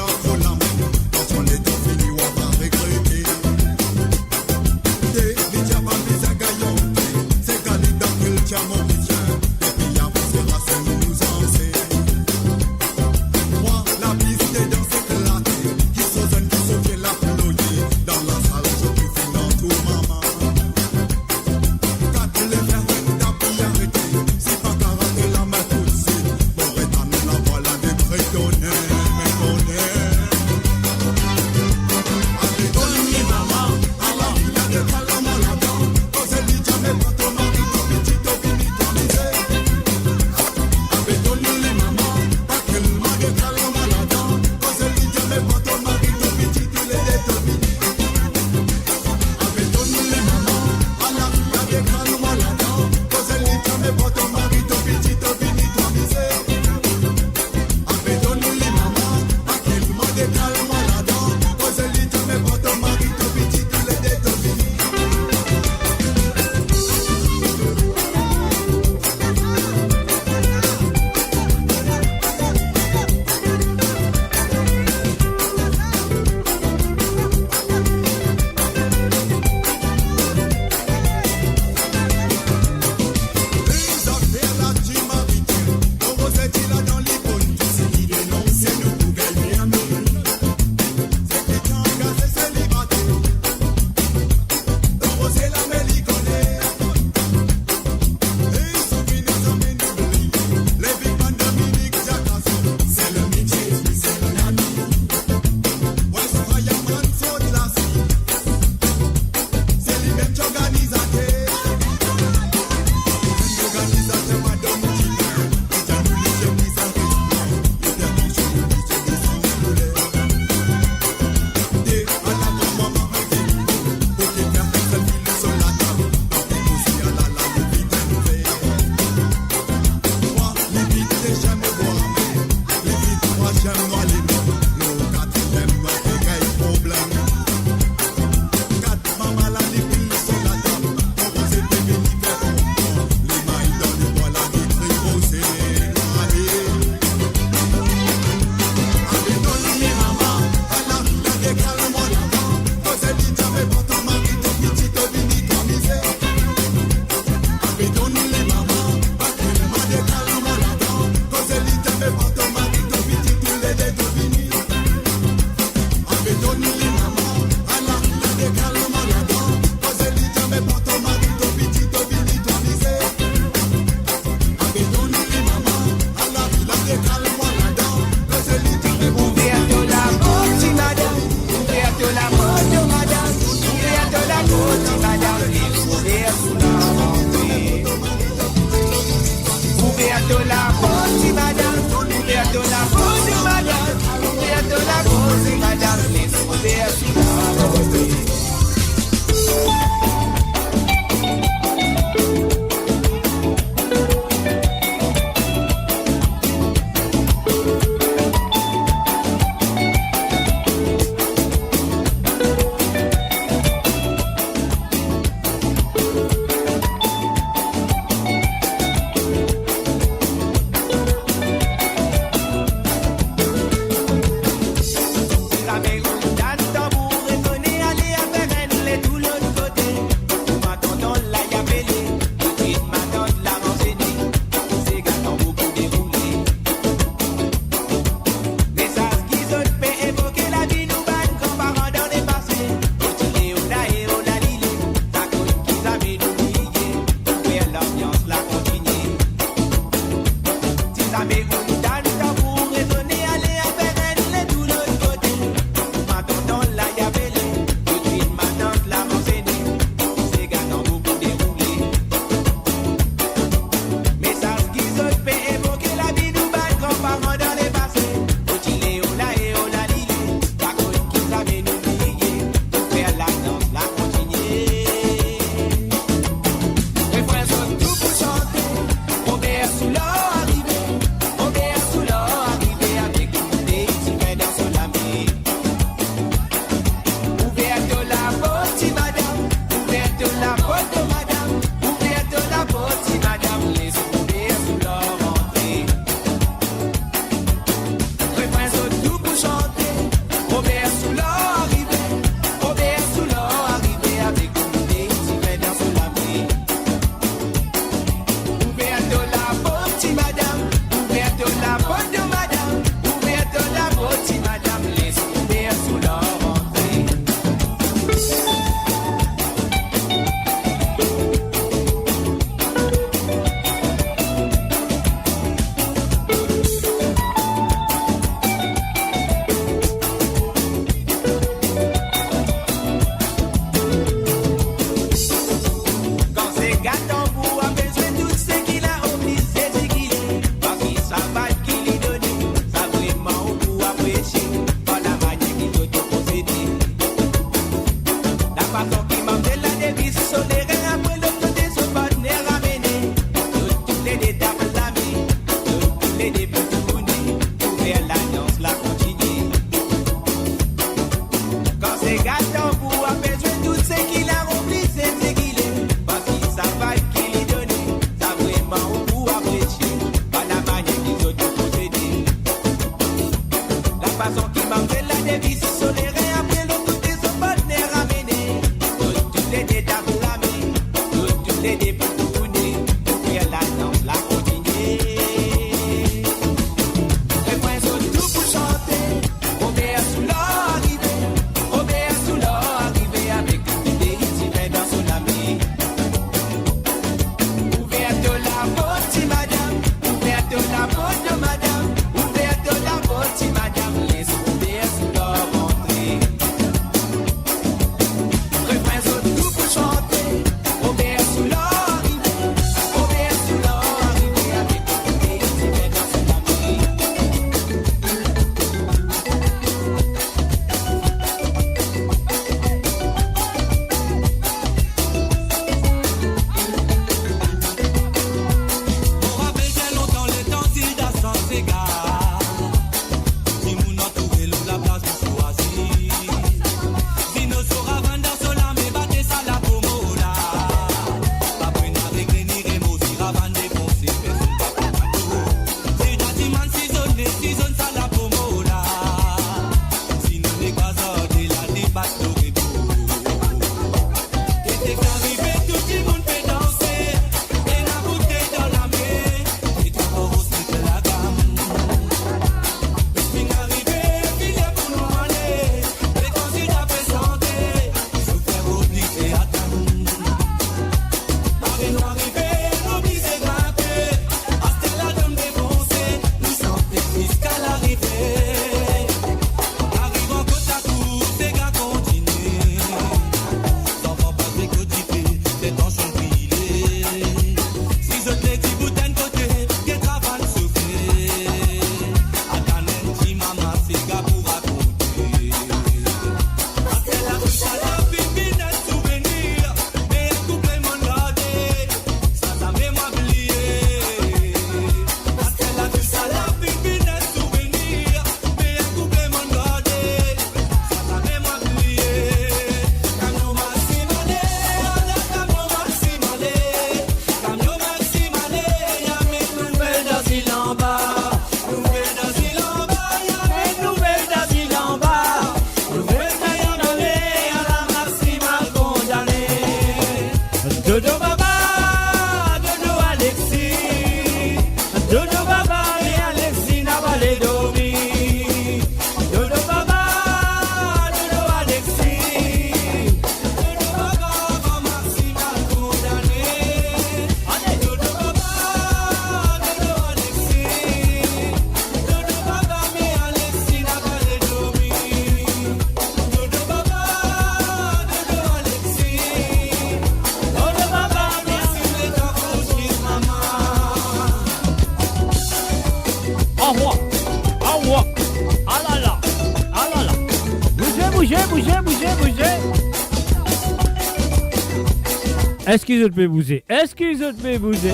Est-ce qu'ils te fait bouger? Est-ce qu'ils te fait bouger?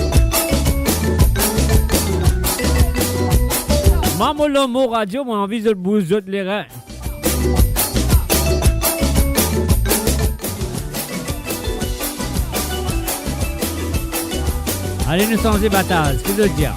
Maman l'homme radio, moi envie de bouger les reins. Allez, nous sommes des batailles, ce que je veux dire.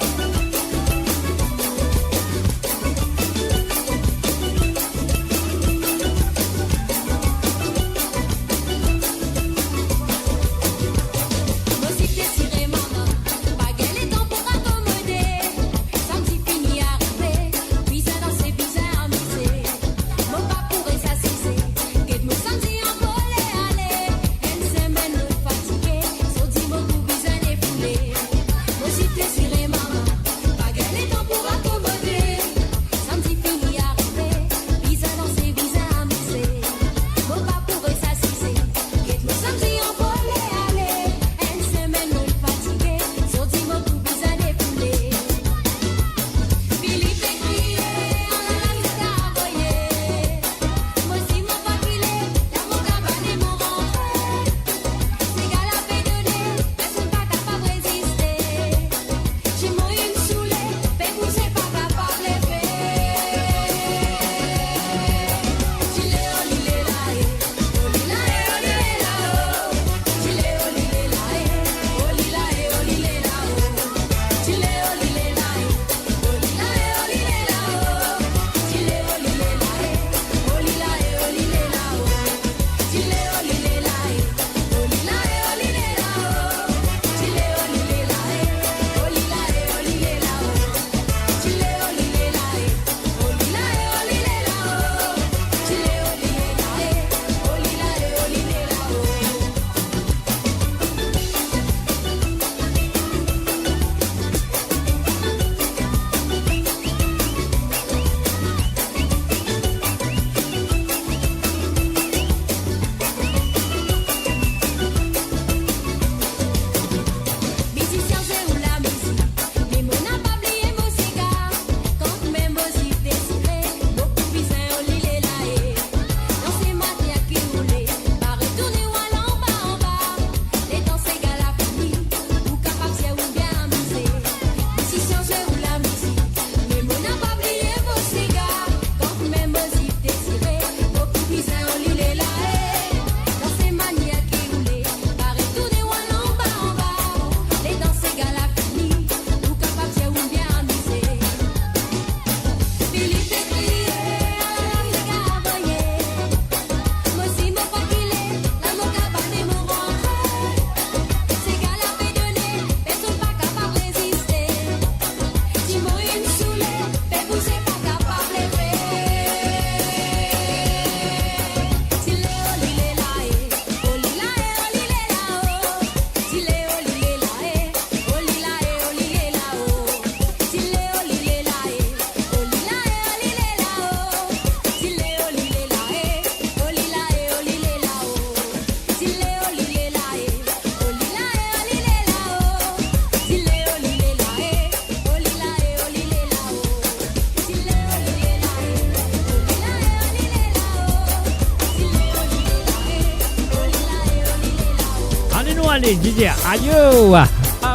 Allez, DJ, adio à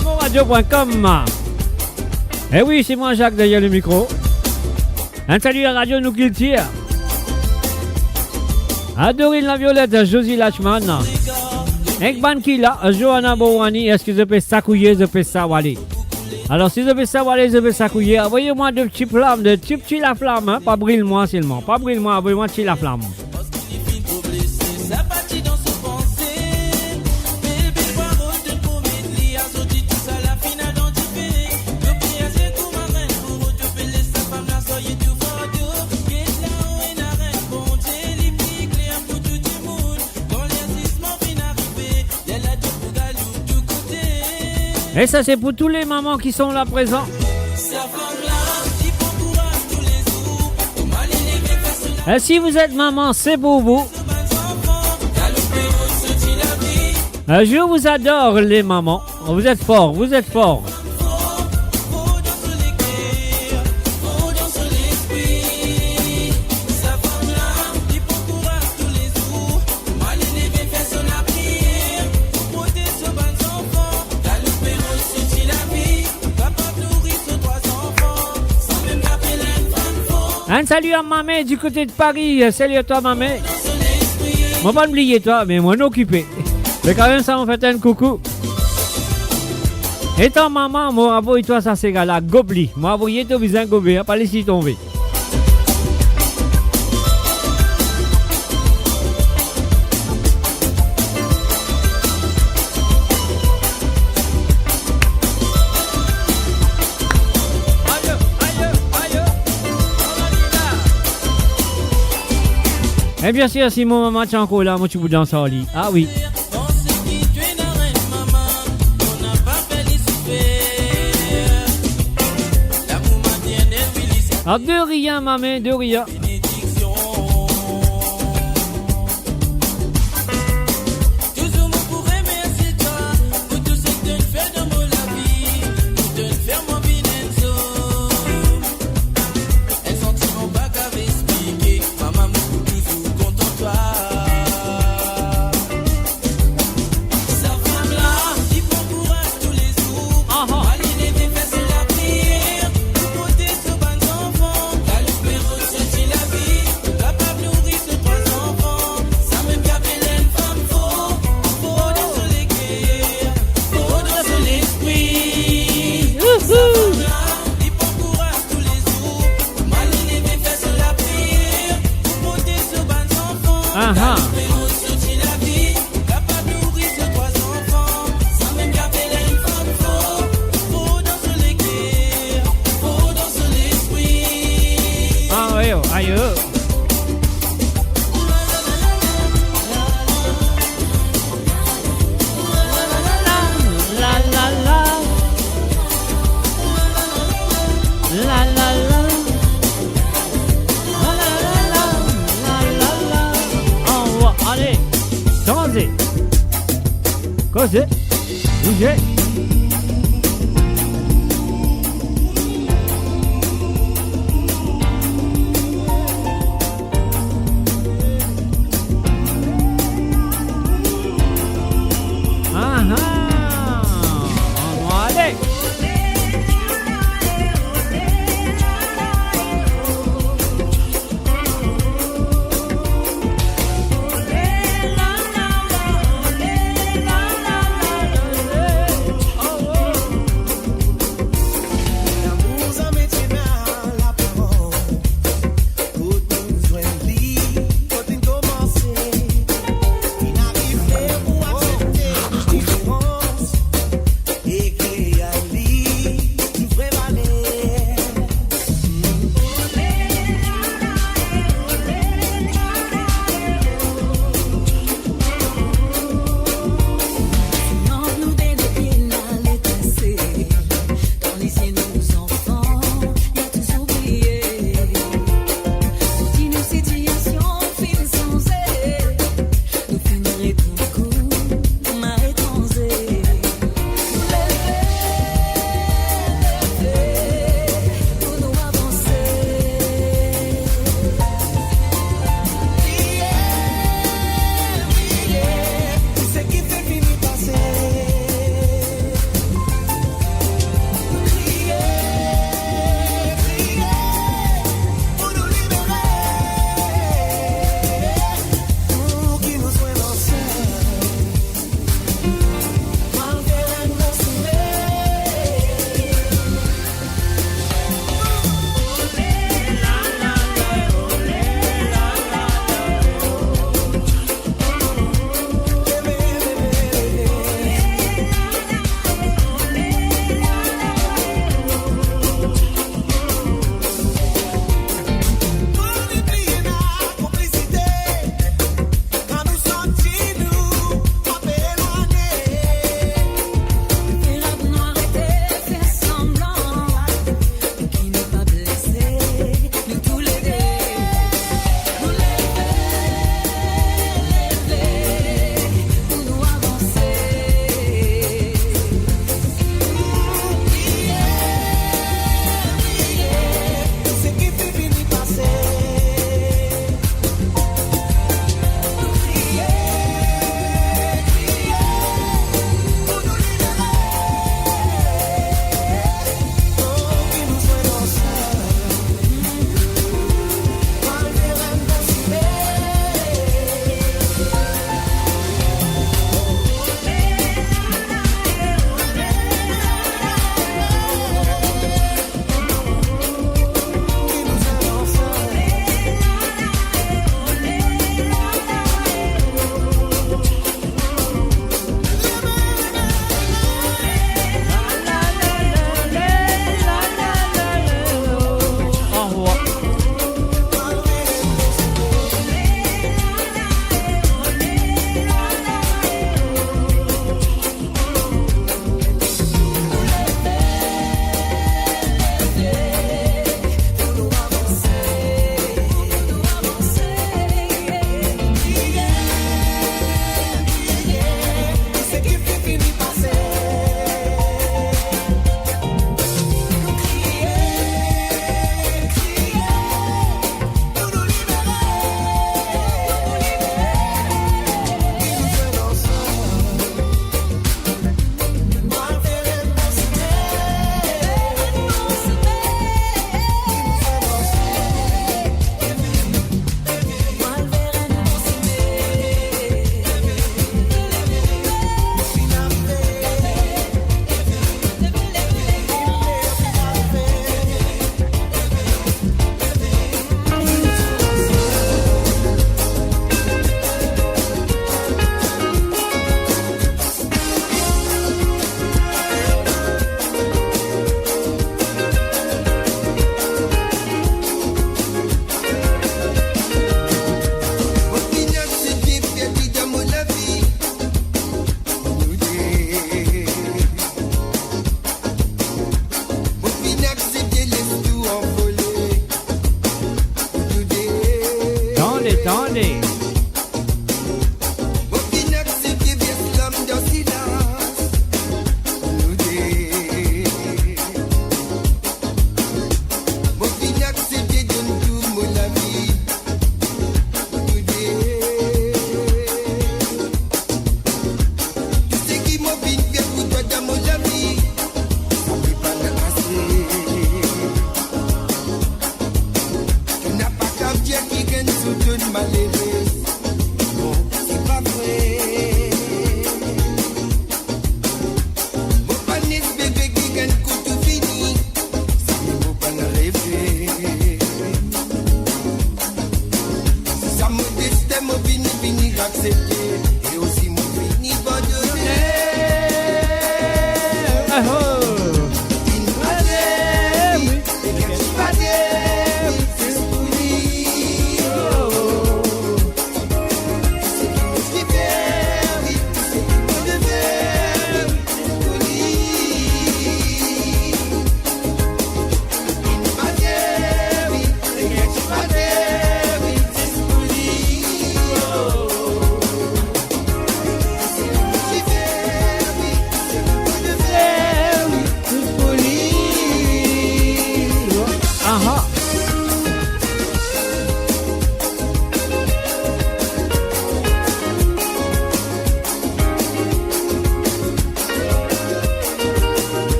monradio.com. Eh oui, c'est moi Jacques derrière le micro. Un salut à Radio Nous qu'il tire. À Dorine la Violette, Josie Lachman. Ekban Kila, Johanna Bouwani. Est-ce que je peux s'accouiller, je peux s'awali? Alors si je peux s'awali, je peux s'accouiller. Envoyez-moi de petites flammes, de petits la flamme. Hein? Pas brille-moi seulement. Pas brille-moi, envoyez-moi de la flamme. Et ça c'est pour tous les mamans qui sont là présents. Et si vous êtes maman, c'est pour vous. Je vous adore les mamans. Vous êtes forts, vous êtes forts. Un salut à maman du côté de Paris. Salut à toi, maman. Moi, pas oublier toi, mais moi, occupé. Mais quand même, ça m'a fait un coucou. Et ton maman, moi, envoie toi ça, c'est gars-là, gobli. Moi, envoyé ton visage gobé, pas laisser tomber. Et bien sûr, si mon maman est encore là, moi tu vous danses en lit. Ah oui. Ah, de rien, maman, de rien. Cos'è? DJ?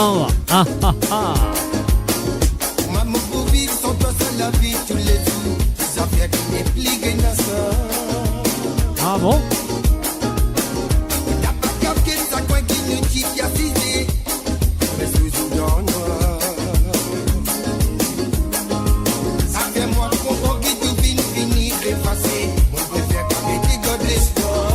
Oh, ah, ah, ah. Maman, pour vivre sans toi, c'est la vie tous les jours. Les affaires qui m'impliquent dans ça. Ah bon? Y'a pas quelqu'un qui coin qui nous dit qu'il y a cisé. Mais sous dans le noir. Ça fait moi comprendre que tout finit effacé. Moi, je préfère garder des gars de l'espoir.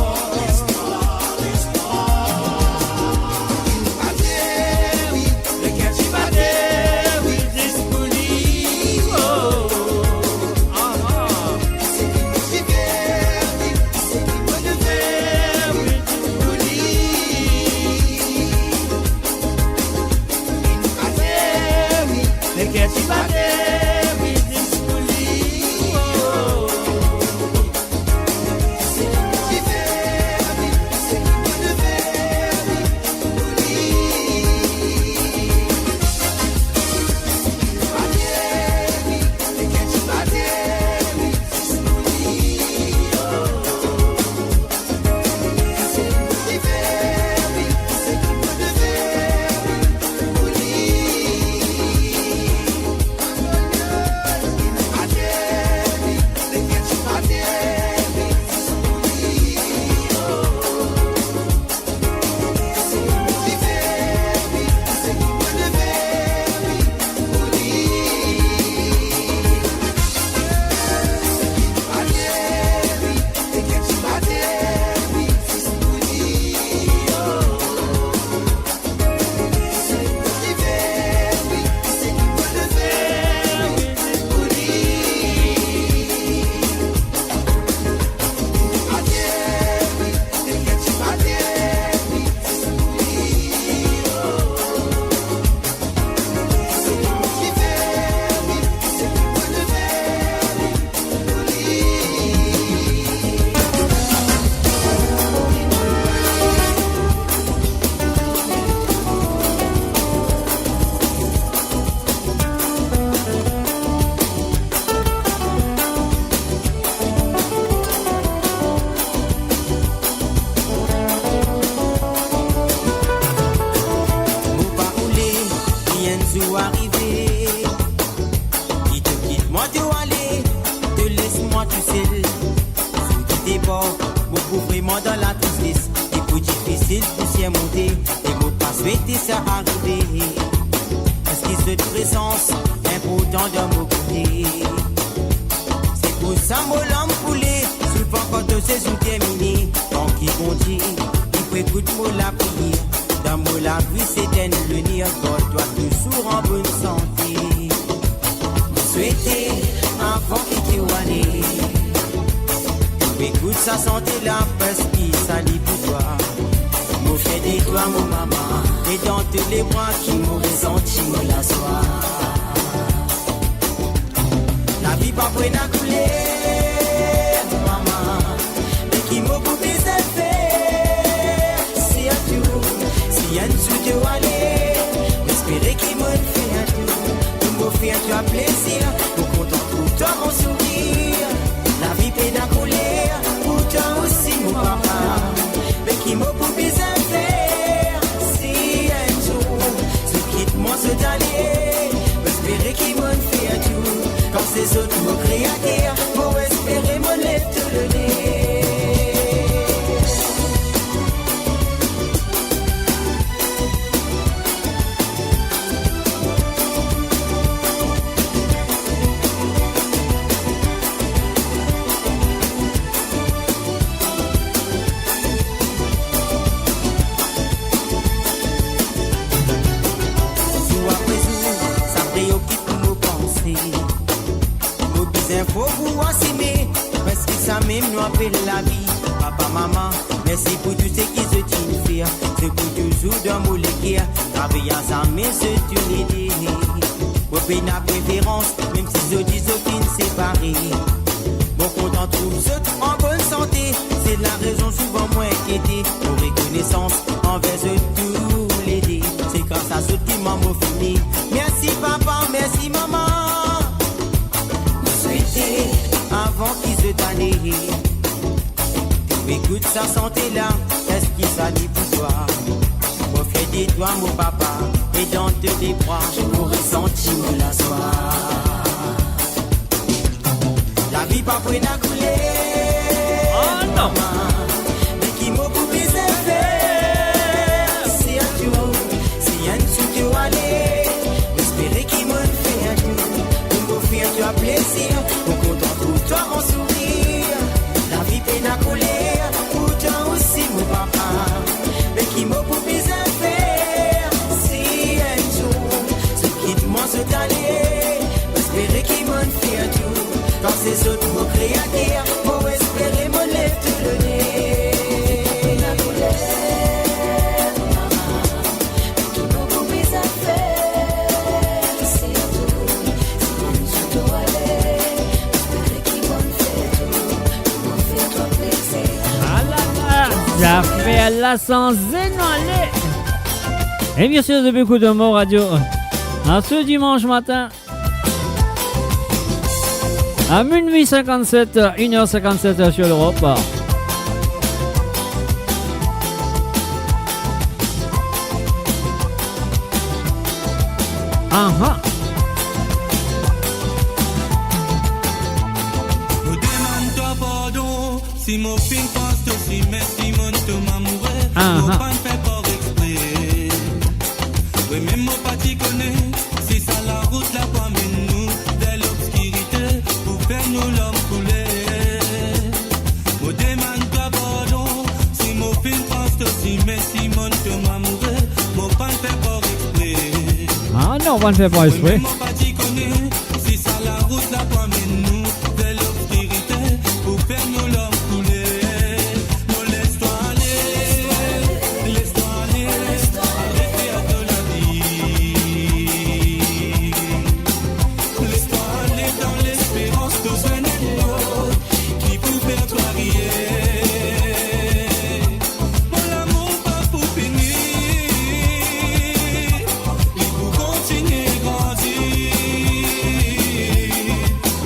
Écoute sa santé là, est-ce qu'il s'allie pour toi? Moi, fier de toi, mon papa. Et dans tes bras, je pourrais sentir la soie. La vie pas près à couler. Oh non! Mais qui m'a coupé ses faire. C'est à tout, c'est un tout que aller. Espérer qu'il m'a fait un tout. Pour m'offrir tu as plaisir. Pour content pour toi mon sourire. La vie peine à couler. Pourtant aussi mon papa. Mais qui m'a coupé ses faire. C'est un tout. Ce quitte-moi se d'aller. Espérer qu'il m'a fait un tout. Dans ces autres mots créateurs, pour espérer mon lèvre te donner. La colère, qui beaucoup mes affaires, c'est tout aller, espérer qu'ils vont faire tout, pour faire toi plaisir. Ah là là, ça fait la sans aller. Et bien sûr, depuis Coup de Mot Radio, à ce dimanche matin, à minuit 57, 1h57 sur l'Europe. Nous demande-toi pardon, si mon film passe aussi, mais si mon te m'amourait, mon pas fait pas exprès. Oui, même mon pas t'y connaît, si ça la route là pas nous de l'obscurité, pour faire nous l'homme couler. Nous demande-toi pardon, si mon film passe aussi, mais si mon te m'amourait, mon pas fait pas exprès. Ah non, on ne fait pas exprès. Mon pas t'y connaît, si ça la route là pas nous de l'obscurité, pour faire nous l'homme couler. Non, laisse-toi aller, laisse-toi aller, arrêtez à de la vie. Laisse-toi aller dans l'espérance que ce n'est pas qui peut faire toi rire. Mon amour pas pour finir, il faut continuer à grandir.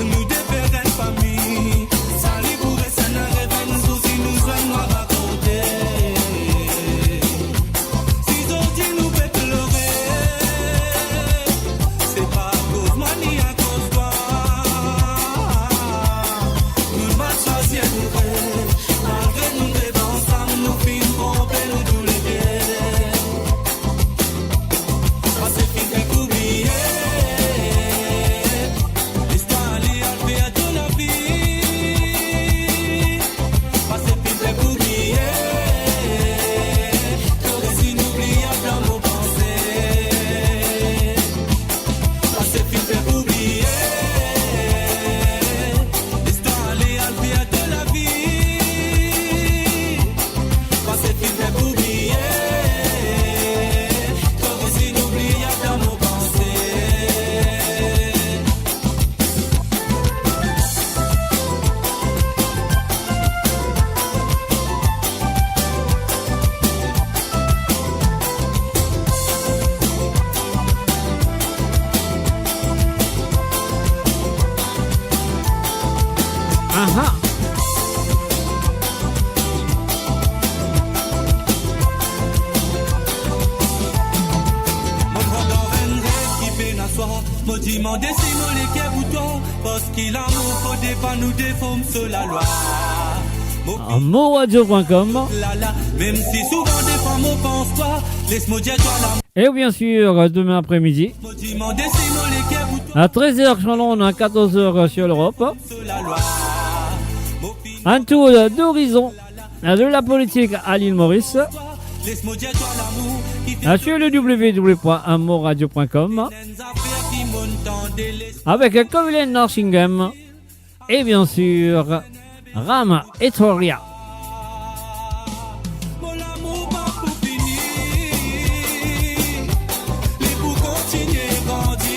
Nous défaire une famille, ça lui pourrait ça n'arrive nous aussi nous sommes à raconter. Si aujourd'hui nous fait pleurer, c'est pas à cause moi ni à cause toi. Nous mal choisi à nous faire, malgré nous rêves ensemble, nous finissons tromper nous tous les deux. Parce que fin fait qu'oublier, l'histoire allait à faire de la vie. Parce que fin fait qu'oublier, que si n'oubliable dans nos pensées. Parce que fin fait qu'oublier, l'histoire allait à faire de la vie. Parce que fin fait qu'oublier, que si n'oubliable dans nos pensées. Aha. Mon regard qui peine à soi, me demander si mon équipe pour toi, parce qu'il a mon faut pas nous déforme sur la loi. Moradio.com. Même si souvent des femmes on pense toi, laisse-moi dire toi la Et bien sûr, demain après-midi, me demander si mon équipe pour toi, à 13h sur Londres, à 14h sur l'Europe. sur la loi. Un tour d'horizon de la politique à l'île Maurice. Laisse-moi dire toi l'amour qui fait Sur le www.moradio.com qui monte des laisse. avec Covilène Norsingham et bien sûr Ram et Toria. Les pour continuer à grandir.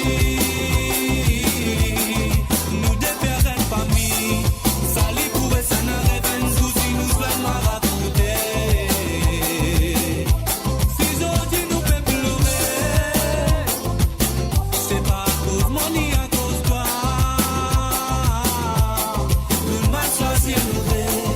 Nous défaire une famille. Ça les pourrait ça n'arrive un souci nous sommes à raconter. Si aujourd'hui nous fait pleurer, c'est pas à cause moi ni à cause toi. Nous mal choisir nous rêves.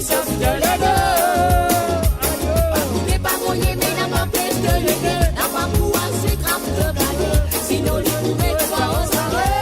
ça de l'ego. N'est pas moyen, mais n'a pas fait de l'ego. N'a pas pouvoir se grappe de baguette. Sinon, les pouvait pas en soirée.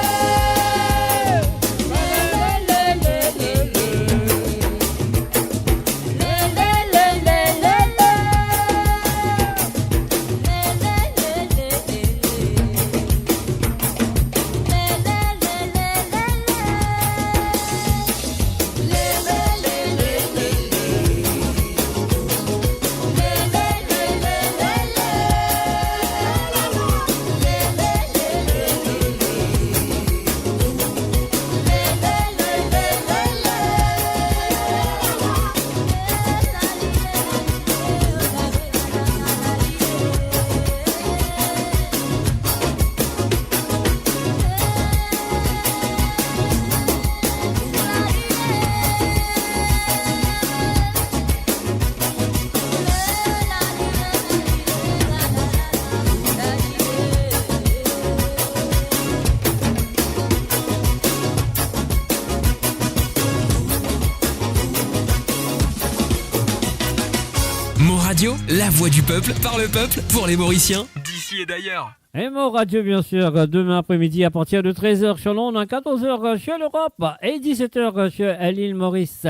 Mo Radio, la voix du peuple, par le peuple, pour les Mauriciens, d'ici et d'ailleurs. Et Mo Radio, bien sûr, demain après-midi à partir de 13h sur Londres, 14h sur l'Europe et 17h sur l'île Maurice.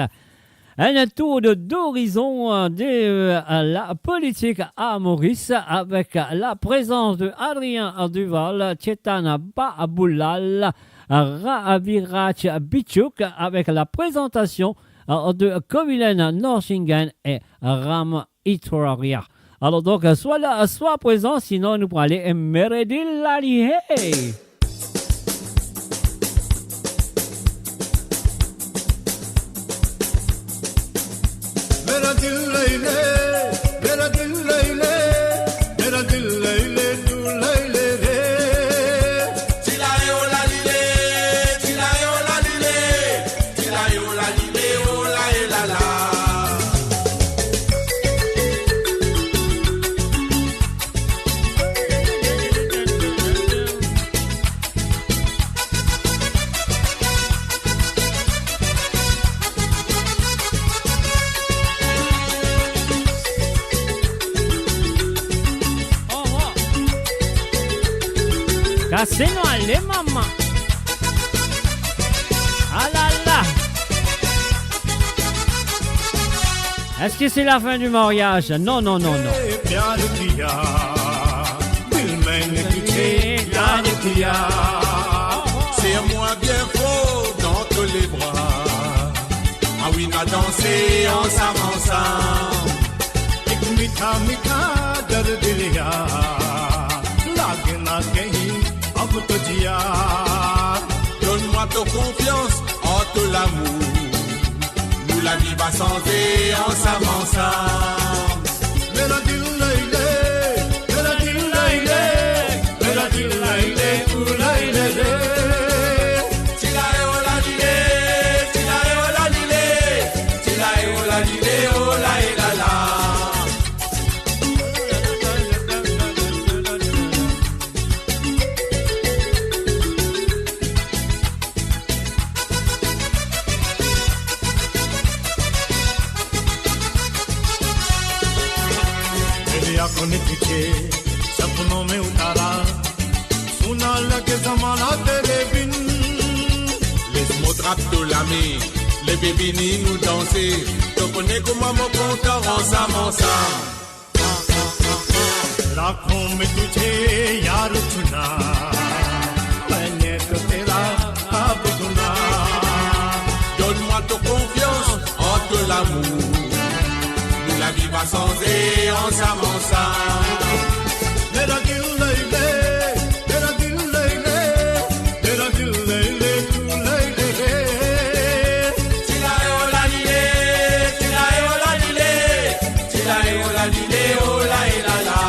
Un tour d'horizon de la politique à Maurice avec la présence de Adrien Duval, Chetan Baboulal, Raviraj Bichuk avec la présentation de Kovilen Norsingen et Ram Itraria. Alors donc, soit là, soit présent, sinon nous pourrons aller Meredith Lali. Hey! Cassez-nous, allez, maman. Ah là là. Est-ce que c'est la fin du mariage? Non, non, non, non. Serre-moi bien fort dans tous les bras. Ah oui, on a dansé ensemble, ensemble. मीठा मीठा दर्द लिया लागे ना कहीं अब तो जिया. Donne-moi ta confiance en tout l'amour. Nous la vie va changer ensemble, ensemble. मेरा दिल नहीं ले, मेरा दिल नहीं ले, मेरा दिल नहीं ले, तू नहीं ले ले. आंखों ने पीछे सपनों में उतारा सुना लगे जमाना तेरे बिन. Laisse-moi draper la main, les bébés ni nous danser. Tu connais comment mon compte ensemble, ensemble. राखों में तुझे यार चुना मैंने तो तेरा अब गुना. Donne-moi ta confiance en tout l'amour. La vie va changer ensemble, ensemble. मेरा दिल नहीं ले, मेरा दिल नहीं ले, मेरा दिल नहीं ले, तू नहीं ले ले. Tilae ola lile, tilae ola lile, tilae ola lile, ola la la.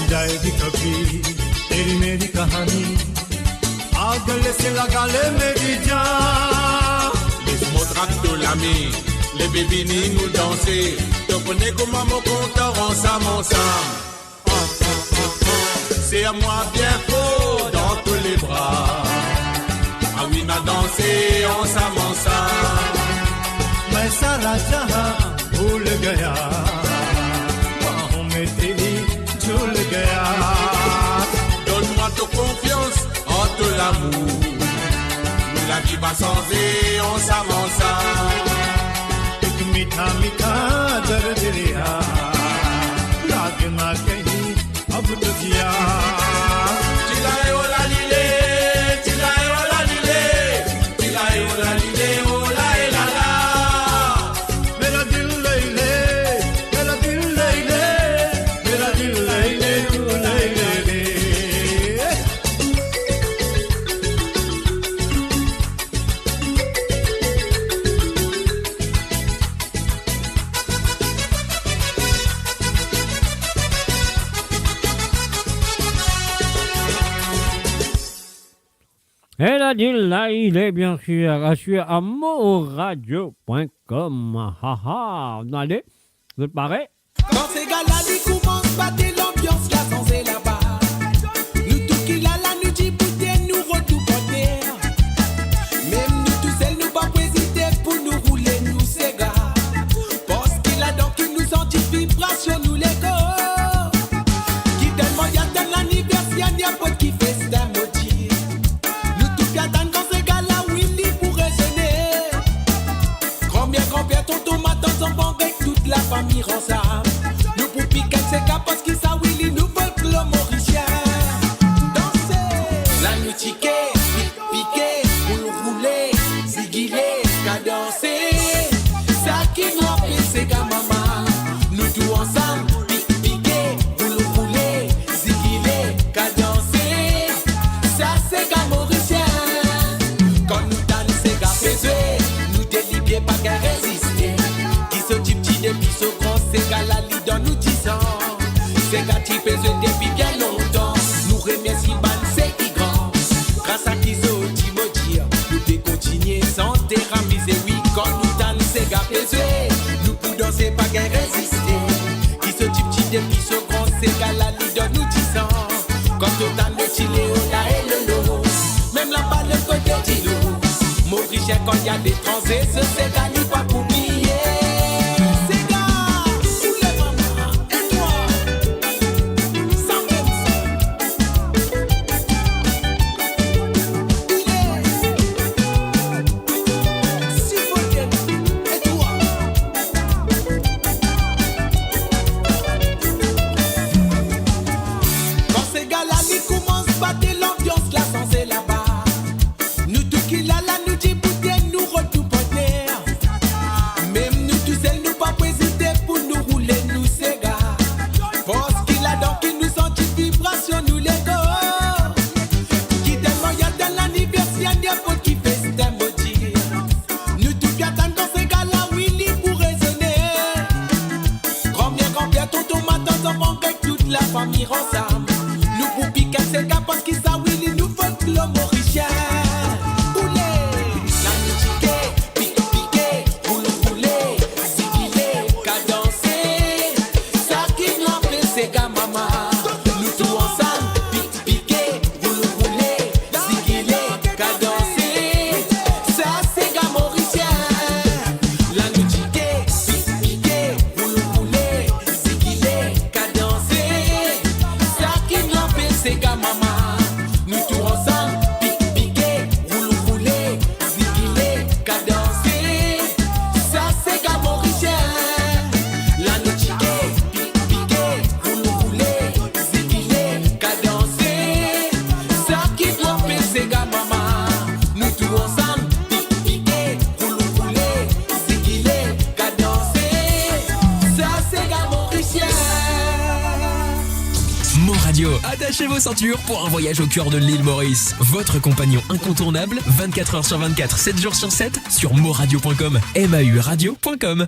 जाएगी कभी तेरी मेरी कहानी. आगल से लगा ले मेरी जान. mon tracto l'ami, les bébés ni nous danser. Tu connais comment mon compteur en s'amonçant. C'est à moi bien faux dans tous les bras. Ah oui, m'a dansé en s'amonçant. Mais ça raja ou le gaya. On mettait tout le gaya. Donne-moi ta confiance en tout l'amour. La vie va changer, on s'avança. मीठा मीठा दर्द रिया लाग ना कहीं अब तो जिया चिल्लाए ओ ला लीले चिल्लाए ओ ला लीले चिल्लाए ओ ला लीले ओ ला ला ला मेरा दिल ले ले मेरा दिल ले ले मेरा दिल ले ले तू ले ले रे Elle a dit là, il est bien sûr sur amourradio.com. Allez, vous êtes parés? Quand ces gars-là, ils commencent, battez l'ambiance, là, sans et là-bas. Nous, tout qu'il a là, nous dit, bouteille, nous retour pour terre. Même nous, tous seuls, nous pas hésiter pour nous rouler, nous, ces gars. Parce qu'il a donc, il nous senti vibration, nous, les gars. Qui tellement y a dans l'anniversaire, n'y a pas qui fait ça, maudit. Nous, tout bien dans quand ces gars-là, oui, ils pourraient sonner. Combien, tonton, matin, sans bon avec toute la famille, ensemble. Nous pour piquer ces gars parce qu'ils savent Willy nous veulent que l'homme mauricien. Danser, la nuit tiquer, piquer, pour rouler, ziguiler, cadencer. Ça qui nous appelle ces gars maman. Nous tous ensemble, piquer, pour rouler, ziguiler, cadencer. Ça c'est gars mauricien. Quand nous dansons ces gars faisés, nous délibérons pas qu'à résister. Qui se type depuis ce grand, ces gars-là, ils donnent nous 10 ans. Ces gars qui pèsent depuis bien longtemps. Nous remercions ban, c'est qui grand. Grâce à qui se dit me dire, nous devons continuer sans déramiser. Oui, quand nous dansons, ces gars pèsent, nous pouvons danser, pas qu'à résister. Qui se type depuis ce grand, ces gars-là, ils donnent nous 10 ans. Quand on danse le chile, on a et le lot. Même la balle, le côté d'îlot. Mauricien, quand il y a des transés, ce ces gars, ils pas pour oublier. Quand ces gars-là, ils commencent à battre l'ambiance, là, sans et là-bas. Nous, tout qu'il a là, nous dit, bouteille, nous retour pour terre. Même nous, tous seuls, nous pas hésiter pour nous rouler, nous, ces gars. Parce qu'il a donc, il nous senti vibration, nous, les gars. Qui tellement y a dans l'anniversaire, n'y a pas qui fait ce maudit. Nous, tout bien dans ces gars-là, oui, ils pour raisonner. Combien, tonton, matin, enfants, avec toute la famille ensemble. Nous pour piquer ces gars parce qu'ils savent, oui, ils nous veulent que l'homme mauricien. Rouler, la musique, piquer, rouler, ziguiler, cadencer. Ça qui nous appelle ces gars, maman. Nous tous ensemble, piquer, rouler, ziguiler, cadencer. Ça c'est gars mauricien. La musique, piquer, rouler, ziguiler, cadencer. Ça qui nous appelle ces gars, maman. Nous tous ensemble, piquer, rouler, ziguiler, cadencer. Ça c'est gars mauricien. La musique, piquer, rouler, ziguiler, cadencer. Ça qui nous appelle ces gars, maman. Nous tous ensemble, piquer, rouler, ziguiler, cadencer. Ça c'est gars mauricien. Mo Radio, attachez vos ceintures pour un voyage au cœur de l'île Maurice. Votre compagnon incontournable, 24h sur 24, 7 jours sur 7, sur moradio.com, mauradio.com.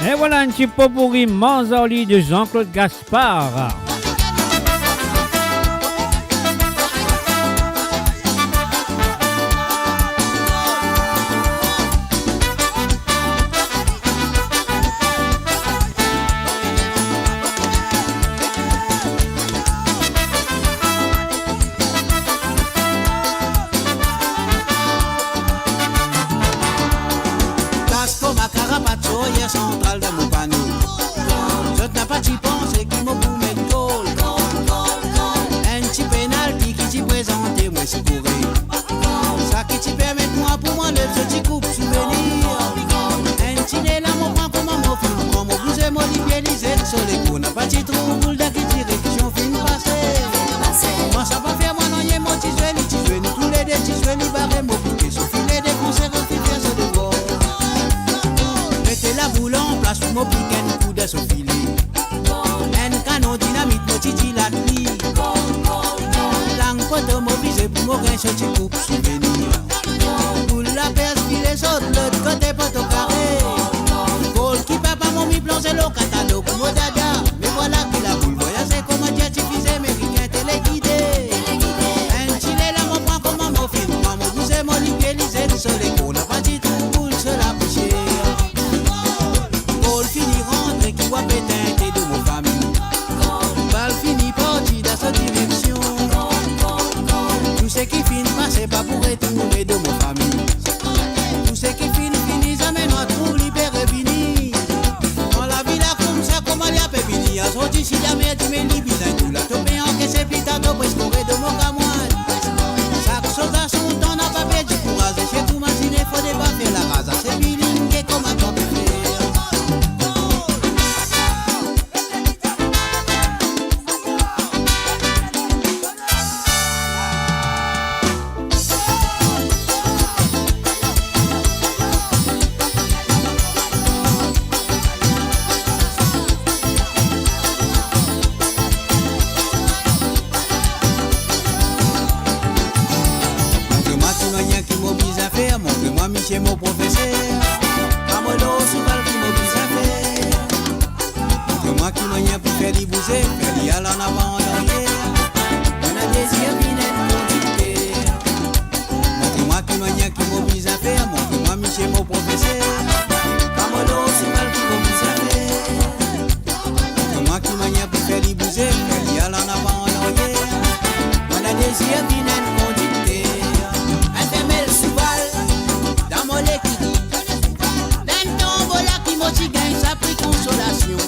Et Et voilà un petit pot pourri Manzorli de Jean-Claude Gaspard. Central de mon panneau. Je n'ai pas d'y penser qui m'a pour mettre goal. Un petit penalty qui t'y présente, moi c'est pour ça qui t'y permet moi pour moi le petit coupe souvenir. Un petit dé là, mon prend comme mon film. Prends mon blouset, mon libéralisé. Sur les coups, n'a pas d'y trou, boule d'à qui tire, qui j'en film passé. Moi ça va faire moi non y'a mon petit jouet, nous tous les deux, petit jouet, nous barré, mon bouquet. Sauf filet des concerts, on fait faire ce devoir. Mettez la boule en place pour mon piquet, un coup de son filet. Un canon dynamite, mon titi la nuit. Langue poteau, mon visé pour mon grain, ce coupe souvenir. Boule la perce, filet saute, l'autre côté poteau carré. Goal qui papa, mon mi blanc, c'est le catalogue, mon dada. Mais voilà que la boule voyage, comment dire, diffusé, américain, téléguidé. Un gilet là, mon prend comme mon film. Mon bouset, mon libéralisé, le soleil, on n'a pas dit tout, boule, se la boucher. Fini rentre qui voit péter de mon famille. Balle fini parti dans sa direction. Tout ce qui finit passer pas pour retourner de mon famille. Tout ce qui finit jamais notre trou libéré fini. Dans la ville comme ça comment il y a pépini. A sorti si la mère dit mais libisa tout la topé en que c'est pita de presque de mon camoine. Chaque chose à son temps n'a pas perdu courage. Chez tout machine faut pas faire la rase. C'est feeling qui est comme un temps. Chez mon professeur, pas mon dos sous balle qui m'oblige à faire. Montre-moi qui m'a pour faire les bouser, faire les aller en avant en arrière. On a désir vinet continuer. Montre-moi qui m'oblige à faire. Montre-moi chez mon professeur, pas mon dos sous balle qui m'oblige à faire. Montre-moi qui m'a pour faire les bouser, faire les aller en avant en arrière. On a désir vinet continuer. Un femelle sous balle. D'un tombeau là qui m'oti gagne sa pris consolation.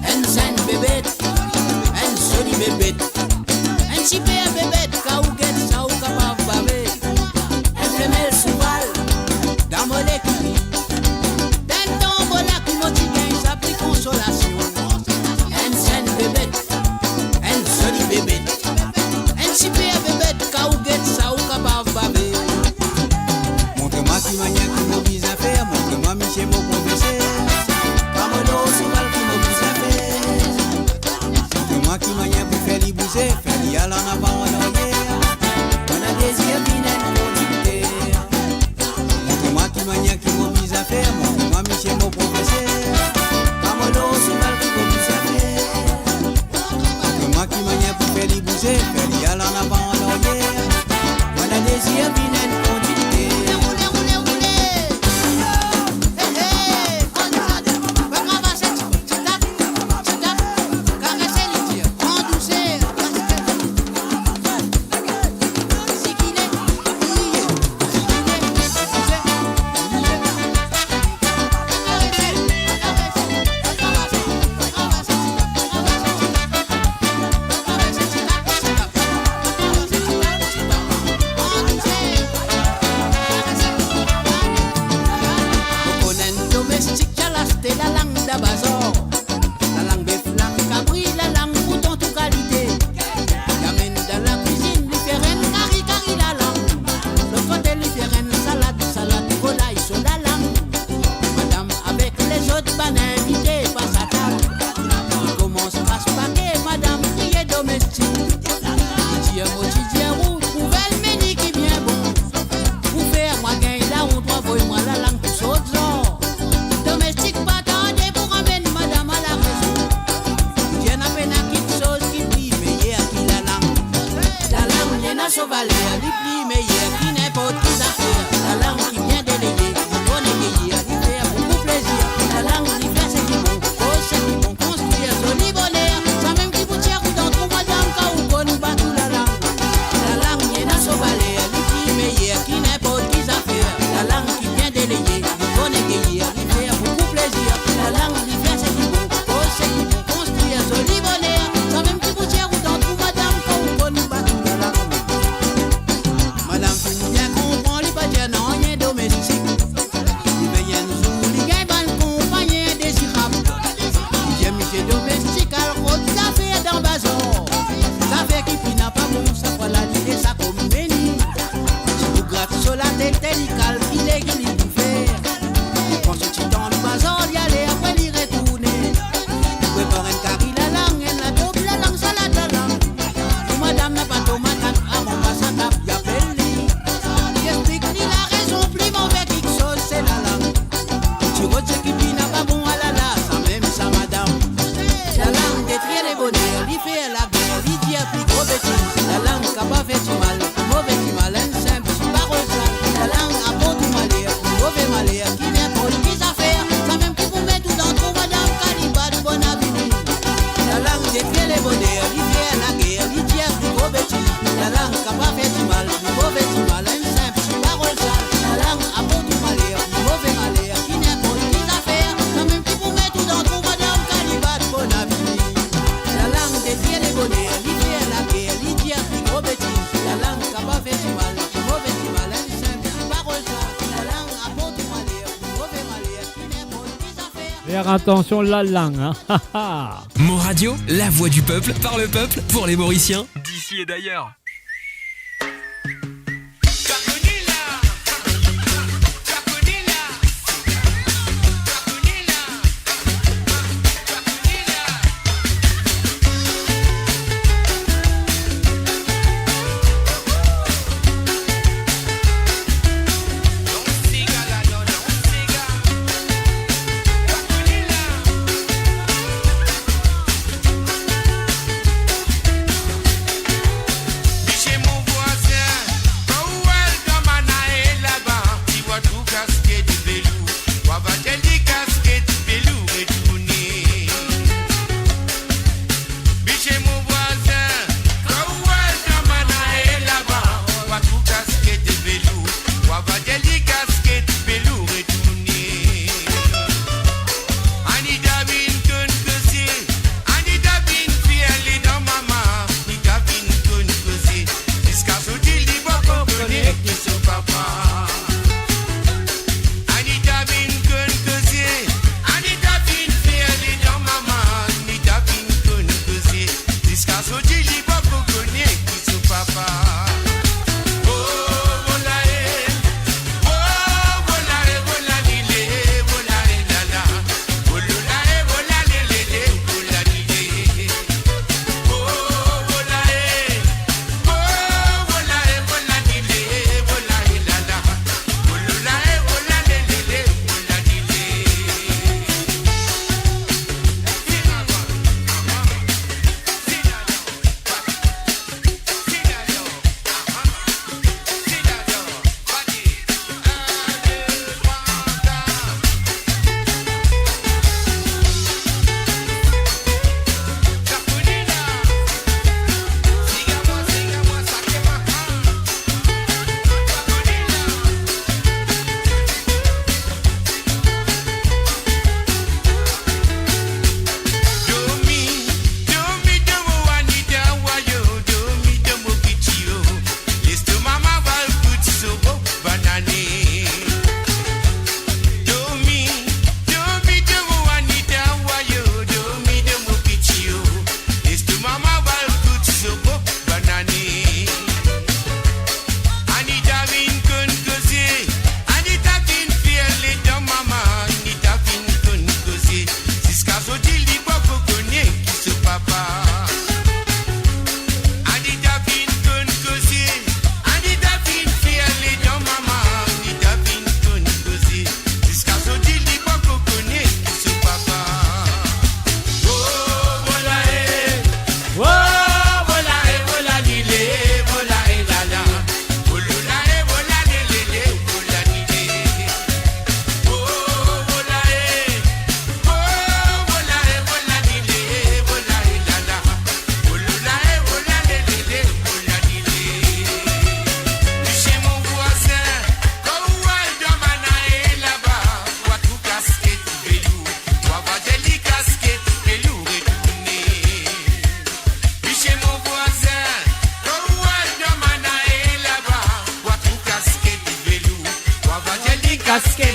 Un saine bébête, un soli bébête, un chipé à bébête, kaouguette, ça ou capable bavé. Un femelle sous balle, dans mon équipe. D'un tombeau là qui m'oti gagne sa pris consolation. Un saine bébête, un soli bébête, un chipé à bébête, kaouguette, ça ou capable bavé. Montre-moi qui m'a qui m'oblige à faire. Montre-moi chez mon professeur. Pas mon dos sous balle qui m'oblige à faire. Montre-moi qui m'a pour faire les bouser, faire les aller en avant en arrière. On a désir vinet pour dicter. Montre-moi qui m'a qui m'oblige à faire. Montre-moi chez mon professeur. Pas mon dos sous balle qui m'oblige à faire. Montre-moi qui m'a pour faire les bouser, faire les aller en avant en arrière. On a désir vinet pour dicter. sauvalé, les plis meilleurs qui n'importe qui affaire. La langue qui vient déléguer, on est gayé, il fait beaucoup plaisir. La langue qui fait c'est qui bon, oh c'est qui bon, construire joli bonheur. Ça même qui vous tire ou dans tout madame, quand vous connaissez pas tout la langue. La langue qui est sauvalé, les plis meilleurs qui n'importe qui affaire. La langue qui vient déléguer, on est gayé, il fait beaucoup plaisir. La langue qui fait c'est qui bon, oh c'est qui bon, construire joli bonheur. Ça même qui vous tire ou dans tout madame, quand vous connaissez pas tout la langue. Madame, tu nous bien comprends, les bâtiments non, rien domestique. Les veillants nous les gars, ban compagnie indésirable. J'aime monsieur domestique, alors ça fait dans bazar. Ça fait qui n'a pas bon, ça va la lire, ça comme menu. Si vous grattez sur la tête, il calme, il est qu'il y faire. Quand ce petit dans le bazar, il y allait après l'y retourner. Prépare un carré la langue, et la double la langue, salade la langue. Et madame n'a pas tomate, à mon passage, il y a belle. Explique ni la raison, plus mauvais quelque chose, c'est la langue. Tu retiens qui n'a pas bon à la la, ça même ça madame. La langue détruit les bonheurs, l'y fait la guerre, l'y dit plus gros bêtise. La langue n'a pas fait du mal, mauvais du mal, un simple, parole ça. La langue a beau tout malheur, mauvais malheur, qui vient pour les affaires. Ça même qui vous met tout dans tout madame, calibat de bon avenir. La langue détruit les bonheurs, l'y fait la guerre, l'y dit plus gros bêtise. La langue n'a pas fait du mal, mauvais du mal, un simple, parole ça. La langue a beau tout malheur, mauvais malheur, qui vient pour les affaires. Ça même qui vous met tout dans tout madame, calibat de bon avenir. La langue détruit les bonheurs, l'y fait la guerre, l'y dit plus gros bêtise. La langue n'a pas fait du mal, mauvais du mal, un simple, parole ça. La langue a beau tout malheur, mauvais malheur, qui vient pour les affaires. Faire attention la langue, hein. Mo Radio, la voix du peuple, par le peuple, pour les Mauriciens, d'ici et d'ailleurs. Chez mon voisin, quand elle comme Anaël là-bas, tu vois tout casquet du belou, quoi va-t-elle dire casquet du belou retourner? Chez mon voisin, quand elle comme Anaël là-bas, tu vois tout casquet du belou, quoi va-t-elle dire casquet du belou retourner? Anita bin kun kusi, Anita bin fiel dans maman, Anita bin kun kusi, jusqu'à ce qu'il dit bon comprenez qui son papa. Anita bin kun kusi, Anita bin fiel dans maman, Anita bin kun kusi, jusqu'à ce qu'il dit bon comprenez qui son papa. Oh voilà oh voilà voilà lile, voilà la la. Voilà voilà lile, voilà lile. Oh voilà voilà voilà lile, voilà la la. Voilà voilà lile, voilà lile.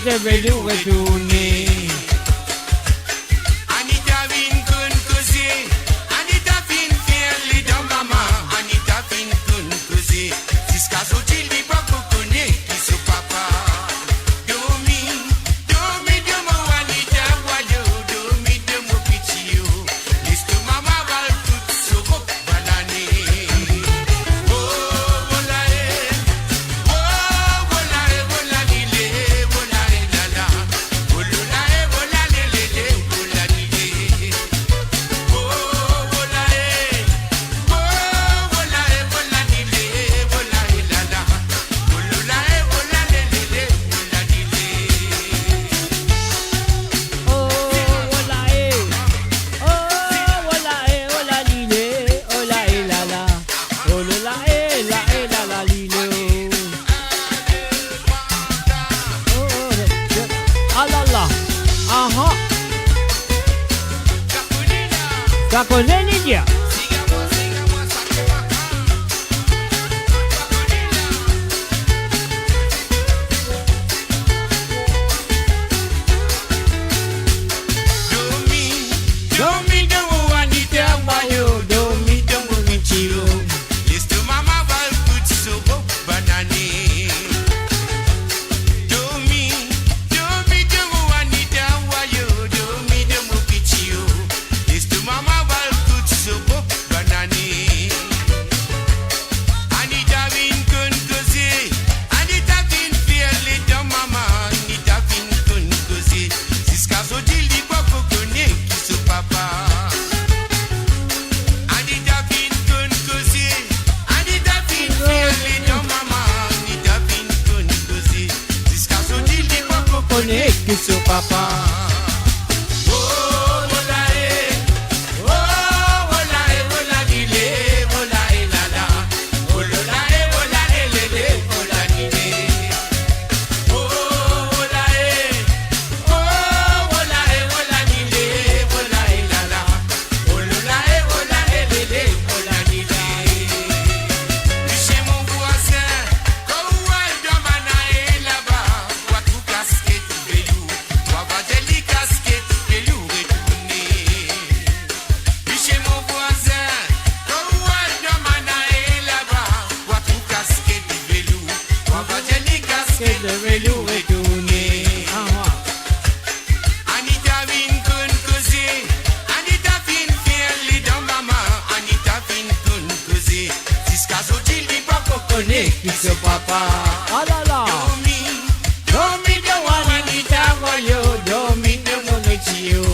devais nous retourner. Anita vin kun causer, Anita vin faire les dents maman, Anita vin kun causer, jusqu'à ce qu'il dit pas qu'on connaît qui ce papa. Domi, domi de mon Anita voyou, domi de mon petit yo, laisse que maman va tout ce gros banané. Oh, voilà oh, voilà voilà lilé, voilà la la, oh la voilà lélé, voilà lilé. Oh, voilà oh, voilà voilà lilé, voilà la la, oh la voilà lélé, voilà lilé. Oh, voilà, lilé, oh la et la la, oh le la et la la lilé. Ah là là, ah ah. Ça connaît Lydia. Domi de mon Anita voyou, domi de mon petit yo, laisse que maman va tout ce gros banané. Domi de mon Anita voyou, domi de mon petit yo, laisse que maman va tout ce gros banané. Anita vin kun causer, Anita vin faire les dents maman, Anita vin kun causer, jusqu'à ce qu'il dit pas qu'on connaît qui ce papa. Anita vin kun causer, Anita vin faire les dents maman, Anita vin kun causer, jusqu'à ce qu'il dit pas qu'on connaît qui ce papa. Oh, voilà oh, voilà voilà lilé, voilà la la, oh la voilà lélé, voilà lilé. Oh, voilà voilà lilé, voilà la la, oh la voilà lélé, voilà lilé. Chez mon voisin, quand on dans Manaé là-bas, toi tout casquette velou, toi va déli casquette velou retourné. Chez mon voisin, quand on dans Manaé là-bas, toi tout casquette velou, toi va déli casquette velou retourné. Anita vin kun causer, Anita vin faire les dents maman, Anita vin kun causer, jusqu'à ce qu'il dit pas qu'on connaît qui ce papa. Ah là là. Domi de mon Anita voyou, domi de mon petit yo,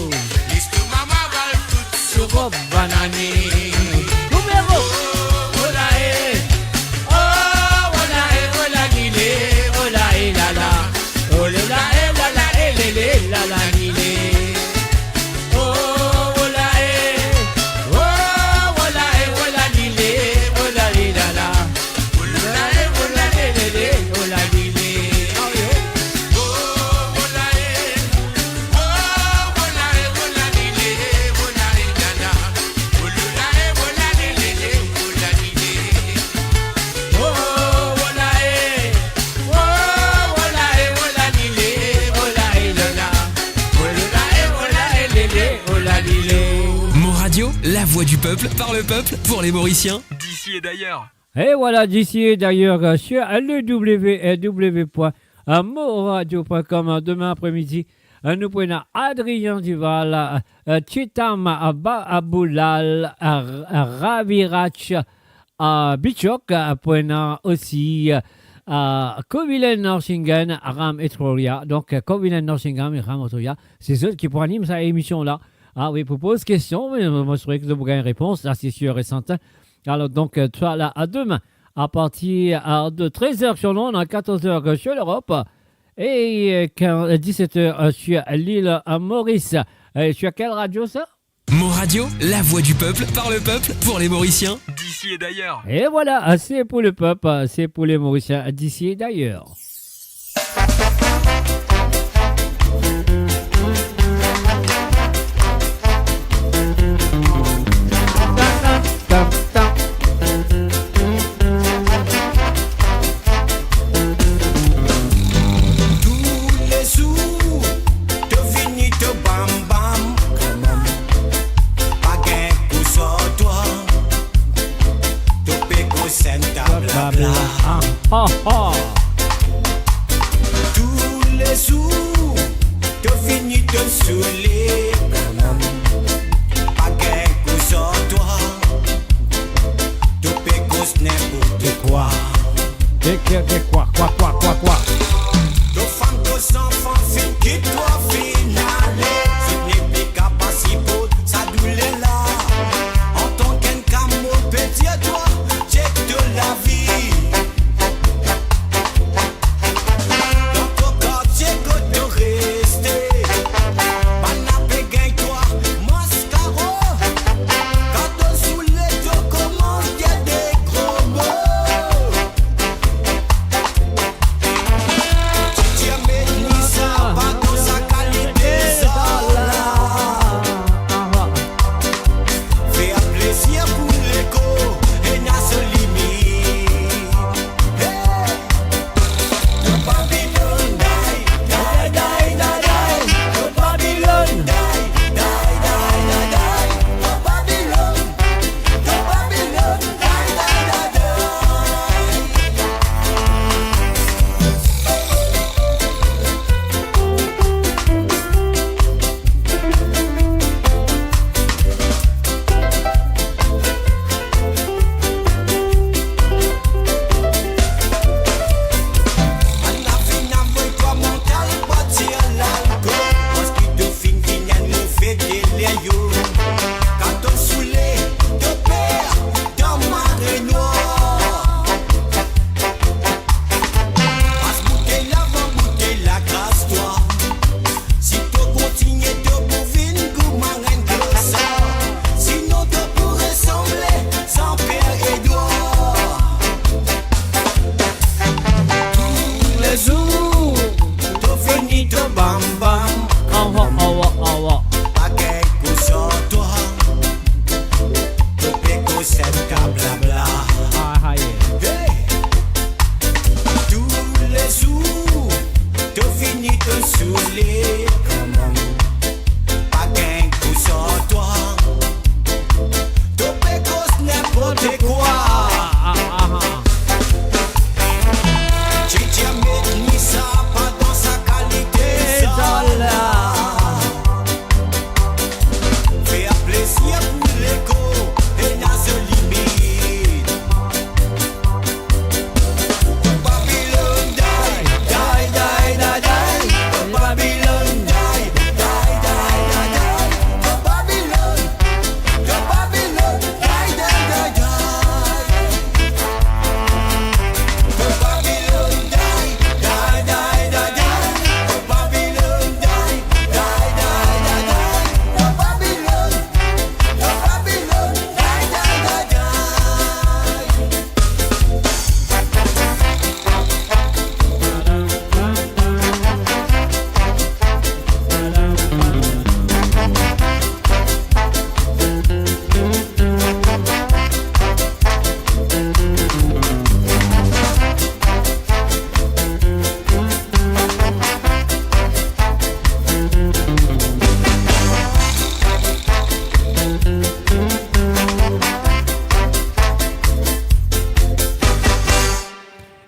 laisse que maman va tout ce gros banané. Numéro. Voilà oh, voilà lilé, voilà la la, oh la voilà lélé, la la lilé. Oh, voilà voilà lilé, voilà la la, oh la voilà lélé, voilà lilé. Oh, voilà voilà lilé, voilà la la, oh la voilà lélé, voilà lilé. Oh, voilà voilà lilé, voilà la la, oh la lélé, voilà lilé. Mo Radio, la voix du peuple, par le peuple, pour les Mauriciens, d'ici et d'ailleurs. Et voilà, d'ici et d'ailleurs sur le www.moradio.com. Demain après-midi, nous prenons Adrien Duval, Chitam Aboulal, Ravirach, Bichok, prenant aussi Kovilen Norsingen, Ram Etroria. Donc, Kovilen Norsingen et Ram Etroria, c'est ceux qui pour animer cette émission-là. Ah oui, propose question, mais moi je souhaite que vous ayez une réponse, là c'est sûr et certain. Alors donc, toi là, à demain, à partir de 13h sur l'onde, à 14h sur l'Europe, et 17h sur l'île Maurice. Sur quelle radio ça? Mo Radio, la voix du peuple, par le peuple, pour les Mauriciens, d'ici et d'ailleurs. Et voilà, c'est pour le peuple, c'est pour les Mauriciens, d'ici et d'ailleurs. Tous les jours blabla. Ah, ah, ah. Tous les jours, t'as fini de saouler. Pas qu'un coup sur toi, tout pécos n'importe quoi. Quoi. Nos femmes, nos enfants, fin qui toi finale. Ce n'est plus capable pour ça douleur là. En tant qu'un camo, petit toi, check de la vie. Dans ton quartier, que tu restes. Banapé, gagne-toi, mascaro. Quand on sous les deux commandes, y'a des gros mots.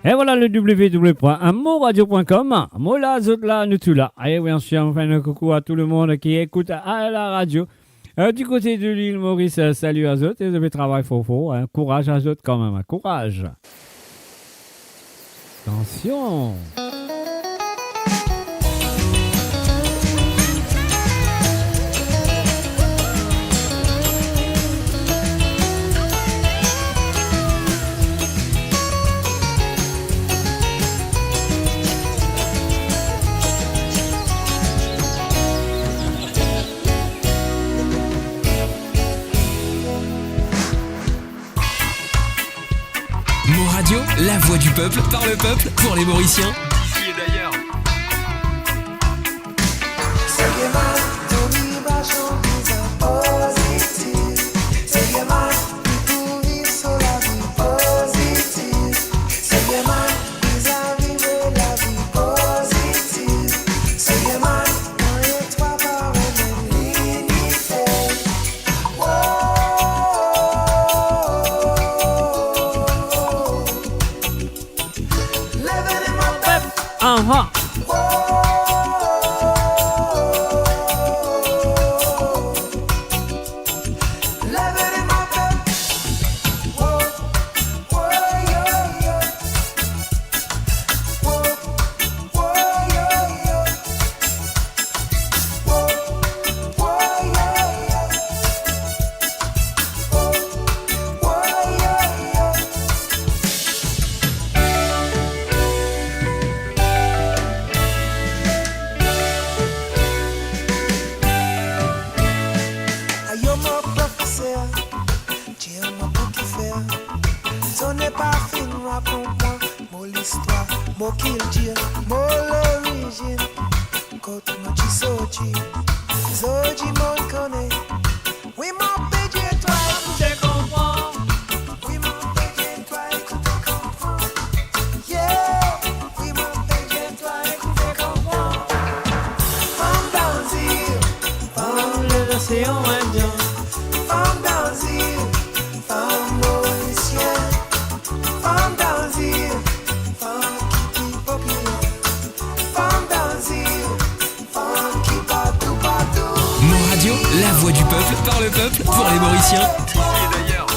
Et voilà le www.moradio.com. Mola, Zotla, nous tout là. Allez, bien sûr, on fait un coucou à tout le monde qui écoute à la radio. Du côté de l'île Maurice, salut à Zot. Et vous avez travail faux. Courage à Zot quand même. Courage. Attention. Radio, la voix du peuple, par le peuple, pour les Mauriciens. Ici et d'ailleurs. Ayo mon professeur, dis-moi pour qui faire. Ce n'est pas fin, raconte-moi mon l'histoire, mon qu'il dit, mon l'origine. Côté mon chi soji, soji mon connaît. Oui mon pédié toi, écoute comprends. Oui mon pédié toi, écoute comprends. Yeah, oui mon pédié toi, écoute comprends. Femme d'Anzir, femme de l'océan Indien. Femme d'Anzir, femme mauricienne. Femme d'Anzir, femme qui vit populaire. Femme d'Anzir, femme qui bat tout partout. Mon radio, la voix du peuple, par le peuple, pour les Mauriciens. D'ailleurs.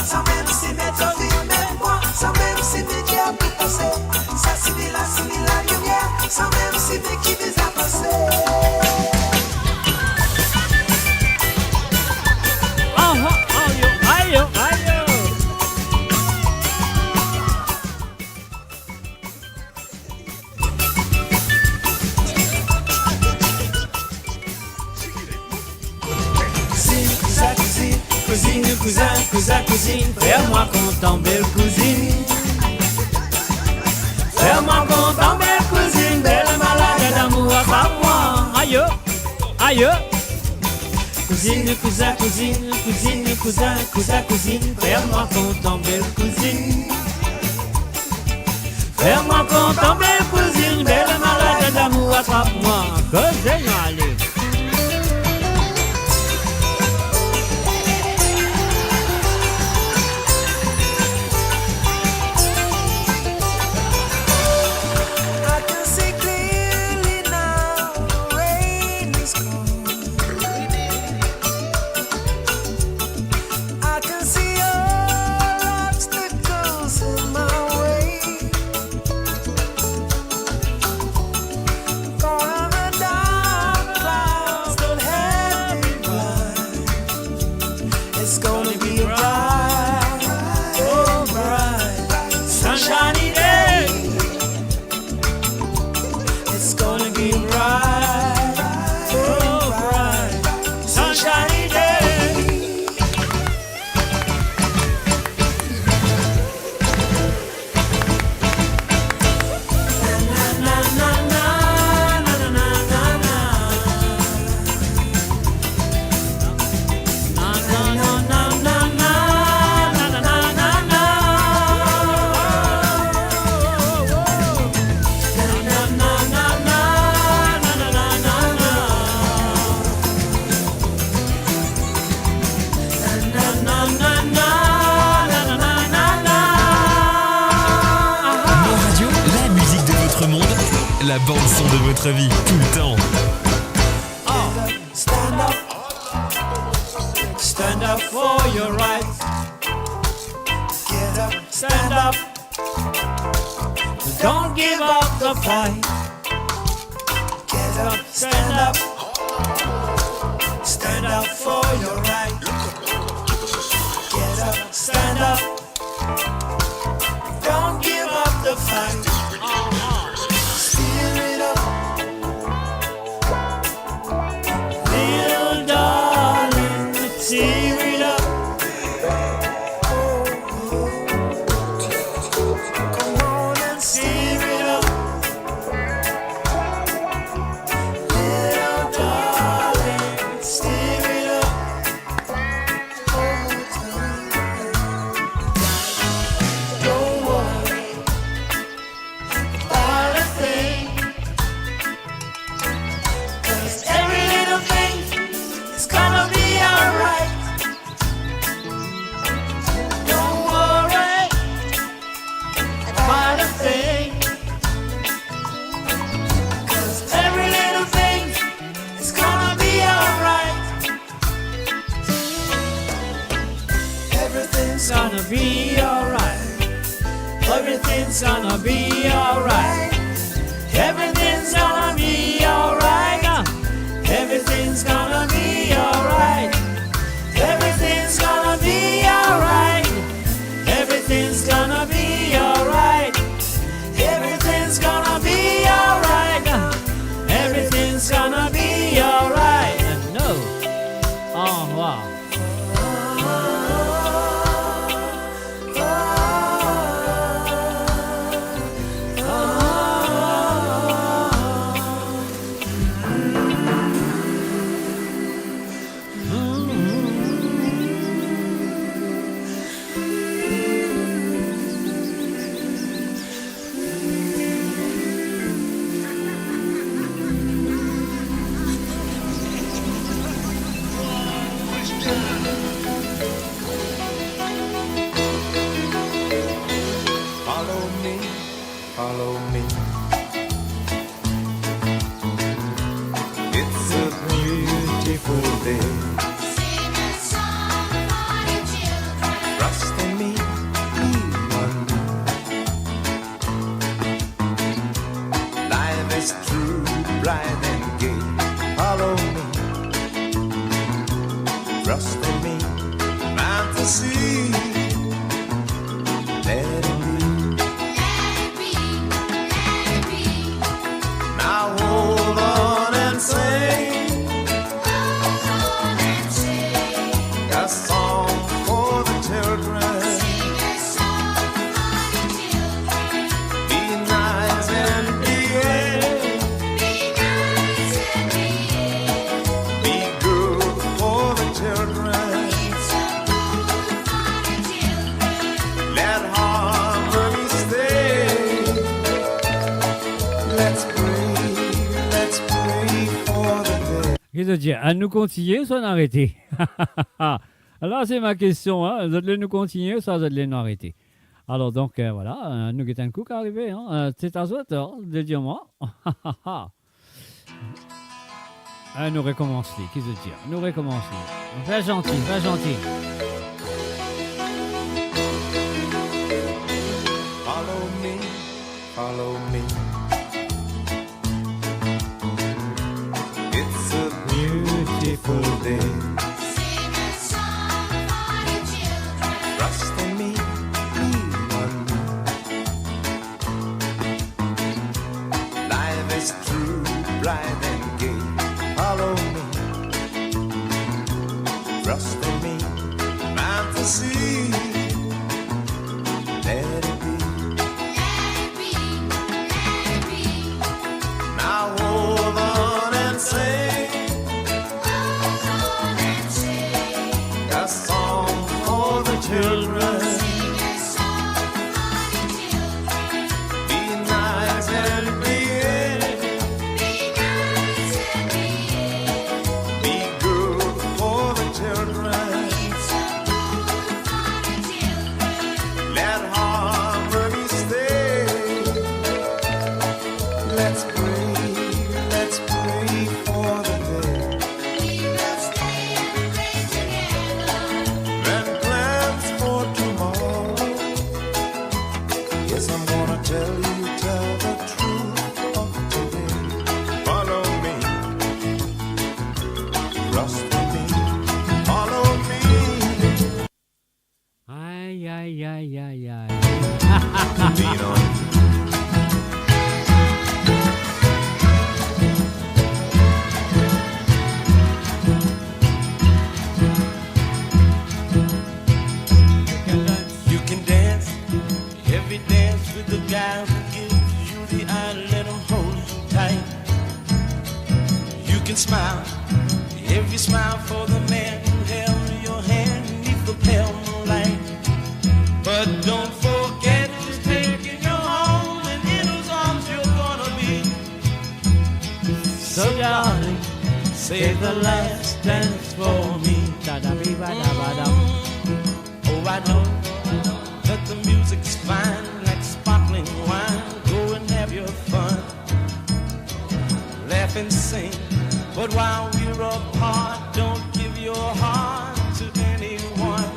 Sans même si mettre vie, même moi, sans même si médias pour passer. Ça c'est la lumière, sans même si mes qui les a passés. Cousine, cousin, cousin, cousine, fais-moi content, belle cousine. Fais-moi content, belle cousine, belle malade d'amour, attrape-moi. Aïe, aïe. Cousine, cousin, cousine, cousine, cousin, cousin, cousine, fais-moi content, belle cousine. Fais-moi content, belle cousine, belle malade d'amour, attrape-moi. Cousine, allez. la bande son de votre vie, tout le temps. Stand up. Stand up for your rights. Get up. Stand up. Don't give up the fight. Get up. Stand up. Stand up for your rights. Get up. Stand up. Don't give up the fight. Steer it up. Little darling, steer it up. Come on and steer it up. Little darling, steer it up. Don't worry about a thing, 'cause every little thing is gonna be alright. Don't worry about a thing, 'cause every little thing is gonna be alright. Everything's gonna be alright. Everything's gonna be alright. Everything's gonna be alright. Everything's gonna be alright. Everything's gonna be alright. Everything's gonna be alright. Everything's gonna be alright. Everything's gonna be alright. No. Au revoir. Follow me, follow me. It's a beautiful day. Trust in me, one. Life is true, bright and gay. Follow me, trust in me. Fantasy, let it be. Now hold on and sing a song for the children. Be nice and behave. Be good for the children. Let harmony stay. Let's pray for the day. Qu'est-ce que dire? À nous continuer ou soit arrêter? Alors, c'est ma question. Hein? Vous allez nous continuer ou soit vous allez nous arrêter? Alors, donc, voilà. Nous avons un coup arrivé. Hein? C'est à souhait, de dire moi. Nous recommencer. Qu'est-ce que dire? Nous recommencer. Fais gentil, fais gentil. Follow me, follow me. It's a beautiful day. Trust in me, one. Life is true, bright and gay. Follow me, trust in me. Fantasy, let it be. Now hold on and sing a song for the children. Be nice and behave. Be good for the children. Aïe, aïe, aïe, aïe. You can dance, every dance with the guy who gives you the eye, let him hold you tight. You can smile, every smile for the man who held your hand beneath the pale moonlight. But don't forget who's taking you home and in whose arms you're gonna be. So darling, save the last dance for me. Oh, I know that the music's fine, like sparkling wine. Go and have your fun, laugh and sing. But while we're apart, don't give your heart to anyone.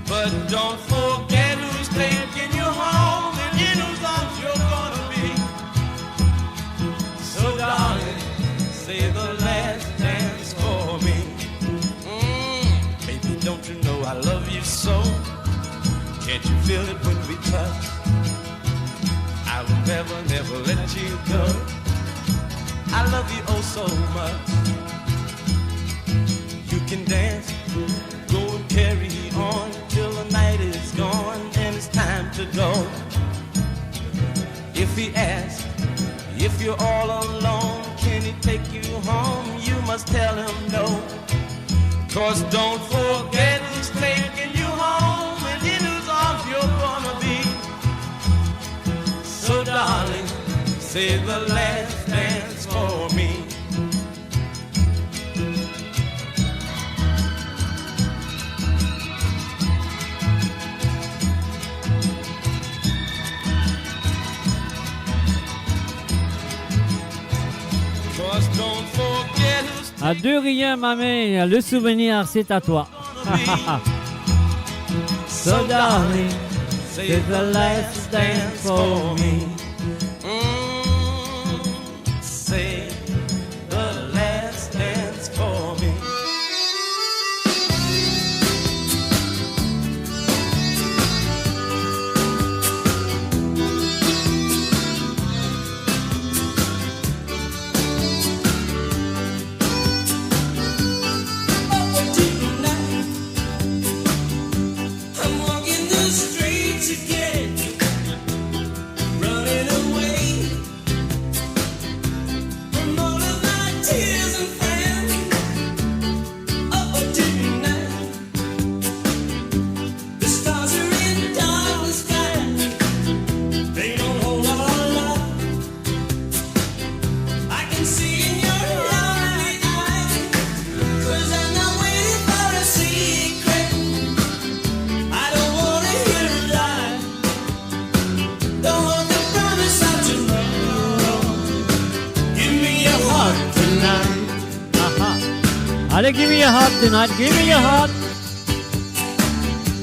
But don't forget who's taking you home and in whose arms you're gonna be. So darling, say the last dance for me. Baby, don't you know I love you so? Can't you feel it when we touch? I will never, never let you go. I love you oh so much. You can dance, go and carry on till the night is gone and it's time to go. If he asks if you're all alone, can he take you home? You must tell him no. 'Cause don't forget who's taking you home and in whose arms you're gonna be. So darling, say the last dance for me. À de rien, ma mère, le souvenir, c'est à toi. So darling, say the last dance for me. Say the last dance for me. I'm walking the streets again, running away from all of my tears and friends. Oh, tonight the stars are in dark sky. They don't hold our love. I can see in your lonely eyes, 'cause I'm not waiting for a secret. I don't wanna hear a lie. Don't want to promise of tomorrow. Give me your heart tonight. Allez, give me your heart tonight, give me your heart.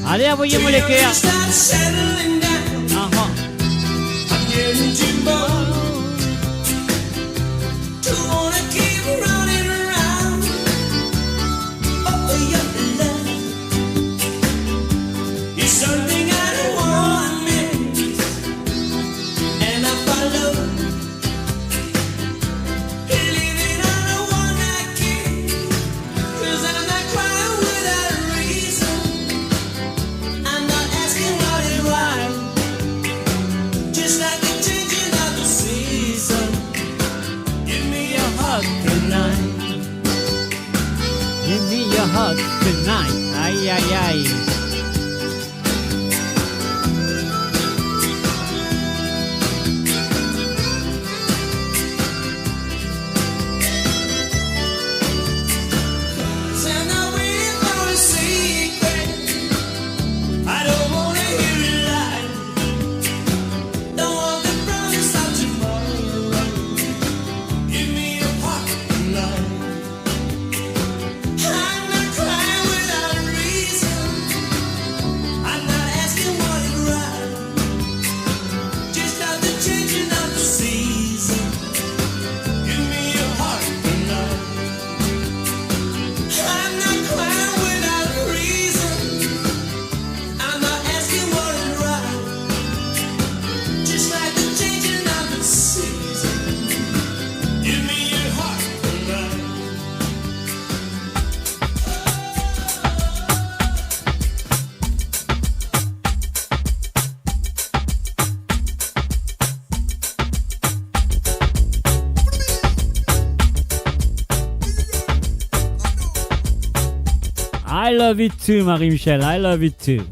Allez, envoyez-moi les cœurs. Start settling down. I'm getting too bored to wanna keep running around. Oh, your love is something I don't wanna miss, and I follow, living on a one-night kiss. 'Cause I'm not crying without a reason. I'm not asking what is right. Just like the changing of the season. Give me your heart tonight. Give me your heart tonight. Aïe, aïe, aïe. So I'm not waiting for a secret. I don't wanna hear a lie. Don't want the promise of tomorrow. Give me your heart tonight. I'm not crying without a reason. love it too, Marie-Michel. I love it too.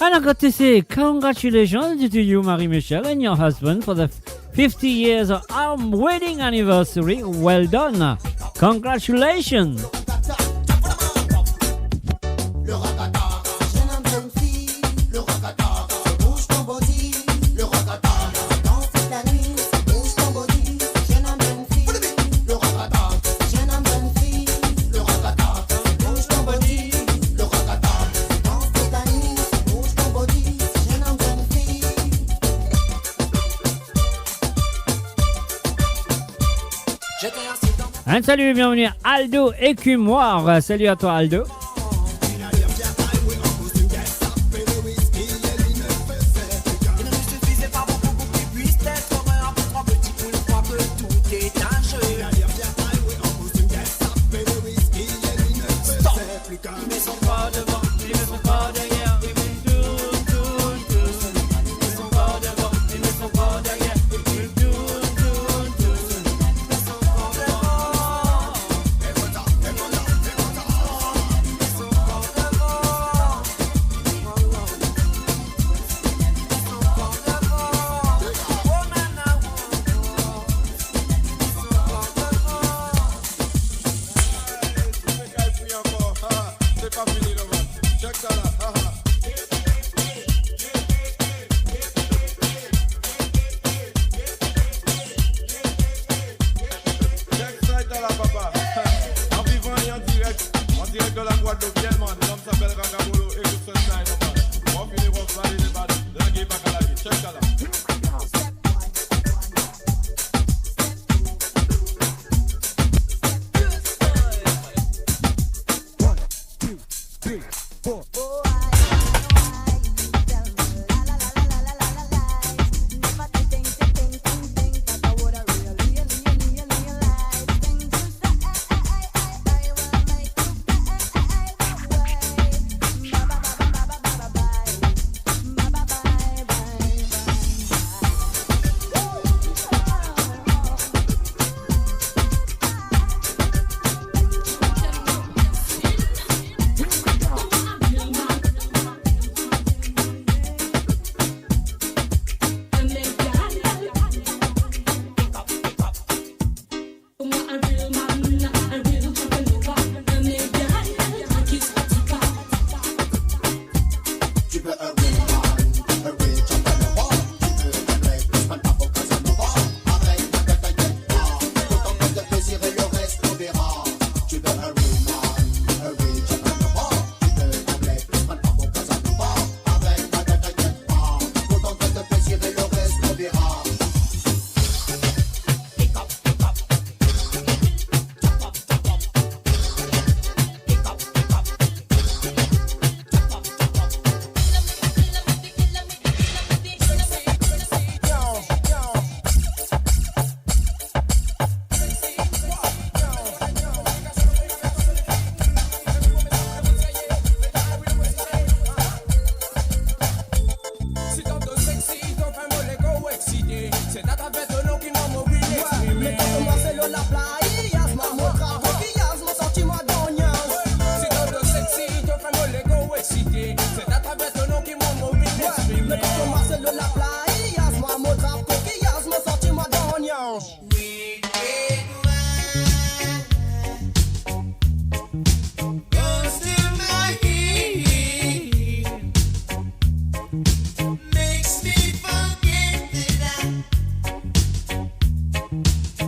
And I got to say, congratulations to you, Marie-Michel, and your husband for the 50 years of our wedding anniversary. Well done. Congratulations. Un salut et bienvenue à Aldo Écumoire. Salut à toi Aldo.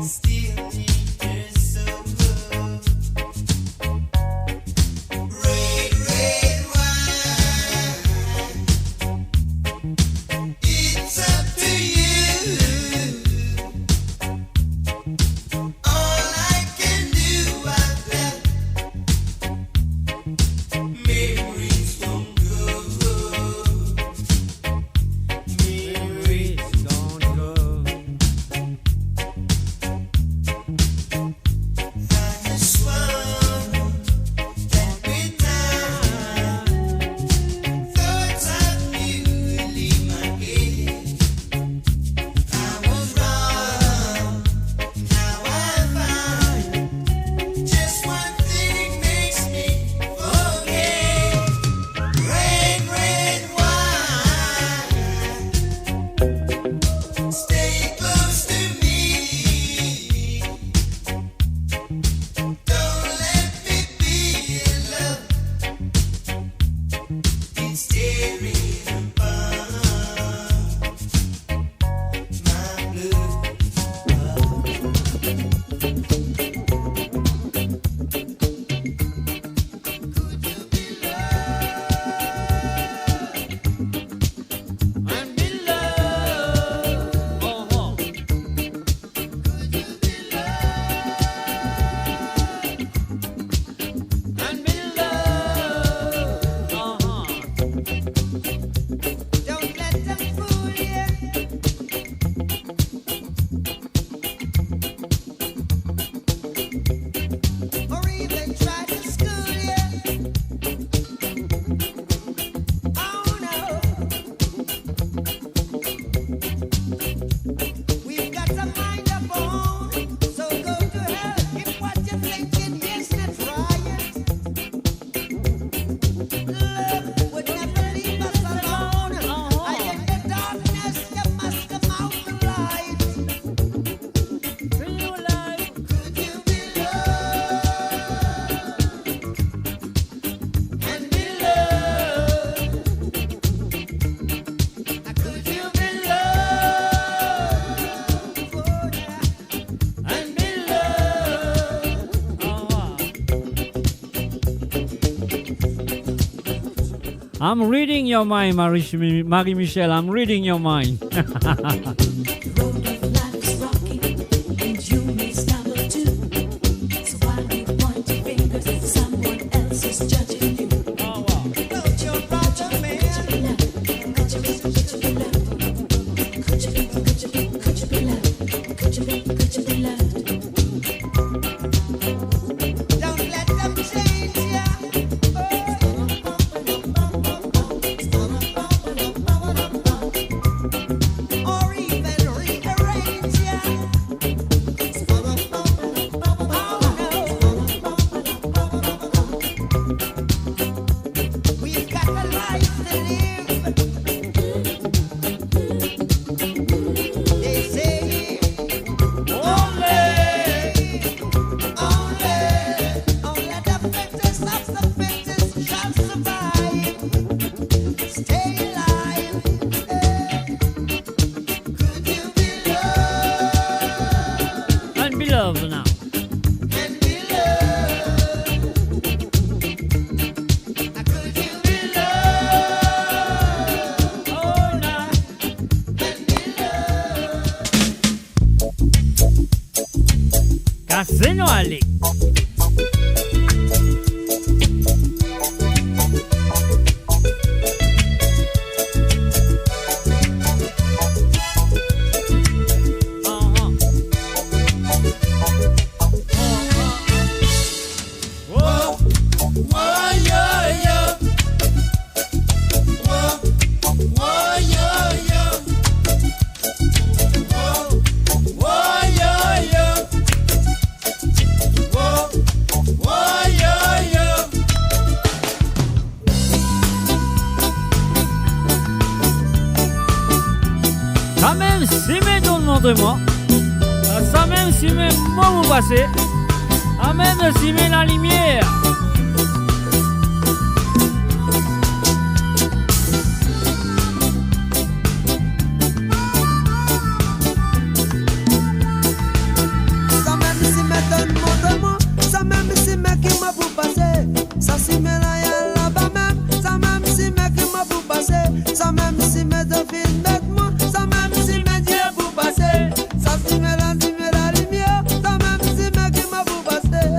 Still I'm reading your mind, Marie-Michel. I'm reading your mind. Casino Ali. Ça même si mes dans le montre-moi, ça même si mes mots vous passez, ça même si mes la lumière. Ça même si mes dans le montre-moi, ça même si mes qui m'a vous passer, ça si mes la y'a là-bas même, ça même si mes qui m'a vous passer, ça même si mes de film bête-moi, ça même si mes dieux vous passer, ça si mes la lumière, ça même si mes qui m'a vous passer.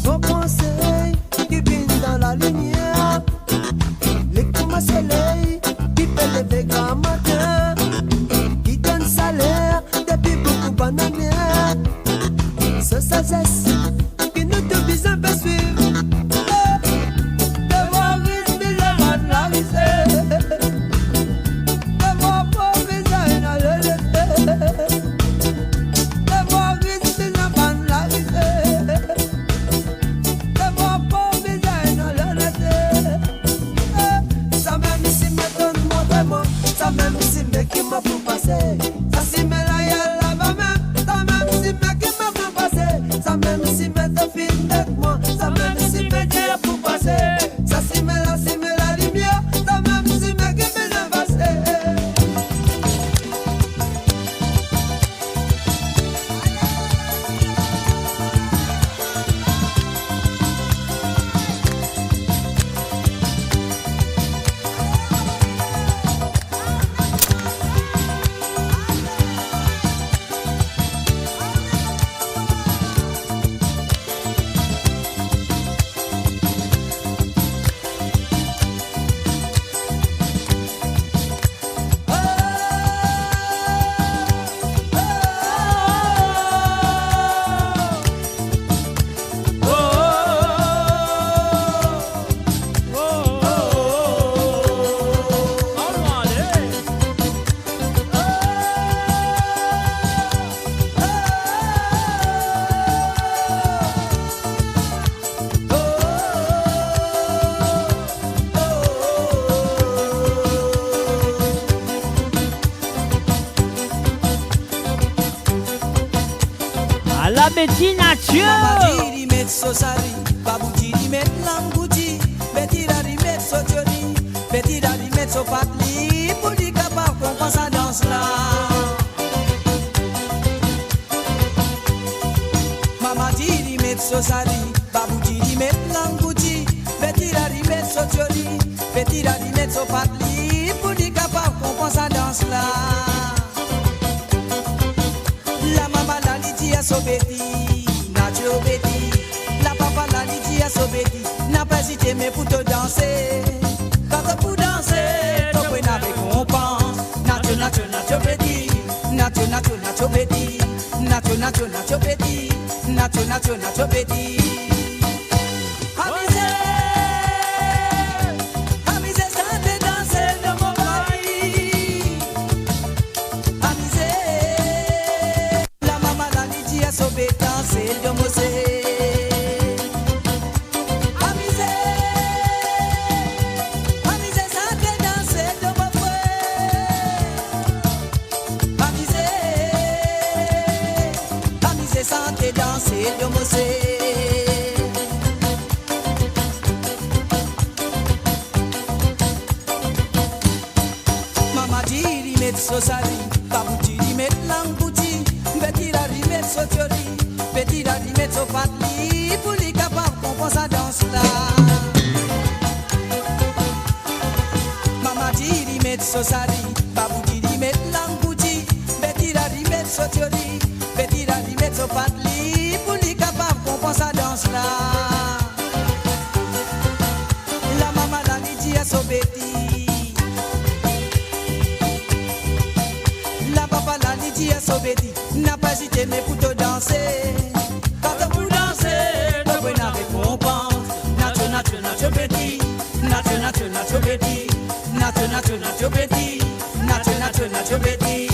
Vos conseils qui viennent dans la lumière, les coups soleil qui fait lever grand matin, qui donne salaire depuis beaucoup bananières. Ce sagesse qui nous devise un peu suivre. De voir risque de la risée. De voir pauvre visage dans le laisser. De voir risque de la risée. De voir pauvre visage dans le laisser. Ça même si me donne mon vraiment, ça même si me qui m'a pour passer. Ça si me la y'a là-bas même, ça même si me qui m'a pour passer. Ça même si me te filme avec moi, ça même si me dit pour passer. Ça si me la lumière, ça même si me qui me passer. À la Betty Nature. Babadi met sosari, babuji met langouti, Betty dari met sotioni, Betty dari met sopatli, pour dire capable qu'on pense à danse là. Mama diri met sosari, babuji met langouti, Betty dari met mettre sur tioli, petit la di mettre sur patli, pour lui capable comprendre sa danse là. La maman la li dit à sobeti, na tu obédi. La papa la li dit à sobeti, n'a pas hésité mais pour te danser. Quand tu pour danser, tu peux n'avoir comprendre. Na tu obédi, na tu obédi, na tu obédi, na tu obédi. Mama dit mettre so sali, babouti di mettre langouti, petit la di mettre so tiori, petit la di mettre so patli, pour lui capable comprendre sa danse là. Mama dit mettre so sali, babouti di mettre langouti, petit la di mettre so tiori, petit la di mettre so patli, pour lui capable comprendre sa danse là. La mama la di dit à so beti. Sobedi, n'a pas hésité mais pour te danser. Quand tu pour danser, tu peux n'avoir comprendre. Nacho bedi, nacho bedi, nacho bedi, nacho bedi.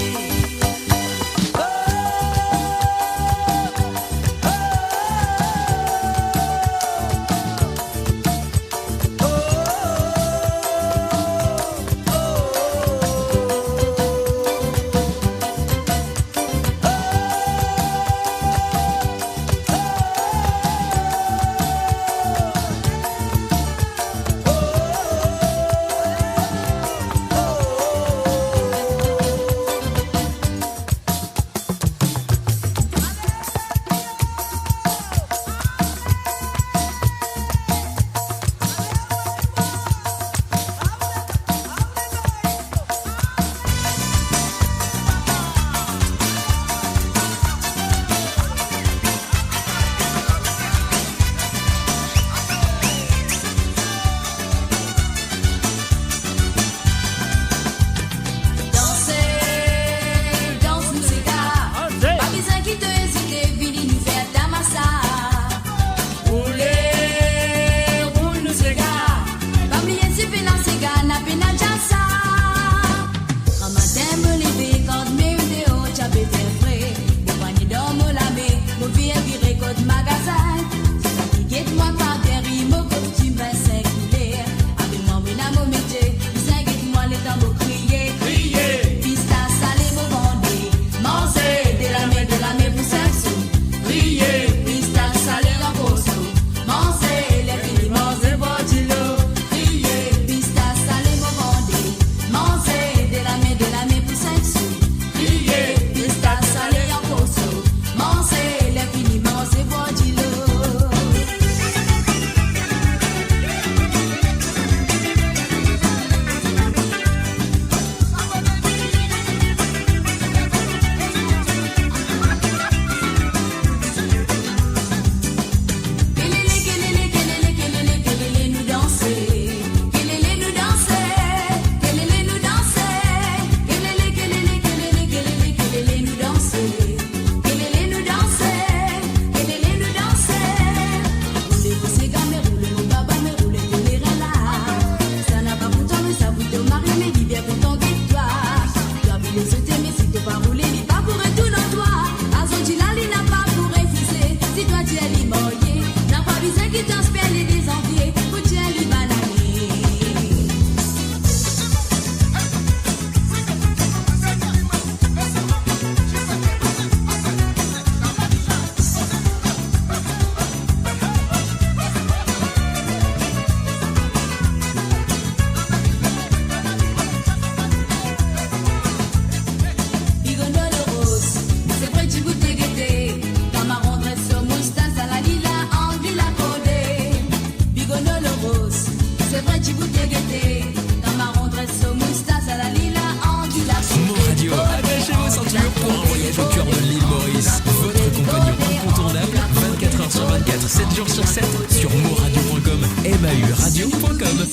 7 jours sur 7 sur moradio.com, mauradio.com.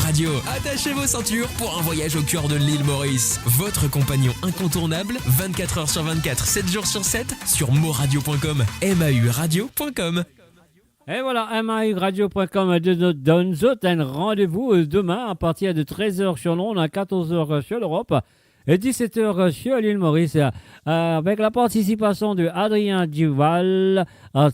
Radio. Attachez vos ceintures pour un voyage au cœur de l'île Maurice. Votre compagnon incontournable, 24 heures sur 24, 7 jours sur 7, sur moradio.com, mauradio.com. Et voilà, mauradio.com donne un rendez-vous demain à partir de 13h sur Londres, à 14h sur l'Europe et 17h sur l'île Maurice, avec la participation de Adrien Duval,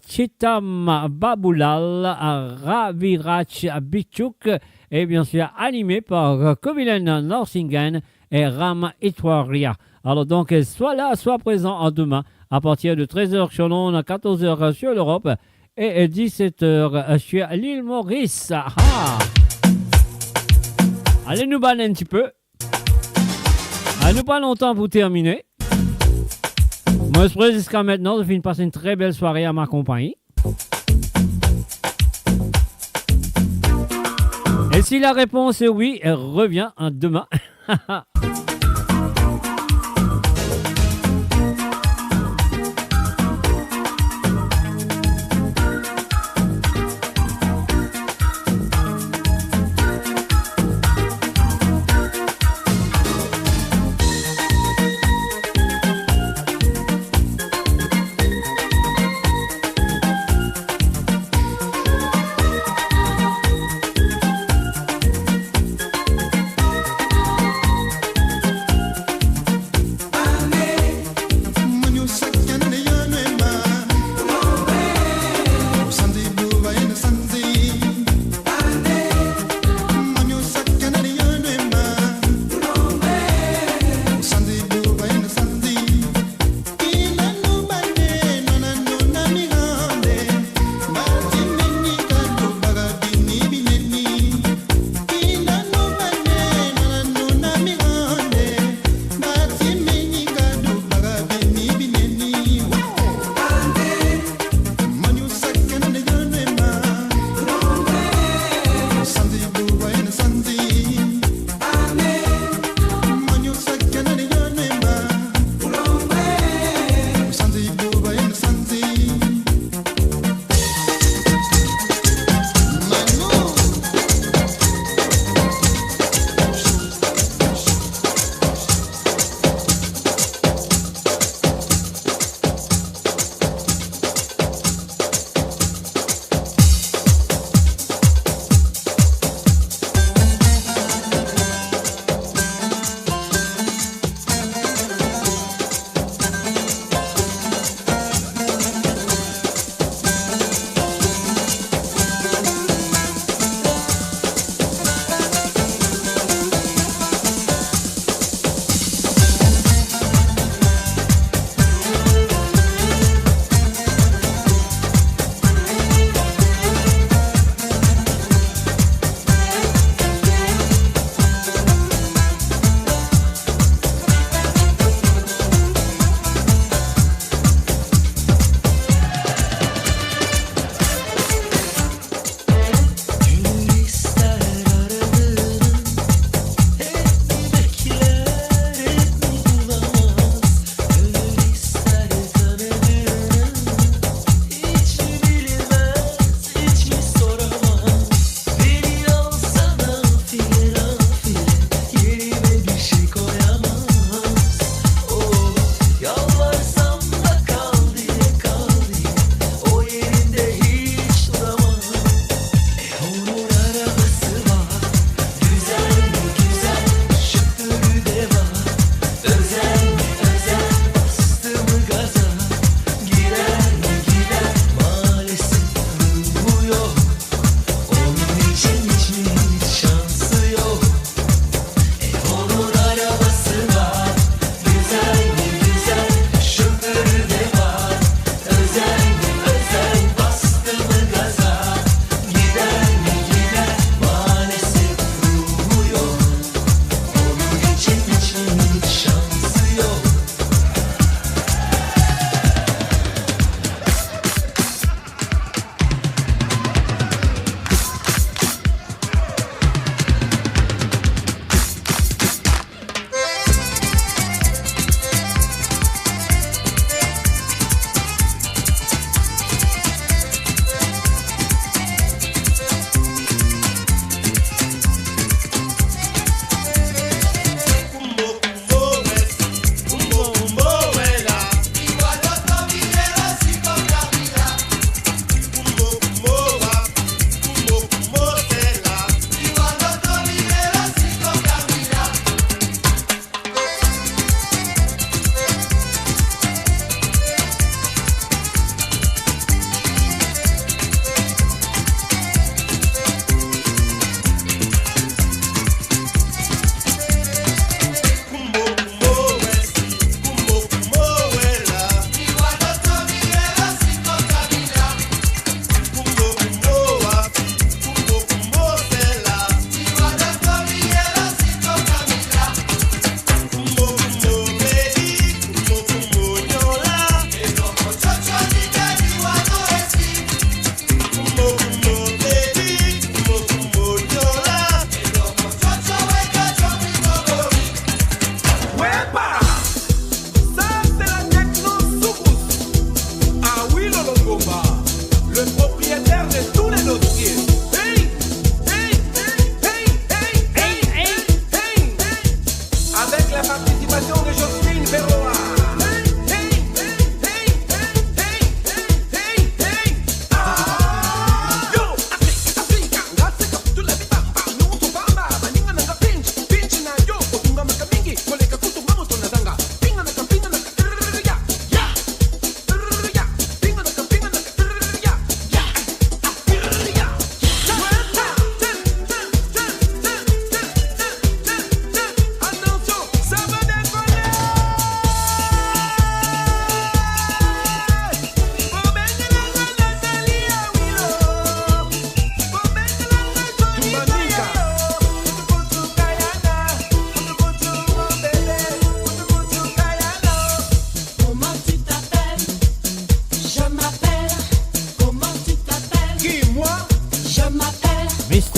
Chitam Baboulal, Ravirach Bichouk, et bien sûr animé par Kovilen Norsingen et Ram Itwaria. Alors donc, soit là, soit présent demain, à partir de 13h sur Londres, à 14h sur l'Europe, et 17h sur l'île Maurice. Allez nous baller un petit peu. Nous pas longtemps pour terminer. Moi, je prie jusqu'à maintenant, je finis de passer une très belle soirée à ma compagnie. Et si la réponse est oui, elle revient demain.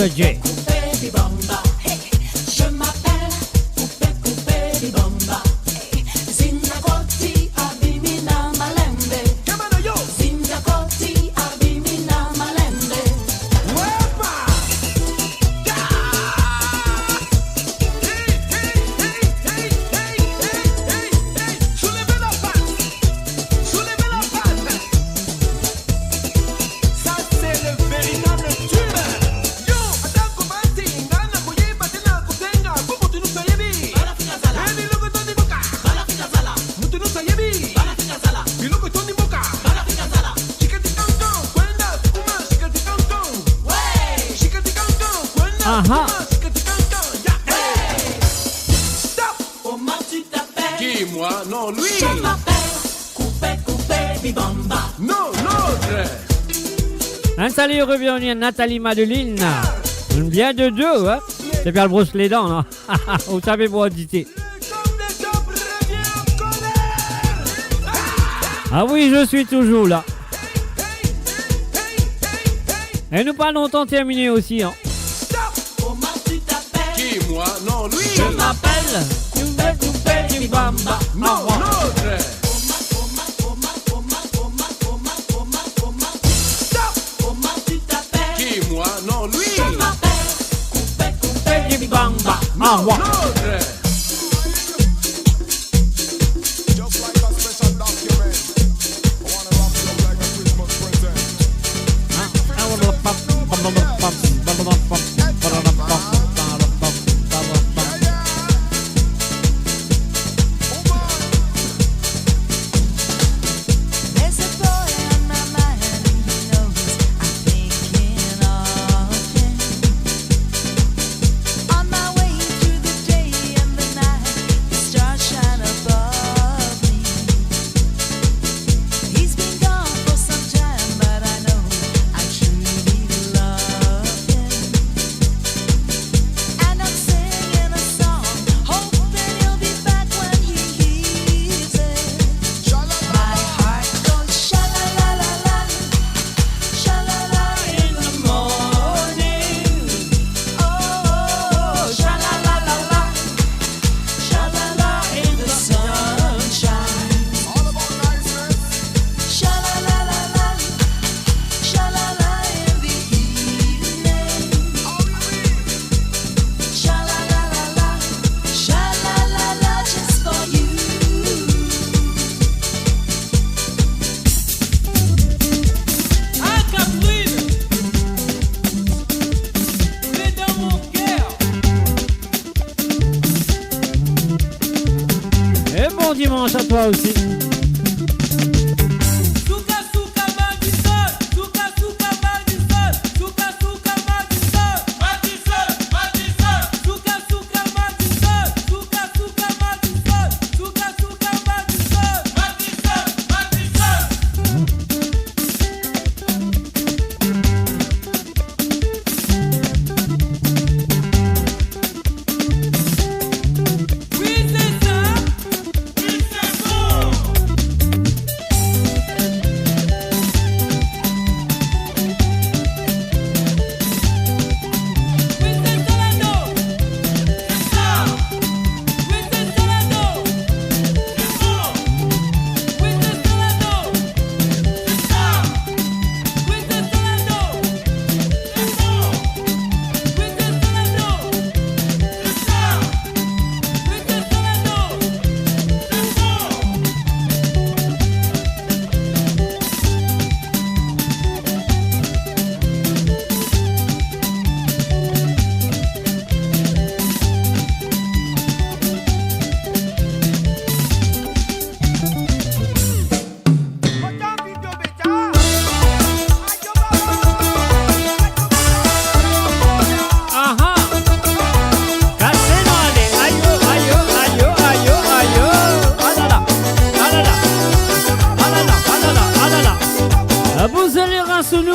J. Baby Bamba, hey, je m'appelle Coupé Bibamba, hey, Zinakoti Abimina Malembe, Zinakoti Abimina Malembe. Ça c'est le véritable tube. Yo, attends comment t'es, ngana kuyi batena kutenga, bubu tunu sayebi. Eni logo tondi boka. Mutunu sayebi. Bilogo tondi boka. Shikati kanton, kwenda kuma shikati kanton. Shikati kanton, kwenda Aha. kuma shikati kanton. Ya. Stop. Comment tu t'appelles? Qui moi? Non lui. Je m'appelle Coupé Bibamba. Non l'autre. Un salut revient à Nathalie Madeline. Bien de deux, hein. C'est bien le brosse les dents, là. Vous savez pour auditer. Ah oui, je suis toujours là. Et nous pas longtemps terminé aussi, hein. Comment tu t'appelles? Qui moi? Non lui. Je m'appelle Coupé Bibamba. Non l'autre. Comment tu t'appelles? Qui moi? Non lui. Je m'appelle Coupé Bibamba. Ah, ouais. L'autre. There's a boy on my mind, he knows I'm thinking of him. On my way through the day and the night, the stars shine above me. He's been gone for some time, but I know I truly love him. And I'm singing a song, hoping he'll be back when he hears it. My heart goes sha-la-la-la-la, sha-la-la in the morning. Oh, sha-la-la-la-la, sha-la-la in the sunshine. Sha-la-la-la-la, sha-la-la in the evening. Sha-la-la-la-la, sha-la-la-la just for you. Ah, Catherine, tu es dans mon cœur. Et bon dimanche à toi aussi. Souka souka Madison, souka souka Madison, souka souka Madison, Madison, Madison, souka souka Madison, souka souka Madison, souka souka Madison, Madison, Madison. Oui, c'est ça. Oui, c'est bon.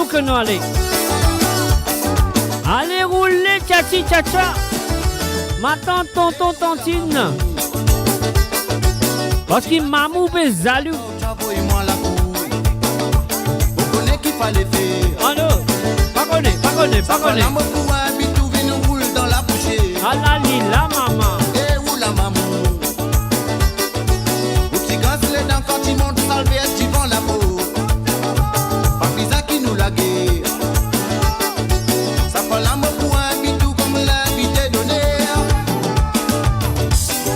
que nous allez. Allez rouler, tchachi tchacha. Ma tante, tonton, tantine. Parce qu'il m'a moupé zalou. Qu'il fallait faire. Oh non, pas connaît. Alali la maman. Eh ou la maman. Ou qui gasse les dents quand il monte salvé et vend la peau. Pas pisa qui nous la guerre. Ça fait l'amour pour un bidou comme l'invité donné.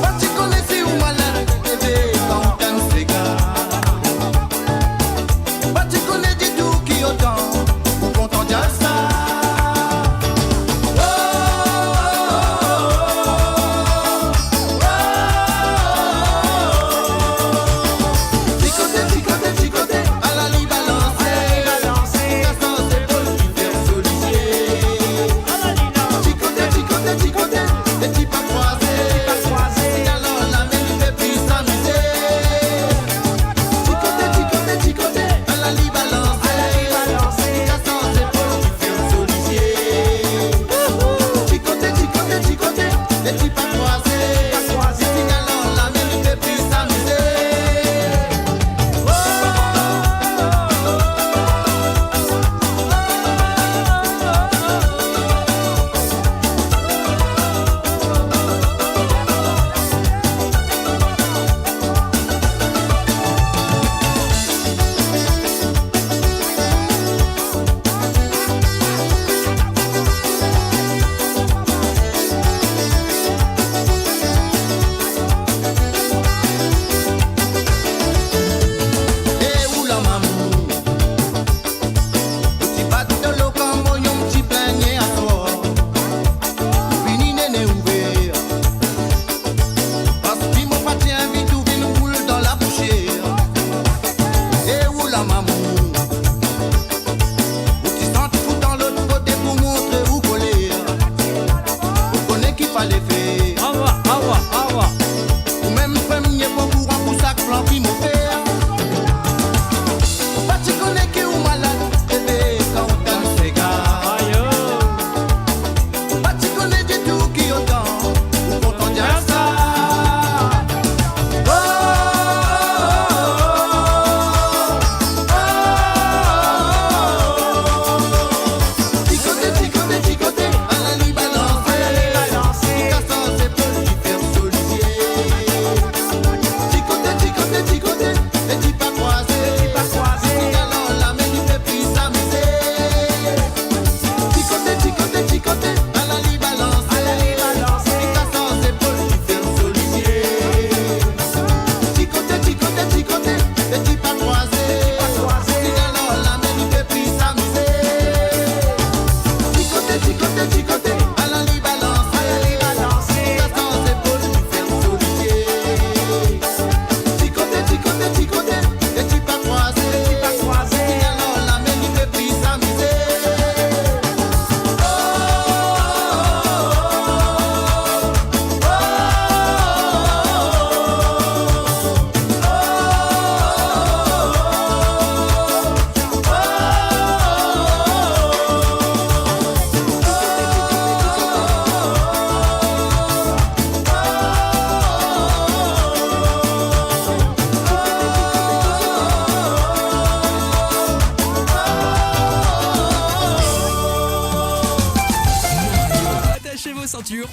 Pas tu connais si ou malade, bébé, quand t'aimes ces gars. Pas tu connais du tout qui autant, ou content de ça.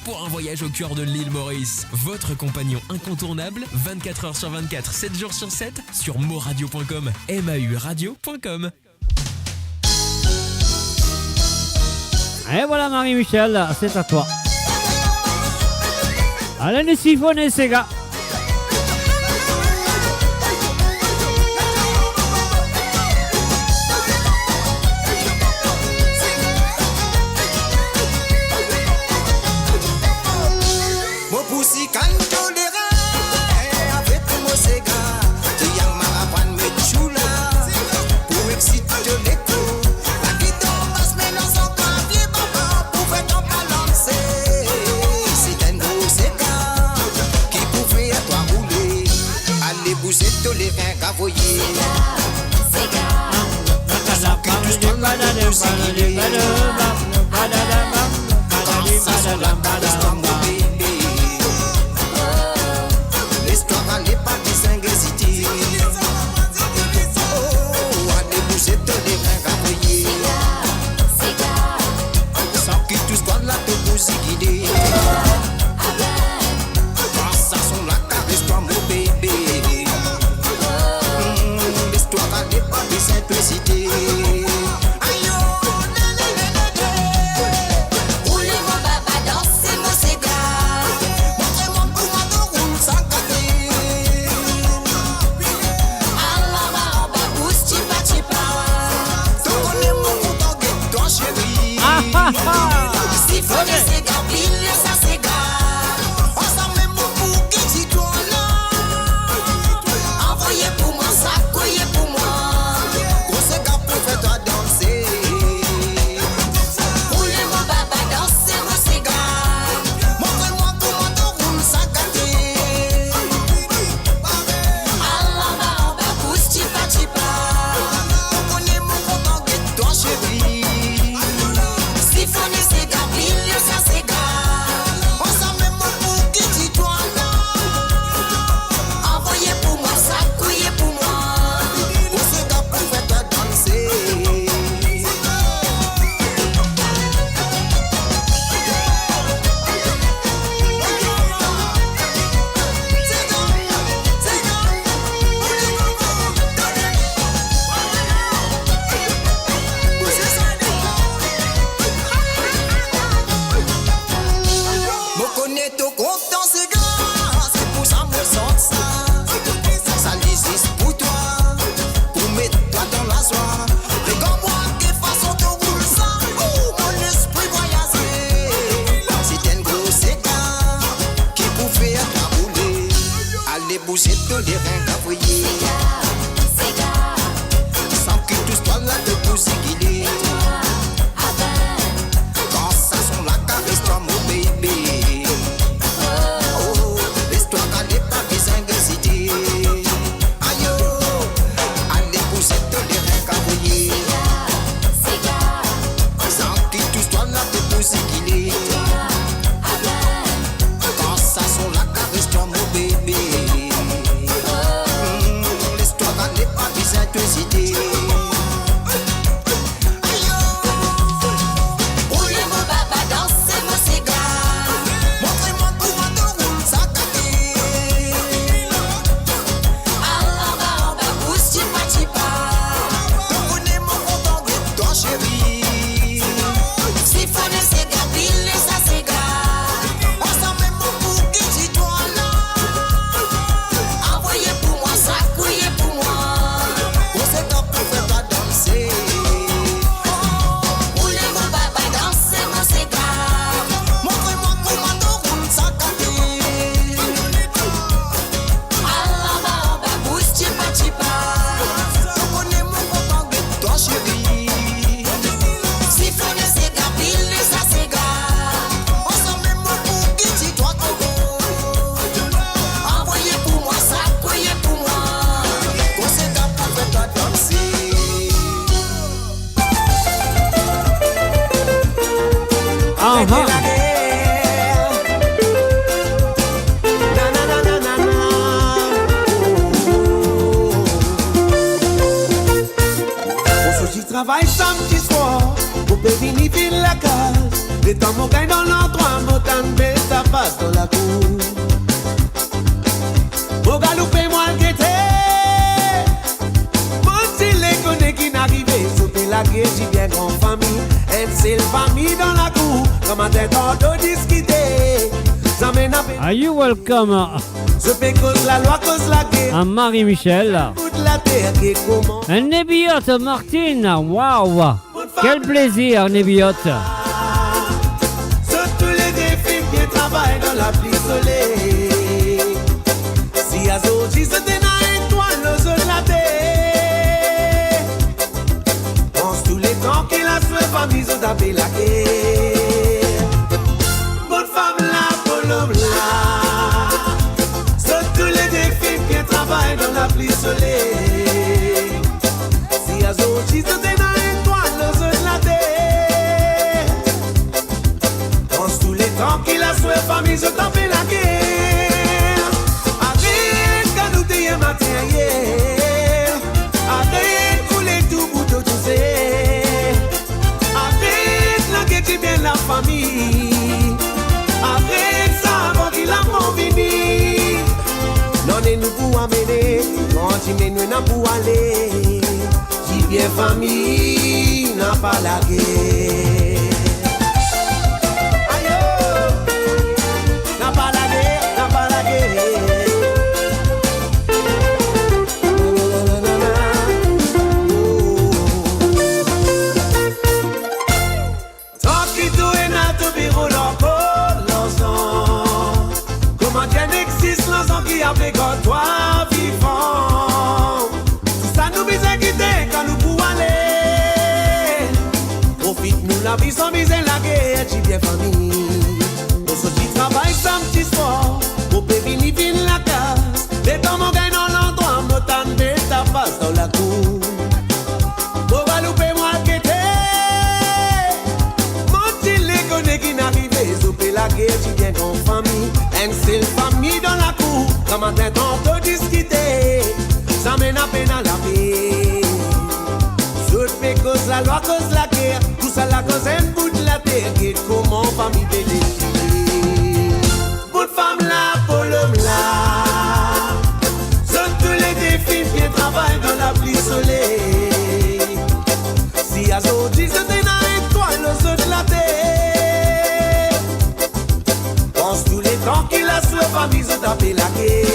Pour un voyage au cœur de l'île Maurice. Votre compagnon incontournable, 24 h sur 24, 7 jours sur 7, sur moradio.com, mauradio.com. Et voilà Marie-Michel, c'est à toi. Allez, les siphonnez, ces gars. Qui Allez bouger tous les reins cavriers. Sans que tous toi là de bouger qu'il est. Quand ça son la caresse-toi mon bébé. Oh, laisse-toi aller pas besoin d'hésiter. Aïe oh, allez bouger tous les reins cavriers. Sans que tous toi là de bouger qu'il est. Quand ça son la caresse-toi mon bébé. Laisse-toi aller pas besoin d'hésiter. Travaille samedi soir, pour venir vivre la case. Les temps mon gagne dans l'endroit, mon tanbé, ça passe dans la cour. Mon galoupé, moi le guetté. Mon style est connu qui n'arrive, sauter la guerre, j'y viens grand famille. Elle c'est le famille dans la cour, comme un tête en dos discuter. Are you welcome? Je fais cause la loi, cause la guerre. À Marie-Michel. La terre qui est comment. Un Nébiot, Martine. Waouh. Quel plaisir, Nébiot. Sur tous les défis qui travaillent dans la pluie soleil. Si à Zoji se dénaille, toi, le jeu de la terre. Pense tous les temps qu'il a souhaité, famille, ont tapé la guerre. Bonne femme là, bonne homme là. Sur tous les défis qui travaillent dans la pluie soleil. Si à Zoji se dénaille, toi, le jeu de la terre. Pense tous les temps qu'il a souhaité, famille, je t'en fais la guerre. Arrête quand nous t'ayons matin hier. Arrête couler tout bout de tout c'est. Arrête la guerre qui vient la famille. Arrête ça avant qu'il a mon vini. Non et nous pour amener, continuez nous n'a pour aller. J'y viens famille, n'a pas la guerre. Avec toi vivant, ça nous vise à quitter quand nous pouvons aller. Profite-nous la vie sans viser la guerre, tu viens famille. On se dit travail samedi soir, pour venir vivre la casse. Les temps mon gagne dans l'endroit, mon tanbé, ta passe dans la cour. Pour louper moi quitter, mon petit légoné qui n'arrive, zouper la guerre, tu viens en famille. Un seul famille dans la cour. Comme un tête en te discuter, ça mène à peine à la paix. Je fais cause la loi, cause la guerre. Tout ça la cause un bout de la terre. Et comment famille peut défiler. Bonne femme là, pour l'homme là. Sur tous les défis qui travaillent dans la pluie soleil. Si à Zodi se dénaille, toi le jeu de la terre. Pense tous les temps qu'il a sur famille, se taper la guerre.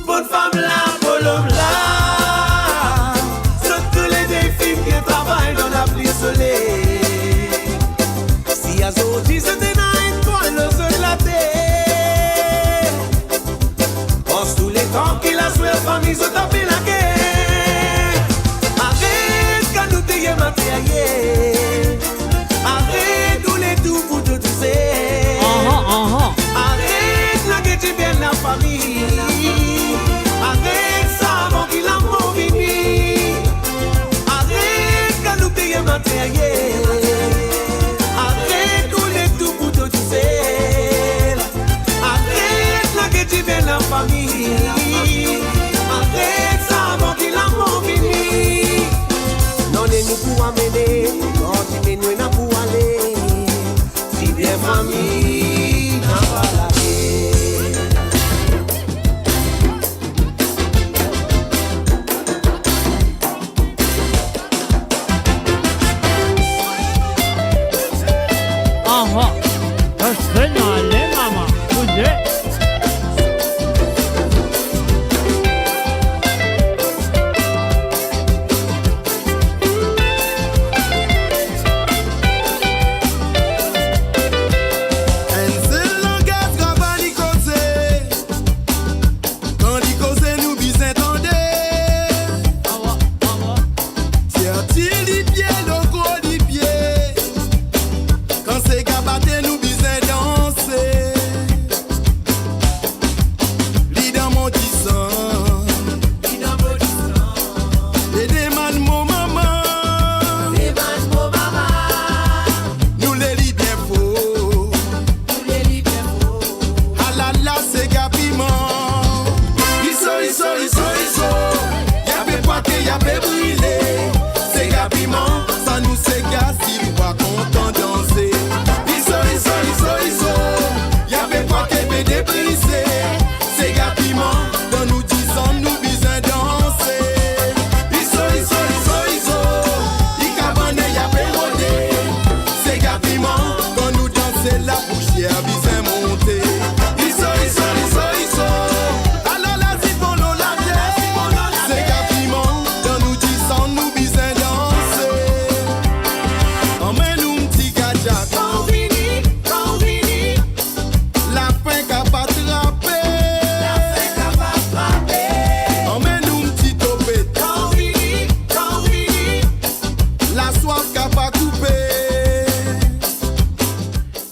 Bonne femme là, pour l'homme là. Sur tous les défis qui travaillent dans la pluie soleil. Si à Zodi se dénaille, toi le jeu de la terre. famille. Avec ça, avant qu'il a mon vini. Avec qu'à nous payer matériel. Avec tous les tout pour tout seul. Avec la que tu viens la famille. Avec ça, avant qu'il a mon vini. Non, nous pour amener. Continuez nous pour aller. Si bien famille, n'a pas la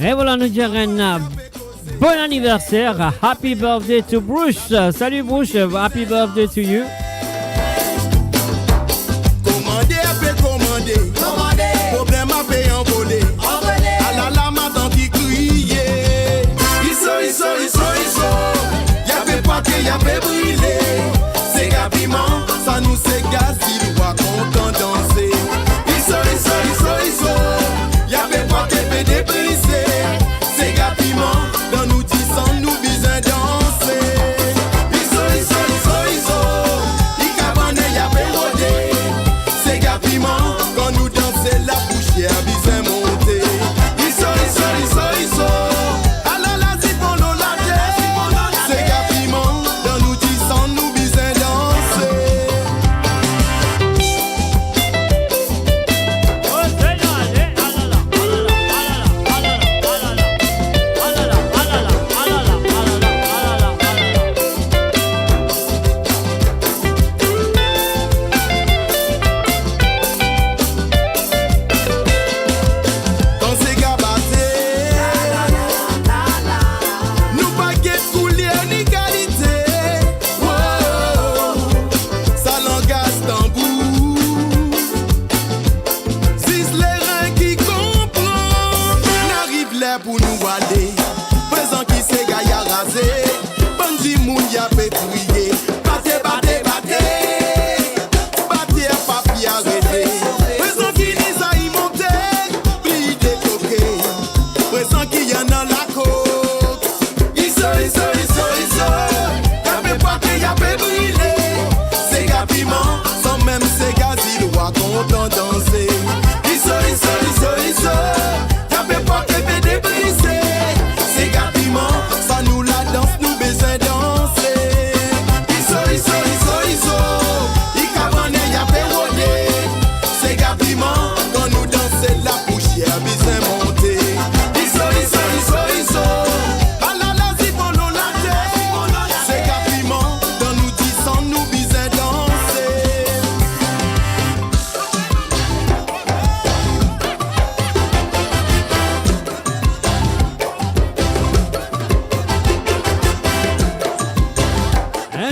Et voilà, nous dirons un bon anniversaire. Happy birthday to Bruce. Salut Bruce, happy birthday to you. Commandez, après commander. Problème à payer envolé. À la lame, tant qu'il criait. Isso. Y'avait pas que y'avait brûlé. C'est gapiment, ça nous s'égase. Il doit content danser. Isso. Y'avait pas que pédé brisé. C'est gapiment, dans nous disons, nous besoin danser. Isso. Il cabane, y'avait rodé. C'est gapiment, quand nous dansons la bouche, a besoin monter. Isso. Alors là, si pour nous la terre, c'est gapiment, dans nous disons, nous besoin danser.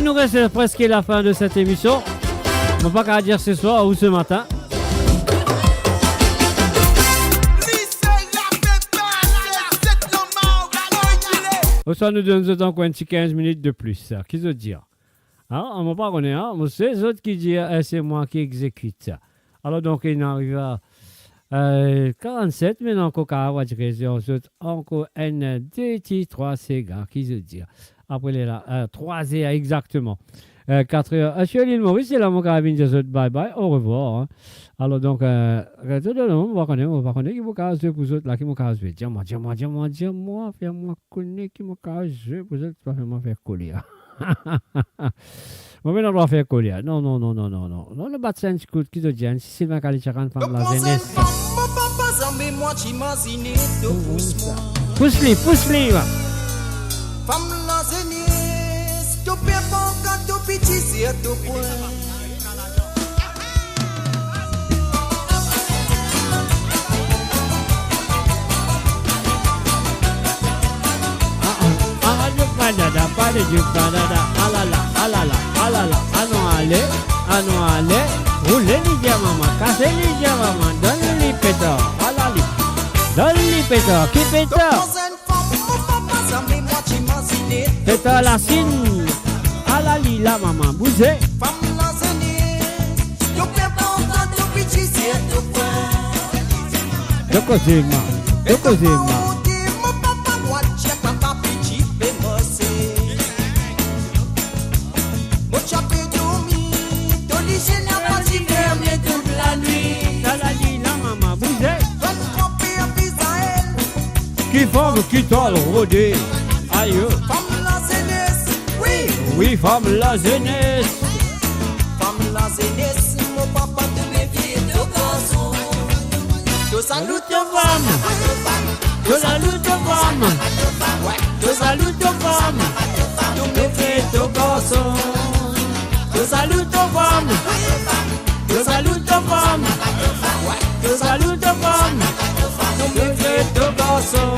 nous reste presque la fin de cette émission. On va pas qu'à dire ce soir ou ce matin. Au soir, nous donnons encore un petit 15 minutes de plus. Qui veut dire? On ne pas connaître, hein? C'est les autres qui disent c'est moi qui exécute. Alors donc, il arrive à 47, mais encore qu'à encore un petit 3 Sega, qui veut dire? Après les 3 heures exactement. 4 heures. Sur l'île Maurice, c'est là mon carabine de bye bye, au revoir. Hein. Alors donc, on va connaître qui m'a casé pour autres là, qui m'a casé. Dis-moi, fais-moi connaître qui m'a casé pour autres, pas faire faire coller. Moi, on doit faire coller. Non. Non, le bâtiment, écoute, qui te dit, si Sylvain Kalicharan, femme la jeunesse. Pousse-les, va. Femme la jeunesse, tu peux pas quand tu petit, c'est tout point. Allons aller, roulez les diamants, cassez les diamants, donne les pétards, donne les pétards, qui pétard? Pétard la signe, la maman, bougez. De côté, moi. Qui t'a le rodé. Aïe. Femme la jeunesse, oui. Oui, femme la jeunesse. Femme la jeunesse, mon papa de mes vies de garçon. Je salue ta femme. Je salue ta femme. Je salue ta femme. De mes vies de garçon. Je salue ta femme. Je salue ta femme. Je salue ta femme. De mes vies de garçon.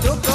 Don't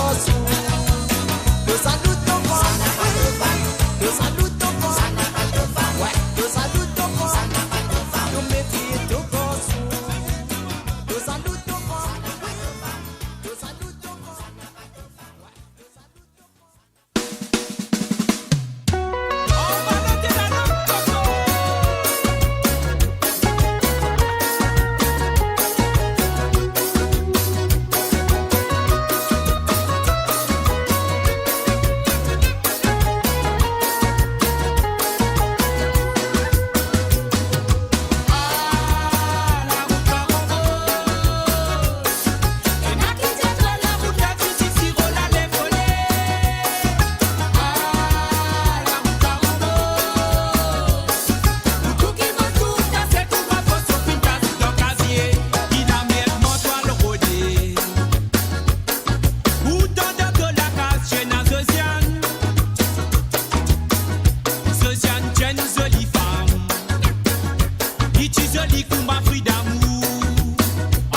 joli comme ma fruit d'amour.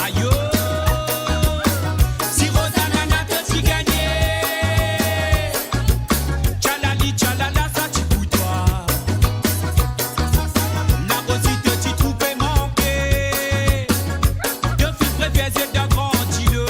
Aïe, si Rosanna n'a que si gagné. Tchalali, tchalala, ça tu pour toi. La rosite, tu trouvais manquer. Deux fils préférés et d'un grand îlot.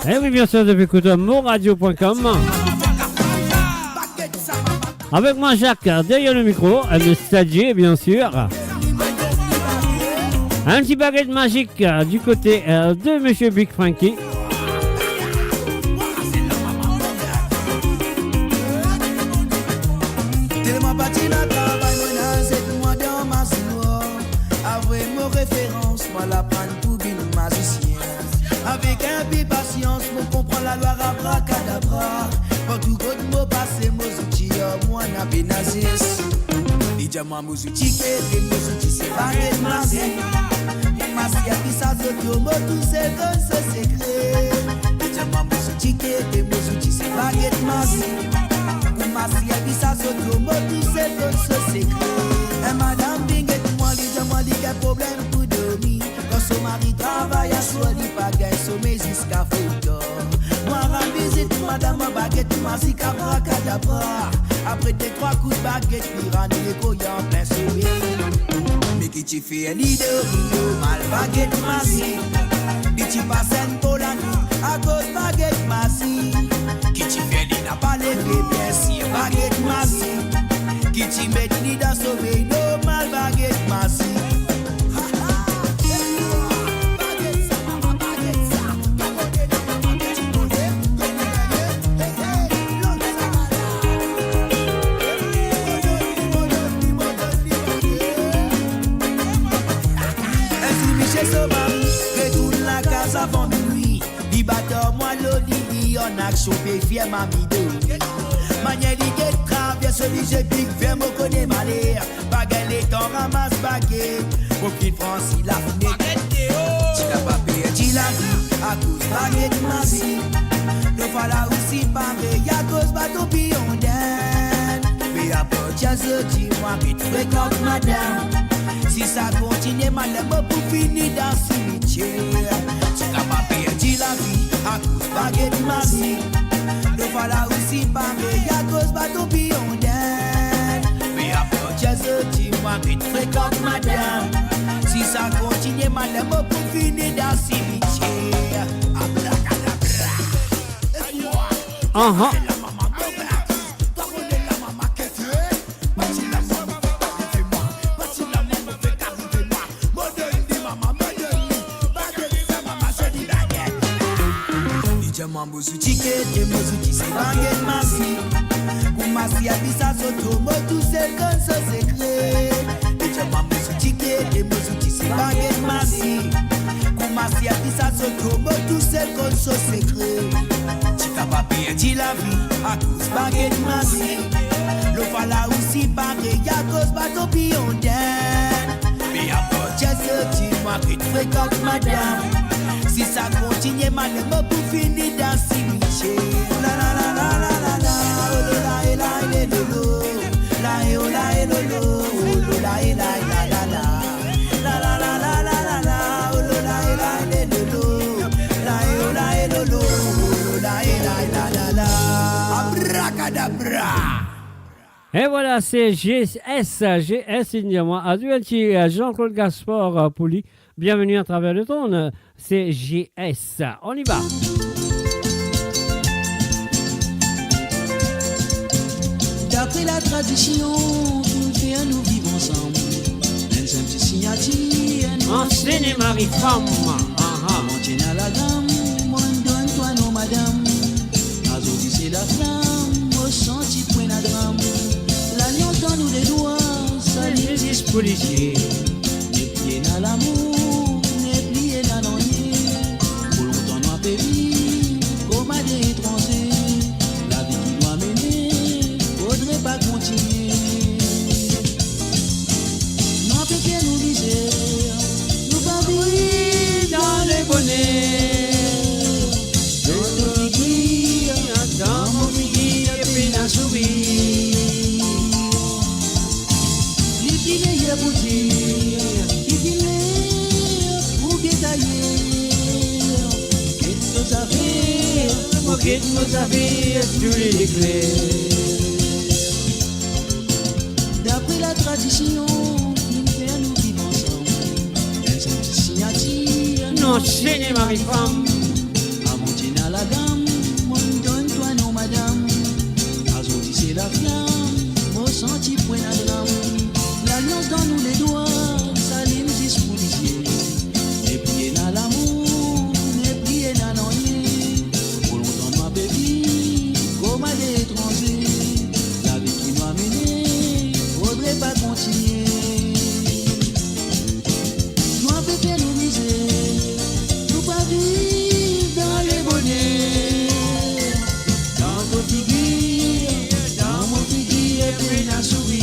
Eh oui, bien sûr, depuis écouter monradio.com. Avec moi, Jacques, derrière le micro, le stagiaire, bien sûr. Un petit baguette magique du côté de Monsieur Big Frankie. Tellement bâti la travail, moi dans ma soie. Avec mon référence, moi la prendre pour une magicien. Avec un peu patience, moi comprends la loi abracadabra. Pour tout côté, moi passe mon outils, moi n'a pas nazis. Dis-moi mon outil, et mon outil, c'est baguette magique. Masque à pisa zoto, moi tout c'est dans ce secret. Dis-moi mon outil, et mon outil, c'est baguette magique. Masque à pisa zoto, moi tout c'est dans ce secret. Et madame Binget, moi dit qu'il y a problème pour dormir. Quand son mari travaille à soi, il pas gagne sommeil jusqu'à photo. Moi rends visite, madame baguette. baguette, massique, abracadabra. Après tes 3 coups de baguette, piranha, en plein sourire. Mais qui t'y fait un lit de rio, mal baguette, massique. Qui t'y passe un pour la nuit, à cause baguette, massique. Qui t'y fait lit, n'a pas levé, bien sûr, baguette, massique. Qui t'y met lit dans sauver, mal baguette, massique. Avant minuit, li batteur moi l'oli en action fier mamie de manière li get traverse celui je pique vers me connaît malheur baguette les temps ramasse baguette pour qu'il France il a fenêtre tu n'as pas payé tu la vie à cause baguette massif le voilà aussi paré à cause bateau pion dan mais après jazz dis-moi que tu fréquentes madame si ça continue malheur pour finir dans ce cimetière. Tu n'as pas perdu la vie à cause baguette massive. Le voilà aussi paré à cause bateau pion dan. Mais après jazz, dis-moi que tu fréquentes madame. Si ça continue malheur pour finir dans le cimetière. Mambosu ticket, Mosuti c'est baguette massive. Koumasi a dit ça soto, moi tout c'est comme ça secret. Déjà Mambosu ticket, Mosuti c'est baguette massive. Koumasi a dit ça soto, moi tout c'est comme ça secret. Tu t'as pas perdu la vie à cause baguette massive. Le voilà aussi pareil à cause bateau pion dan. Mais après just dis-moi que tu fréquentes madame. Si ça continue, malheur pour finir dans ce cimetière. La la la la la la la, oh la la la la lolo, la oh la la lolo, oh la la la la la, la la la la la la, oh la la la lolo, la oh la lolo, oh la la la la, abracadabra. Et voilà, c'est GS, moi, Aduelchi, Jean-Claude Gaspard Pouli. Bienvenue à travers le temps, c'est GS. On y va. D'après la tradition, tout fait nous vivons ensemble. Un simple signature, en cinéma, femme. Montez à la gamme, moi donne-toi nos madame. Azodi c'est la flamme, au senti point la drame. L'alliance dans nous les doigts, ça existe policier. Les pieds dans l'amour, les pliés dans l'ennui. Pour longtemps nous a péri, comme à des étrangers. La vie qui doit mener, faudrait pas continuer. Non, peut-être nous viser, nous pas vivre dans les bonnets. Dans mon figure, peine à sourire. Les filles pour dire, les filles pour détailler. Qu'est-ce que ça fait? Qu'est-ce que ça fait? Tous les éclairs. D'après la tradition, nous faire nous vivre ensemble. Elle s'est signature. Non, c'est les marie-femmes. Avant à la gamme. Donne-toi non madame, Azodi c'est la flamme, au senti point la drame. L'alliance dans nous les doigts, salim dis policier. Les prier dans l'amour, les prier dans l'ennui. Pour longtemps ma baby, comme à l'étranger. La vie qui m'a mené, faudrait pas continuer. Nous on peut faire nous miser, nous pas vivre dans les bonnets. Dans mon figure, peine à sourire.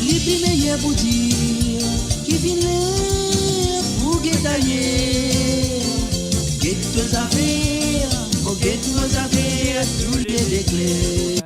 Les plus meilleurs pour dire, qui viennent pour guétailler. Guette nos affaires, oh guette nos affaires, tous les éclairs.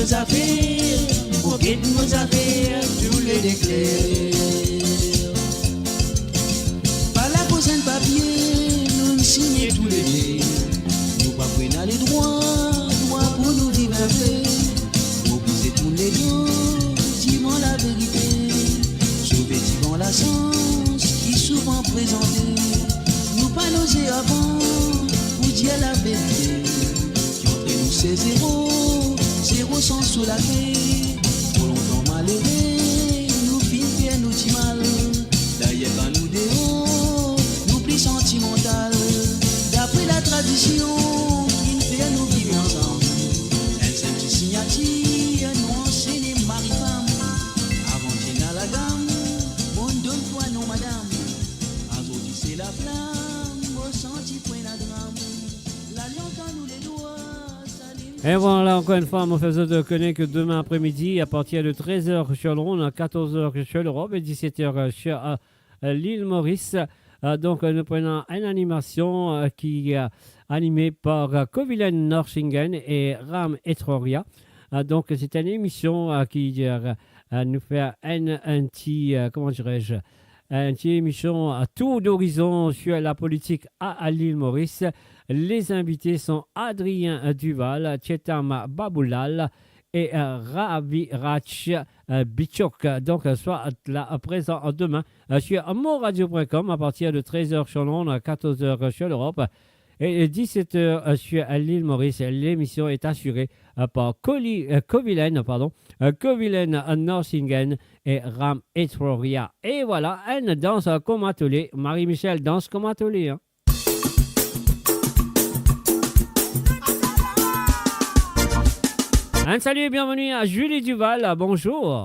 nos affaires, pour quitte nos affaires, tous les déclare. Par la cause de papier, nous signons tous les deux. Nous pas prendre les droits pour nous vivre un peu. Mobiliser tous les deux, disons la vérité. Sauver disons la sens qui souvent présenté. Nous pas n'oser avant, pour dire la vérité. Qui entre nous c'est zéro sans soulager. Pour longtemps malheureux, nous finissons nous dit mal. D'ailleurs quand nous déhons, nous plus sentimental. D'après la tradition, il fait nous vivre ensemble. Un simple signature, nous enseigne mari-femme. Avant qu'il n'a la gamme, on donne-toi non madame. Aujourd'hui c'est la flamme, ressenti point la drame. La lion quand nous les doigts, ça Et voilà, encore une fois, mon faiseur de connaître que demain après-midi, à partir de 13h sur Londres, 14h sur l'Europe et 17h sur l'île Maurice. Donc, nous prenons une animation qui est animée par Kovilen Norsingen et Ram Etroria. Donc, c'est une émission qui nous fait un petit, comment dirais-je, une petite émission à tour d'horizon sur la politique à l'île Maurice. Les invités sont Adrien Duval, Chetam Baboulal et Ravi Rach Bichok. Donc, soit là présent demain sur moradio.com à partir de 13h sur Londres, 14h sur l'Europe et 17h sur l'île Maurice. L'émission est assurée par Kovilen Norsingen et Ram Etroria. Et voilà, elle danse comme atelier. Marie-Michel danse comme atelier. Hein. Un salut et bienvenue à Julie Duval, bonjour.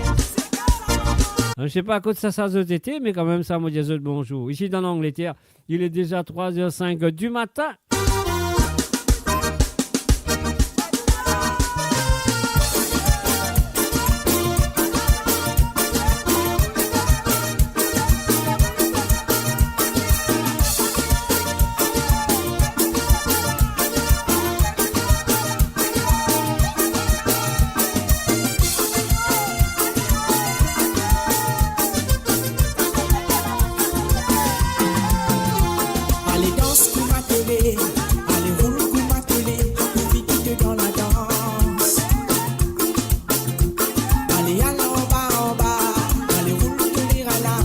Je ne sais pas à cause de ça été, mais quand même ça me dit bonjour. Ici dans l'Angleterre, il est déjà 3h05 du matin. Allez danse pour ma télé, allez roule pour ma télé, pour vite dans la danse. Allez à en bas, allez roule pour les là,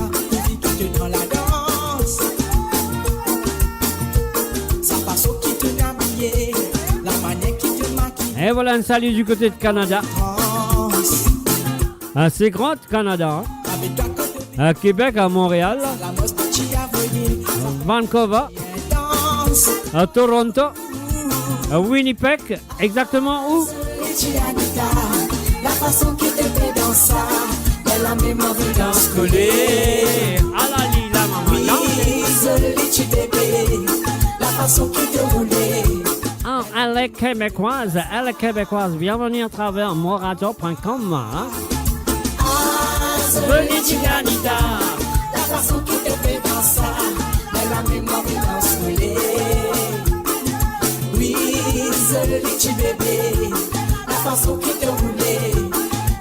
pour vite dans la danse. Ça passe au qui te habillé, la manière qui te maquille. Et voilà un salut du côté de Canada. C'est grand Canada. Hein. À Québec, à Montréal, Vancouver, à Toronto, à Winnipeg, exactement où? La façon qui te fait danser, elle a même envie de danser collée. À la lila, maman. Oui, le petit bébé, la façon qui te roulait. Ah, elle est québécoise, bienvenue à travers moradio.com. Hein? Venez Tiganita, la façon qui te fait danser, elle a même envie de danser. Oui, le petit bébé, la façon qui te roulait,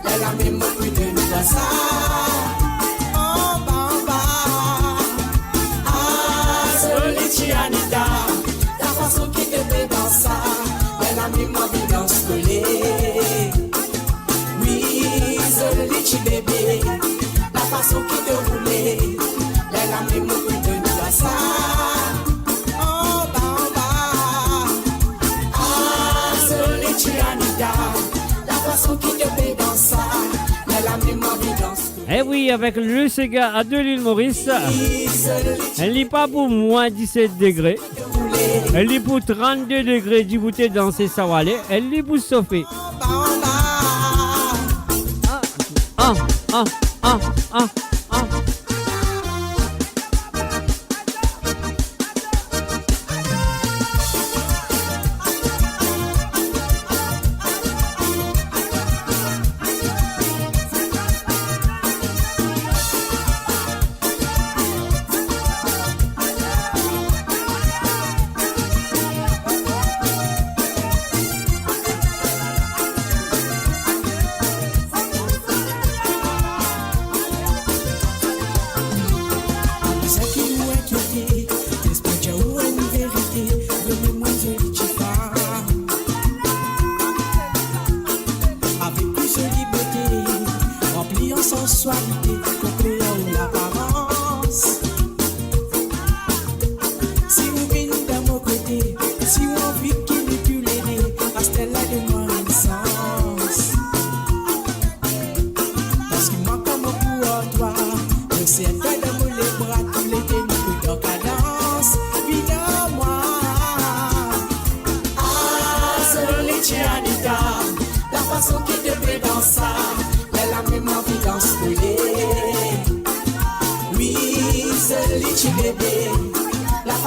elle a même envie de danser. Oh, bamba, le Tiganita, la façon qui te fait danser, elle a même envie de danser. Oui, le petit bébé, la façon qui te roulait, elle a même envie de danser. Oh, bamba, le Tiganita, la façon qui te fait danser, elle a même envie de danser. Eh oui, avec le Sega à de l'île Maurice, elle n'est pas pour moins 17 degrés. Elle est pour 32 degrés du bouteille dans ses sawalais. Elle est pour Sophie. Ah.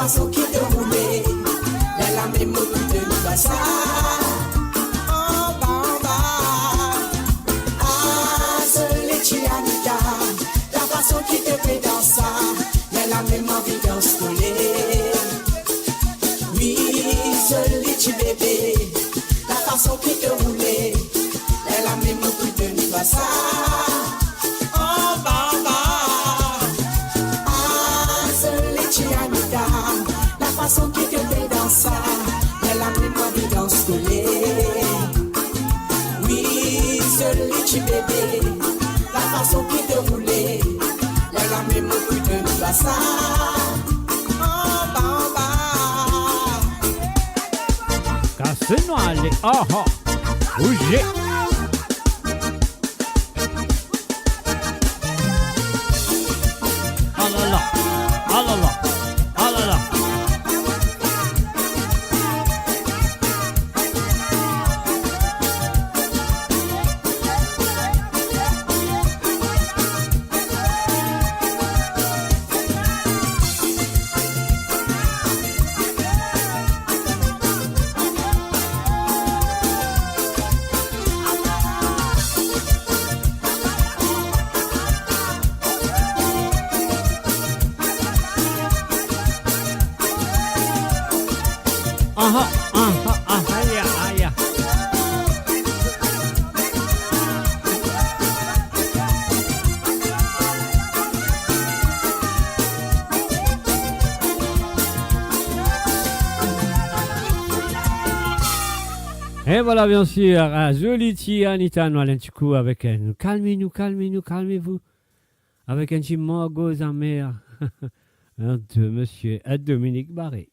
façon qui te roulait, elle la même mot qui te nous ça. En bas, ah, seul tu Anita, la façon qui te fait dans ça, elle la même envie d'en se coller. Oui, seul tu bébé, la façon qui te roulait, elle la même mot qui te nous ça. En bas, ah, seul tu Anita, la façon qui te fait dans ça, elle la même envie d'en se coller. Oui, seul tu bébé, la façon qui te roulait, elle la même mot qui te nous ça. Casse-noix, oh oh, bougez. Ah là là, ah là là, ah là là. Aïe, aïe. Et voilà, bien sûr, joli petit Anita Noalentuku avec nous. Calmez-nous, calmez-nous, calmez-vous. Avec un petit morgo en mer de monsieur Dominique Barré.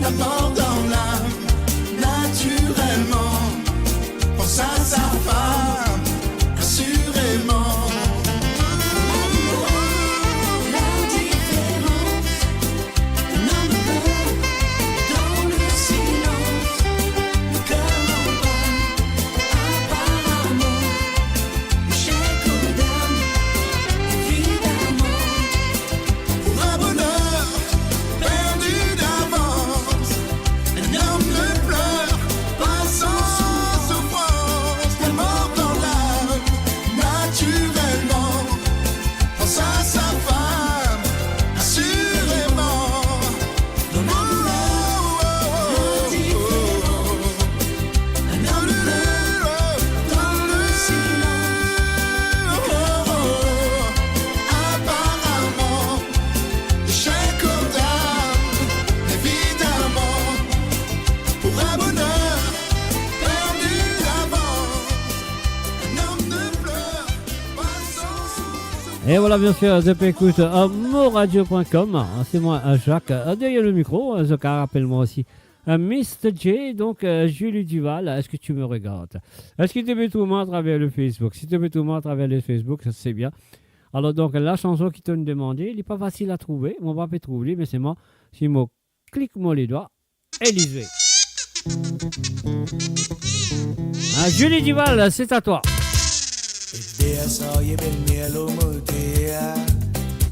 La mort dans Et voilà, bien sûr, depuis écoute moradio.com. C'est moi, Jacques, derrière le micro. Zoka, rappelle-moi aussi. Mr. J, donc Julie Duval, est-ce que tu me regardes? Est-ce que tu peux tout moi à travers le Facebook? Si tu peux tout moi à travers le Facebook, ça c'est bien. Alors donc, la chanson qui te demandé, il n'est pas facile à trouver. On va pas trouver, mais c'est moi. Si moi, clique-moi les doigts, Élisée. Julie Duval, c'est à toi. Idea soye bel mielo mutea,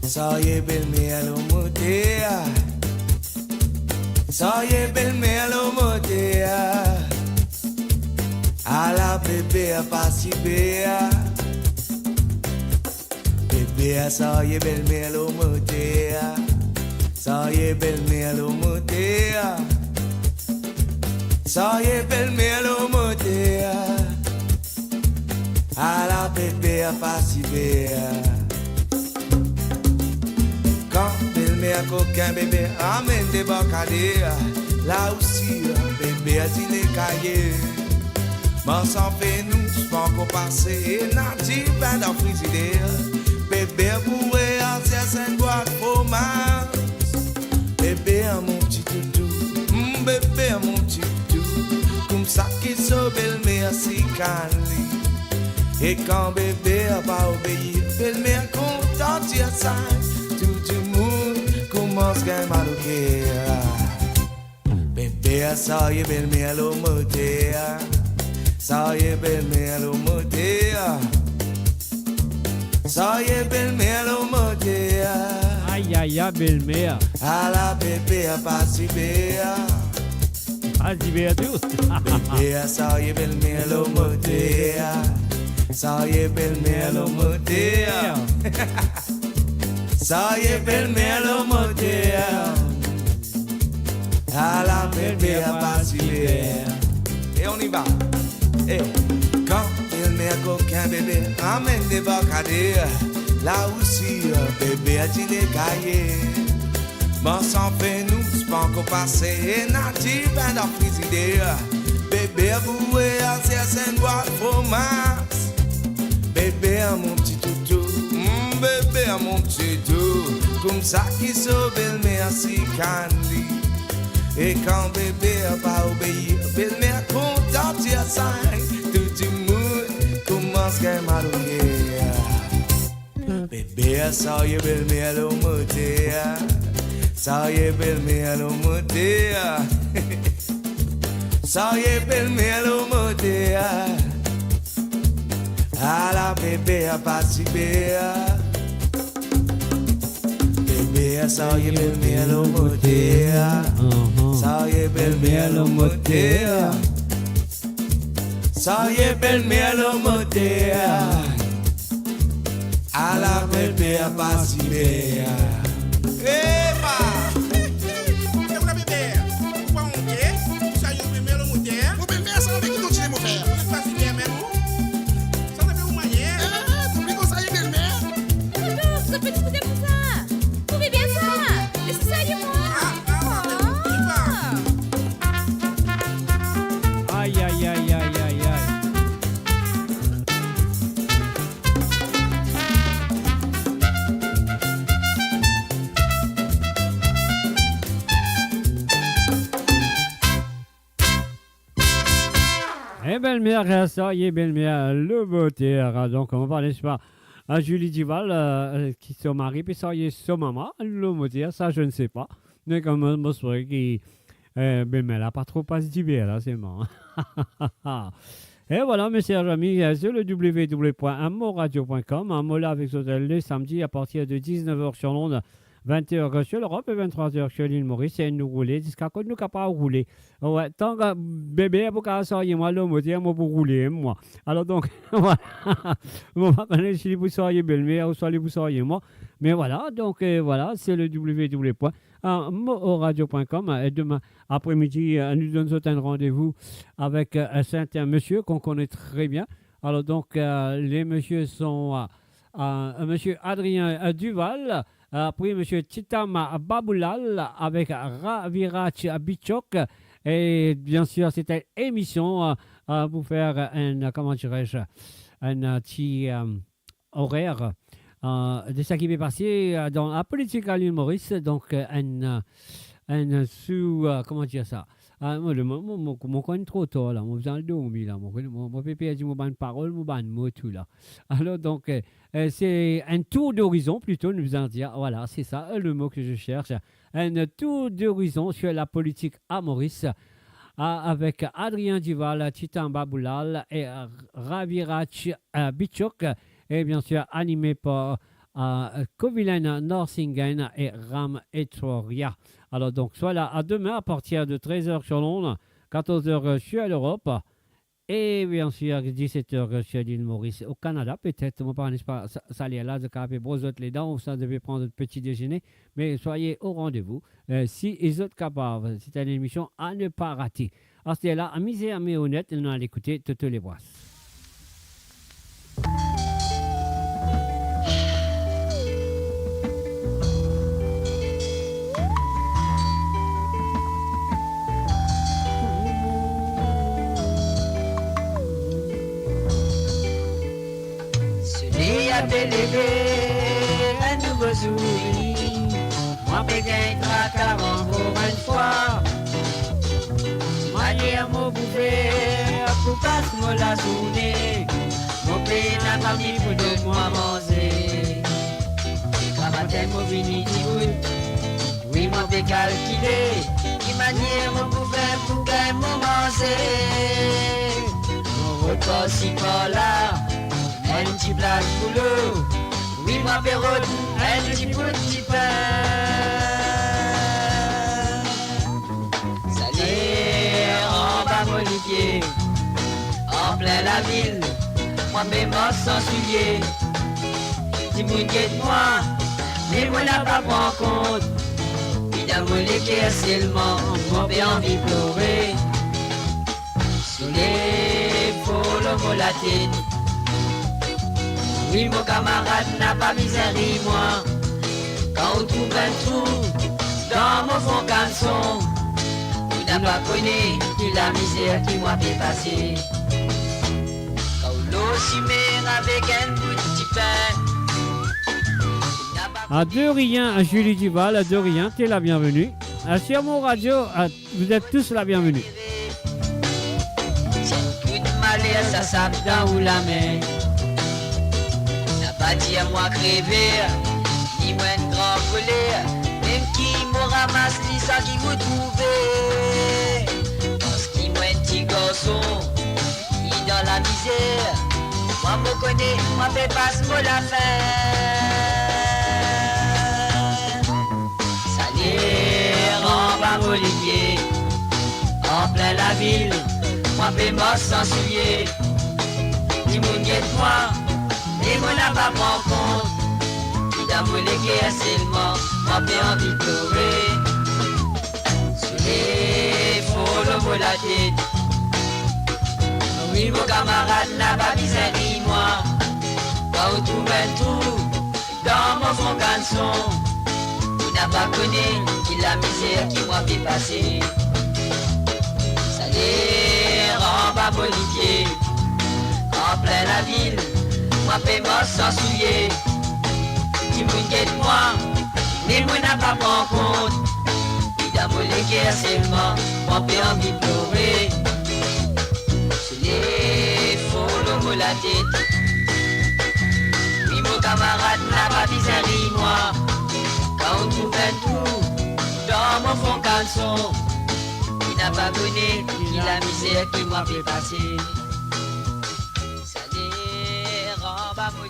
soye bel mielo mutea, soye bel mielo mutea. Ala bébé a passi bea, bébé a soye bel mielo mutea, soye bel mielo mutea, soye bel mielo mutea. À la bébé a passé. Quand il met un coquin, bébé amène des bacadés. Là aussi, bébé a dit les cahiers. Mais sans fait nous, je peux encore passer. Et n'a dit ben dans frigidaire. Bébé bourré en certaines boîtes fromage. Bébé a mon petit toutou. Bébé a mon petit toutou. Comme ça qu'il sauve le meilleur si calme. Et quand bébé a pas obéi, elle m'est content de dire ça. Tout le monde commence à malouquer. Bébé a ça y est belle mais à l'homoté. Ça y est belle mais à l'homoté. Ça y est belle mais à l'homoté. Aïe aïe aïe belle-mère. À la bébé a pas si béa. Ah si béa tout. Bébé a ça y est belle mais à l'homoté. Ça y est belle mais à l'homoté. Ça y est belle mais à l'homoté. À la bébé a pas si béa. Et on y va. Et quand il met un coquin bébé amène des bacadés. Là aussi bébé a dit les cahiers. Bon sans fait nous c'est pas encore passé. Et n'a dit ben dans frigidaire. Bébé a boué à certaines boîtes fromage. Bébé a mon petit toutou. Bébé a mon petit toutou. Comme ça qui sauve le merci candy. Et quand bébé a pas obéi, belle mère content de dire ça. Tout le monde commence à malouquer. Bébé a ça y est belle mère l'homoté. Ça y est belle mère l'homoté. Ça y est belle mère l'homoté. À la bébé a passé. Bébé ça y est belle mère l'homoté. Ça y est belle mère l'homoté. Ça y est belle mère l'homoté. À la bébé a passé. Eh bah! É uma bebê. Uma quê? Saiu primeiro mulher. O bebê sabe que não tinha mulher. Não faz ideia mesmo. Só não viu uma mulher. É, tu brigou sair bebê. Non, tu peux discuter comme ça. Vous vivez bien ça. Laissez ça de moi. Aïe aïe aïe aïe aïe aïe. Et belle-mère, ça y est, belle-mère, le beauté. Donc, on va aller voir à Julie Duval qui se marie, puis ça y est, son maman, le beauté, ça je ne sais pas. Mais comme je souhaite qui, belle-mère, n'a pas trop passé du bien, là, c'est marrant. Et voilà, mes chers amis, c'est le www.amoradio.com. Un mot là avec Sotel le samedi à partir de 19h sur l'onde. 20h sur l'Europe et 23h sur l'île Maurice et nous rouler jusqu'à quand nous capables de rouler. Ouais, tant que bébé pour qu'à sortir moi le moteur moi pour rouler moi. Alors donc voilà. On va connaître si vous soyez belle-mère ou soit vous soyez moi. Mais voilà, donc voilà, c'est le www.moradio.com et demain après-midi nous donnons un rendez-vous avec un certain monsieur qu'on connaît très bien. Alors donc les messieurs sont monsieur Adrien Duval. Puis M. Chitam Baboulal avec Ravirach Bichok. Et bien sûr, c'était une émission pour faire un, comment dirais-je, un petit horaire de ce qui est passé dans la politique à l'île Maurice. Donc, comment dire ça? Mon coin trop tôt là, mon besoin de dormir là, mon pépé a dit mon bonne parole, mon bonne mot tout là. Alors donc c'est un tour d'horizon plutôt, nous allons dire, voilà, c'est ça le mot que je cherche, un tour d'horizon sur la politique à Maurice avec Adrien Duval, Titamba Boulal et Ravirach Bichok et bien sûr animé par Kovilen Norsingen et Ram Etroria. Alors donc, soit là à demain à partir de 13h sur Londres, 14h sur l'Europe et bien sûr 17h sur l'île Maurice au Canada. Peut-être, mon parent n'est pas salé là, de caper brosotte les dents, ça devait prendre le petit déjeuner, mais soyez au rendez-vous si ils sont capables. C'est une émission à ne pas rater. Alors c'était là, amusé, mais honnête, nous allons écouter toutes les voix. Délégué, un nouveau sourire. Moi, pékin, tracas, pour une fois. Manière, mon bouffé, pour passe-moi la journée. Mon pays n'a pas mis pour de moi manger. Cravate, mon vini, oui, mon pays calculé. Qui manière, mon bouffé, pour gagner mon manger. Mon repas, si pas là. Un petit plat de boulot, oui, ma pérotte, un petit pain. Salut, en bas mon litier, en plein la ville, moi mes mains sans souliers. Dis-moi de moi, mais moi n'a pas pris compte. Il a volé qu'est seulement, mon père envie de pleurer. Sous les faux la tête. Oui, mon camarade n'a pas misérie, moi. Quand on trouve un trou dans mon fond canson, vous n'avez pas connu de la misère qui m'a fait passer. Quand l'eau s'y met avec un bout de petit pain. À de rien, Julie Duval, à de rien, tu es la bienvenue. Sur mon radio, vous êtes tous la bienvenue. Tout de malheur, ça sape dans ou la main. Pas dire moi crever, ni moi une grande colère, même qui me ramasse, ni ça qui vous trouvez. Parce qu'il moi un petit garçon, qui dans la misère, moi me connais, moi fais pas ce mot la fin. Salut, en bas Olivier, en plein la ville, moi fais mort sans soulier. Dis-moi de moi. Et moi n'a pas pris compte. Il a volé qui est seulement, moi j'ai envie de pleurer. Sous les faux le la tête. Oui, mon camarade n'a pas miséré, moi. Quand on trouve un trou dans mon fond canson, il n'a pas connu qui la misère qui m'a fait passer. Salut, en bas Olivier, en plein la ville. Moi fais mort sans soulier. Dis-moi de moi, mais moi n'a pas pris compte. Il a volé qu'est seulement, moi j'ai envie de pleurer. Sur les faux le la tête. Oui, mon camarade n'a pas miséré, moi. Quand on trouve un trou dans mon fond canson, il n'a pas connu ni la misère qui m'a fait passer.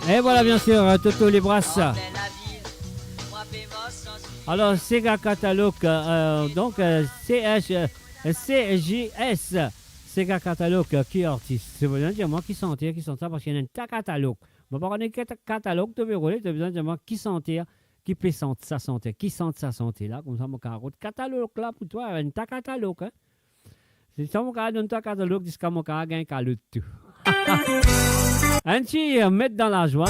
Et voilà bien sûr Toto les brasses. Alors Sega Catalogue, donc CJS, Sega Catalogue qui est artiste. C'est besoin de dire moi qui sentir parce qu'il y a un catalogue. On va parler de catalogue de verrouiller, tu as besoin de dire moi qui sentir, qui peut sentir sa santé, qui sent sa santé là, comme ça mon carotte catalogue là pour toi, un catalogue. Hein? C'est ça mon carotte, un catalogue jusqu'à mon carotte gagne calotte tout. Un petit mettre dans la joie.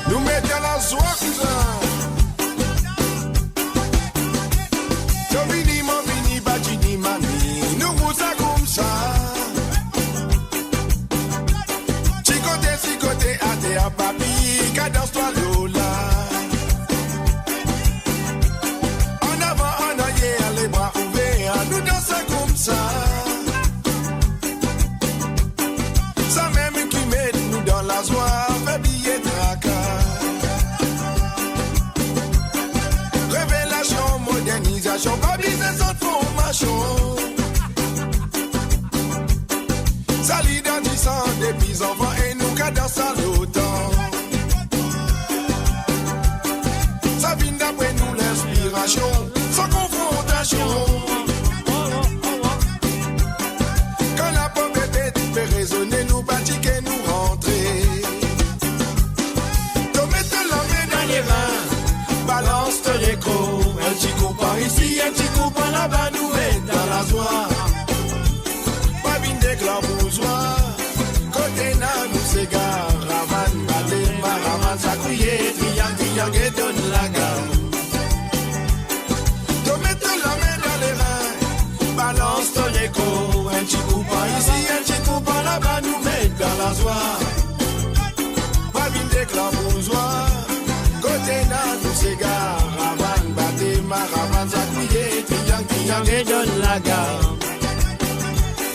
Nous mettons dans la joie, Domini, Mobini, Bajini, Mami, nous vous comme ça. danse-toi Lola. En avant, en arrière, les bras ouverts, nous dansons comme ça. Ça même qui met nous dans la joie, fait billet tracas. Révélation, modernisation, pas business en formation. Ça l'identissant des petits enfants et nous qu'à danser à l'automne. Ça vient d'après nous l'inspiration, sans confrontation. Quand la pomme bébé fait résonner, nous pratiquer, nous rentrer. Te mettre la main dans les reins, balance ton écho. Un petit coup par ici, un petit coup par là-bas, nous met dans la joie. Pas bien d'éclat bourgeois, côté na nous s'égare. Ravan, balé, maravan, s'accouiller, triangle, triangle, et donne la gamme. Te mettre la main dans les reins, balance ton écho. Un petit coup par ici, un petit coup par là-bas, nous met dans la joie. Pas bien d'éclat bourgeois, côté na nous s'égare. Ravan, balé, maravan, s'accouiller, triangle, triangle, et donne la gamme.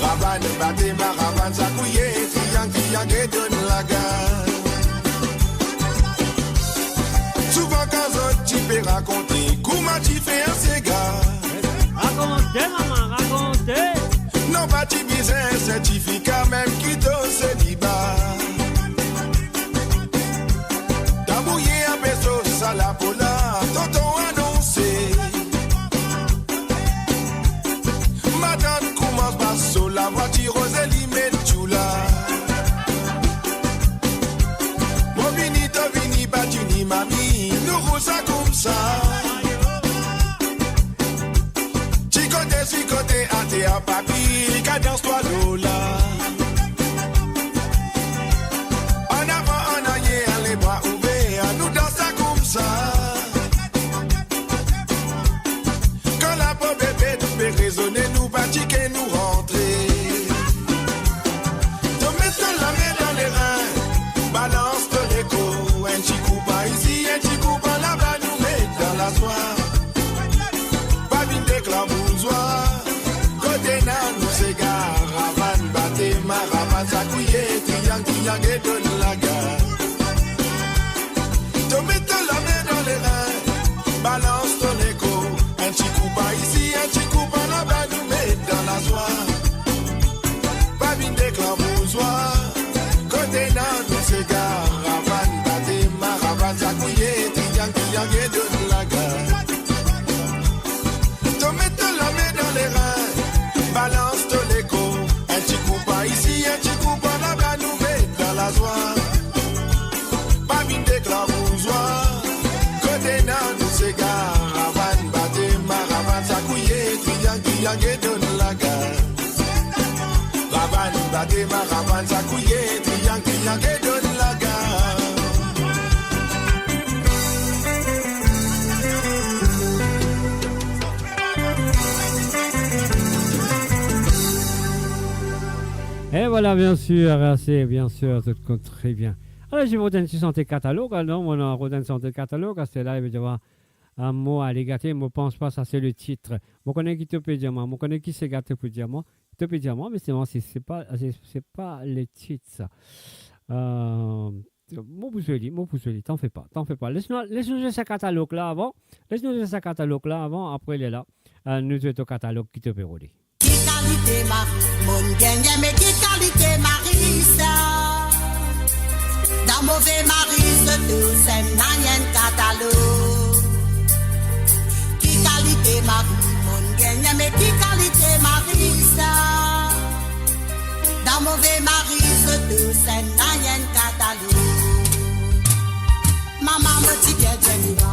Ravan, batte, maravan, s'accouiller, triangle, triangle, et donne la gamme. Souvent quand tu peux raconter, comment tu fais un cigare. Racontez, maman, racontez. Non, pas tu besoin un certificat, même qui te célibat. T'as bouillé un peso, ça la pola, tonton annoncé. Madame commence par sur la voiture, Rosélie met tout là. Mon vini, to vini, pas tu ni mamie, nous roule ça comme ça. Si côté à tes à papi, cadence-toi Lola. En avant, en arrière, les bras ouverts, nous dansons comme ça. Quand la pauvre bébé nous fait résonner, nous pratiquer, nous rentrer. Te mettre la main dans les reins, balance ton écho. Un petit coup par ici, un petit coup par là-bas, nous met dans la soie. Pas vite d'éclat bourgeois. Nous s'égare, ravan, batte, maravan, s'accouiller, triangle, triangle, et donne la gare. Te mets la main dans les reins, balance ton écho. Un petit coup par ici, un petit coup par là-bas, nous met dans la joie. Pas vite d'éclat bourgeois, côté nan, nous s'égare, ravan, batte, maravan, s'accouiller, triangle, triangle, et donne la gare. Te mets la main dans les reins, balance ton écho, un petit coup par ici, un petit coup par là-bas, nous met dans la joie. Pas mine d'éclat bourgeois, côté nan nous s'égare. Ravan, batte, maravan, s'accouiller, triangle, triangle, et donne la gare. Ravan, batte, maravan, s'accouiller, triangle, triangle, et donne la gare. Et voilà, bien sûr, c'est bien sûr, tout compte très bien. Alors, je vous donne sur santé catalogue, alors, on a redonné santé catalogue, c'est là, il va y avoir un mot à les gâter, je ne pense pas, ça c'est le titre. Je connais qui te peut dire moi, je connais qui s'est gâté pour dire moi, te peut dire moi, mais c'est pas le titre, ça. Mon pousseli, t'en fais pas. Laisse-nous jouer ce catalogue-là avant, après il est là, nous jouons au catalogue qui te peut rouler. Qui qualité ma mon gagne mais qui qualité Marisa dans mauvais Marisa de c'est n'ayant catalogue qui qualité ma mon gagne mais qui qualité Marisa dans mauvais Marisa de c'est n'ayant catalogue maman me dit qu'elle Geneva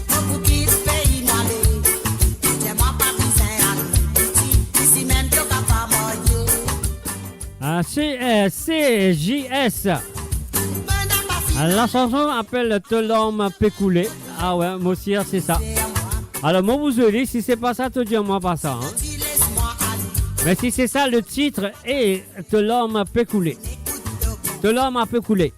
pour qui pays n'aller CJS. La chanson appelle Te l'homme pécoulé. Ah ouais, moi aussi, c'est ça. Alors, moi, vous dis, si c'est pas ça, te dis-moi pas ça. Hein. Mais si c'est ça, le titre est Te l'homme pécoulé. Te l'homme pécoulé.